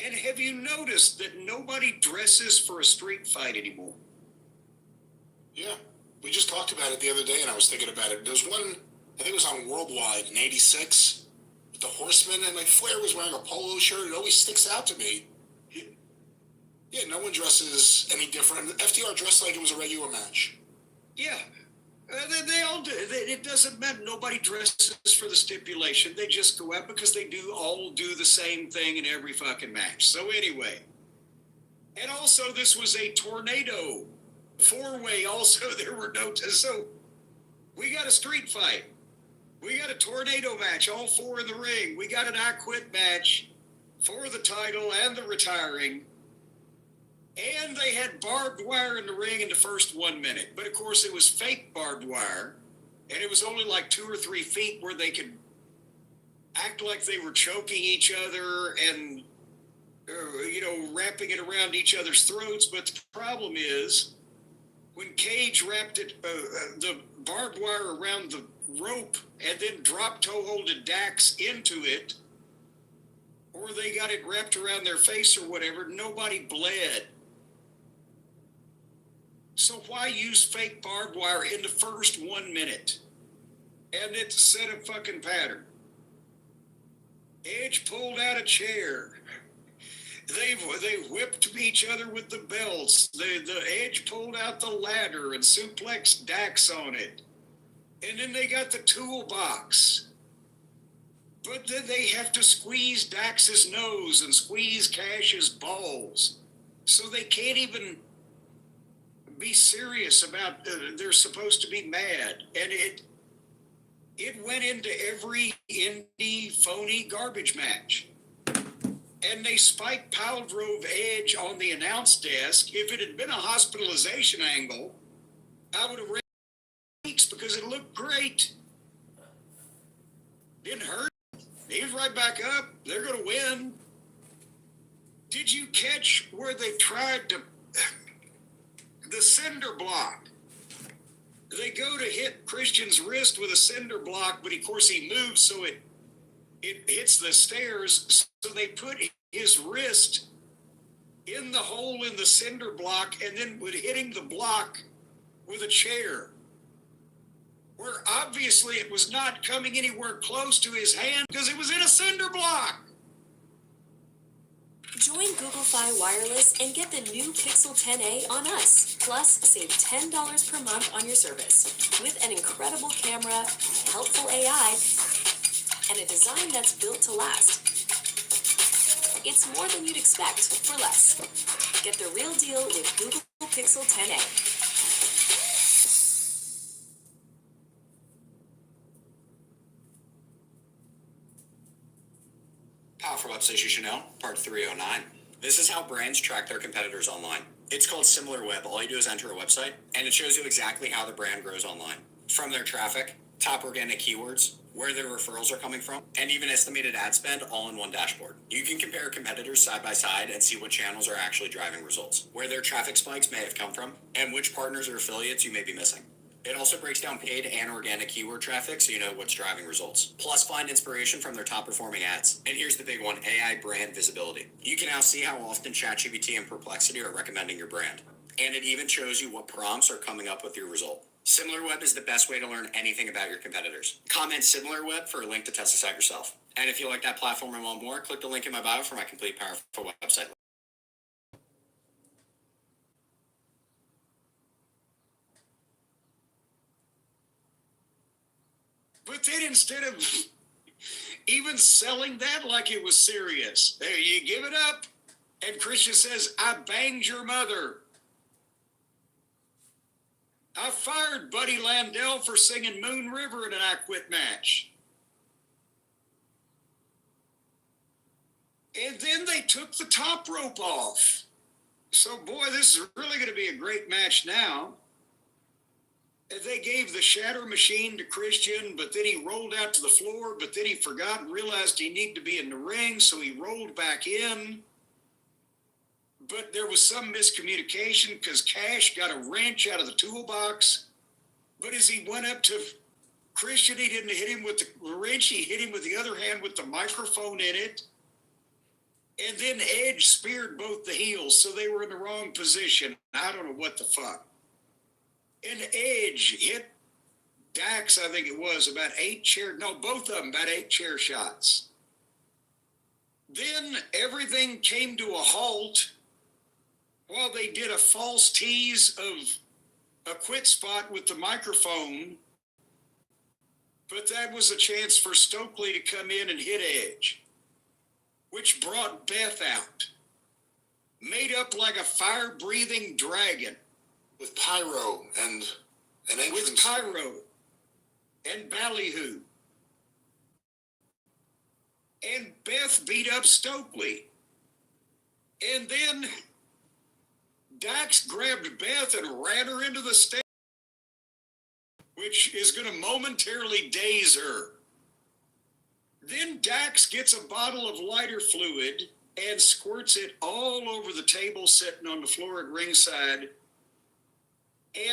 And have you noticed that nobody dresses for a street fight anymore? Yeah, we just talked about it the other day, and I was thinking about it. There's one, I think it was on Worldwide in '86, with the Horsemen, and like Flair was wearing a polo shirt. It always sticks out to me. Yeah, no one dresses any different. FDR dressed like it was a regular match. Yeah. They all do. It doesn't matter. Nobody dresses for the stipulation. They just go out because they all do the same thing in every fucking match. So anyway. And also, this was a tornado. 4-way also. There were no... So we got a street fight. We got a tornado match. All 4 in the ring. We got an I Quit match for the title and the retiring. And they had barbed wire in the ring in the first 1 minute. But, of course, it was fake barbed wire. And it was only like 2 or 3 feet where they could act like they were choking each other and, wrapping it around each other's throats. But the problem is, when Cage wrapped the barbed wire around the rope and then dropped toe-holded Dax into it, or they got it wrapped around their face or whatever, nobody bled. So why use fake barbed wire in the first 1 minute? And it set a fucking pattern. Edge pulled out a chair. They whipped each other with the belts. The Edge pulled out the ladder and suplexed Dax on it. And then they got the toolbox. But then they have to squeeze Dax's nose and squeeze Cash's balls. So they can't even be serious about they're supposed to be mad. And It went into every indie phony garbage match. And they spiked Pile Drove Edge on the announce desk. If it had been a hospitalization angle, I would have read weeks because it looked great. Didn't hurt. He was right back up. They're going to win. Did you catch where they tried to... The cinder block. They go to hit Christian's wrist with a cinder block, but of course he moves so it hits the stairs. So they put his wrist in the hole in the cinder block and then would hitting the block with a chair, where obviously it was not coming anywhere close to his hand because it was in a cinder block. Join Google Fi Wireless and get the new Pixel 10a on us. Plus, save $10 per month on your service. With an incredible camera, helpful AI, and a design that's built to last. It's more than you'd expect for less. Get the real deal with Google Pixel 10a. Powerful websites you should know, part 309. This is how brands track their competitors online. It's called SimilarWeb. All you do is enter a website, and it shows you exactly how the brand grows online. From their traffic, top organic keywords, where their referrals are coming from, and even estimated ad spend all in one dashboard. You can compare competitors side by side and see what channels are actually driving results, where their traffic spikes may have come from, and which partners or affiliates you may be missing. It also breaks down paid and organic keyword traffic so you know what's driving results. Plus, find inspiration from their top performing ads. And here's the big one, AI brand visibility. You can now see how often ChatGPT and Perplexity are recommending your brand. And it even shows you what prompts are coming up with your result. SimilarWeb is the best way to learn anything about your competitors. Comment SimilarWeb for a link to test this out yourself. And if you like that platform and want more, click the link in my bio for my complete powerful website. But then instead of even selling that like it was serious, there you give it up. And Christian says, I banged your mother. I fired Buddy Landell for singing Moon River in an I Quit match. And then they took the top rope off. So, boy, this is really going to be a great match now. They gave the shatter machine to Christian, but then he rolled out to the floor, but then he forgot and realized he needed to be in the ring, so he rolled back in. But there was some miscommunication because Cash got a wrench out of the toolbox. But as he went up to Christian, he didn't hit him with the wrench, he hit him with the other hand with the microphone in it. And then Edge speared both the heels, so they were in the wrong position. I don't know what the fuck. And Edge hit Dax, I think it was, about both of them, about 8 chair shots. Then everything came to a halt while they did a false tease of a quit spot with the microphone. But that was a chance for Stokely to come in and hit Edge, which brought Beth out, made up like a fire-breathing dragon. With pyro and an entrance. With pyro and ballyhoo. And Beth beat up Stokely. And then Dax grabbed Beth and ran her into the stage, which is going to momentarily daze her. Then Dax gets a bottle of lighter fluid and squirts it all over the table sitting on the floor at ringside.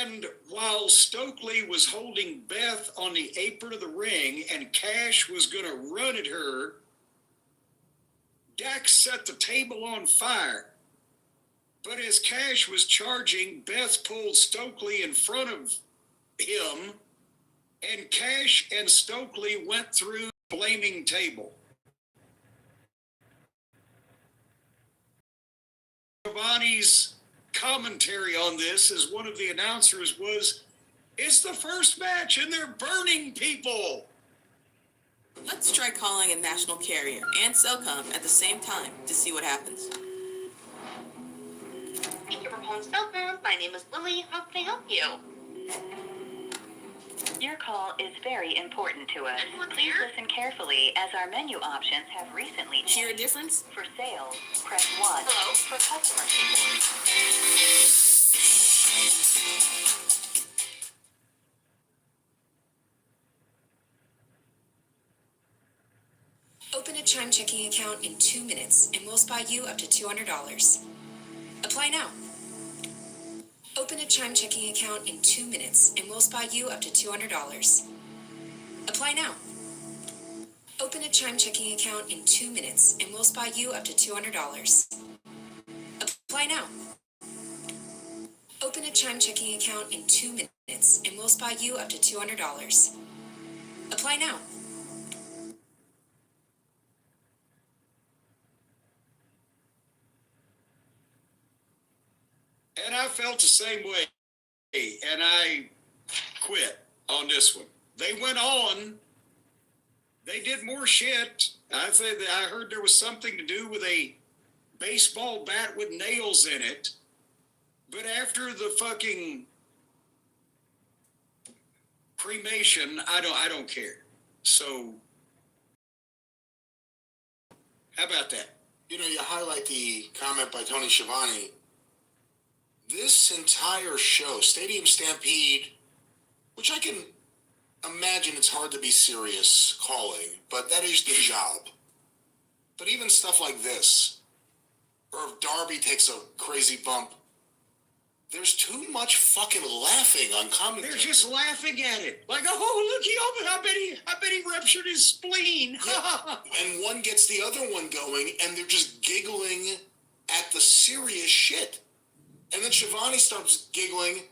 And while Stokely was holding Beth on the apron of the ring and Cash was going to run at her, Dax set the table on fire. But as Cash was charging, Beth pulled Stokely in front of him, and Cash and Stokely went through the flaming table. Giovanni's commentary on this as one of the announcers was, it's the first match and they're burning people. Let's try calling a national carrier and Cellcom at the same time to see what happens. Thank you for calling Cellcom. My name is Lily. How can I help you? Your call is very important to us. Please listen carefully as our menu options have recently changed. Hear a difference? For sales, press 1. Hello? For customer support. Open a Chime checking account in 2 minutes and we'll spot you up to $200. Apply now. Open a Chime checking account in 2 minutes and we'll spot you up to $200. Apply now. Open a Chime checking account in 2 minutes and we'll spot you up to $200. Apply now. Open a Chime checking account in 2 minutes and we'll spot you up to $200. Apply now. And I felt the same way, and I quit on this one. They went on. They did more shit. I heard there was something to do with a baseball bat with nails in it. But after the fucking cremation, I don't care. So, how about that? You know, you highlight the comment by Tony Schiavone. This entire show, Stadium Stampede, which I can imagine it's hard to be serious calling, but that is the job. But even stuff like this, or if Darby takes a crazy bump, there's too much fucking laughing on commentary. They're just laughing at it. Like, oh, look, he opened. I bet he ruptured his spleen. Yeah. And one gets the other one going, and they're just giggling at the serious shit. And then Shivani starts giggling,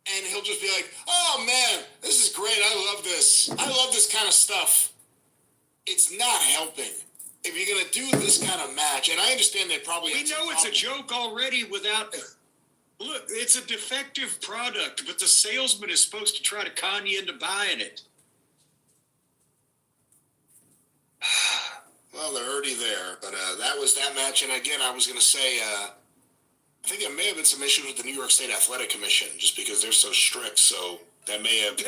and he'll just be like, oh, man, this is great. I love this. I love this kind of stuff. It's not helping. If you're going to do this kind of match, and I understand they probably... We know it's a joke already without... Look, it's a defective product, but the salesman is supposed to try to con you into buying it. Well, they're already there, but that was that match. And again, I was going to say... I think there may have been some issues with the New York State Athletic Commission, just because they're so strict, so that may have...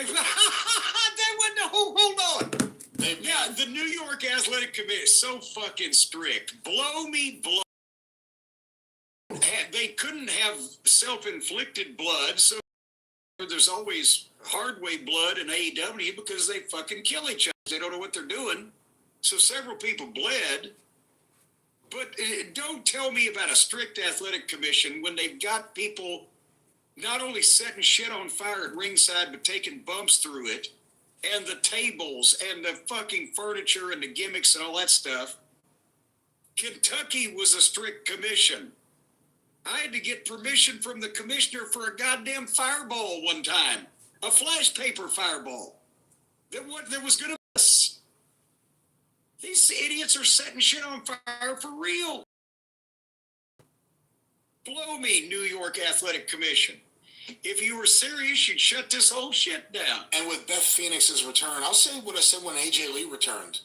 Hold on. Yeah, the New York Athletic Commission is so fucking strict. Blow me, blow. They couldn't have self-inflicted blood, so there's always hard-way blood in AEW because they fucking kill each other. They don't know what they're doing. So several people bled. But don't tell me about a strict athletic commission when they've got people not only setting shit on fire at ringside, but taking bumps through it, and the tables and the fucking furniture and the gimmicks and all that stuff. Kentucky was a strict commission. I had to get permission from the commissioner for a goddamn fireball one time, a flash paper fireball that was going to miss. These idiots are setting shit on fire for real. Blow me, New York Athletic Commission. If you were serious, you'd shut this whole shit down. And with Beth Phoenix's return, I'll say what I said when AJ Lee returned.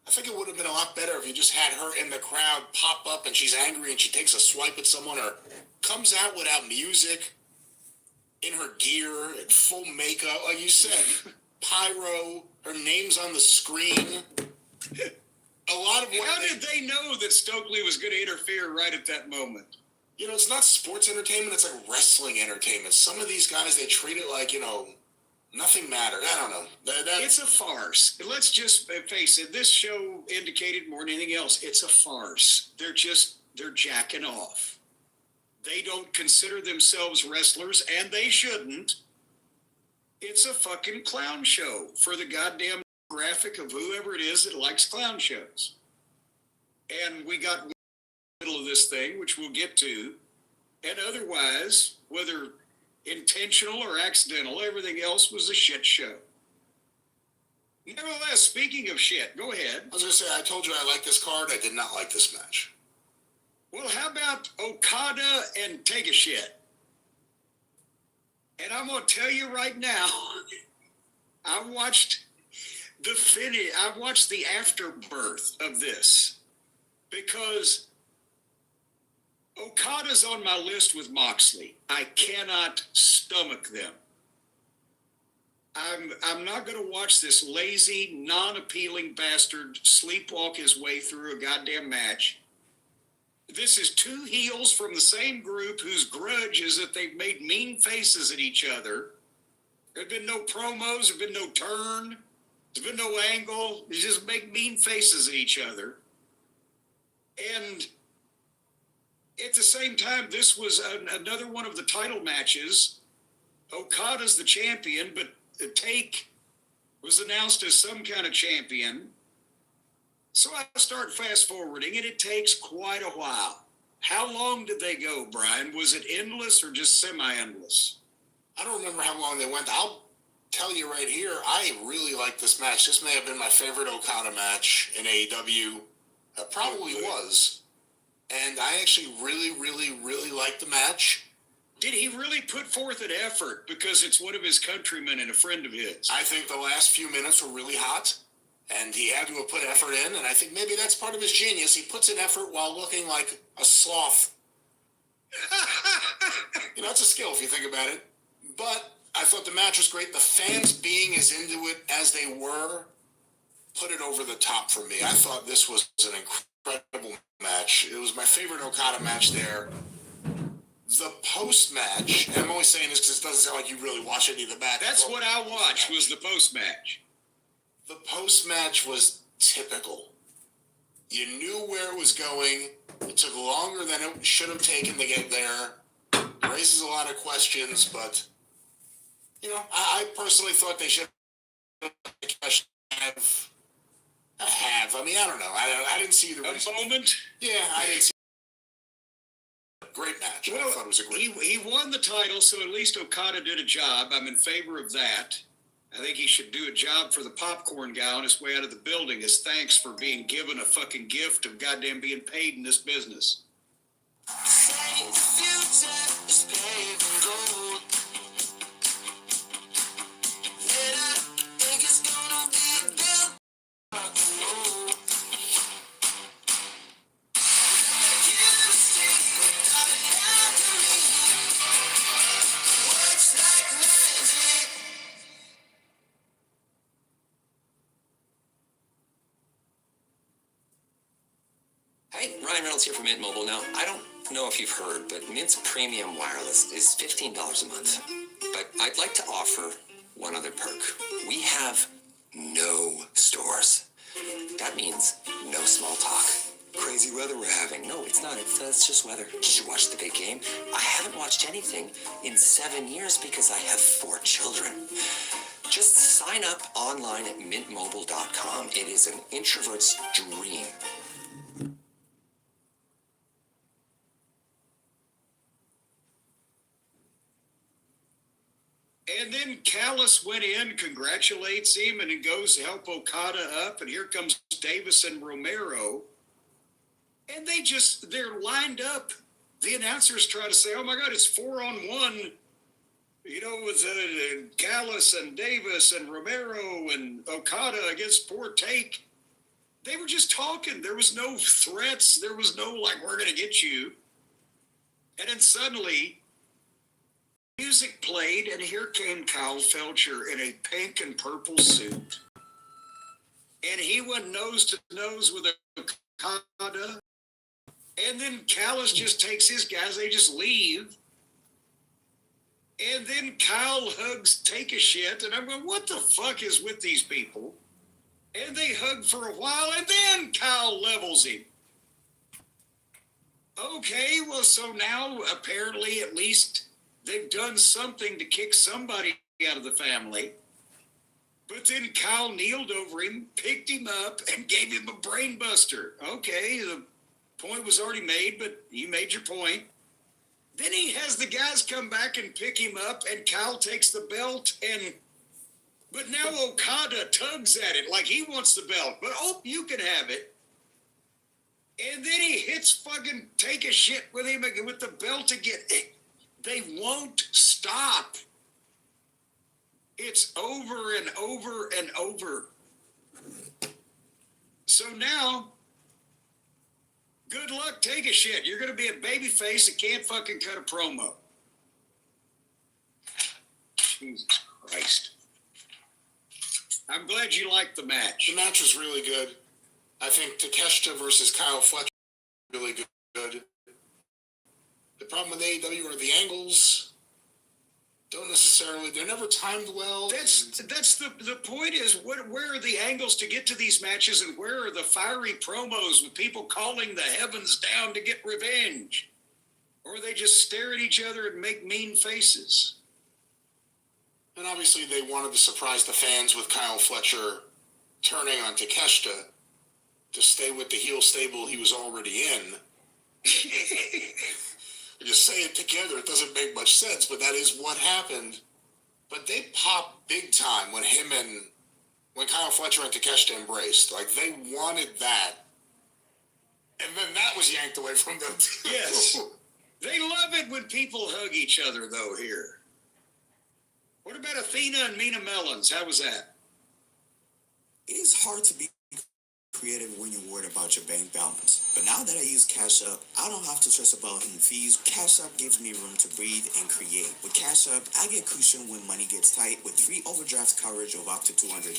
I think it would have been a lot better if you just had her in the crowd pop up and she's angry and she takes a swipe at someone or comes out without music, in her gear, in full makeup, like you said, pyro, her name's on the screen. A lot of How did they know that Stokely was going to interfere right at that moment? You know, it's not sports entertainment, it's like wrestling entertainment. Some of these guys, they treat it like, you know, nothing mattered. I don't know. It's a farce. Let's just face it. This show indicated more than anything else, it's a farce. They're jacking off. They don't consider themselves wrestlers, and they shouldn't. It's a fucking clown show for the goddamn graphic of whoever it is that likes clown shows. And we got in the middle of this thing, which we'll get to. And otherwise, whether intentional or accidental, everything else was a shit show. Nevertheless, speaking of shit, go ahead. I was going to say, I told you I like this card. I did not like this match. Well, how about Okada and Take a Shit? And I'm going to tell you right now, I watched the afterbirth of this because Okada's on my list with Moxley. I cannot stomach them. I'm not going to watch this lazy, non-appealing bastard sleepwalk his way through a goddamn match. This is two heels from the same group whose grudge is that they've made mean faces at each other. There's been no promos, there's been no turn, there's been no angle. They just make mean faces at each other. And at the same time, this was another one of the title matches. Okada's the champion, but Take was announced as some kind of champion. So I start fast forwarding, and it takes quite a while. How long did they go, Brian? Was it endless or just semi-endless? I don't remember how long they went. I'll tell you right here, I really like this match. This may have been my favorite Okada match in AEW. It probably was. And I actually really liked the match. Did he really put forth an effort because it's one of his countrymen and a friend of his? I think the last few minutes were really hot, and he had to have put effort in, and I think maybe that's part of his genius. He puts in effort while looking like a sloth. You know, it's a skill if you think about it. But I thought the match was great. The fans being as into it as they were put it over the top for me. I thought this was an incredible match. It was my favorite Okada match there. The post-match, and I'm only saying this because it doesn't sound like you really watch any of the match. That's what I watched, was the post-match. The post-match was typical. You knew where it was going. It took longer than it should have taken to get there. Raises a lot of questions, but, you know, I personally thought they should have. I mean, I don't know. I didn't see the reason. A moment? Yeah, I didn't see. Great match. Well, I thought it was a great match. He won the title, so at least Okada did a job. I'm in favor of that. I think he should do a job for the popcorn guy on his way out of the building as thanks for being given a fucking gift of goddamn being paid in this business. Hey, Ryan Reynolds here from Mint Mobile. Now, I don't know if you've heard, but Mint's premium wireless is $15 a month. But I'd like to offer one other perk. We have no stores. That means no small talk. Crazy weather we're having. No, it's not. It's just weather. Did you watch the big game? I haven't watched anything in 7 years because I have 4 children. Just sign up online at mintmobile.com. It is an introvert's dream. And then Callis went in, congratulates him, and he goes to help Okada up. And here comes Davis and Romero. And they're lined up. The announcers try to say, oh my God, it's 4-on-1. You know, with Callis and Davis and Romero and Okada against poor Take. They were just talking. There was no threats. There was no, like, we're going to get you. And then suddenly, music played, and here came Kyle Felcher in a pink and purple suit. And he went nose to nose with Okada. And then Callis just takes his guys, they just leave. And then Kyle hugs Take a Shit, and I'm going, what the fuck is with these people? And they hug for a while, and then Kyle levels him. Okay, well, so now apparently at least they've done something to kick somebody out of the family. But then Kyle kneeled over him, picked him up, and gave him a brain buster. Okay, the point was already made, but you made your point. Then he has the guys come back and pick him up, and Kyle takes the belt, but now Okada tugs at it like he wants the belt. But, oh, you can have it. And then he hits fucking Take a Shit with him with the belt again. They won't stop. It's over and over and over. So now, good luck, Take a Shit. You're going to be a babyface that can't fucking cut a promo. Jesus Christ. I'm glad you liked the match. The match was really good. I think Takeshita versus Kyle Fletcher really good. The problem with AEW are the angles. Don't necessarily, they're never timed well. That's the point is, where are the angles to get to these matches, and where are the fiery promos with people calling the heavens down to get revenge? Or they just stare at each other and make mean faces. And obviously they wanted to surprise the fans with Kyle Fletcher turning on Takeshita to stay with the heel stable he was already in. Just say it together, it doesn't make much sense, but that is what happened. But they popped big time when Kyle Fletcher and Takeshita embraced. Like, they wanted that. And then that was yanked away from them. Yes. They love it when people hug each other, though, here. What about Athena and Mina Mellons? How was that? It is hard to be creative when you're worried about your bank balance. But now that I use Cash App, I don't have to stress about hidden fees. Cash App gives me room to breathe and create. With Cash App, I get cushion when money gets tight with free overdraft coverage of up to $200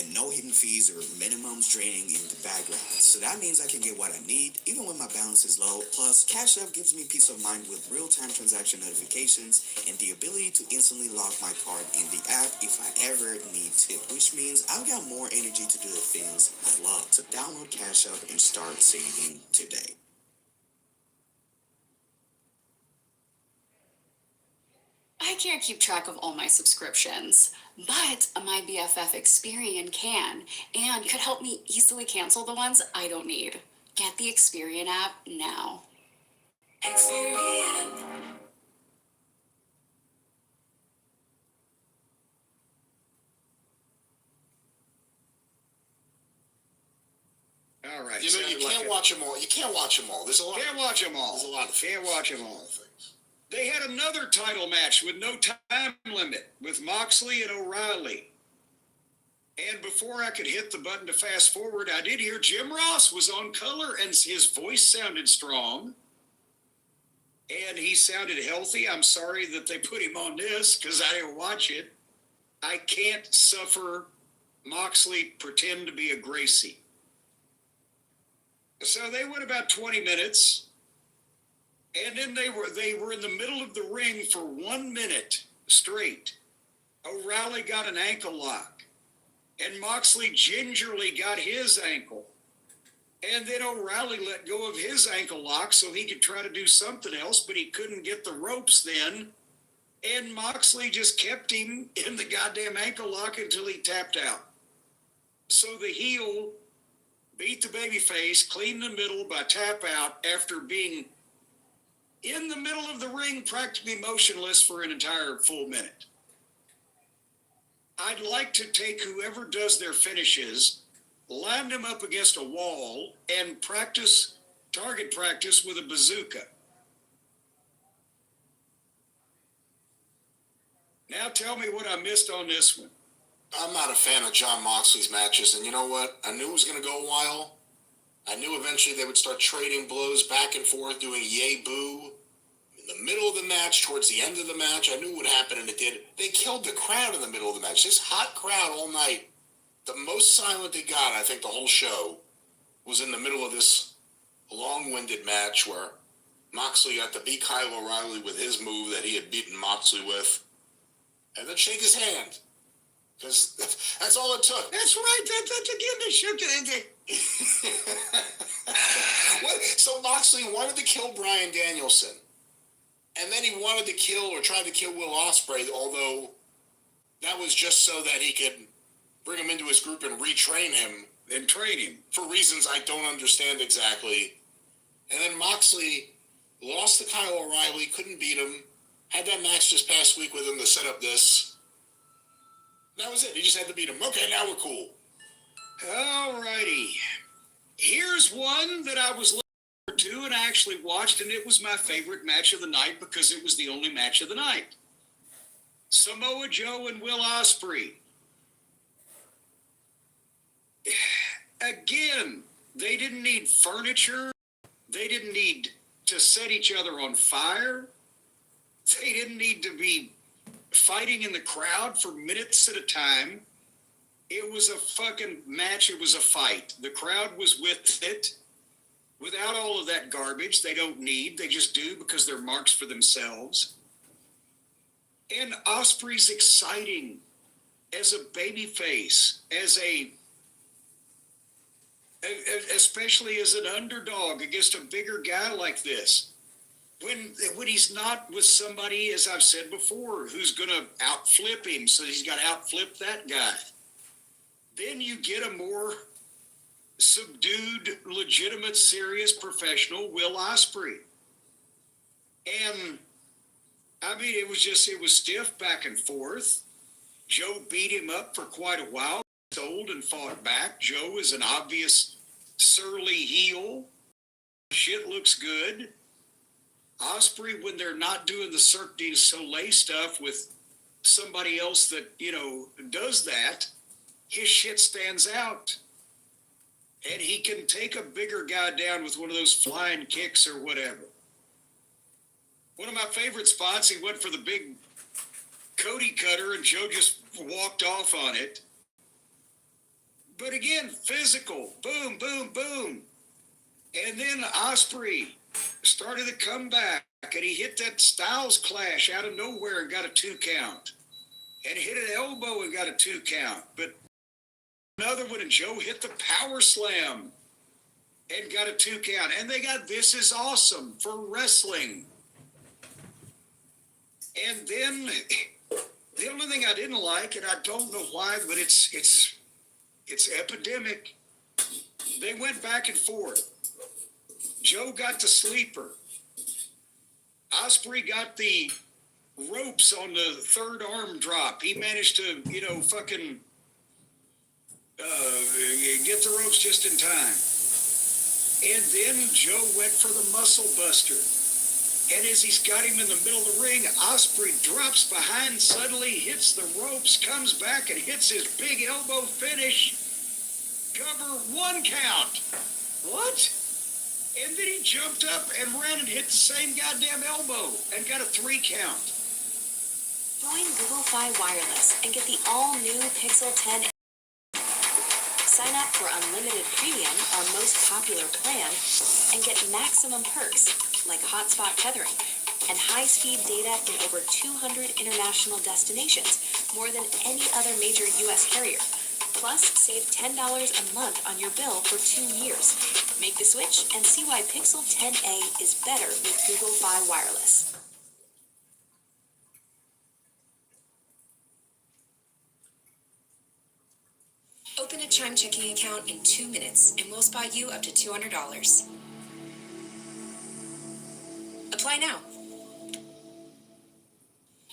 and no hidden fees or minimums draining in the background. So that means I can get what I need even when my balance is low. Plus, Cash App gives me peace of mind with real-time transaction notifications and the ability to instantly lock my card in the app if I ever need to, which means I've got more energy to do the things I love. So download Cash App and start saving today. I can't keep track of all my subscriptions, but my BFF Experian can and could help me easily cancel the ones I don't need. Get the Experian app now. Experian. All right. You know, you can't watch them all. You can't watch them all. There's a lot. Can't watch them all. There's a lot of Can't watch them all. things. They had another title match with no time limit with Moxley and O'Reilly. And before I could hit the button to fast forward, I did hear Jim Ross was on color and his voice sounded strong. And he sounded healthy. I'm sorry that they put him on this because I didn't watch it. I can't suffer Moxley pretend to be a Gracie. So they went about 20 minutes. And then they were in the middle of the ring for 1 minute straight. O'Reilly got an ankle lock. And Moxley gingerly got his ankle. And then O'Reilly let go of his ankle lock so he could try to do something else, but he couldn't get the ropes then. And Moxley just kept him in the goddamn ankle lock until he tapped out. So the heel beat the babyface clean in the middle by tap out after being in the middle of the ring, practically motionless for an entire full minute. I'd like to take whoever does their finishes, line them up against a wall, and target practice with a bazooka. Now tell me what I missed on this one. I'm not a fan of Jon Moxley's matches, and you know what? I knew it was going to go a while. I knew eventually they would start trading blows back and forth, doing yay boo. In the middle of the match, towards the end of the match, I knew what would happen, and it did. They killed the crowd in the middle of the match. This hot crowd all night, the most silent it got, I think, the whole show, was in the middle of this long-winded match where Moxley got to beat Kyle O'Reilly with his move that he had beaten Moxley with, and then shake his hand. Because that's all it took. That's right. That's again, they shook it. So Moxley wanted to kill Bryan Danielson. And then he wanted to kill or tried to kill Will Ospreay, although that was just so that he could bring him into his group and retrain him. And train him. For reasons I don't understand exactly. And then Moxley lost to Kyle O'Reilly, couldn't beat him. Had that match this past week with him to set up this. That was it. He just had to beat him. Okay, now we're cool. All righty. Here's one that I was looking forward to and I actually watched, and it was my favorite match of the night because it was the only match of the night. Samoa Joe and Will Ospreay. Again, they didn't need furniture. They didn't need to set each other on fire. They didn't need to be fighting in the crowd for minutes at a time. It was a fucking match. It was a fight. The crowd was with it. Without all of that garbage they don't need. They just do because they're marks for themselves. And Osprey's exciting as a baby face, especially as an underdog against a bigger guy like this. When he's not with somebody, as I've said before, who's going to outflip him, so he's got to outflip that guy. Then you get a more subdued, legitimate, serious, professional Will Ospreay. And, I mean, it was stiff back and forth. Joe beat him up for quite a while, sold and fought back. Joe is an obvious surly heel. Shit looks good. Ospreay, when they're not doing the Cirque du Soleil stuff with somebody else that, does that, his shit stands out. And he can take a bigger guy down with one of those flying kicks or whatever. One of my favorite spots, he went for the big Cody cutter and Joe just walked off on it. But again, physical. Boom, boom, boom. And then Ospreay started the comeback, and he hit that Styles clash out of nowhere and got a 2 count. And hit an elbow and got a 2 count. But another one, and Joe hit the power slam and got a 2 count. And they got This Is Awesome for wrestling. And then the only thing I didn't like, and I don't know why, but it's epidemic. They went back and forth. Joe got the sleeper. Ospreay got the ropes on the third arm drop. He managed to, fucking get the ropes just in time. And then Joe went for the muscle buster. And as he's got him in the middle of the ring, Ospreay drops behind, suddenly hits the ropes, comes back and hits his big elbow finish. Cover, 1 count. What? And then he jumped up and ran and hit the same goddamn elbow and got a 3 count. Join Google Fi Wireless and get the all-new Pixel 10. Sign up for unlimited premium, our most popular plan, and get maximum perks like hotspot tethering and high-speed data in over 200 international destinations, more than any other major U.S. carrier. Plus, save $10 a month on your bill for 2 years. Make the switch and see why Pixel 10a is better with Google Fi Wireless. Open a Chime checking account in 2 minutes and we'll spot you up to $200. Apply now.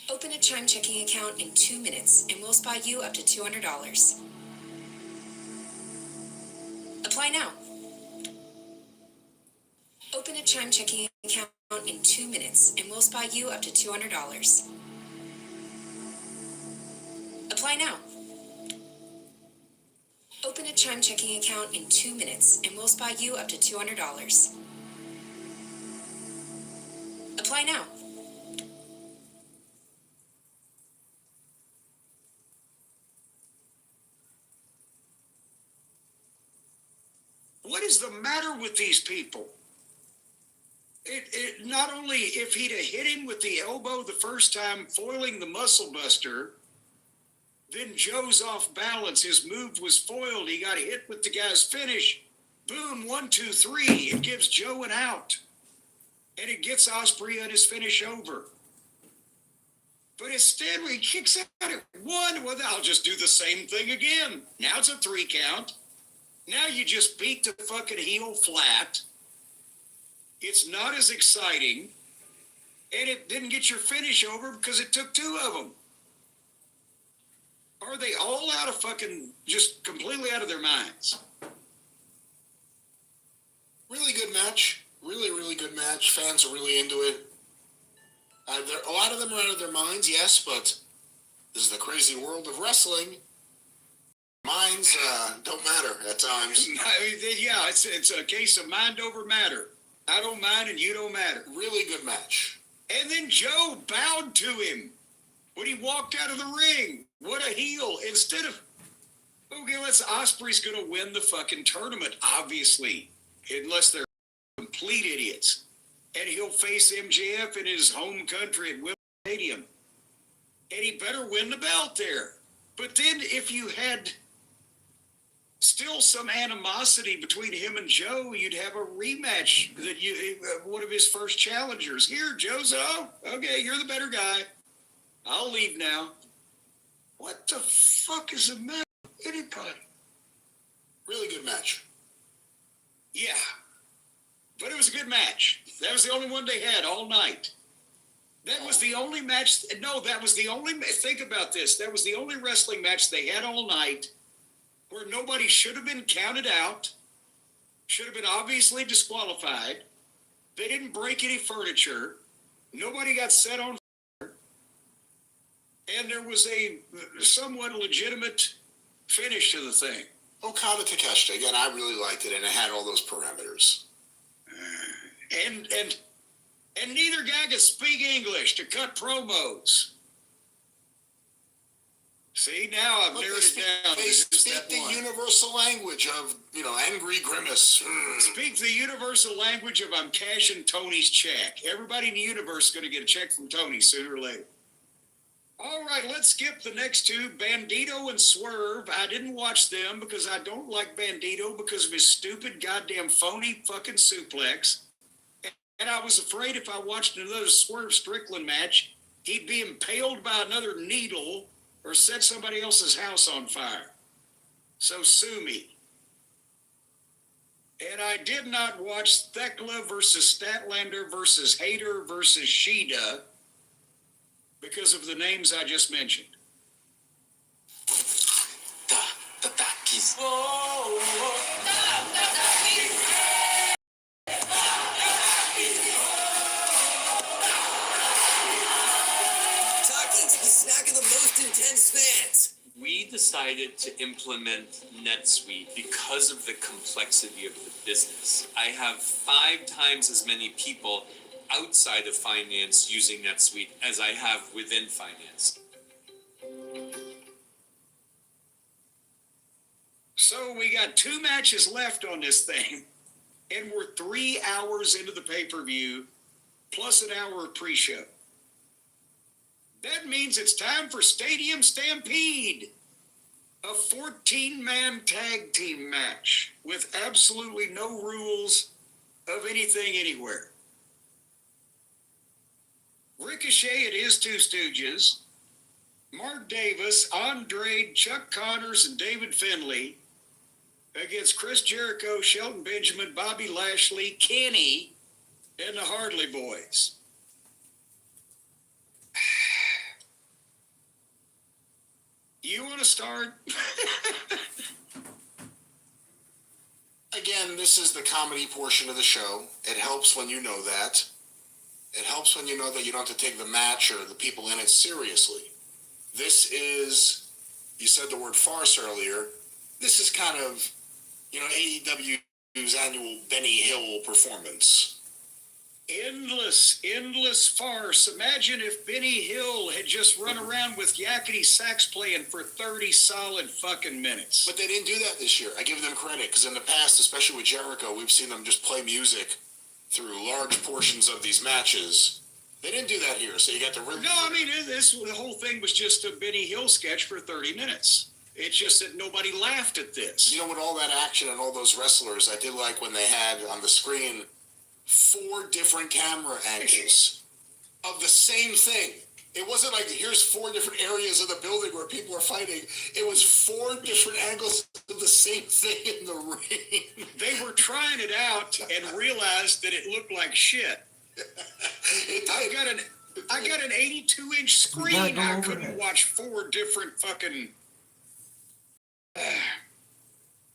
Open a Chime checking account in 2 minutes and we'll spot you up to $200. Apply now. Open a Chime checking account in 2 minutes and we'll spot you up to $200. Apply now. Open a Chime checking account in 2 minutes and we'll spot you up to $200. Apply now. What is the matter with these people? It not only if he'd have hit him with the elbow the first time, foiling the muscle buster, then Joe's off balance. His move was foiled. He got hit with the guy's finish. Boom, 1, 2, 3. It gives Joe an out. And it gets Ospreay on his finish over. But instead, he kicks out at 1. Well, I'll just do the same thing again. Now it's a 3 count. Now you just beat the fucking heel flat. It's not as exciting. And it didn't get your finish over because it took 2 of them. Are they all out of fucking, just completely out of their minds? Really good match. Really, really good match. Fans are really into it. A lot of them are out of their minds, yes, but this is the crazy world of wrestling. Minds don't matter at times. Yeah, it's a case of mind over matter. I don't mind and you don't matter. Really good match. And then Joe bowed to him when he walked out of the ring. What a heel. Instead of Okay, Osprey's going to win the fucking tournament, obviously, unless they're complete idiots. And he'll face MJF in his home country at Wimbledon Stadium. And he better win the belt there. But then if you had still some animosity between him and Joe, you'd have a rematch that one of his first challengers. Here, Joe's, okay, you're the better guy. I'll leave now. What the fuck is the matter with anybody? Really good match. Yeah. But it was a good match. That was the only one they had all night. That was the only match. No, that was the only. Think about this. That was the only wrestling match they had all night where nobody should have been counted out, should have been obviously disqualified. They didn't break any furniture. Nobody got set on fire. And there was a somewhat legitimate finish to the thing. Okada Takeshita, again, I really liked it, and it had all those parameters. And neither guy could speak English to cut promos. See, now I've narrowed it down. They speak the universal language of, angry grimace. Speak the universal language of I'm cashing Tony's check. Everybody in the universe is going to get a check from Tony sooner or later. All right, let's skip the next two, Bandito and Swerve. I didn't watch them because I don't like Bandito because of his stupid, goddamn, phony fucking suplex. And I was afraid if I watched another Swerve Strickland match, he'd be impaled by another needle or set somebody else's house on fire. So sue me. And I did not watch Thekla versus Statlander versus Hayter versus Shida because of the names I just mentioned. The Takis. Takis, the snack of the most intense fans. We decided to implement NetSuite because of the complexity of the business. I have 5 times as many people outside of finance using NetSuite as I have within finance. So we got 2 matches left on this thing, and we're 3 hours into the pay-per-view, plus an hour of pre-show. That means it's time for Stadium Stampede, a 14-man tag team match with absolutely no rules of anything anywhere. Ricochet and his 2 Stooges, Mark Davis, Andrade, Chuck Connors, and David Finlay against Chris Jericho, Shelton Benjamin, Bobby Lashley, Kenny, and the Hardy Boys. You want to start? Again, this is the comedy portion of the show. It helps when you know that. It helps when you know that you don't have to take the match or the people in it seriously. This is, you said the word farce earlier, this is kind of, AEW's annual Benny Hill performance. Endless farce. Imagine if Benny Hill had just run around with yakety sax playing for 30 solid fucking minutes. But they didn't do that this year. I give them credit, because in the past, especially with Jericho, we've seen them just play music through large portions of these matches. They didn't do that here, so you got the rhythm. No, I mean, the whole thing was just a Benny Hill sketch for 30 minutes. It's just that nobody laughed at this. With all that action and all those wrestlers, I did like when they had on the screen 4 different camera angles of the same thing. It wasn't like here's 4 different areas of the building where people are fighting. It was 4 different angles of the same thing in the ring. They were trying it out and realized that it looked like shit. I got an 82-inch screen. I couldn't watch 4 different fucking.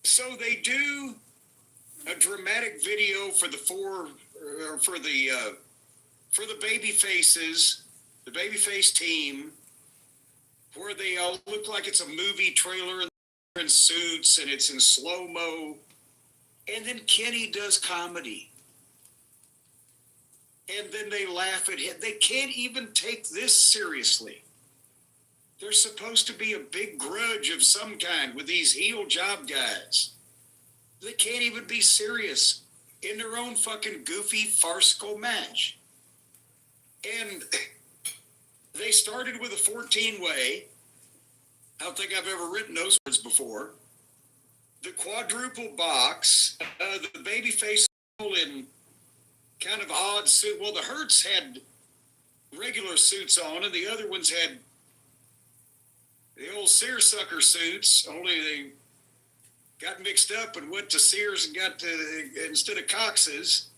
So they do a dramatic video for the baby faces, the babyface team, where they all look like it's a movie trailer and they're in suits and it's in slow-mo. And then Kenny does comedy. And then they laugh at him. They can't even take this seriously. There's supposed to be a big grudge of some kind with these heel job guys. They can't even be serious in their own fucking goofy, farcical match. And they started with a 14-way. I don't think I've ever written those words before. The quadruple box, the babyface in kind of odd suit. Well, the Hurts had regular suits on, and the other ones had the old seersucker suits, only they got mixed up and went to Sears and got to, instead of Cox's.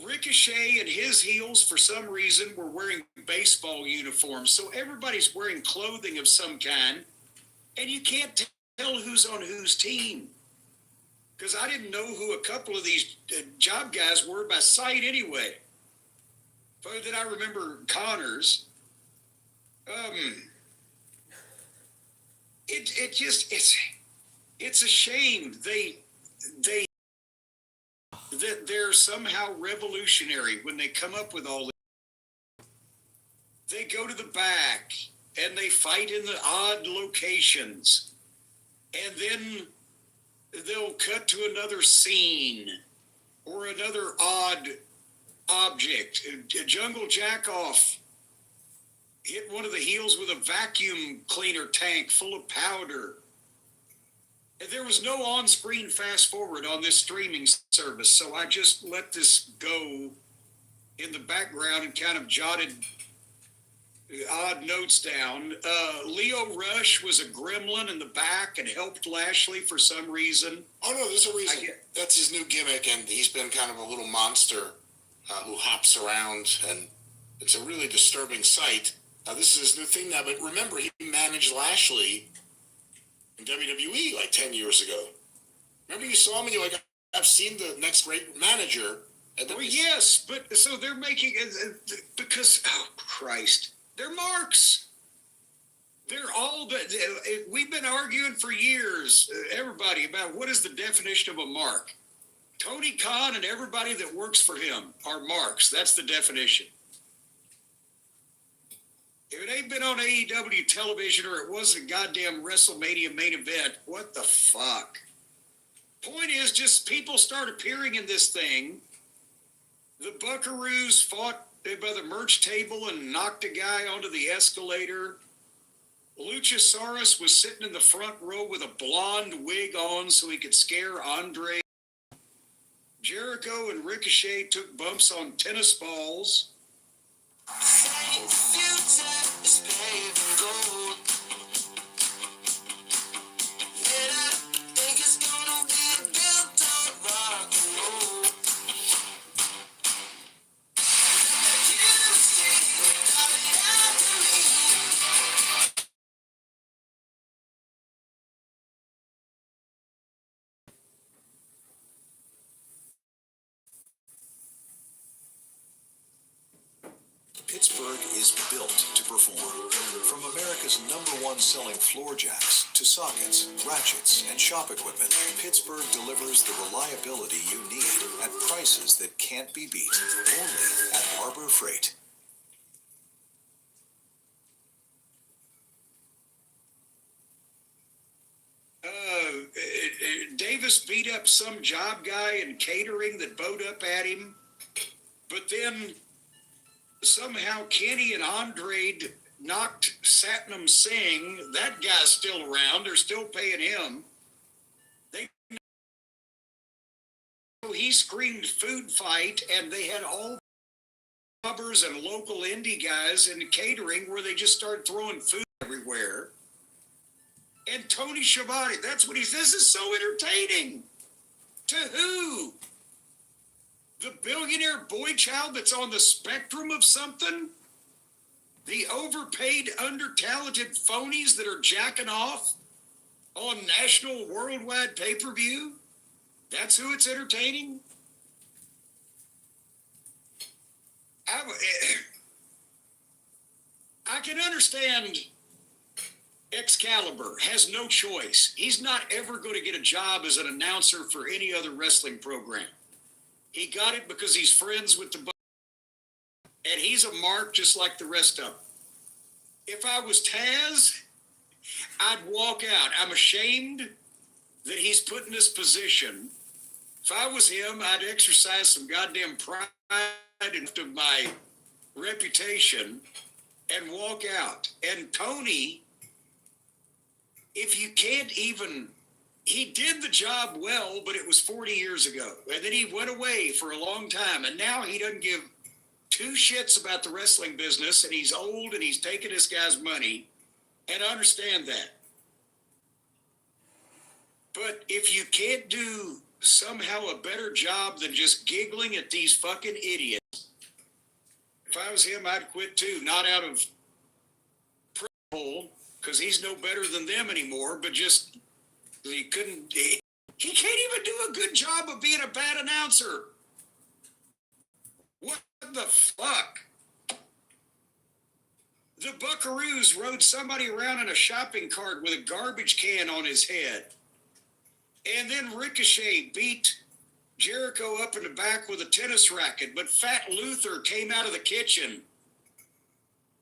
Ricochet and his heels, for some reason, were wearing baseball uniforms. So everybody's wearing clothing of some kind, and you can't tell who's on whose team. Because I didn't know who a couple of these job guys were by sight anyway. Further than I remember Connors. It's a shame that they're somehow revolutionary when they come up with all this. They go to the back and they fight in the odd locations, and then they'll cut to another scene or another odd object. Jungle Jackoff hit one of the heels with a vacuum cleaner tank full of powder. And there was no on-screen fast forward on this streaming service, so I just let this go in the background and kind of jotted odd notes down. Leo Rush was a gremlin in the back and helped Lashley for some reason. Oh, no, there's a reason. That's his new gimmick, and he's been kind of a little monster who hops around, and it's a really disturbing sight. This is his new thing now, but remember, he managed Lashley in WWE like 10 years ago. Remember you saw him and you're like, I've seen the next great manager. And well, yes, but so they're making it because, oh, Christ, they're marks. They're all, we've been arguing for years, everybody, about what is the definition of a mark. Tony Khan and everybody that works for him are marks. That's the definition. If it ain't been on AEW television or it wasn't a goddamn WrestleMania main event, what the fuck? Point is, just people start appearing in this thing. The Buckaroos fought by the merch table and knocked a guy onto the escalator. Luchasaurus was sitting in the front row with a blonde wig on so he could scare Andre. Jericho and Ricochet took bumps on tennis balls. Pittsburgh is built to perform. From America's #1 selling floor jacks to sockets, ratchets, and shop equipment, Pittsburgh delivers the reliability you need at prices that can't be beat. Only at Harbor Freight. Davis beat up some job guy in catering that bowed up at him, but then somehow Kenny and Andre knocked Satnam Singh. That guy's still around. They're still paying him. He screamed food fight, and they had all jobbers and local indie guys in catering where they just started throwing food everywhere. And Tony Schiavone, that's what he says, is so entertaining. To who? The billionaire boy child that's on the spectrum of something? The overpaid, under-talented phonies that are jacking off on national worldwide pay-per-view? That's who it's entertaining? I can understand Excalibur has no choice. He's not ever going to get a job as an announcer for any other wrestling program. He got it because he's friends with the and he's a mark just like the rest of them. If I was Taz, I'd walk out. I'm ashamed that he's put in this position. If I was him, I'd exercise some goddamn pride into my reputation and walk out. And Tony, if you can't even, he did the job well, but it was 40 years ago. And then he went away for a long time. And now he doesn't give two shits about the wrestling business. And he's old and he's taking this guy's money. And I understand that. But if you can't do somehow a better job than just giggling at these fucking idiots, if I was him, I'd quit too. Not out of principle, because he's no better than them anymore, but just he couldn't. He can't even do a good job of being a bad announcer. What the fuck? The Buckaroos rode somebody around in a shopping cart with a garbage can on his head. And then Ricochet beat Jericho up in the back with a tennis racket, but Fat Luther came out of the kitchen,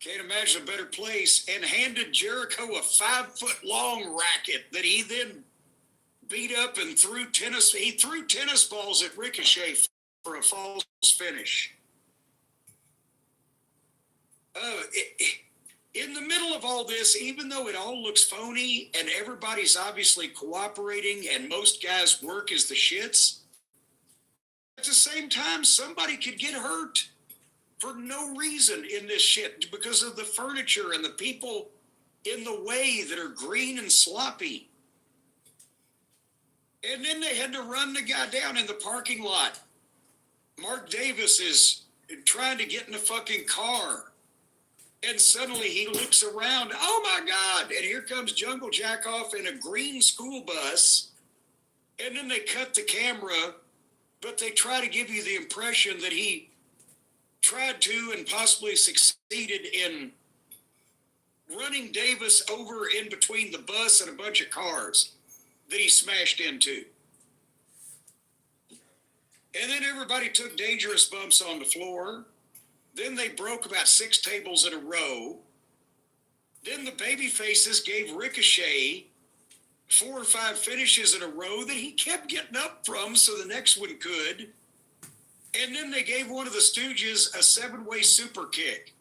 can't imagine a better place, and handed Jericho a 5-foot-long racket that he then beat up and threw tennis. He threw tennis balls at Ricochet for a false finish. In the middle of all this, even though it all looks phony and everybody's obviously cooperating and most guys' work is the shits, at the same time, somebody could get hurt for no reason in this shit because of the furniture and the people in the way that are green and sloppy. And then they had to run the guy down in the parking lot. Mark Davis is trying to get in the fucking car. And suddenly he looks around. Oh my God. And here comes Jungle Jackoff in a green school bus. And then they cut the camera, but they try to give you the impression that he tried to and possibly succeeded in running Davis over in between the bus and a bunch of cars that he smashed into. And then everybody took dangerous bumps on the floor. Then they broke about 6 tables in a row. Then the baby faces gave Ricochet 4 or 5 finishes in a row that he kept getting up from so the next one could. And then they gave one of the Stooges a 7-way super kick.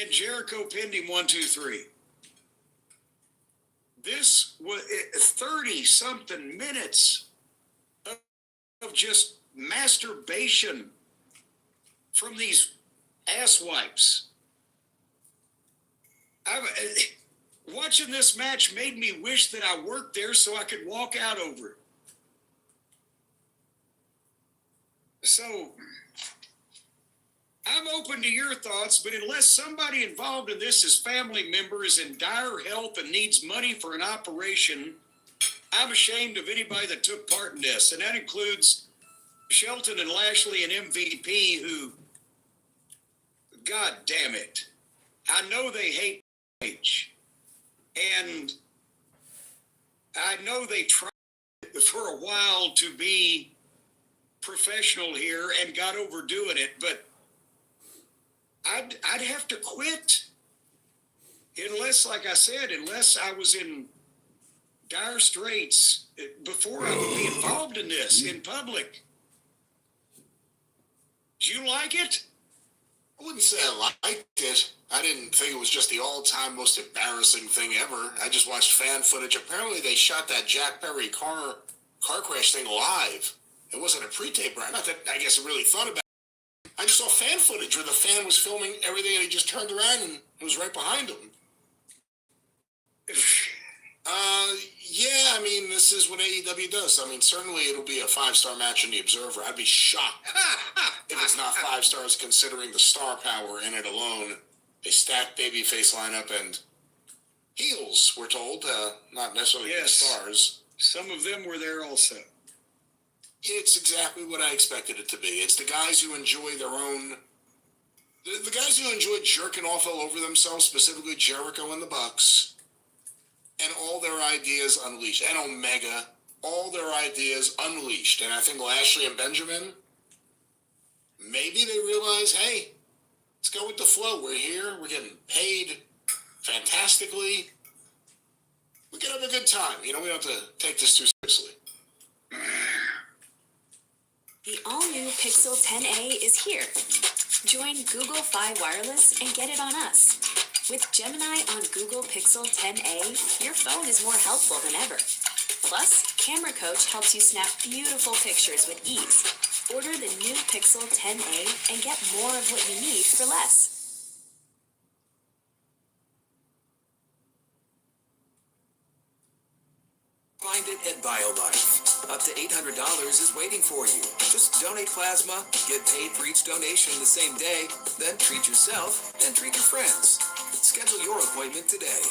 And Jericho pinned him 1, 2, 3. This was 30-something minutes of just masturbation from these asswipes. Watching this match made me wish that I worked there so I could walk out over it. So, I'm open to your thoughts, but unless somebody involved in this is family member is in dire health and needs money for an operation, I'm ashamed of anybody that took part in this. And that includes Shelton and Lashley and MVP who, God damn it, I know they hate H. And I know they tried for a while to be professional here and got overdoing it, but I'd have to quit unless, like I said, unless I was in dire straits before I would be involved in this in public. Do you like it? I wouldn't say I liked it. I didn't think it was just the all-time most embarrassing thing ever. I just watched fan footage. Apparently they shot that Jack Perry car crash thing live. It wasn't a pre-tape, right? Not that I guess I really thought about it. I just saw fan footage where the fan was filming everything and he just turned around and it was right behind him. Yeah, I mean, this is what AEW does. I mean, certainly it'll be a 5-star match in the Observer. I'd be shocked if it's not 5 stars considering the star power in it alone. A stacked babyface lineup and heels, we're told, not necessarily stars. Some of them were there also. It's exactly what I expected it to be. It's the guys who enjoy their own... The guys who enjoy jerking off all over themselves, specifically Jericho and the Bucks, and all their ideas unleashed. And Omega, all their ideas unleashed. And I think Lashley and Benjamin, maybe they realize, hey, Let's go with the flow. We're here. We're getting paid fantastically. We can have a good time. You know, we don't have to take this too seriously. The all-new Pixel 10a is here. Join Google Fi Wireless and get it on us. With Gemini on Google Pixel 10a, your phone is more helpful than ever. Plus, Camera Coach helps you snap beautiful pictures with ease. Order the new Pixel 10a and get more of what you need for less. Find it at BioLife. Up to $800 is waiting for you. Just donate plasma, get paid for each donation the same day, then treat yourself and treat your friends. Schedule your appointment today.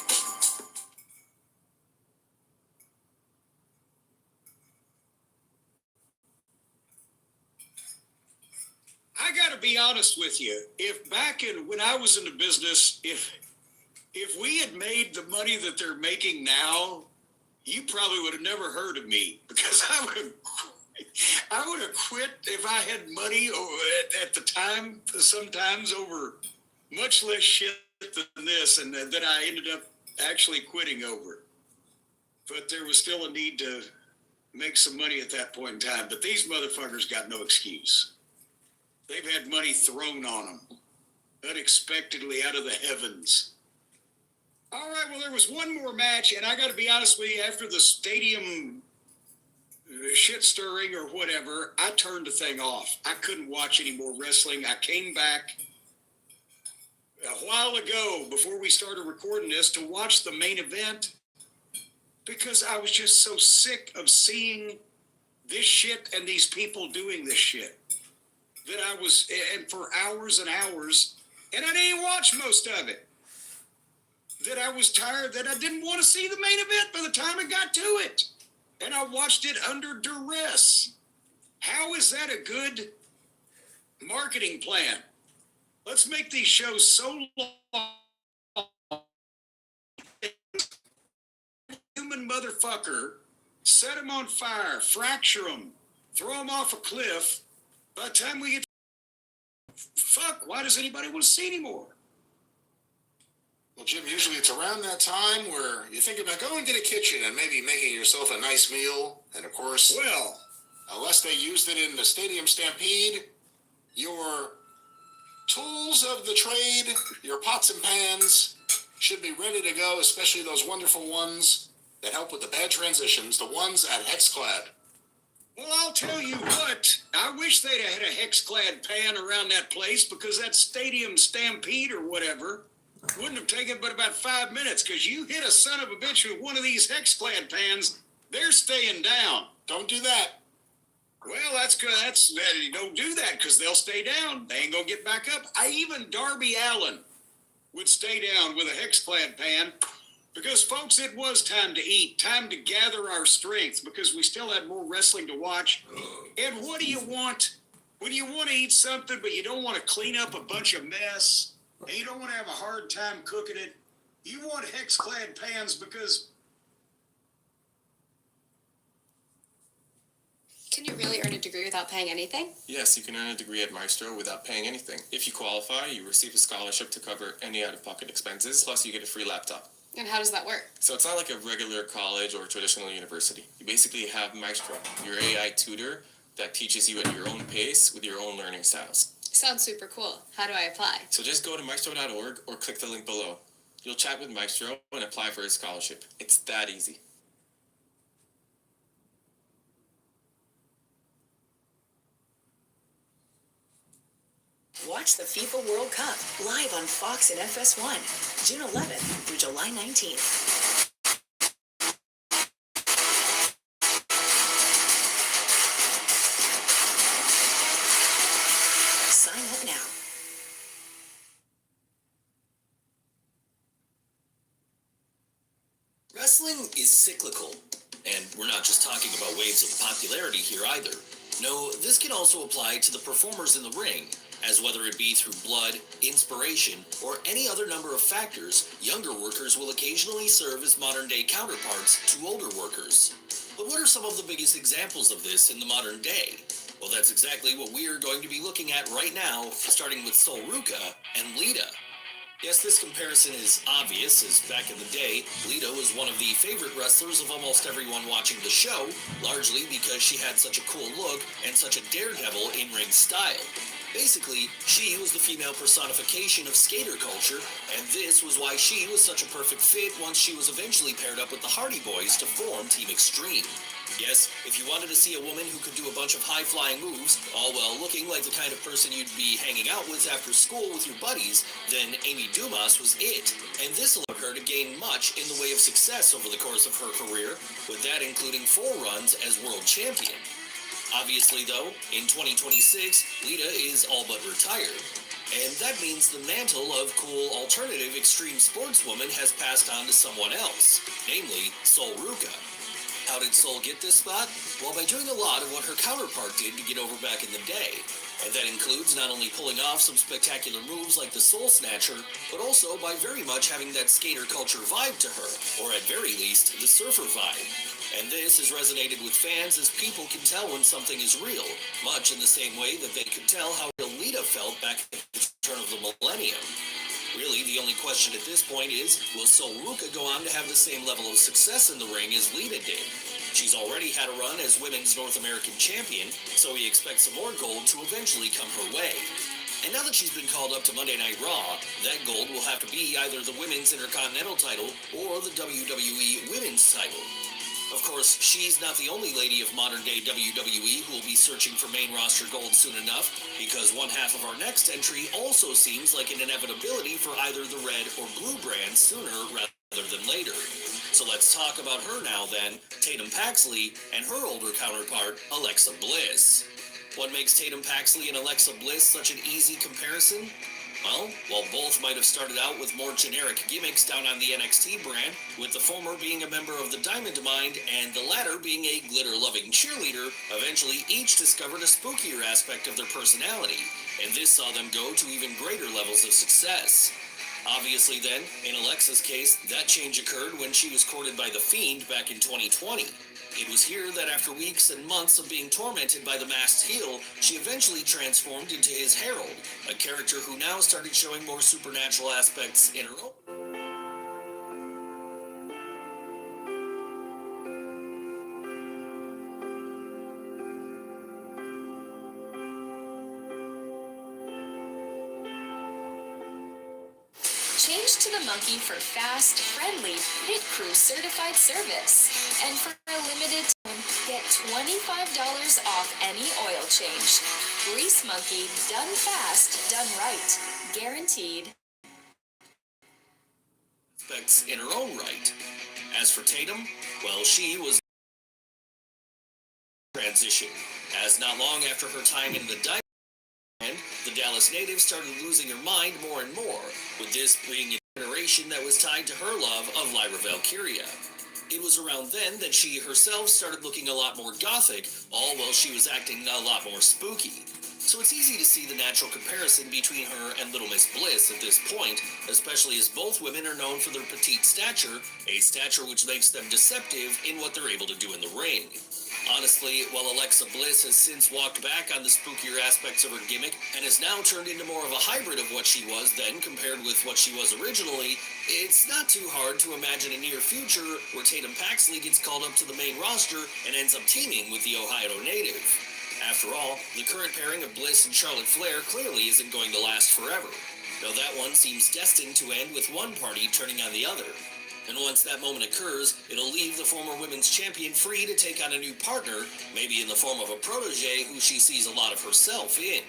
I got to be honest with you. If back in when I was in the business, if we had made the money that they're making now, you probably would have never heard of me, because I would have quit if I had money at the time, sometimes over much less shit than this, and that I ended up actually quitting over. But there was still a need to make some money at that point in time. But these motherfuckers got no excuse. They've had money thrown on them unexpectedly out of the heavens. All right, well, there was one more match, and I got to be honest with you, after the stadium shit stirring or whatever, I turned the thing off. I couldn't watch any more wrestling. I came back a while ago, before we started recording this, to watch the main event, because I was just so sick of seeing this shit and these people doing this shit, that I was, and for hours and hours, and I didn't watch most of it, that I was tired, that I didn't want to see the main event by the time I got to it. And I watched it under duress. How is that a good marketing plan? Let's make these shows so long. Human motherfucker, set them on fire, fracture them, throw them off a cliff. By the time we get, fuck, why does anybody want to see anymore? Well, Jim, usually it's around that time where you think about going to the kitchen and maybe making yourself a nice meal. And of course, well, unless they used it in the Stadium Stampede, your tools of the trade, your pots and pans, should be ready to go, especially those wonderful ones that help with the bad transitions, the ones at HexClad. Well, I'll tell you what, I wish they'd have had a HexClad pan around that place, because that Stadium Stampede or whatever wouldn't have taken but about 5 minutes, because you hit a son of a bitch with one of these HexClad pans, they're staying down. Don't do that. Well, that's good. You don't do that, because they'll stay down. They ain't gonna get back up. Even Darby Allin would stay down with a HexClad pan, because, folks, it was time to eat, time to gather our strength, because we still had more wrestling to watch. And what do you want when you want to eat something, but you don't want to clean up a bunch of mess, and you don't want to have a hard time cooking it? You want HexClad pans, because... Can you really earn a degree without paying anything? Yes, you can earn a degree at Maestro without paying anything. If you qualify, you receive a scholarship to cover any out-of-pocket expenses, plus you get a free laptop. And how does that work? So it's not like a regular college or traditional university. You basically have Maestro, your AI tutor that teaches you at your own pace with your own learning styles. Sounds super cool. How do I apply? So just go to maestro.org or click the link below. You'll chat with Maestro and apply for a scholarship. It's that easy. Watch the FIFA World Cup live on Fox and FS1, June 11th through July 19th. Sign up now. Wrestling is cyclical, and we're not just talking about waves of popularity here either. No, this can also apply to the performers in the ring, as whether it be through blood, inspiration, or any other number of factors, younger workers will occasionally serve as modern-day counterparts to older workers. But what are some of the biggest examples of this in the modern day? Well, that's exactly what we are going to be looking at right now, starting with Sol Ruca and Lita. Yes, this comparison is obvious, as back in the day, Lita was one of the favorite wrestlers of almost everyone watching the show, largely because she had such a cool look and such a daredevil in-ring style. Basically, she was the female personification of skater culture, and this was why she was such a perfect fit once she was eventually paired up with the Hardy Boys to form Team Extreme. Yes, if you wanted to see a woman who could do a bunch of high-flying moves, all while looking like the kind of person you'd be hanging out with after school with your buddies, then Amy Dumas was it. And this allowed her to gain much in the way of success over the course of her career, with that including 4 runs as world champion. Obviously, though, in 2026, Lita is all but retired. And that means the mantle of cool alternative extreme sportswoman has passed on to someone else, namely Sol Ruca. How did Sol get this spot? Well, by doing a lot of what her counterpart did to get over back in the day. And that includes not only pulling off some spectacular moves like the Soul Snatcher, but also by very much having that skater culture vibe to her, or at very least, the surfer vibe. And this has resonated with fans as people can tell when something is real, much in the same way that they could tell how real Lita felt back at the turn of the millennium. Really, the only question at this point is, will Sol Ruca go on to have the same level of success in the ring as Lita did? She's already had a run as Women's North American Champion, so we expect some more gold to eventually come her way. And now that she's been called up to Monday Night Raw, that gold will have to be either the Women's Intercontinental title or the WWE Women's title. Of course, she's not the only lady of modern-day WWE who will be searching for main roster gold soon enough, because one half of our next entry also seems like an inevitability for either the red or blue brand sooner rather than later. So let's talk about her now then, Tatum Paxley, and her older counterpart, Alexa Bliss. What makes Tatum Paxley and Alexa Bliss such an easy comparison? Well, while both might have started out with more generic gimmicks down on the NXT brand, with the former being a member of the Diamond Mind and the latter being a glitter-loving cheerleader, eventually each discovered a spookier aspect of their personality, and this saw them go to even greater levels of success. Obviously then, in Alexa's case, that change occurred when she was courted by The Fiend back in 2020. It was here that after weeks and months of being tormented by the masked heel, she eventually transformed into his Herald, a character who now started showing more supernatural aspects in her own. Change to the Monkey for fast, friendly, pit crew certified service. And for a limited time, get $25 off any oil change. Grease Monkey, done fast, done right. Guaranteed. Aspects in her own right. As for Tatum, well, she was transition, as not long after her time in the Diamond, the Dallas native started losing her mind more and more, with this being a generation that was tied to her love of Lyra Valkyria. It was around then that she herself started looking a lot more gothic, all while she was acting a lot more spooky. So it's easy to see the natural comparison between her and Little Miss Bliss at this point, especially as both women are known for their petite stature, a stature which makes them deceptive in what they're able to do in the ring. Honestly, while Alexa Bliss has since walked back on the spookier aspects of her gimmick and has now turned into more of a hybrid of what she was then compared with what she was originally, it's not too hard to imagine a near future where Tatum Paxley gets called up to the main roster and ends up teaming with the Ohio native. After all, the current pairing of Bliss and Charlotte Flair clearly isn't going to last forever, though that one seems destined to end with one party turning on the other. And once that moment occurs, it'll leave the former women's champion free to take on a new partner, maybe in the form of a protege who she sees a lot of herself in.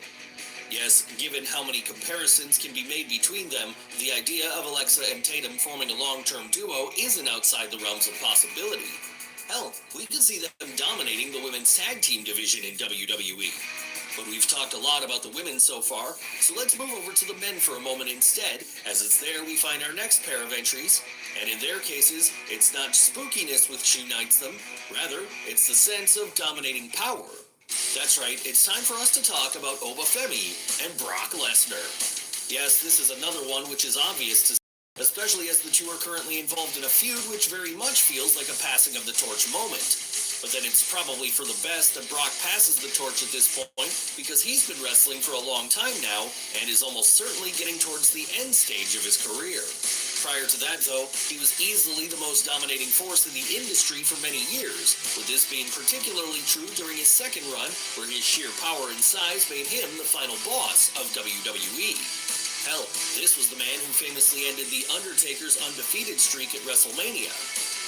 Yes, given how many comparisons can be made between them, the idea of Alexa and Tatum forming a long-term duo isn't outside the realms of possibility. Hell, we could see them dominating the women's tag team division in WWE. But we've talked a lot about the women so far, so let's move over to the men for a moment instead, as it's there we find our next pair of entries, and in their cases, it's not spookiness which unites them, rather, it's the sense of dominating power. That's right, it's time for us to talk about Obafemi and Brock Lesnar. Yes, this is another one which is obvious to see, especially as the two are currently involved in a feud which very much feels like a passing of the torch moment. But then it's probably for the best that Brock passes the torch at this point because he's been wrestling for a long time now and is almost certainly getting towards the end stage of his career. Prior to that, though, he was easily the most dominating force in the industry for many years, with this being particularly true during his second run, where his sheer power and size made him the final boss of WWE. Hell, this was the man who famously ended The Undertaker's undefeated streak at WrestleMania.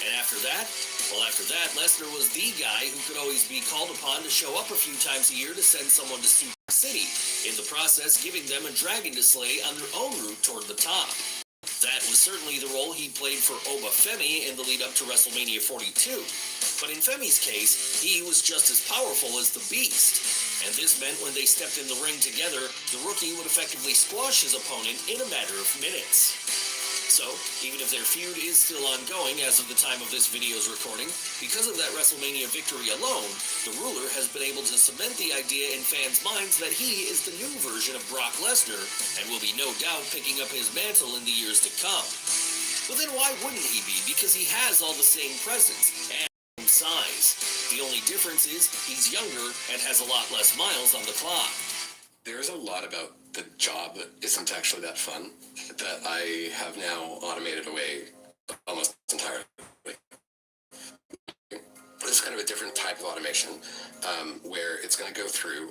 And after that, Lesnar was the guy who could always be called upon to show up a few times a year to send someone to Super City, in the process giving them a dragon to slay on their own route toward the top. That was certainly the role he played for Oba Femi in the lead up to WrestleMania 42. But in Femi's case, he was just as powerful as the Beast. And this meant when they stepped in the ring together, the rookie would effectively squash his opponent in a matter of minutes. So, even if their feud is still ongoing as of the time of this video's recording, because of that WrestleMania victory alone, the ruler has been able to cement the idea in fans' minds that he is the new version of Brock Lesnar, and will be no doubt picking up his mantle in the years to come. But then why wouldn't he be? Because he has all the same presence and size. The only difference is he's younger and has a lot less miles on the clock. There's a lot about the job that isn't actually that fun that I have now automated away almost entirely. This is kind of a different type of automation where it's going to go through,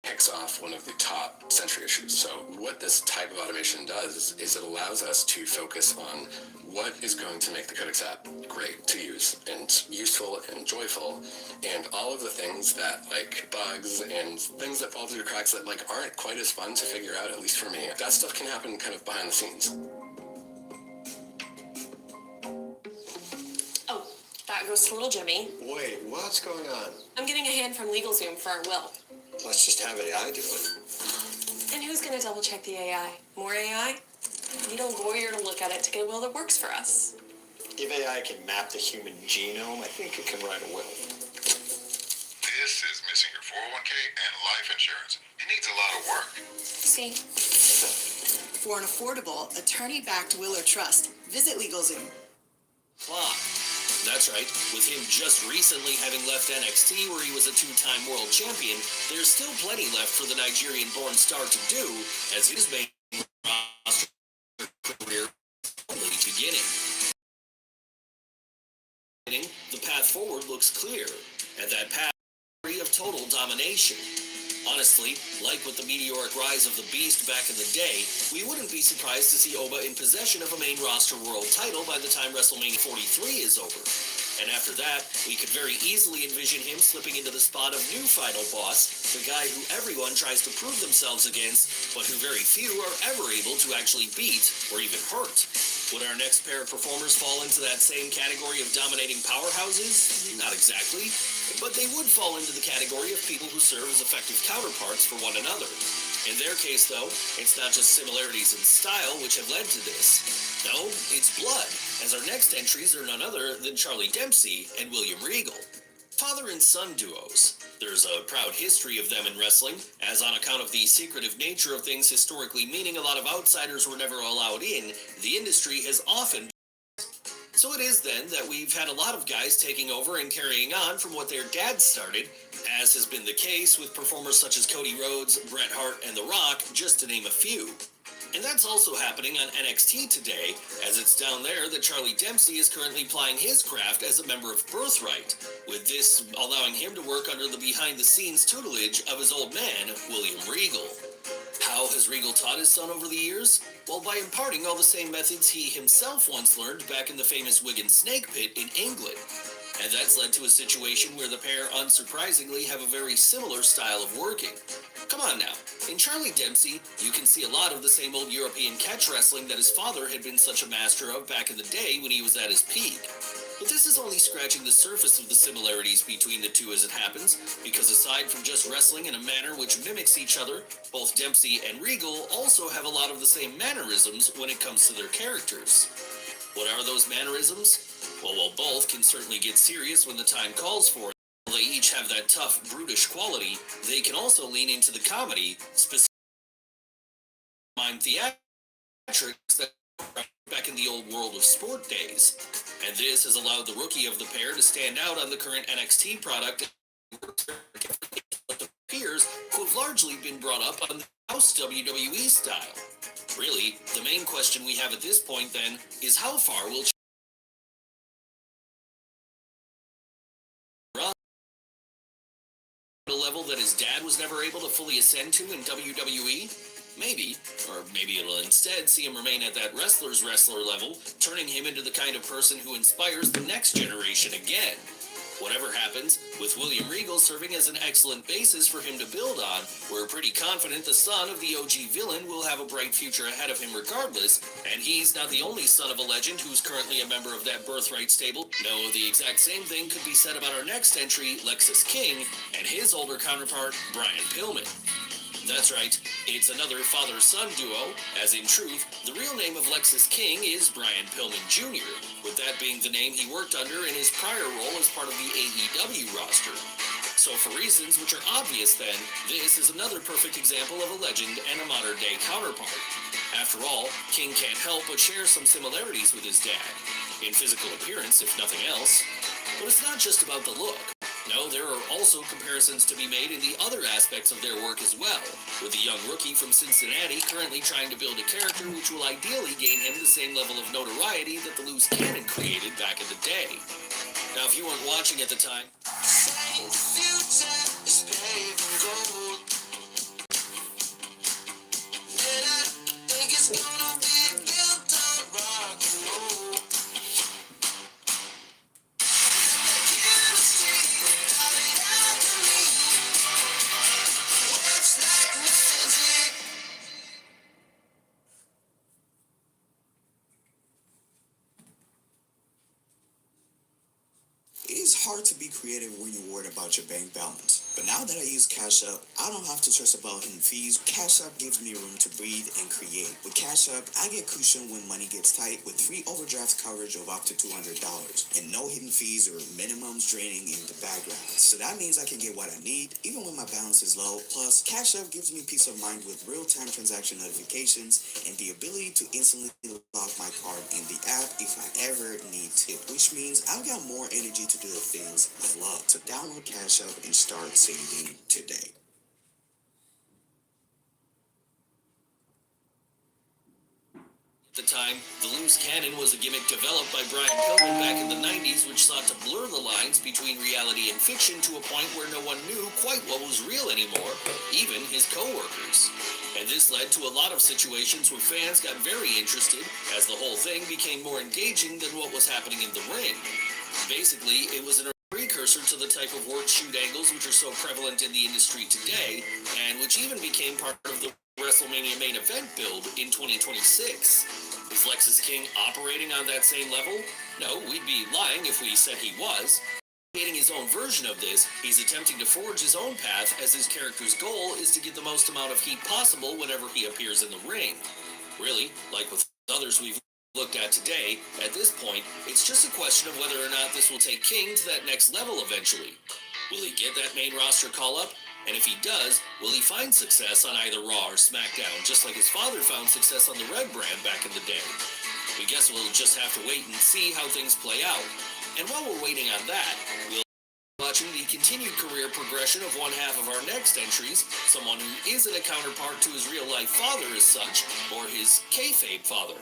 picks off one of the top century issues. So what this type of automation does is it allows us to focus on what is going to make the Codex app great to use and useful and joyful, and all of the things that, like bugs and things that fall through the cracks that like aren't quite as fun to figure out, at least for me. That stuff can happen kind of behind the scenes. Oh, that goes to little Jimmy. Wait, what's going on? I'm getting a hand from LegalZoom for our will. Let's just have AI do it. And who's gonna double check the AI? More AI? We need a lawyer to look at it to get a will that works for us. If AI can map the human genome, I think it can write a will. This is missing your 401k and life insurance. It needs a lot of work. See? For an affordable, attorney-backed will or trust, visit LegalZoom. Clock. That's right, with him just recently having left NXT where he was a two-time world champion, there's still plenty left for the Nigerian-born star to do, as his main roster career only beginning. The path forward looks clear, and that path is free of total domination. Honestly, like with the meteoric rise of the Beast back in the day, we wouldn't be surprised to see Oba in possession of a main roster world title by the time WrestleMania 43 is over. And after that, we could very easily envision him slipping into the spot of new final boss, the guy who everyone tries to prove themselves against, but who very few are ever able to actually beat or even hurt. Would our next pair of performers fall into that same category of dominating powerhouses? Not exactly, but they would fall into the category of people who serve as effective counterparts for one another. In their case, though, it's not just similarities in style which have led to this. No, it's blood, as our next entries are none other than Charlie Dempsey and William Regal. Father and son duos. There's a proud history of them in wrestling, as on account of the secretive nature of things historically meaning a lot of outsiders were never allowed in, the industry has often. So it is then that we've had a lot of guys taking over and carrying on from what their dads started, as has been the case with performers such as Cody Rhodes, Bret Hart, and The Rock, just to name a few. And that's also happening on NXT today, as it's down there that Charlie Dempsey is currently plying his craft as a member of Birthright, with this allowing him to work under the behind-the-scenes tutelage of his old man, William Regal. How has Regal taught his son over the years? Well, by imparting all the same methods he himself once learned back in the famous Wigan Snake Pit in England. And that's led to a situation where the pair, unsurprisingly, have a very similar style of working. Come on now, in Charlie Dempsey, you can see a lot of the same old European catch wrestling that his father had been such a master of back in the day when he was at his peak. But this is only scratching the surface of the similarities between the two as it happens, because aside from just wrestling in a manner which mimics each other, both Dempsey and Regal also have a lot of the same mannerisms when it comes to their characters. What are those mannerisms? Well, while both can certainly get serious when the time calls for it, while they each have that tough, brutish quality, they can also lean into the comedy, specifically mind theatrics that back in the old world of sport days. And this has allowed the rookie of the pair to stand out on the current NXT product peers who have largely been brought up on the house WWE style. Really, the main question we have at this point then is how far will a level that his dad was never able to fully ascend to in WWE? Maybe, or maybe it'll instead see him remain at that wrestler's wrestler level, turning him into the kind of person who inspires the next generation again. Whatever happens, with William Regal serving as an excellent basis for him to build on, we're pretty confident the son of the OG villain will have a bright future ahead of him regardless, and he's not the only son of a legend who's currently a member of that birthright stable. No, the exact same thing could be said about our next entry, Lexus King, and his older counterpart, Brian Pillman. That's right, it's another father-son duo, as in truth, the real name of Lexus King is Brian Pillman Jr., with that being the name he worked under in his prior role as part of the AEW roster. So for reasons which are obvious then, this is another perfect example of a legend and a modern-day counterpart. After all, King can't help but share some similarities with his dad, in physical appearance if nothing else. But it's not just about the look. No, there are also comparisons to be made in the other aspects of their work as well, with the young rookie from Cincinnati currently trying to build a character which will ideally gain him the same level of notoriety that the Loose Cannon created back in the day. Now, if you weren't watching at the time, It is hard to be creative when you're worried about your bank balance. But now that I use Cash App, I don't have to stress about hidden fees. Cash App gives me room to breathe and create. With Cash App, I get cushion when money gets tight with free overdraft coverage of up to $200 and no hidden fees or minimums draining in the background. So that means I can get what I need even when my balance is low. Plus, Cash App gives me peace of mind with real-time transaction notifications and the ability to instantly lock my card in the app if I ever need to, which means I've got more energy to do the things I love. So download Cash App and start saving today. at the time, the Loose Cannon was a gimmick developed by Brian Pillman back in the 90s which sought to blur the lines between reality and fiction to a point where no one knew quite what was real anymore, even his co-workers. And this led to a lot of situations where fans got very interested as the whole thing became more engaging than what was happening in the ring. Basically, it was an precursor to the type of work shoot angles which are so prevalent in the industry today, and which even became part of the WrestleMania main event build in 2026. Is Lexus King operating on that same level? No, we'd be lying if we said he was. Creating his own version of this, he's attempting to forge his own path as his character's goal is to get the most amount of heat possible whenever he appears in the ring. Really, like with others we've looked at today, at this point, it's just a question of whether or not this will take King to that next level eventually. Will he get that main roster call-up? And if he does, will he find success on either Raw or SmackDown, just like his father found success on the Red brand back in the day? We guess we'll just have to wait and see how things play out. And while we're waiting on that, we'll be watching the continued career progression of one half of our next entries, someone who isn't a counterpart to his real-life father as such, or his kayfabe father.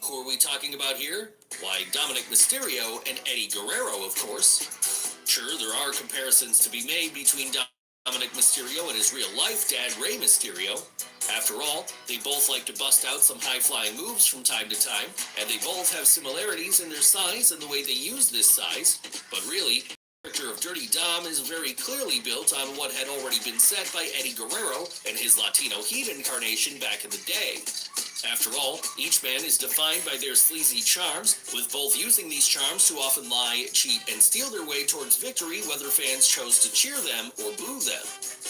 Who are we talking about here? Why, Dominic Mysterio and Eddie Guerrero, of course. Sure, there are comparisons to be made between Dominic Mysterio and his real-life dad, Rey Mysterio. After all, they both like to bust out some high-flying moves from time to time, and they both have similarities in their size and the way they use this size. But really, the character of Dirty Dom is very clearly built on what had already been set by Eddie Guerrero and his Latino Heat incarnation back in the day. After all, each man is defined by their sleazy charms, with both using these charms to often lie, cheat, and steal their way towards victory whether fans chose to cheer them or boo them.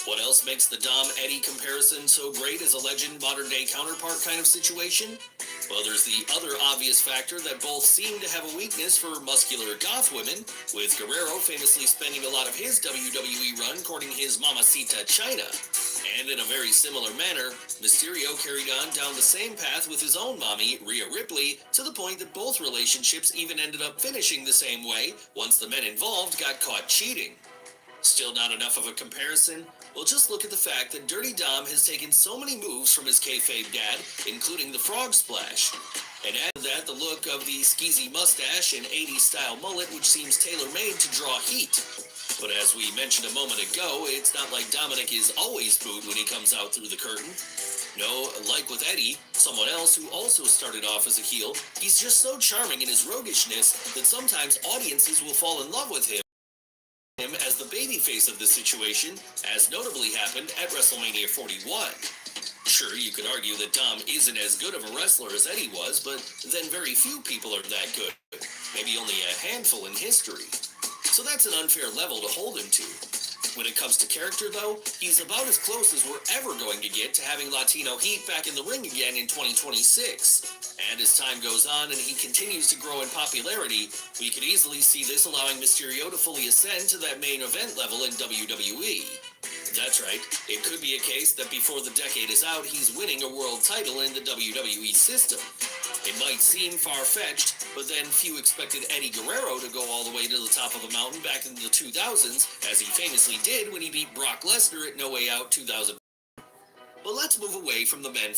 What else makes the Dom-Eddie comparison so great as a legend modern-day counterpart kind of situation? Well, there's the other obvious factor that both seem to have a weakness for muscular goth women, with Guerrero famously spending a lot of his WWE run courting his Mamacita Chyna. And in a very similar manner, Mysterio carried on down the same path with his own mommy, Rhea Ripley, to the point that both relationships even ended up finishing the same way once the men involved got caught cheating. Still not enough of a comparison? Well, just look at the fact that Dirty Dom has taken so many moves from his kayfabe dad, including the frog splash. And add to that the look of the skeezy mustache and 80s style mullet, which seems tailor-made to draw heat. But as we mentioned a moment ago, it's not like Dominic is always booed when he comes out through the curtain. No, like with Eddie, someone else who also started off as a heel, he's just so charming in his roguishness that sometimes audiences will fall in love with him as the babyface of the situation, as notably happened at WrestleMania 41. Sure, you could argue that Dom isn't as good of a wrestler as Eddie was, but then very few people are that good. Maybe only a handful in history. So that's an unfair level to hold him to. When it comes to character, though, he's about as close as we're ever going to get to having Latino heat back in the ring again in 2026. And as time goes on and he continues to grow in popularity, we could easily see this allowing Mysterio to fully ascend to that main event level in WWE. That's right, it could be a case that before the decade is out, he's winning a world title in the WWE system. It might seem far-fetched, but then few expected Eddie Guerrero to go all the way to the top of the mountain back in the 2000s, as he famously did when he beat Brock Lesnar at No Way Out 2000. But let's move away from the men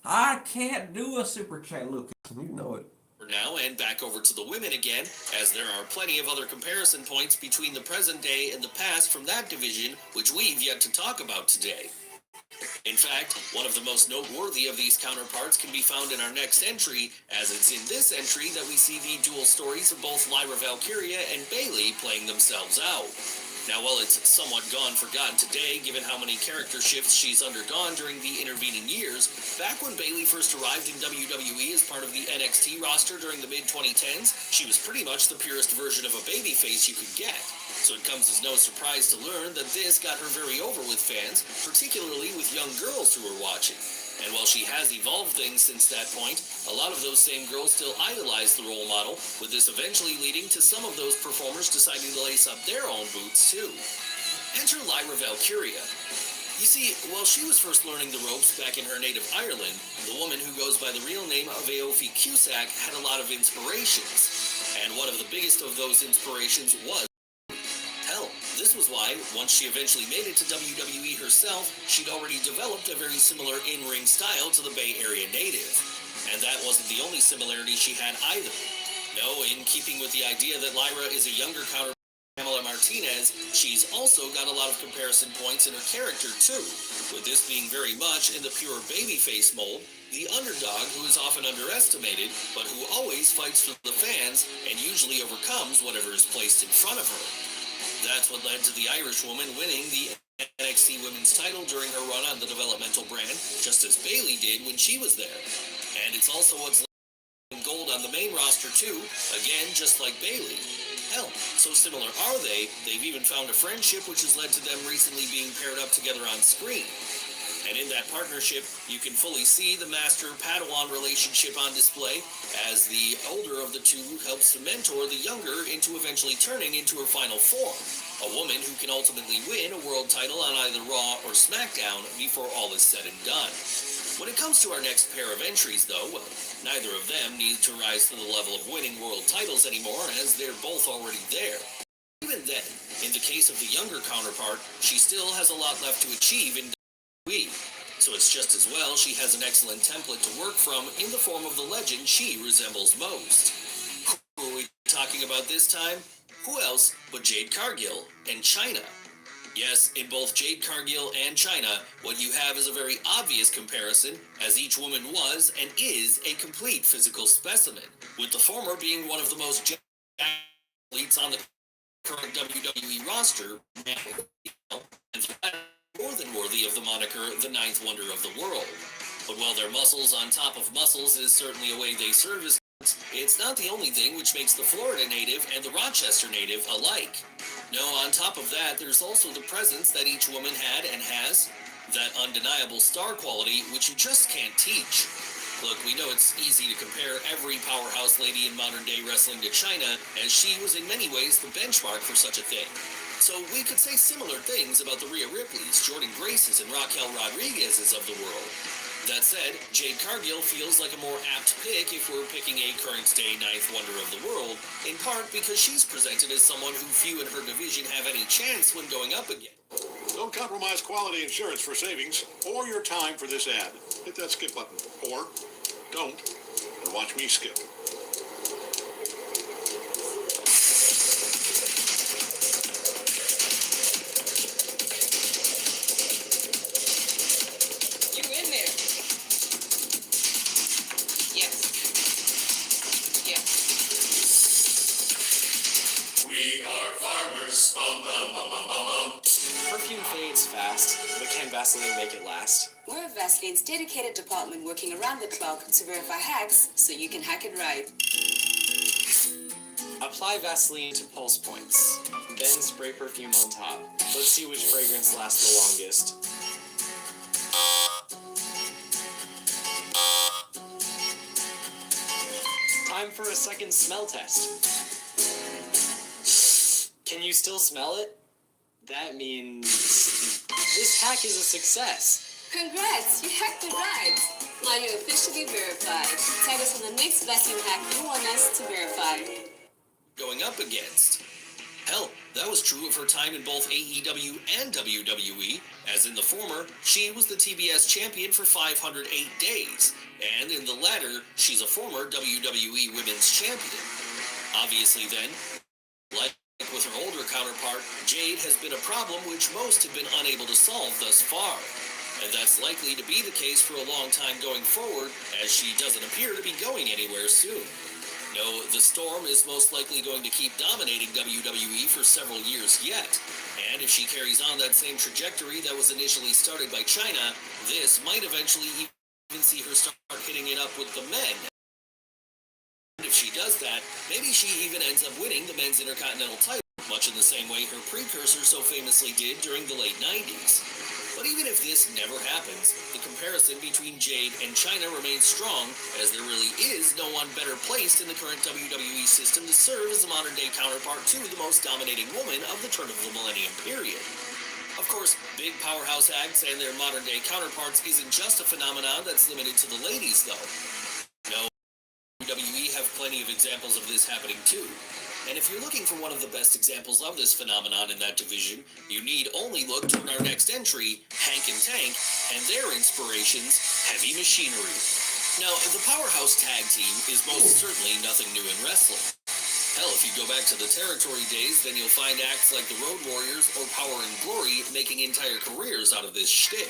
I can't do a super chat, Lucas. You know it. for now and back over to the women again, as there are plenty of other comparison points between the present day and the past from that division, which we've yet to talk about today. In fact, one of the most noteworthy of these counterparts can be found in our next entry, as it's in this entry that we see the dual stories of both Lyra Valkyria and Bayley playing themselves out. Now, while it's somewhat gone forgotten today, given how many character shifts she's undergone during the intervening years, back when Bayley first arrived in WWE as part of the NXT roster during the mid-2010s, she was pretty much the purest version of a babyface you could get. So it comes as no surprise to learn that this got her very over with fans, particularly with young girls who were watching. And while she has evolved things since that point, a lot of those same girls still idolize the role model, with this eventually leading to some of those performers deciding to lace up their own boots too. Enter Lyra Valkyria. You see, while she was first learning the ropes back in her native Ireland, the woman who goes by the real name of Aoife Cusack had a lot of inspirations. And one of the biggest of those inspirations was hell. This was why, once she eventually made it to WWE herself, she'd already developed a very similar in-ring style to the Bay Area native. And that wasn't the only similarity she had either. No, in keeping with the idea that Lyra is a younger counterpart to Pamela Martinez, she's also got a lot of comparison points in her character too, with this being very much in the pure babyface mold, the underdog who is often underestimated, but who always fights for the fans and usually overcomes whatever is placed in front of her. That's what led to the Irish woman winning the NXT Women's title during her run on the developmental brand, just as Bayley did when she was there. And it's also what's led to gold on the main roster too, again, just like Bayley. Hell, so similar are they, they've even found a friendship which has led to them recently being paired up together on screen. And in that partnership, you can fully see the master-Padawan relationship on display, as the older of the two helps to mentor the younger into eventually turning into her final form, a woman who can ultimately win a world title on either Raw or SmackDown before all is said and done. When it comes to our next pair of entries, though, well, neither of them need to rise to the level of winning world titles anymore, as they're both already there. Even then, in the case of the younger counterpart, she still has a lot left to achieve in so it's just as well she has an excellent template to work from in the form of the legend she resembles most. Who are we talking about this time? Who else but Jade Cargill and Chyna? Yes, in both Jade Cargill and Chyna, what you have is a very obvious comparison, as each woman was and is a complete physical specimen, with the former being one of the most athletes on the current WWE roster, and the latter more than worthy of the moniker the ninth wonder of the world. But while their muscles on top of muscles is certainly a way they serve as it's not the only thing which makes the Florida native and the Rochester native alike. No, on top of that, there's also the presence that each woman had and has, that undeniable star quality which you just can't teach. Look, we know it's easy to compare every powerhouse lady in modern day wrestling to Chyna, as she was in many ways the benchmark for such a thing. So we could say similar things about the Rhea Ripleys, Jordan Graces, and Raquel Rodriguez's of the world. That said, Jade Cargill feels like a more apt pick if we're picking a current-day ninth wonder of the world, in part because she's presented as someone who few in her division have any chance when going up against. Don't compromise quality insurance for savings or your time for this ad. Hit that skip button. Or don't, and watch me skip. You're in there. Yes. Yes. We are farmers. Bum, bum, bum, bum, bum, bum. Perfume fades fast, but can Vaseline make it last? We're Vaseline's dedicated department working around the clock to verify hacks so you can hack it right. Apply Vaseline to pulse points, then spray perfume on top. Let's see which fragrance lasts the longest. Time for a second smell test. Can you still smell it? That means this hack is a success. Congrats, you hacked it right. Now you're officially verified. Tag us on the next Vaseline hack you want us to verify. Going up against. Hell, that was true of her time in both AEW and WWE, as in the former, she was the TBS champion for 508 days, and in the latter, she's a former WWE Women's Champion. Obviously then, like with her older counterpart, Jade has been a problem which most have been unable to solve thus far. And that's likely to be the case for a long time going forward, as she doesn't appear to be going anywhere soon. No, the Storm is most likely going to keep dominating WWE for several years yet. And if she carries on that same trajectory that was initially started by China, this might eventually even see her start hitting it up with the men. And if she does that, maybe she even ends up winning the men's Intercontinental title, much in the same way her precursor so famously did during the late 90s. But even if this never happens, the comparison between Jade and China remains strong, as there really is no one better placed in the current WWE system to serve as the modern-day counterpart to the most dominating woman of the turn of the millennium period. Of course, big powerhouse acts and their modern-day counterparts isn't just a phenomenon that's limited to the ladies, though. No, WWE have plenty of examples of this happening too. And if you're looking for one of the best examples of this phenomenon in that division, you need only look toward our next entry, Hank and Tank, and their inspirations, Heavy Machinery. Now, the powerhouse tag team is most certainly nothing new in wrestling. Hell, if you go back to the territory days, then you'll find acts like the Road Warriors or Power and Glory making entire careers out of this shtick.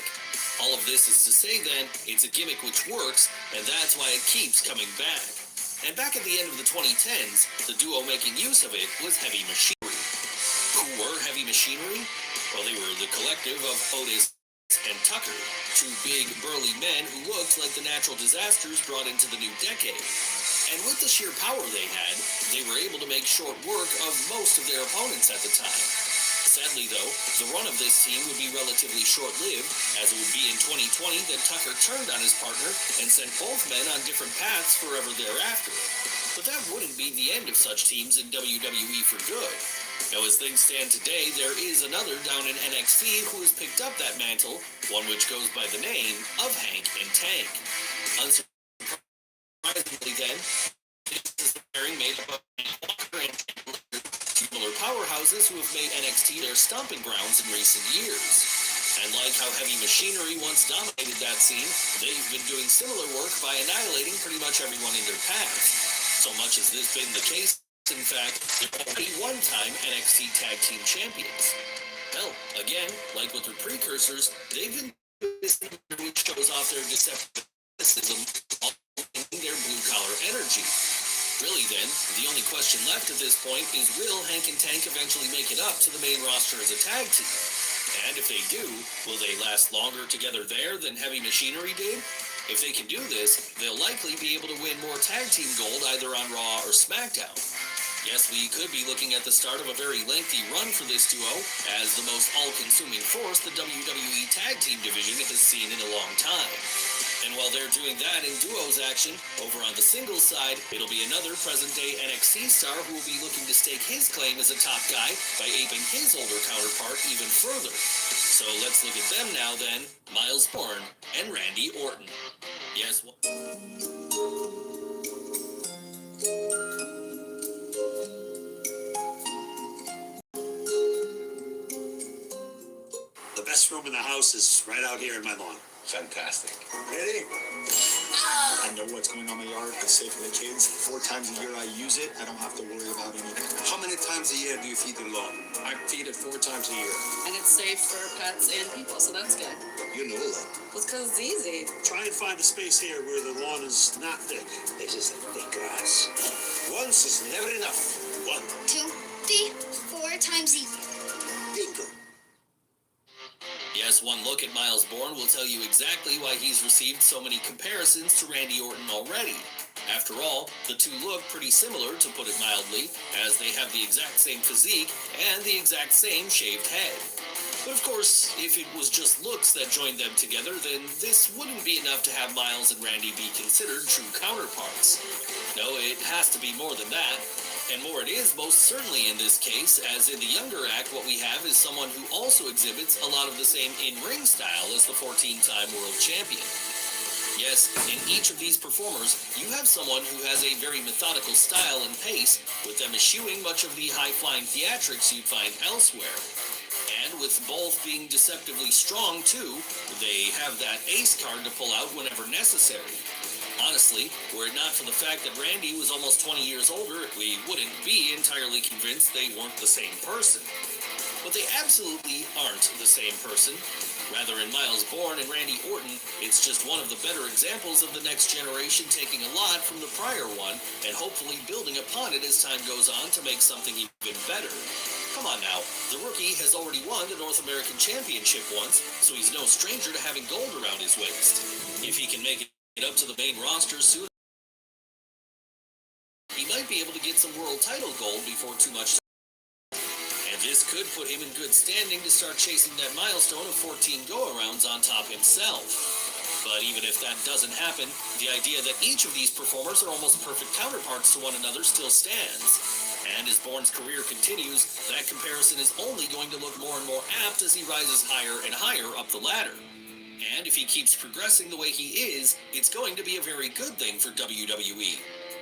All of this is to say then, it's a gimmick which works, and that's why it keeps coming back. And back at the end of the 2010s, the duo making use of it was Heavy Machinery. Who were Heavy Machinery? Well, they were the collective of Otis and Tucker, two big, burly men who looked like the natural disasters brought into the new decade. And with the sheer power they had, they were able to make short work of most of their opponents at the time. Sadly, though, the run of this team would be relatively short-lived, as it would be in 2020 that Tucker turned on his partner and sent both men on different paths forever thereafter. But that wouldn't be the end of such teams in WWE for good. Now, as things stand today, there is another down in NXT who has picked up that mantle, one which goes by the name of Hank and Tank. Unsurprisingly then, this is the pairing made up of Walker and Tank, similar powerhouses who have made NXT their stomping grounds in recent years. And like how Heavy Machinery once dominated that scene, they've been doing similar work by annihilating pretty much everyone in their path. So much has this been the case, in fact, they're already one-time NXT Tag Team Champions. Hell, again, like with their precursors, they've been doing this which shows off their deceptivism, all in their blue-collar energy. Really then, the only question left at this point is will Hank and Tank eventually make it up to the main roster as a tag team? And if they do, will they last longer together there than Heavy Machinery did? If they can do this, they'll likely be able to win more tag team gold either on Raw or SmackDown. Yes, we could be looking at the start of a very lengthy run for this duo, as the most all-consuming force the WWE Tag Team division has seen in a long time. And while they're doing that in duos action, over on the singles side, it'll be another present-day NXT star who will be looking to stake his claim as a top guy by aping his older counterpart even further. So let's look at them now then, Miles Bourne and Randy Orton. Yes, The best room in the house is right out here in my lawn. Fantastic. Ready? I know what's going on in my yard. It's safe for the kids. 4 times a year I use it. I don't have to worry about anything. How many times a year do you feed the lawn? I feed it 4 times a year. And it's safe for pets and people, so that's good. You know that. Well, it's because it's easy. Try and find a space here where the lawn is not thick. This is thick grass. Once is never enough. 1, 2, 3, 4 times a year. Bingo. yes, one look at Miles Bourne will tell you exactly why he's received so many comparisons to Randy Orton already. After all, the two look pretty similar, to put it mildly, as they have the exact same physique and the exact same shaved head. But of course, if it was just looks that joined them together, then this wouldn't be enough to have Miles and Randy be considered true counterparts. No, it has to be more than that. And more it is most certainly in this case, as in the younger act what we have is someone who also exhibits a lot of the same in-ring style as the 14-time world champion. Yes, in each of these performers, you have someone who has a very methodical style and pace, with them eschewing much of the high-flying theatrics you'd find elsewhere. And with both being deceptively strong too, they have that ace card to pull out whenever necessary. Honestly, were it not for the fact that Randy was almost 20 years older, we wouldn't be entirely convinced they weren't the same person. But they absolutely aren't the same person. Rather, in Miles Bourne and Randy Orton, it's just one of the better examples of the next generation taking a lot from the prior one and hopefully building upon it as time goes on to make something even better. Come on now, the rookie has already won the North American Championship once, so he's no stranger to having gold around his waist. If he can make it up to the main roster soon, he might be able to get some world title gold before too much time. And this could put him in good standing to start chasing that milestone of 14 go-arounds on top himself. But even if that doesn't happen, the idea that each of these performers are almost perfect counterparts to one another still stands. And as Bourne's career continues, that comparison is only going to look more and more apt as he rises higher and higher up the ladder. And if he keeps progressing the way he is, it's going to be a very good thing for WWE.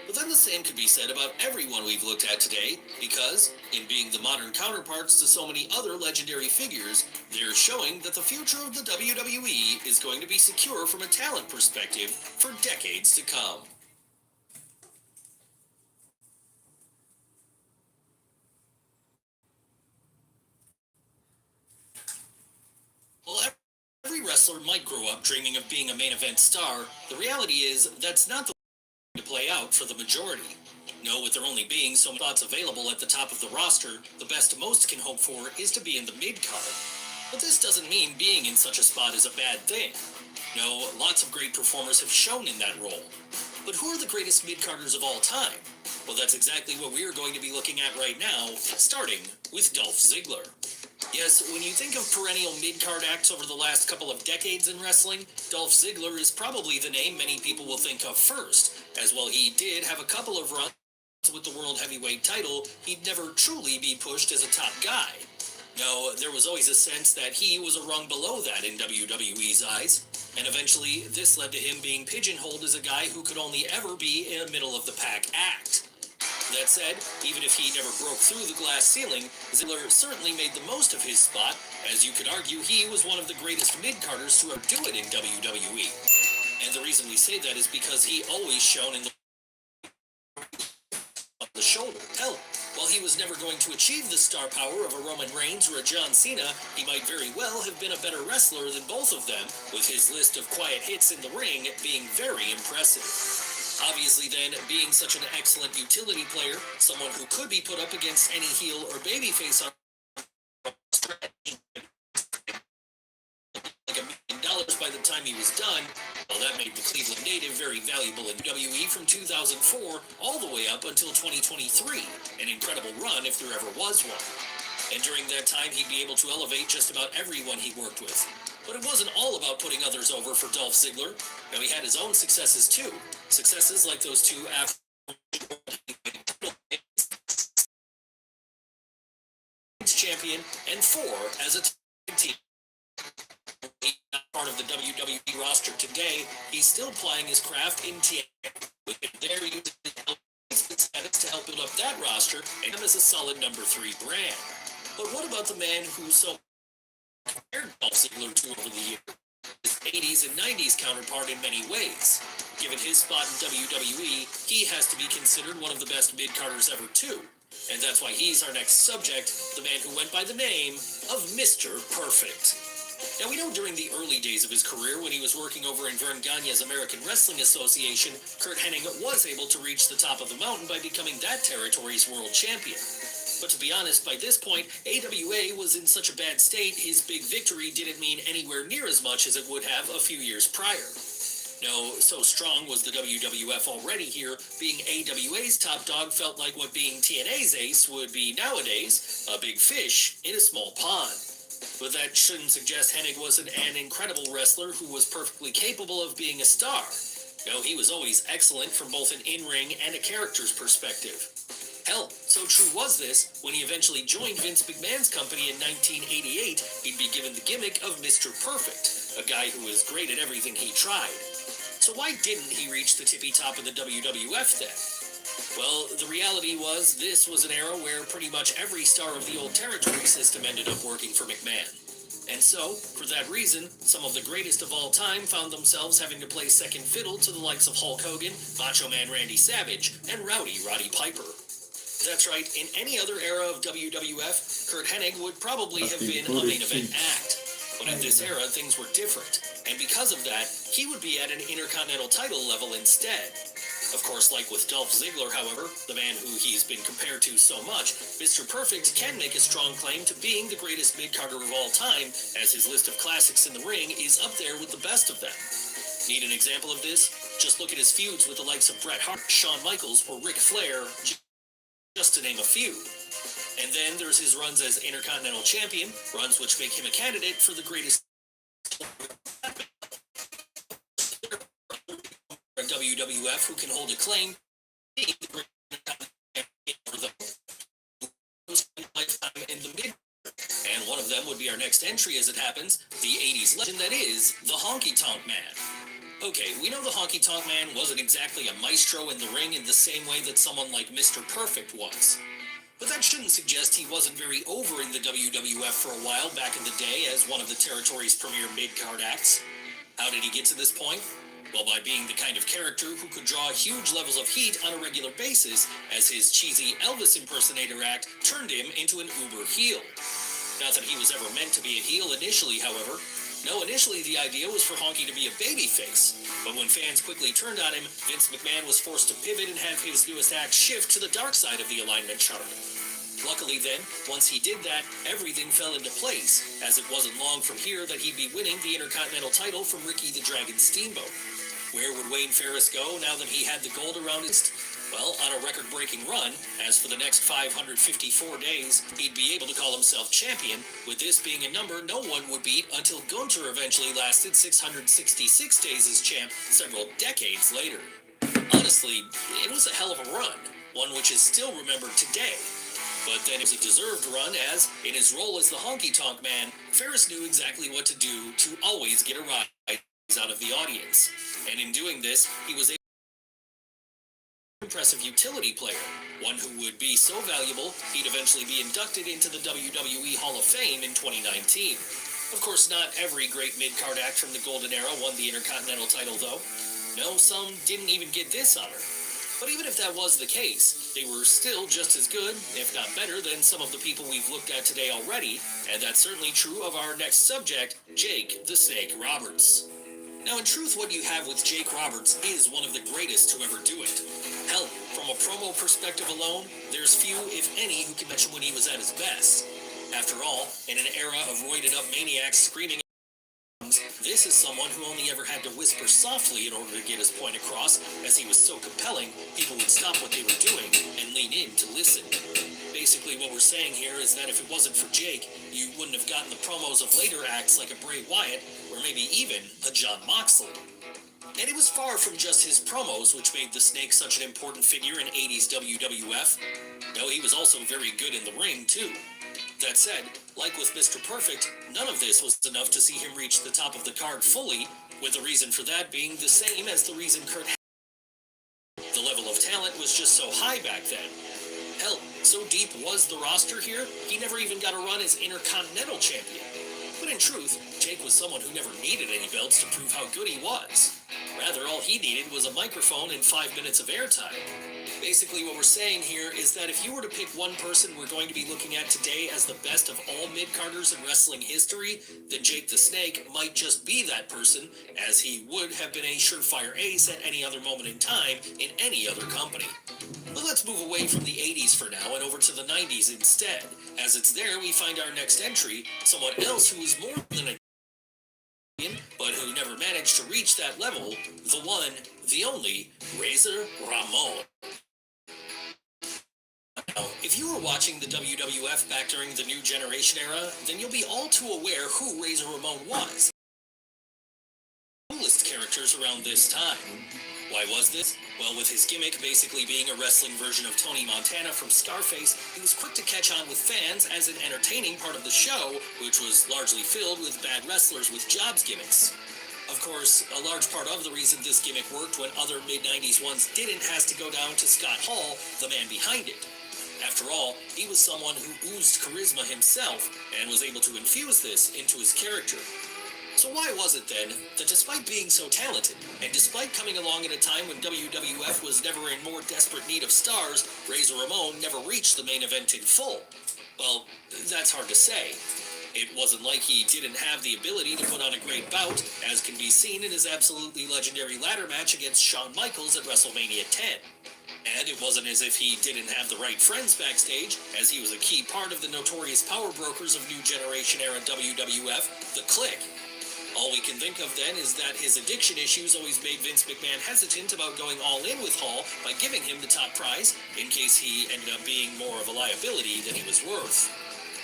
But then the same could be said about everyone we've looked at today, because, in being the modern counterparts to so many other legendary figures, they're showing that the future of the WWE is going to be secure from a talent perspective for decades to come. Well, every wrestler might grow up dreaming of being a main event star. The reality is, that's not the way to play out for the majority. No, with there only being so many spots available at the top of the roster, the best most can hope for is to be in the mid-card. But this doesn't mean being in such a spot is a bad thing. No, lots of great performers have shown in that role. But who are the greatest mid-carders of all time? Well, that's exactly what we're going to be looking at right now, starting with Dolph Ziggler. Yes, when you think of perennial mid-card acts over the last couple of decades in wrestling, Dolph Ziggler is probably the name many people will think of first, as while he did have a couple of runs with the World Heavyweight title, he'd never truly be pushed as a top guy. No, there was always a sense that he was a rung below that in WWE's eyes, and eventually this led to him being pigeonholed as a guy who could only ever be in a middle-of-the-pack act. That said, even if he never broke through the glass ceiling, Ziggler certainly made the most of his spot, as you could argue he was one of the greatest mid-carders to ever do it in WWE. And the reason we say that is because he always shone in the shoulder. Hell, while he was never going to achieve the star power of a Roman Reigns or a John Cena, he might very well have been a better wrestler than both of them, with his list of quiet hits in the ring being very impressive. Obviously then, being such an excellent utility player, someone who could be put up against any heel or babyface on like $1 million by the time he was done, well, that made the Cleveland native very valuable in WWE from 2004 all the way up until 2023, an incredible run if there ever was one. And during that time, he'd be able to elevate just about everyone he worked with. But it wasn't all about putting others over for Dolph Ziggler. Now, he had his own successes too. Successes like those two champion and 4 as a tag team. He's not part of the WWE roster today. He's still plying his craft in TNA. With him there using his status to help build up that roster and him as a solid number 3 brand. But what about the man who so compared Dolph Ziggler to over the years? His 80s and 90s counterpart in many ways. Given his spot in WWE, he has to be considered one of the best mid-carders ever too. And that's why he's our next subject, the man who went by the name of Mr. Perfect. Now, we know during the early days of his career, when he was working over in Vern Gagne's American Wrestling Association, Curt Hennig was able to reach the top of the mountain by becoming that territory's world champion. But to be honest, by this point, AWA was in such a bad state, his big victory didn't mean anywhere near as much as it would have a few years prior. No, so strong was the WWF already here, being AWA's top dog felt like what being TNA's ace would be nowadays, a big fish in a small pond. But that shouldn't suggest Hennig wasn't an incredible wrestler who was perfectly capable of being a star. No, he was always excellent from both an in-ring and a character's perspective. Hell, so true was this, when he eventually joined Vince McMahon's company in 1988, he'd be given the gimmick of Mr. Perfect, a guy who was great at everything he tried. So why didn't he reach the tippy top of the WWF then? Well, the reality was this was an era where pretty much every star of the old territory system ended up working for McMahon. And so, for that reason, some of the greatest of all time found themselves having to play second fiddle to the likes of Hulk Hogan, Macho Man Randy Savage, and Rowdy Roddy Piper. That's right, in any other era of WWF, Curt Hennig would probably have been a main event act. But in this era, things were different, and because of that, he would be at an Intercontinental title level instead. Of course, like with Dolph Ziggler, however, the man who he's been compared to so much, Mr. Perfect can make a strong claim to being the greatest mid-carder of all time, as his list of classics in the ring is up there with the best of them. Need an example of this? Just look at his feuds with the likes of Bret Hart, Shawn Michaels, or Ric Flair, just to name a few. And then there's his runs as Intercontinental Champion, runs which make him a candidate for the greatest WWF who can hold a claim to being the greatest champion for the lifetime in the mid. And one of them would be our next entry as it happens, the 80s legend that is the Honky Tonk Man. Okay, we know the Honky Tonk Man wasn't exactly a maestro in the ring in the same way that someone like Mr. Perfect was. But that shouldn't suggest he wasn't very over in the WWF for a while back in the day as one of the territory's premier mid-card acts. How did he get to this point? Well, by being the kind of character who could draw huge levels of heat on a regular basis, as his cheesy Elvis impersonator act turned him into an uber heel. Not that he was ever meant to be a heel initially, however. No, initially the idea was for Honky to be a babyface, but when fans quickly turned on him, Vince McMahon was forced to pivot and have his newest act shift to the dark side of the alignment chart. Luckily then, once he did that, everything fell into place, as it wasn't long from here that he'd be winning the Intercontinental title from Ricky the Dragon Steamboat. Where would Wayne Ferris go now that he had the gold around his... Well, on a record-breaking run, as for the next 554 days, he'd be able to call himself champion, with this being a number no one would beat until Gunther eventually lasted 666 days as champ several decades later. Honestly, it was a hell of a run, one which is still remembered today. But then it was a deserved run as, in his role as the Honky Tonk Man, Ferris knew exactly what to do to always get a rise out of the audience. And in doing this, he was able impressive utility player, one who would be so valuable he'd eventually be inducted into the WWE Hall of Fame in 2019. Of course, not every great mid-card act from the Golden Era won the Intercontinental title, though. No, some didn't even get this honor. But even if that was the case, they were still just as good, if not better, than some of the people we've looked at today already, and that's certainly true of our next subject, Jake the Snake Roberts. Now, in truth, what you have with Jake Roberts is one of the greatest to ever do it. Hell, from a promo perspective alone, there's few, if any, who can mention when he was at his best. After all, in an era of roided-up maniacs screaming, this is someone who only ever had to whisper softly in order to get his point across, as he was so compelling, people would stop what they were doing and lean in to listen. Basically, what we're saying here is that if it wasn't for Jake, you wouldn't have gotten the promos of later acts like a Bray Wyatt, or maybe even a Jon Moxley. And it was far from just his promos which made the Snake such an important figure in 80s WWF. No, he was also very good in the ring, too. That said, like with Mr. Perfect, none of this was enough to see him reach the top of the card fully, with the reason for that being the same as the reason Kurt had. The level of talent was just so high back then. Hell, so deep was the roster here, he never even got a run as Intercontinental Champion. But in truth, Jake was someone who never needed any belts to prove how good he was. Rather, all he needed was a microphone and 5 minutes of airtime. Basically, what we're saying here is that if you were to pick one person we're going to be looking at today as the best of all mid-carders in wrestling history, then Jake the Snake might just be that person, as he would have been a surefire ace at any other moment in time in any other company. But let's move away from the 80s for now and over to the 90s instead, as it's there we find our next entry, someone else who is more than a but who never managed to reach that level, the one, the only, Razor Ramon. Now, if you were watching the WWF back during the New Generation era, then you'll be all too aware who Razor Ramon was. The coolest characters around this time. Why was this? Well, with his gimmick basically being a wrestling version of Tony Montana from Scarface, he was quick to catch on with fans as an entertaining part of the show, which was largely filled with bad wrestlers with jobs gimmicks. Of course, a large part of the reason this gimmick worked when other mid-90s ones didn't has to go down to Scott Hall, the man behind it. After all, he was someone who oozed charisma himself and was able to infuse this into his character. So why was it then that despite being so talented, and despite coming along at a time when WWF was never in more desperate need of stars, Razor Ramon never reached the main event in full? Well, that's hard to say. It wasn't like he didn't have the ability to put on a great bout, as can be seen in his absolutely legendary ladder match against Shawn Michaels at WrestleMania 10. And it wasn't as if he didn't have the right friends backstage, as he was a key part of the notorious power brokers of New Generation era WWF, the Clique. All we can think of then is that his addiction issues always made Vince McMahon hesitant about going all in with Hall by giving him the top prize, in case he ended up being more of a liability than he was worth.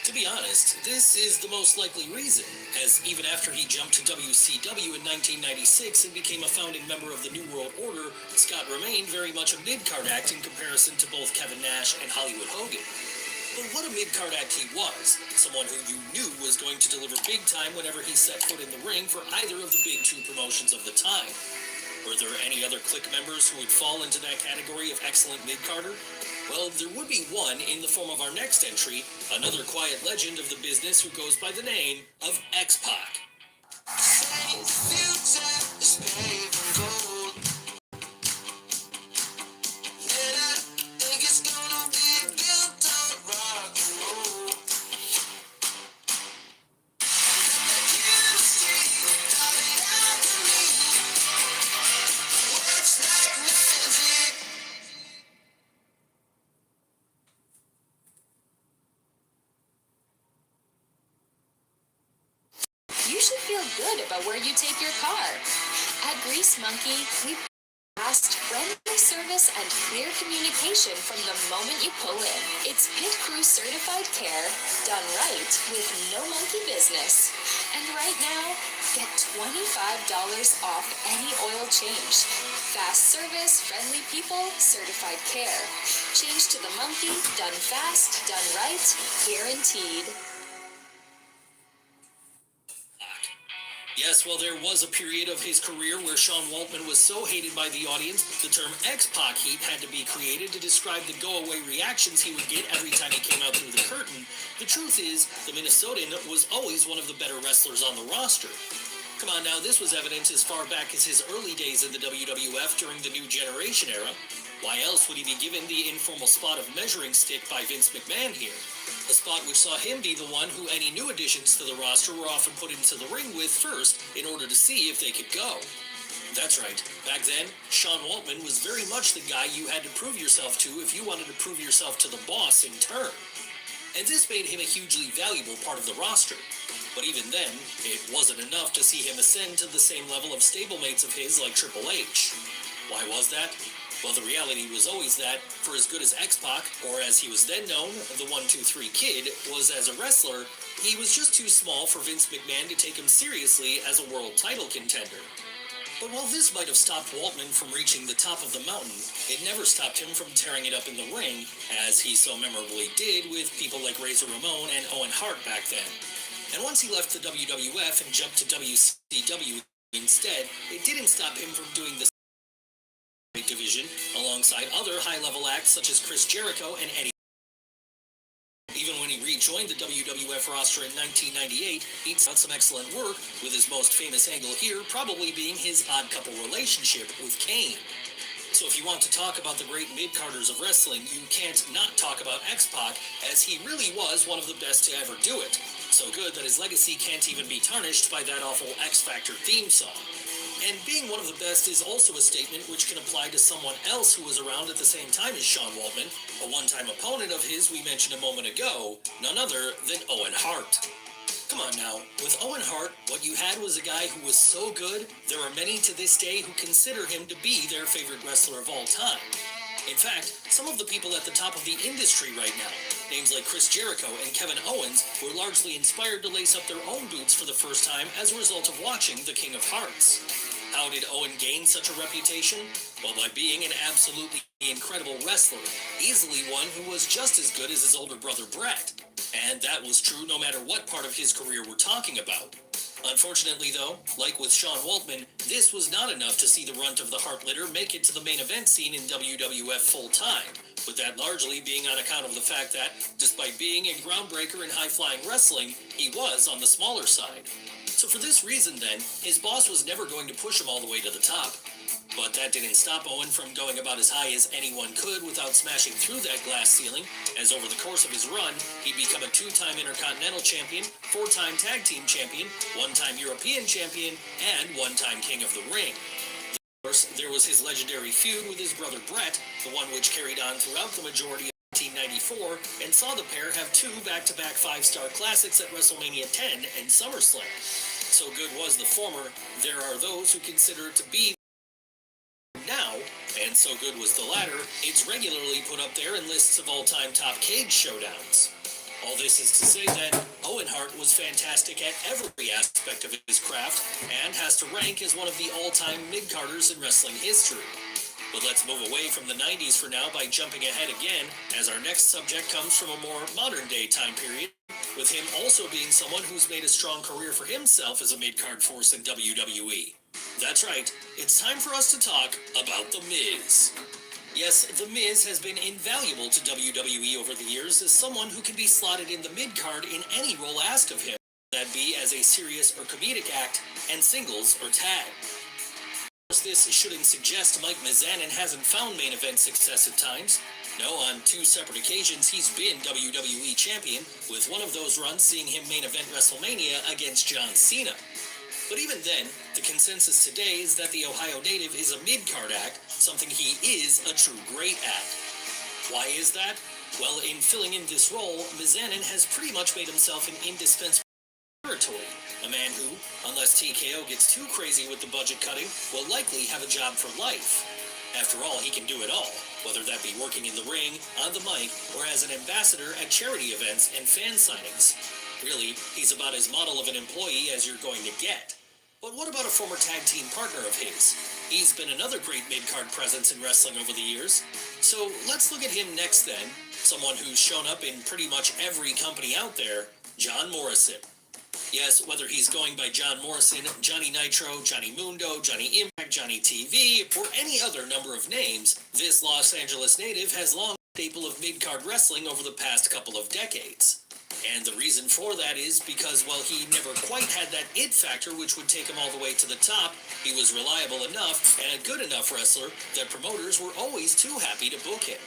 To be honest, this is the most likely reason, as even after he jumped to WCW in 1996 and became a founding member of the New World Order, Scott remained very much a mid-card act in comparison to both Kevin Nash and Hollywood Hogan. But what a mid-card act he was, someone who you knew was going to deliver big time whenever he set foot in the ring for either of the big two promotions of the time. Were there any other Clique members who would fall into that category of excellent mid-carder? Well, there would be one in the form of our next entry, another quiet legend of the business who goes by the name of X-Pac. You should feel good about where you take your car. At Grease Monkey, we fast, friendly service and clear communication from the moment you pull in. It's Pit Crew certified care, done right, with no monkey business. And right now, get $25 off any oil change. Fast service, friendly people, certified care. Change to the monkey, done fast, done right, guaranteed. Yes, well, there was a period of his career where Sean Waltman was so hated by the audience, the term X-Pac heat had to be created to describe the go-away reactions he would get every time he came out through the curtain. The truth is, the Minnesotan was always one of the better wrestlers on the roster. Come on now, this was evident as far back as his early days in the WWF during the New Generation era. Why else would he be given the informal spot of measuring stick by Vince McMahon here? A spot which saw him be the one who any new additions to the roster were often put into the ring with first in order to see if they could go. That's right, back then, Sean Waltman was very much the guy you had to prove yourself to if you wanted to prove yourself to the boss in turn. And this made him a hugely valuable part of the roster. But even then, it wasn't enough to see him ascend to the same level of stablemates of his like Triple H. Why was that? Well, the reality was always that, for as good as X-Pac, or as he was then known, the 1-2-3 Kid, was as a wrestler, he was just too small for Vince McMahon to take him seriously as a world title contender. But while this might have stopped Waltman from reaching the top of the mountain, it never stopped him from tearing it up in the ring, as he so memorably did with people like Razor Ramon and Owen Hart back then. And once he left the WWF and jumped to WCW instead, it didn't stop him from doing the division alongside other high-level acts such as Chris Jericho and Eddie. Even when he rejoined the WWF roster in 1998, he'd done some excellent work, with his most famous angle here probably being his odd couple relationship with Kane. So if you want to talk about the great mid-carders of wrestling, you can't not talk about X-Pac, as he really was one of the best to ever do it. So good that his legacy can't even be tarnished by that awful X-Factor theme song. And being one of the best is also a statement which can apply to someone else who was around at the same time as Sean Waltman, a one-time opponent of his we mentioned a moment ago, none other than Owen Hart. Come on now, with Owen Hart, what you had was a guy who was so good, there are many to this day who consider him to be their favorite wrestler of all time. In fact, some of the people at the top of the industry right now, names like Chris Jericho and Kevin Owens, were largely inspired to lace up their own boots for the first time as a result of watching The King of Hearts. How did Owen gain such a reputation? Well, by being an absolutely incredible wrestler, easily one who was just as good as his older brother Bret. And that was true no matter what part of his career we're talking about. Unfortunately though, like with Sean Waltman, this was not enough to see the runt of the Hart litter make it to the main event scene in WWF full-time, with that largely being on account of the fact that, despite being a groundbreaker in high-flying wrestling, he was on the smaller side. So for this reason then, his boss was never going to push him all the way to the top. But that didn't stop Owen from going about as high as anyone could without smashing through that glass ceiling, as over the course of his run, he'd become a 2-time Intercontinental Champion, 4-time Tag Team Champion, 1-time European Champion, and 1-time King of the Ring. Of course, there was his legendary feud with his brother Bret, the one which carried on throughout the majority of 1994 and saw the pair have 2 back-to-back 5-star classics at WrestleMania 10 and SummerSlam. So good was the former, there are those who consider it to be now, and so good was the latter, it's regularly put up there in lists of all-time top cage showdowns. All this is to say that Owen Hart was fantastic at every aspect of his craft, and has to rank as one of the all-time mid-carders in wrestling history. But let's move away from the 90s for now by jumping ahead again, as our next subject comes from a more modern-day time period, with him also being someone who's made a strong career for himself as a mid-card force in WWE. That's right, it's time for us to talk about The Miz. Yes, The Miz has been invaluable to WWE over the years as someone who can be slotted in the mid-card in any role asked of him, that be as a serious or comedic act, and singles or tag. This shouldn't suggest Mike Mizanin hasn't found main event success at times. No, on 2 separate occasions he's been WWE Champion, with one of those runs seeing him main event WrestleMania against John Cena. But even then, the consensus today is that the Ohio native is a mid-card act, something he is a true great at. Why is that? Well, in filling in this role, Mizanin has pretty much made himself an indispensable territory. A man who, unless TKO gets too crazy with the budget cutting, will likely have a job for life. After all, he can do it all, whether that be working in the ring, on the mic, or as an ambassador at charity events and fan signings. Really, he's about as model of an employee as you're going to get. But what about a former tag team partner of his? He's been another great mid-card presence in wrestling over the years. So let's look at him next then, someone who's shown up in pretty much every company out there, John Morrison. Yes, whether he's going by John Morrison, Johnny Nitro, Johnny Mundo, Johnny Impact, Johnny TV, or any other number of names, this Los Angeles native has long been a staple of mid-card wrestling over the past couple of decades. And the reason for that is because while he never quite had that it factor which would take him all the way to the top, he was reliable enough and a good enough wrestler that promoters were always too happy to book him.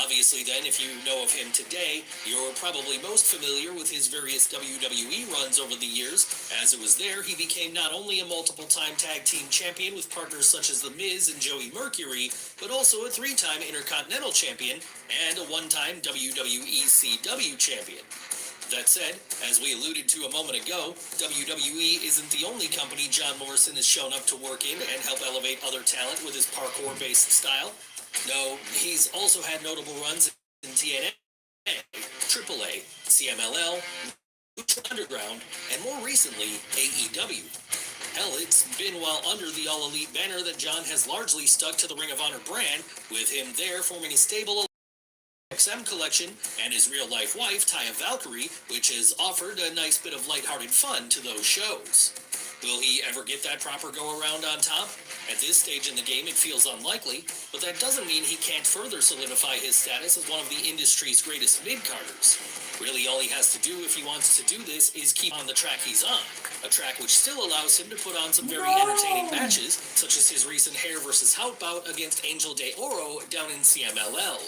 Obviously then, if you know of him today, you're probably most familiar with his various WWE runs over the years, as it was there he became not only a multiple-time tag team champion with partners such as The Miz and Joey Mercury, but also a 3-time Intercontinental Champion and a 1-time WWE CW Champion. That said, as we alluded to a moment ago, WWE isn't the only company John Morrison has shown up to work in and help elevate other talent with his parkour-based style. No, he's also had notable runs in TNA, AAA, CMLL, Lucha Underground, and more recently, AEW. Hell, it's been while under the All Elite banner that John has largely stuck to the Ring of Honor brand, with him there forming a stable XM collection and his real-life wife, Taya Valkyrie, which has offered a nice bit of lighthearted fun to those shows. Will he ever get that proper go-around on top? At this stage in the game, it feels unlikely, but that doesn't mean he can't further solidify his status as one of the industry's greatest mid-carders. Really, all he has to do if he wants to do this is keep on the track he's on, a track which still allows him to put on some very entertaining matches, such as his recent Hair vs. Hout bout against Angel de Oro down in CMLL.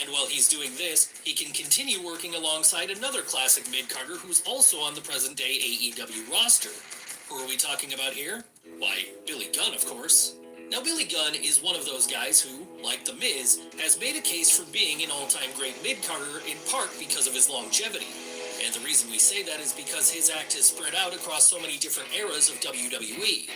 And while he's doing this, he can continue working alongside another classic mid-carder who's also on the present-day AEW roster. Who are we talking about here? Why, Billy Gunn, of course. Now, Billy Gunn is one of those guys who, like The Miz, has made a case for being an all-time great mid-carder in part because of his longevity. And the reason we say that is because his act has spread out across so many different eras of WWE.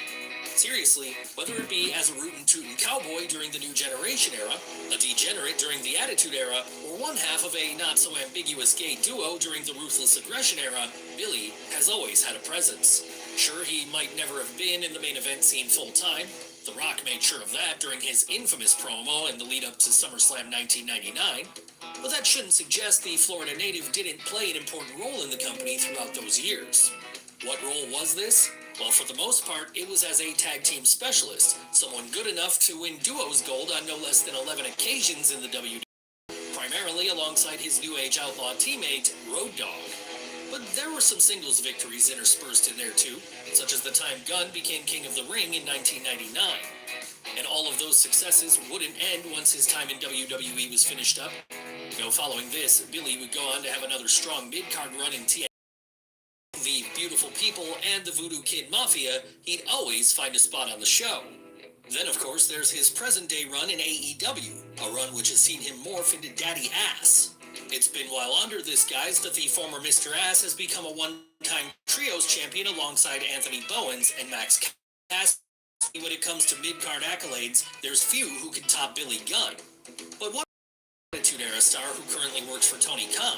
Seriously, whether it be as a rootin' tootin' cowboy during the New Generation era, a degenerate during the Attitude Era, or one half of a not-so-ambiguous gay duo during the Ruthless Aggression era, Billy has always had a presence. Sure, he might never have been in the main event scene full-time. The Rock made sure of that during his infamous promo in the lead-up to SummerSlam 1999. But that shouldn't suggest the Florida native didn't play an important role in the company throughout those years. What role was this? Well, for the most part, it was as a tag team specialist, someone good enough to win duos gold on no less than 11 occasions in the WWE, primarily alongside his New Age Outlaw teammate, Road Dogg. But there were some singles victories interspersed in there too, such as the time Gunn became King of the Ring in 1999. And all of those successes wouldn't end once his time in WWE was finished up. Following this, Billy would go on to have another strong mid-card run in TNA. The Beautiful People and the Voodoo Kid Mafia, he'd always find a spot on the show. Then, of course, there's his present-day run in AEW, a run which has seen him morph into Daddy Ass. It's been while under this guise that the former Mr. Ass has become a one-time Trios champion alongside Anthony Bowens and Max Cass. When it comes to mid-card accolades, there's few who can top Billy Gunn. But what Attitude Era star who currently works for Tony Khan?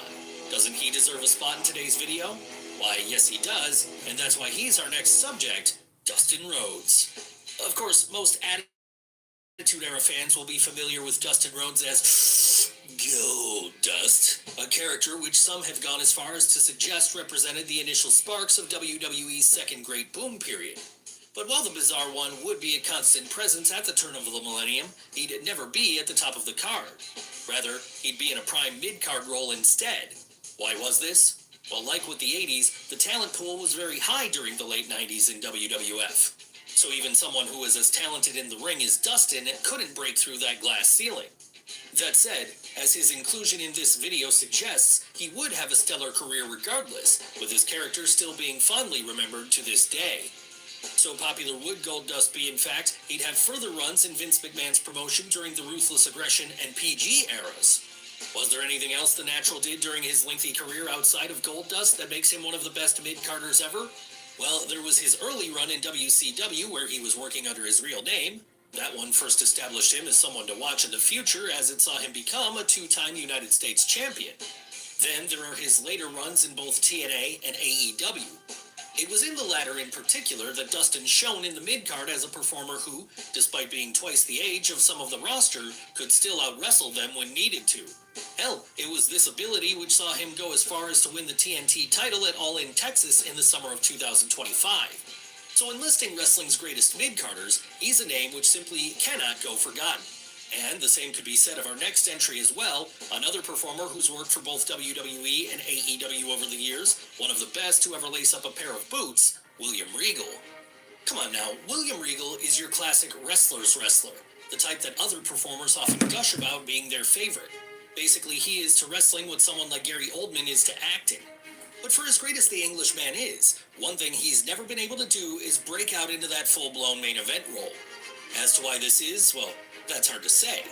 Doesn't he deserve a spot in today's video? Why, yes he does, and that's why he's our next subject, Dustin Rhodes. Of course, most Attitude Era fans will be familiar with Dustin Rhodes as Goldust, a character which some have gone as far as to suggest represented the initial sparks of WWE's second great boom period. But while the Bizarre One would be a constant presence at the turn of the millennium, he'd never be at the top of the card. Rather, he'd be in a prime mid-card role instead. Why was this? Well, like with the 80s, the talent pool was very high during the late 90s in WWF. So even someone who was as talented in the ring as Dustin couldn't break through that glass ceiling. That said, as his inclusion in this video suggests, he would have a stellar career regardless, with his character still being fondly remembered to this day. So popular would Goldust be, in fact, he'd have further runs in Vince McMahon's promotion during the Ruthless Aggression and PG eras. Was there anything else the Natural did during his lengthy career outside of Goldust that makes him one of the best mid-carders ever? Well, there was his early run in WCW where he was working under his real name. That one first established him as someone to watch in the future as it saw him become a two-time United States champion. Then there are his later runs in both TNA and AEW. It was in the latter in particular that Dustin shone in the mid-card as a performer who, despite being twice the age of some of the roster, could still out-wrestle them when needed to. Hell, it was this ability which saw him go as far as to win the TNT title at All In Texas in the summer of 2025. So in listing wrestling's greatest mid-carders, he's a name which simply cannot go forgotten. And the same could be said of our next entry as well, another performer who's worked for both WWE and AEW over the years, one of the best to ever lace up a pair of boots, William Regal. Come on now, William Regal is your classic wrestler's wrestler, the type that other performers often gush about being their favorite. Basically, he is to wrestling what someone like Gary Oldman is to acting. But for as great as the Englishman is, one thing he's never been able to do is break out into that full-blown main event role. As to why this is, well, that's hard to say.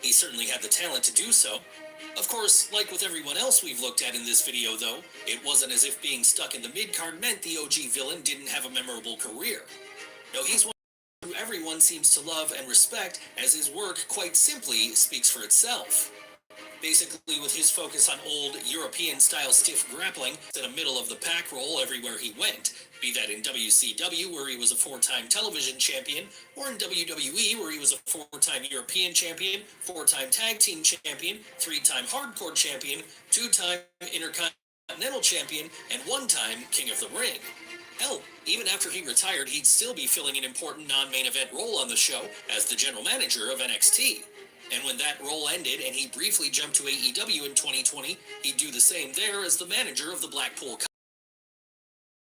He certainly had the talent to do so. Of course, like with everyone else we've looked at in this video though, it wasn't as if being stuck in the mid-card meant the OG villain didn't have a memorable career. No, he's one who everyone seems to love and respect, as his work quite simply speaks for itself. Basically, with his focus on old European-style stiff grappling, in a middle-of-the-pack role everywhere he went, be that in WCW, where he was a 4-time television champion, or in WWE, where he was a 4-time European champion, 4-time tag team champion, 3-time hardcore champion, 2-time intercontinental champion, and 1-time King of the Ring. Hell, even after he retired, he'd still be filling an important non-main event role on the show as the general manager of NXT. And when that role ended and he briefly jumped to AEW in 2020, he'd do the same there as the manager of the Blackpool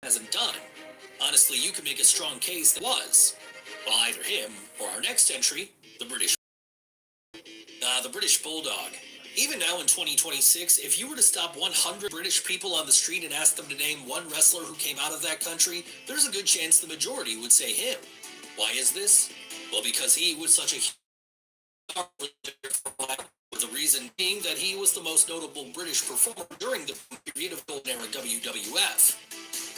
hasn't done. Honestly, you could make a strong case that was. Well, either him or our next entry, the British Bulldog. Even now in 2026, if you were to stop 100 British people on the street and ask them to name one wrestler who came out of that country, there's a good chance the majority would say him. Why is this? Well, because he was such a the reason being that he was the most notable British performer during the period of golden era WWF.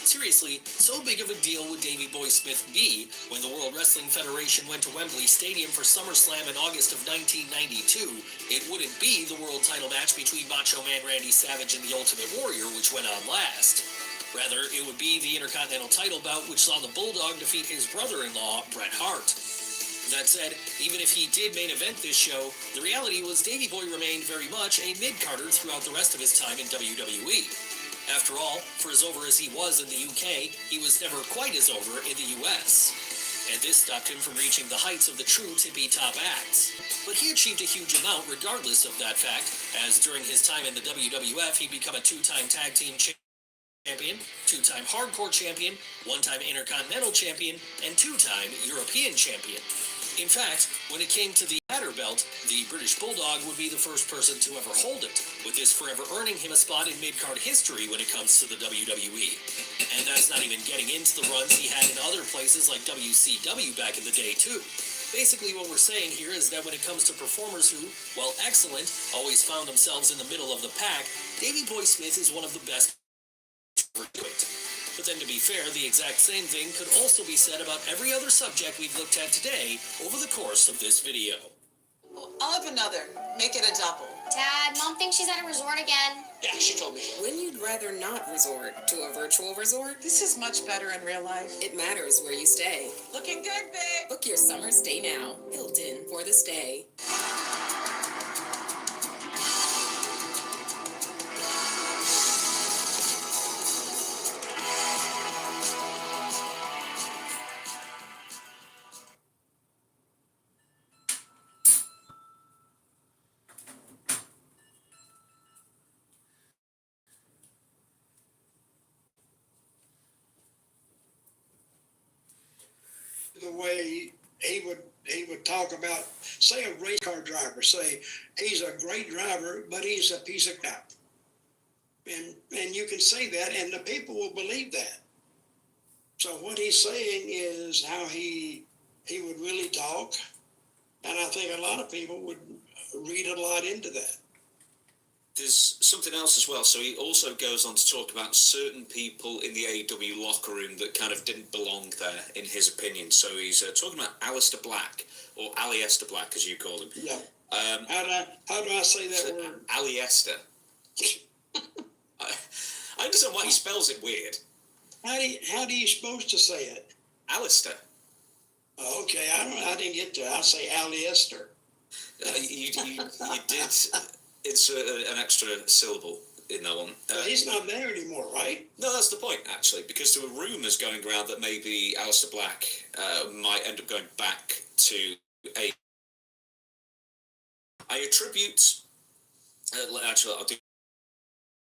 Seriously, so big of a deal would Davey Boy Smith be when the World Wrestling Federation went to Wembley Stadium for SummerSlam in August of 1992, it wouldn't be the world title match between Macho Man Randy Savage and the Ultimate Warrior which went on last. Rather, it would be the Intercontinental title bout which saw the Bulldog defeat his brother-in-law, Bret Hart. That said, even if he did main event this show, the reality was Davey Boy remained very much a mid-carder throughout the rest of his time in WWE. After all, for as over as he was in the UK, he was never quite as over in the US. And this stopped him from reaching the heights of the true tippy-top acts. But he achieved a huge amount regardless of that fact, as during his time in the WWF he'd become a 2-time tag team champion, 2-time hardcore champion, 1-time intercontinental champion, and 2-time European champion. In fact, when it came to the latter belt, the British Bulldog would be the first person to ever hold it, with this forever earning him a spot in mid-card history when it comes to the WWE. And that's not even getting into the runs he had in other places like WCW back in the day too. Basically what we're saying here is that when it comes to performers who, while excellent, always found themselves in the middle of the pack, Davey Boy Smith is one of the best to ever do it. But then to be fair, the exact same thing could also be said about every other subject we've looked at today over the course of this video. I'll have another. Make it a double. Dad, Mom thinks she's at a resort again. Yeah, she told me. Wouldn't you rather not resort to a virtual resort? This is much better in real life. It matters where you stay. Looking good, babe. Book your summer stay now. Hilton for the stay. The way he would talk about, say, a race car driver, say he's a great driver, but he's a piece of crap. And you can say that, and the people will believe that. So what he's saying is how he would really talk, and I think a lot of people would read a lot into that. There's something else as well. So he also goes on to talk about certain people in the AEW locker room that kind of didn't belong there, in his opinion. So he's talking about Aleister Black, or Aleister Black, as you call him. Yeah. How do I say that word? Aleister. I understand why he spells it weird. How do you supposed to say it? Aleister. Oh, okay, I didn't get to. I'll say Aleister. You did insert an extra syllable in that one. He's not there anymore, right? No, that's the point, actually, because there were rumours going around that maybe Aleister Black might end up going back to a... I attribute... actually, I'll do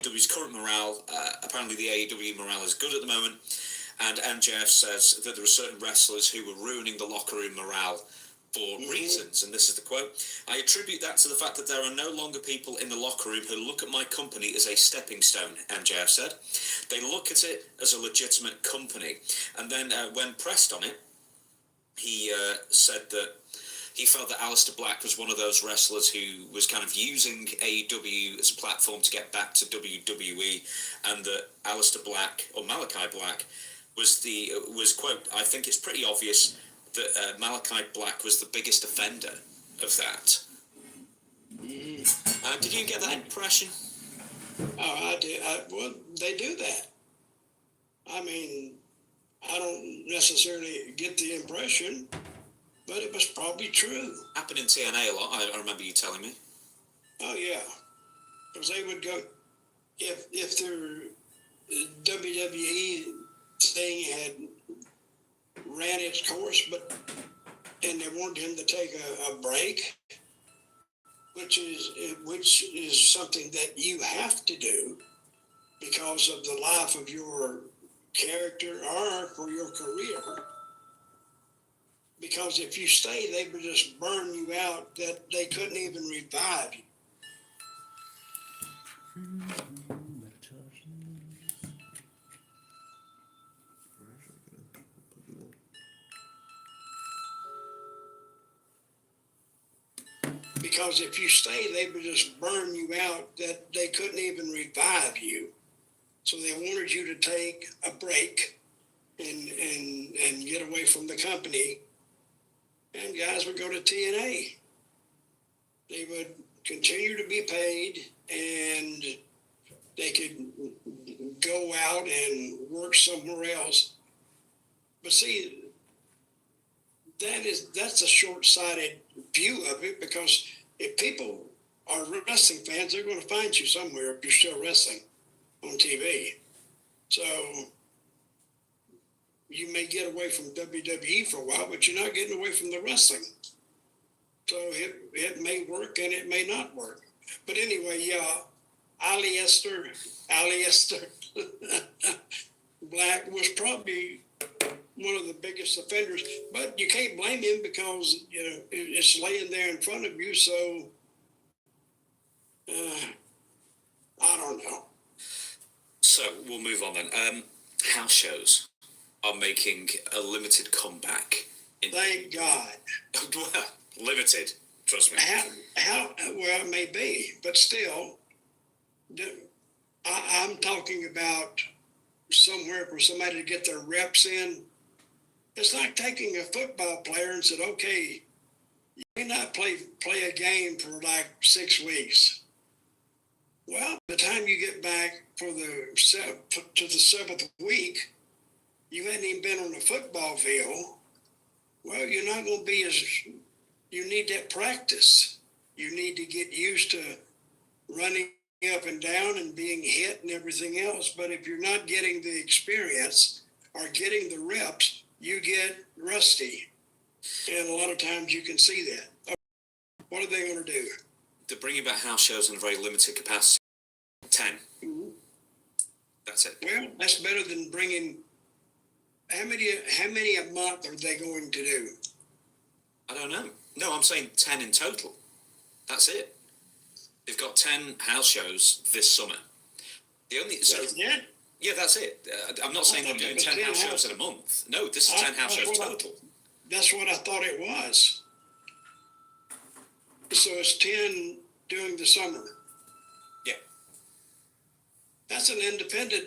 AEW's current morale. Apparently the AEW morale is good at the moment, and MJF says that there are certain wrestlers who were ruining the locker room morale for reasons, and this is the quote: "I attribute that to the fact that there are no longer people in the locker room who look at my company as a stepping stone," MJF said. "They look at it as a legitimate company." And then when pressed on it, he said that he felt that Aleister Black was one of those wrestlers who was kind of using AEW as a platform to get back to WWE, and that Aleister Black, or Malachi Black, was quote, "I think it's pretty obvious that Malachi Black was the biggest offender of that. Did you get that impression? Oh, I did. Well, they do that. I mean, I don't necessarily get the impression, but it was probably true. Happened in TNA a lot, I remember you telling me. Oh, yeah. Because they would go, if their WWE thing had ran its course, and they wanted him to take a break, which is something that you have to do because of the life of your character or for your career. Because if you stay, they would just burn you out that they couldn't even revive you. Because if you stay, they would just burn you out that they couldn't even revive you. So they wanted you to take a break and get away from the company. And guys would go to TNA. They would continue to be paid, and they could go out and work somewhere else. But see, that's a short-sighted view of it, because if people are wrestling fans, they're going to find you somewhere if you're still wrestling on TV. So you may get away from WWE for a while, but you're not getting away from the wrestling. So it may work and it may not work. But anyway, yeah, Aleister Black was probably one of the biggest offenders, but you can't blame him because, you know, it's laying there in front of you. So I don't know. So we'll move on then. House shows are making a limited comeback. Thank God. Well, limited, trust me. Well, it may be, but still, I'm talking about somewhere for somebody to get their reps in. It's like taking a football player and said, okay, you may not play a game for like 6 weeks. Well, by the time you get back to the 7th week, you hadn't even been on the football field. Well, you're not going to be you need that practice. You need to get used to running up and down and being hit and everything else. But if you're not getting the experience or getting the reps, you get rusty. And a lot of times you can see that. What are they going to do? They're bringing back house shows in a very limited capacity. 10. Mm-hmm. That's it. Well, that's better than bringing. How many a month are they going to do? I don't know. No, I'm saying 10 in total. That's it. They've got 10 house shows this summer. The only yeah, that's it. I'm not saying they're doing 10 house shows in a month. No, this is 10 house shows total. That's what I thought it was. So it's 10 during the summer. Yeah. That's an independent.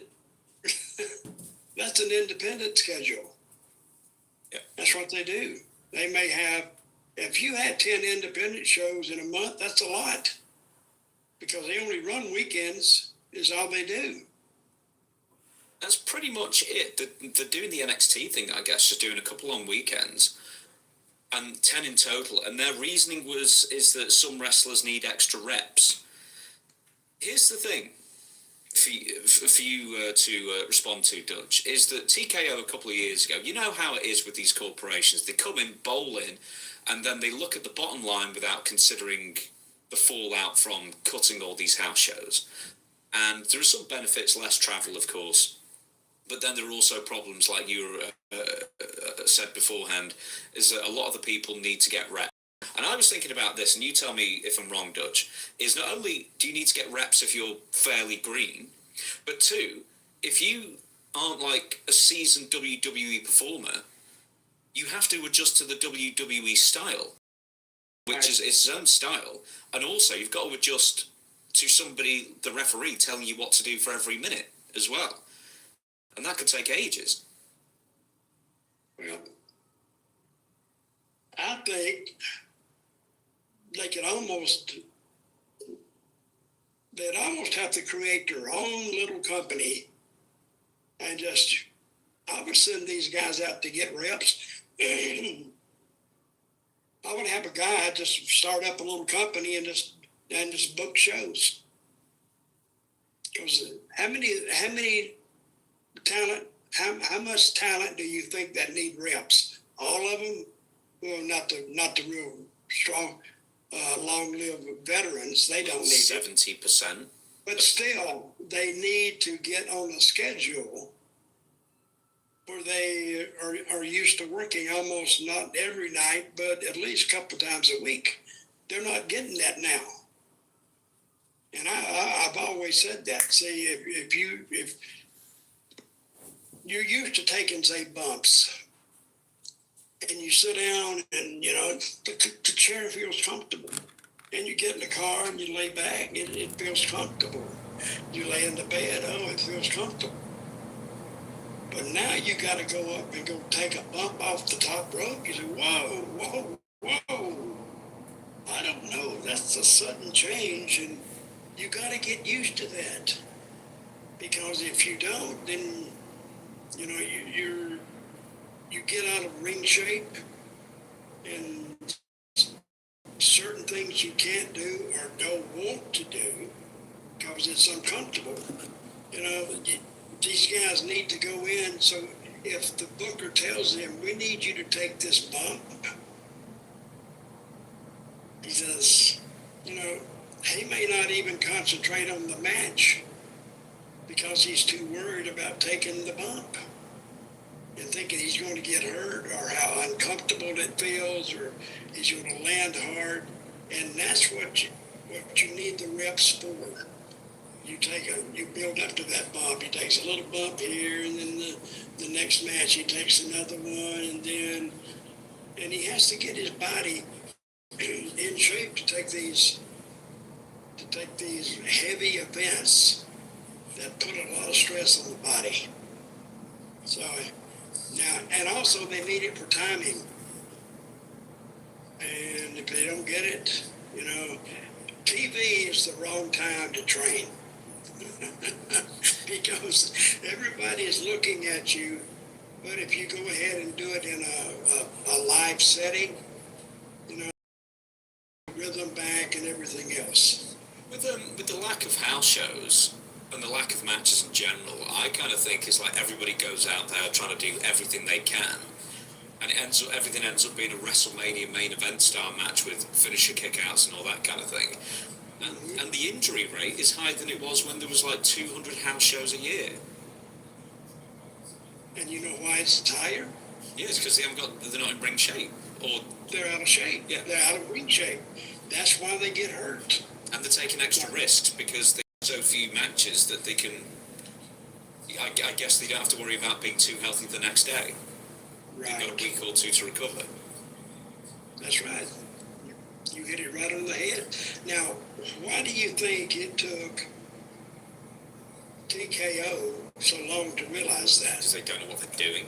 That's an independent schedule. Yeah. That's what they do. They may have. If you had 10 independent shows in a month, that's a lot. Because they only run weekends, is all they do. That's pretty much it. They're doing the NXT thing, I guess, just doing a couple on weekends. And 10 in total. And their reasoning is that some wrestlers need extra reps. Here's the thing for you to respond to, Dutch, is that TKO a couple of years ago, you know how it is with these corporations. They come in, bowl in, and then they look at the bottom line without considering the fallout from cutting all these house shows. And there are some benefits, less travel, of course. But then there are also problems, like you said beforehand, is that a lot of the people need to get reps. And I was thinking about this, and you tell me if I'm wrong, Dutch, is not only do you need to get reps if you're fairly green, but two, if you aren't like a seasoned WWE performer, you have to adjust to the WWE style, which is its own style. And also, you've got to adjust to somebody, the referee, telling you what to do for every minute as well. And that could take ages. Well, think they could they'd almost have to create their own little company and just, I would send these guys out to get reps. I would have a guy just start up a little company and just book shows. Because how much talent do you think that need reps? All of them? Well, not the real strong, long-lived veterans. They don't need 70%. But still, they need to get on a schedule where they are used to working almost not every night, but at least a couple times a week. They're not getting that now. And I've always said that. See, if you're used to taking, say, bumps, and you sit down and, the chair feels comfortable. And you get in the car and you lay back, it feels comfortable. You lay in the bed, oh, it feels comfortable. But now you got to go up and go take a bump off the top rope. You say, whoa, whoa, whoa. I don't know. That's a sudden change, and you got to get used to that. Because if you don't, then, you get out of ring shape, and certain things you can't do or don't want to do because it's uncomfortable. These guys need to go in. So if the booker tells them, we need you to take this bump, he says, he may not even concentrate on the match because he's too worried about taking the bump and thinking he's going to get hurt or how uncomfortable it feels or he's going to land hard. And that's what you need the reps for. You build up to that bump. He takes a little bump here, and then the next match he takes another one, and he has to get his body in shape to take these heavy events that put a lot of stress on the body. So now, and also they need it for timing. And if they don't get it, TV is the wrong time to train. Because everybody is looking at you, but if you go ahead and do it in a live setting, rhythm back and everything else. With the lack of house shows and the lack of matches in general, I kind of think it's like everybody goes out there trying to do everything they can, and everything ends up being a WrestleMania main event style match with finisher kickouts and all that kind of thing. And the injury rate is higher than it was when there was like 200 house shows a year. And you know why it's higher? Yeah, it's because they're not in ring shape. Or they're out of shape. Yeah. They're out of ring shape. That's why they get hurt. And they're taking extra risks because they have so few matches that they can, I guess they don't have to worry about being too healthy the next day. Right. They've got a week or two to recover. That's right. You hit it right on the head. Now, why do you think it took TKO so long to realize that? Because they don't know what they're doing.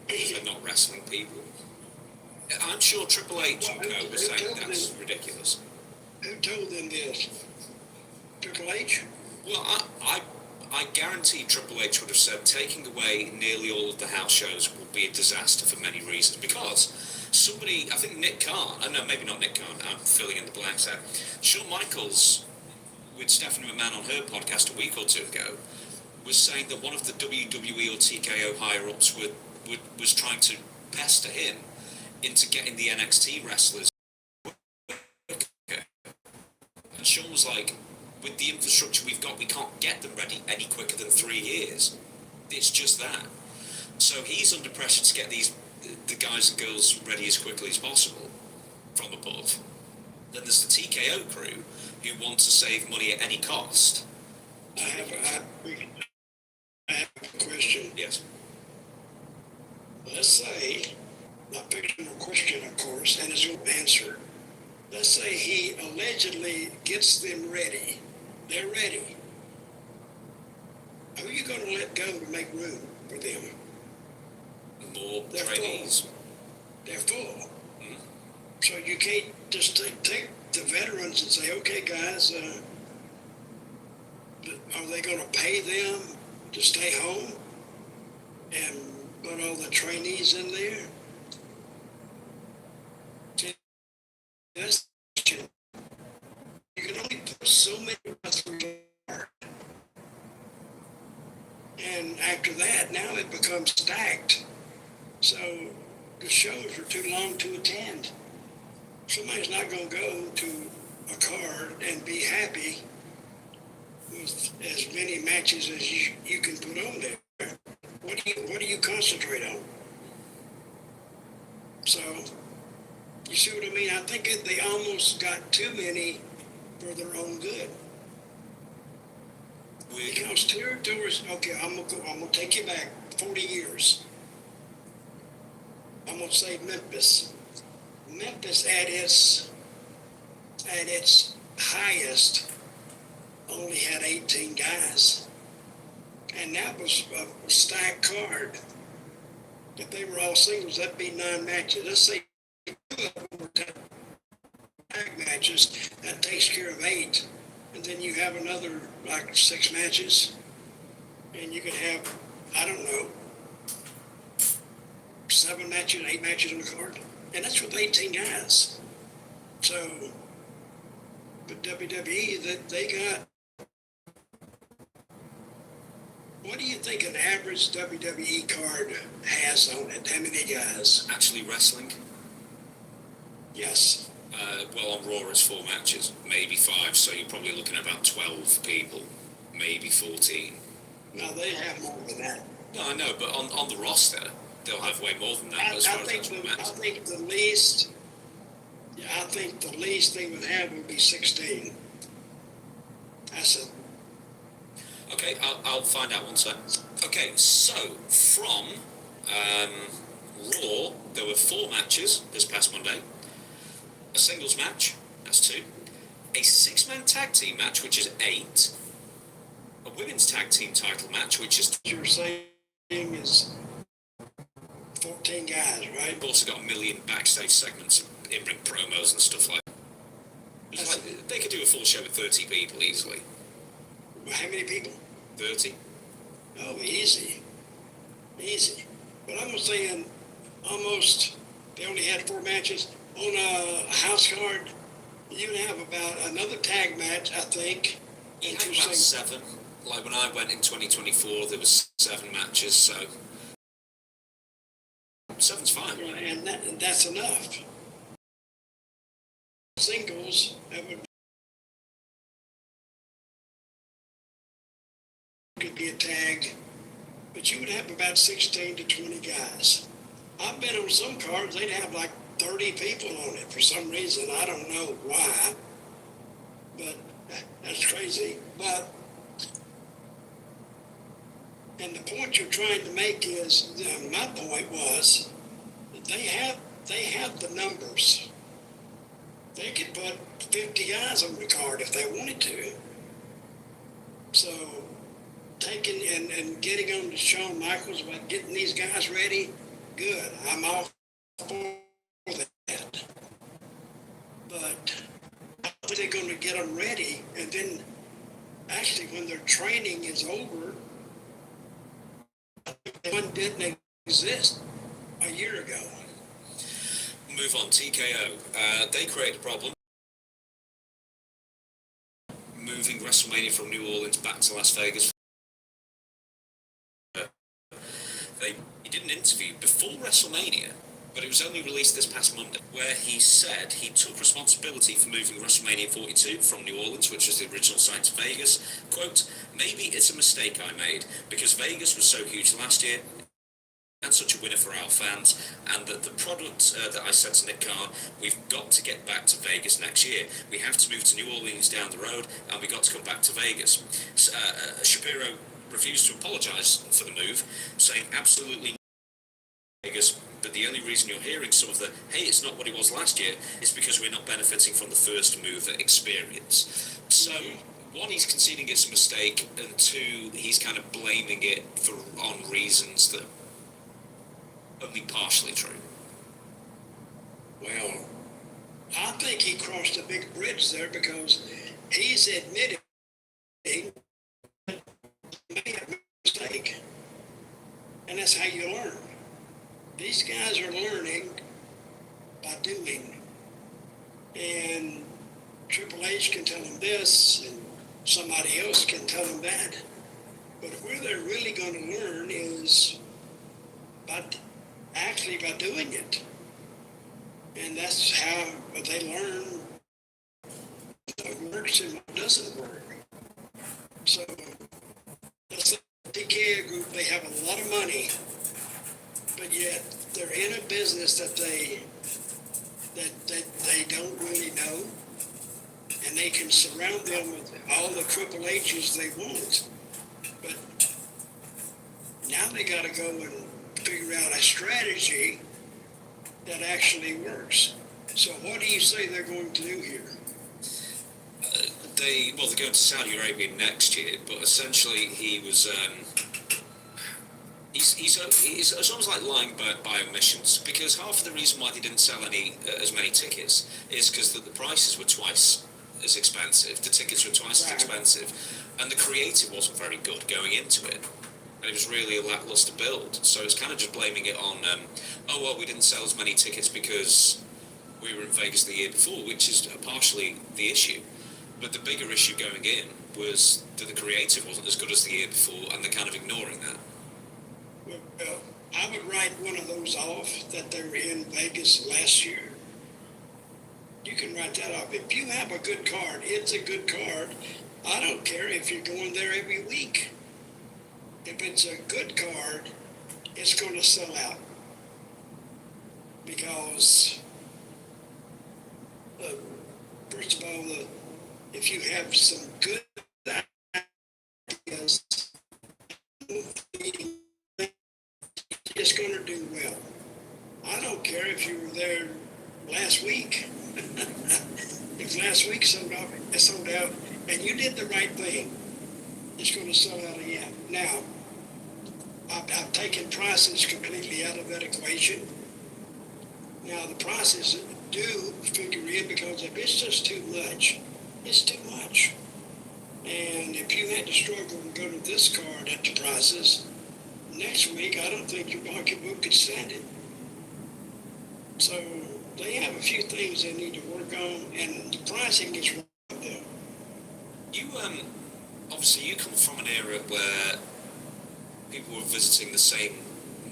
They're not wrestling people. I'm sure Triple H and Co were saying that's ridiculous. Who told them this? Triple H? Well, I guarantee Triple H would have said taking away nearly all of the house shows would be a disaster for many reasons. Because somebody, I think Nick Khan, no, maybe not Nick Khan, I'm filling in the blanks there. Shawn Michaels, with Stephanie McMahon on her podcast a week or two ago, was saying that one of the WWE or TKO higher-ups was trying to pester him into getting the NXT wrestlers quicker. And Shawn was like, with the infrastructure we've got, we can't get them ready any quicker than 3 years. It's just that. So he's under pressure to get the guys and girls ready as quickly as possible from above. Then there's the TKO crew who want to save money at any cost. I have a question. Yes. Let's say, not picking a question, of course, and his own answer. Let's say he allegedly gets them ready. They're ready. Who are you going to let go to make room for them? More They're trainees. Full. They're full. So you can't just take the veterans and say, okay, guys, are they going to pay them to stay home and put all the trainees in there? See, that's, you can only put so many wrestlers on. And after that, now it becomes stacked. So the shows are too long to attend. Somebody's not going to go to a card and be happy with as many matches as you can put on there. What do you concentrate on? So you see what I mean? I think they almost got too many for their own good. Because territories, okay, I'm gonna take you back 40 years. I'm gonna say Memphis. Memphis at its highest only had 18 guys. And that was a stacked card. If they were all singles, that'd be 9 matches. Let's say 2 of them were tag matches, that takes care of 8. And then you have another like 6 matches. And you could have, I don't know, 7 matches, 8 matches on the card. And that's with 18 guys. So, but WWE, that they got, what do you think an average WWE card has on it? How many guys? Actually wrestling? Yes. Well, on Raw it's 4 matches, maybe 5, so you're probably looking at about 12 people, maybe 14. No, they have more than that. No, I know, but on the roster, they'll have way more than that as far as actual matches. I think the least, I think the least they would have would be 16. That's it. Okay, I'll find out one sec. Okay, so from Raw, there were 4 matches this past Monday. A singles match, that's 2. A 6-man tag team match, which is 8. A women's tag team title match, which is... You're saying is 14 guys, right? We've also got a million backstage segments, in-ring promos and stuff like that. Like, they could do a full show with 30 people easily. How many people? 30. Oh, easy. Easy. But I'm saying almost, they only had 4 matches. On a house card, you have about another tag match, I think. You had about 7. Like when I went in 2024, there was 7 matches, so 7's fine. And that's enough. Singles, that could be a tag, but you would have about 16 to 20 guys. I've been on some cards, they'd have like 30 people on it for some reason. I don't know why, but that's crazy. But, and the point you're trying to make is, my point was, they have the numbers. They could put 50 guys on the card if they wanted to. So, taking and getting on to Shawn Michaels about getting these guys ready, good. I'm all for that. But how are they going to get them ready? And then, actually, when their training is over, one didn't exist a year ago. Move on, TKO. They created a problem. Moving WrestleMania from New Orleans back to Las Vegas. He did an interview before WrestleMania, but it was only released this past Monday, where he said he took responsibility for moving WrestleMania 42 from New Orleans, which was the original site, to Vegas. Quote, "Maybe it's a mistake I made, because Vegas was so huge last year, and such a winner for our fans, and that the product that I said to Nick Khan, we've got to get back to Vegas next year. We have to move to New Orleans down the road, and we got to come back to Vegas." Shapiro refused to apologise for the move, saying absolutely Vegas, but the only reason you're hearing some of the, hey, it's not what it was last year, is because we're not benefiting from the first mover experience. So, 1, he's conceding it's a mistake, and 2, he's kind of blaming it on reasons that are only partially true. Well, I think he crossed a big bridge there because he's admitting he made a mistake. And that's how you learn. These guys are learning by doing. And Triple H can tell them this, and somebody else can tell them that. But where they're really going to learn is by doing it. And that's how they learn what works and what doesn't work. So let's say the TKA group, they have a lot of money, but yet they're in a business that they don't really know, and they can surround them with all the Triple H's they want. But now they got to go and figure out a strategy that actually works. So what do you say they're going to do here? They're going to Saudi Arabia next year, but essentially he's almost like lying by omissions, because half of the reason why they didn't sell as many tickets is because the prices were twice as expensive, the tickets were twice as expensive, and the creative wasn't very good going into it. And it was really a lackluster build, so it's kind of just blaming it on, we didn't sell as many tickets because we were in Vegas the year before, which is partially the issue. But the bigger issue going in was that the creative wasn't as good as the year before, and they're kind of ignoring that. Well, I would write one of those off that they were in Vegas last year. You can write that off. If you have a good card, it's a good card. I don't care if you're going there every week. If it's a good card, it's going to sell out. Because, first of all, if you have some good ideas, it's going to do well. I don't care if you were there last week. If last week sold out, and you did the right thing, it's going to sell out again. Now, I've taken prices completely out of that equation. Now, the prices do figure in, because if it's just too much, it's too much. And if you had to struggle and go to this card at the prices, next week, I don't think your pocketbook could stand it. So they have a few things they need to work on, and the pricing is wrong there. You, obviously you come from an era where people were visiting the same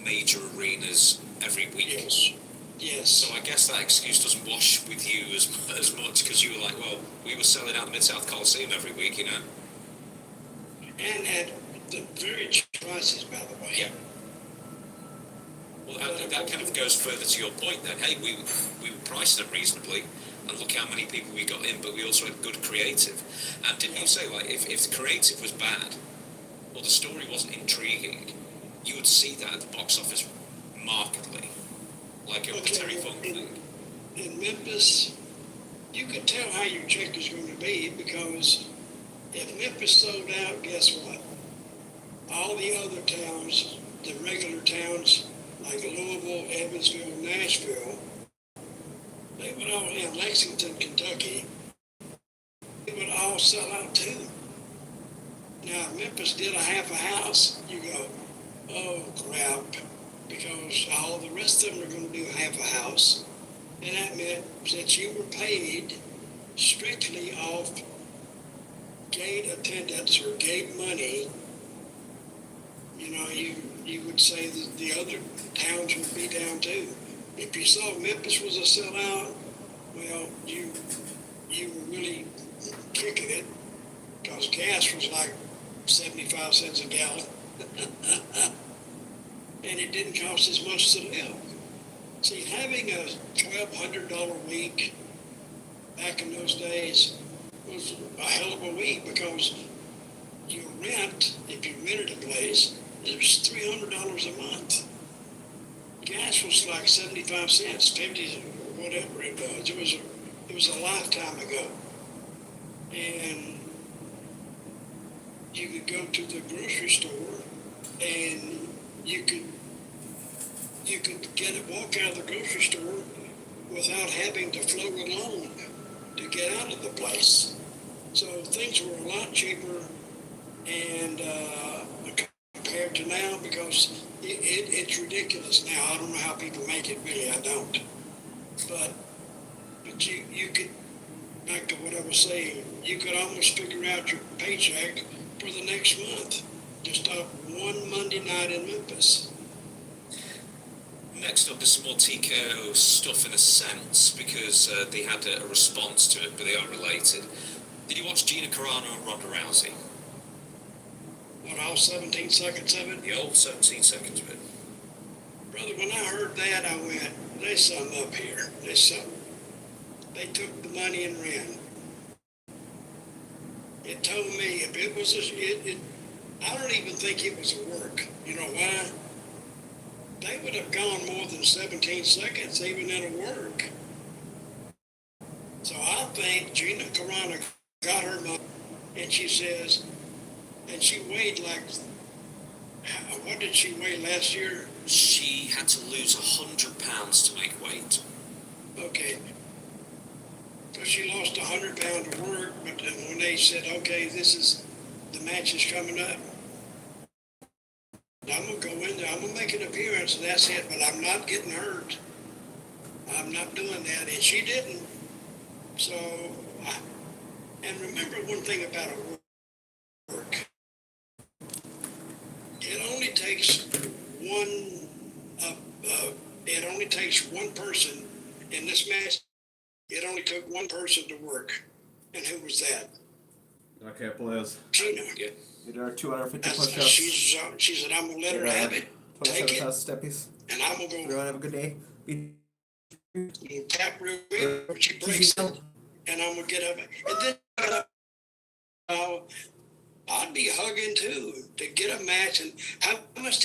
major arenas every week. Yes. So I guess that excuse doesn't wash with you as much, because you were like, well, we were selling out the Mid-South Coliseum every week, you know. And at the very cheap prices, by the way. Yeah. Well, that kind of goes further to your point then. Hey, we were pricing them reasonably, and look how many people we got in, but we also had good creative. And didn't you say, like, if the creative was bad, or the story wasn't intriguing, you would see that at the box office markedly, like it was the Terry Funk thing. In Memphis, you could tell how your check is going to be, because if Memphis sold out, guess what? All the other towns, the regular towns, like Louisville, Evansville, Nashville, they would all, in Lexington, Kentucky, they would all sell out too. Now, if Memphis did a half a house, you go, oh crap, because all the rest of them are going to do half a house. And that meant that you were paid strictly off gate attendance or gate money. You know, you would say that the other towns would be down too. If you saw Memphis was a sellout, well, you were really kicking it, because gas was like 75 cents a gallon. And it didn't cost as much to live. See, having a $1,200 week back in those days was a hell of a week, because your rent, if you rented a place, it was $300 a month. Gas was like 75 cents, 50, whatever it was. It was a lifetime ago. And you could go to the grocery store and you could walk out of the grocery store without having to float along to get out of the place. So things were a lot cheaper and compared to now, because it's ridiculous now. I don't know how people make it, really, I don't. But you could, back to what I was saying, you could almost figure out your paycheck for the next month just off one Monday night in Memphis. Next up is some more TKO stuff in a sense, because they had a response to it, but they are related. Did you watch Gina Carano and Ronda Rousey? What, all 17 seconds of it? The old 17 seconds of it. Brother, when I heard that, I went, there's something up here. There's something. They took the money and ran. It told me if it was I don't even think it was a work. You know why? They would have gone more than 17 seconds even in a work. So I think Gina Carano got her money, and she says, and she weighed like, what did she weigh last year? She had to lose 100 pounds to make weight. Okay. So she lost 100 pounds of work, but then when they said, okay, the match is coming up, I'm going to go in there, I'm going to make an appearance, and that's it, but I'm not getting hurt. I'm not doing that, and she didn't. So, and remember one thing about a work. It only takes one person in this match. It only took one person to work, and who was that? Okay, Liz. Gina. Yeah. You did our 250 That's, push-ups. she said, I'm going to let her have it, take 27,000 it, steppies. and I'm going to go Everyone have a good day. tap real quick, but she breaks it, and I'm going to get up. And then I'd be hugging, too, to get a match. And how much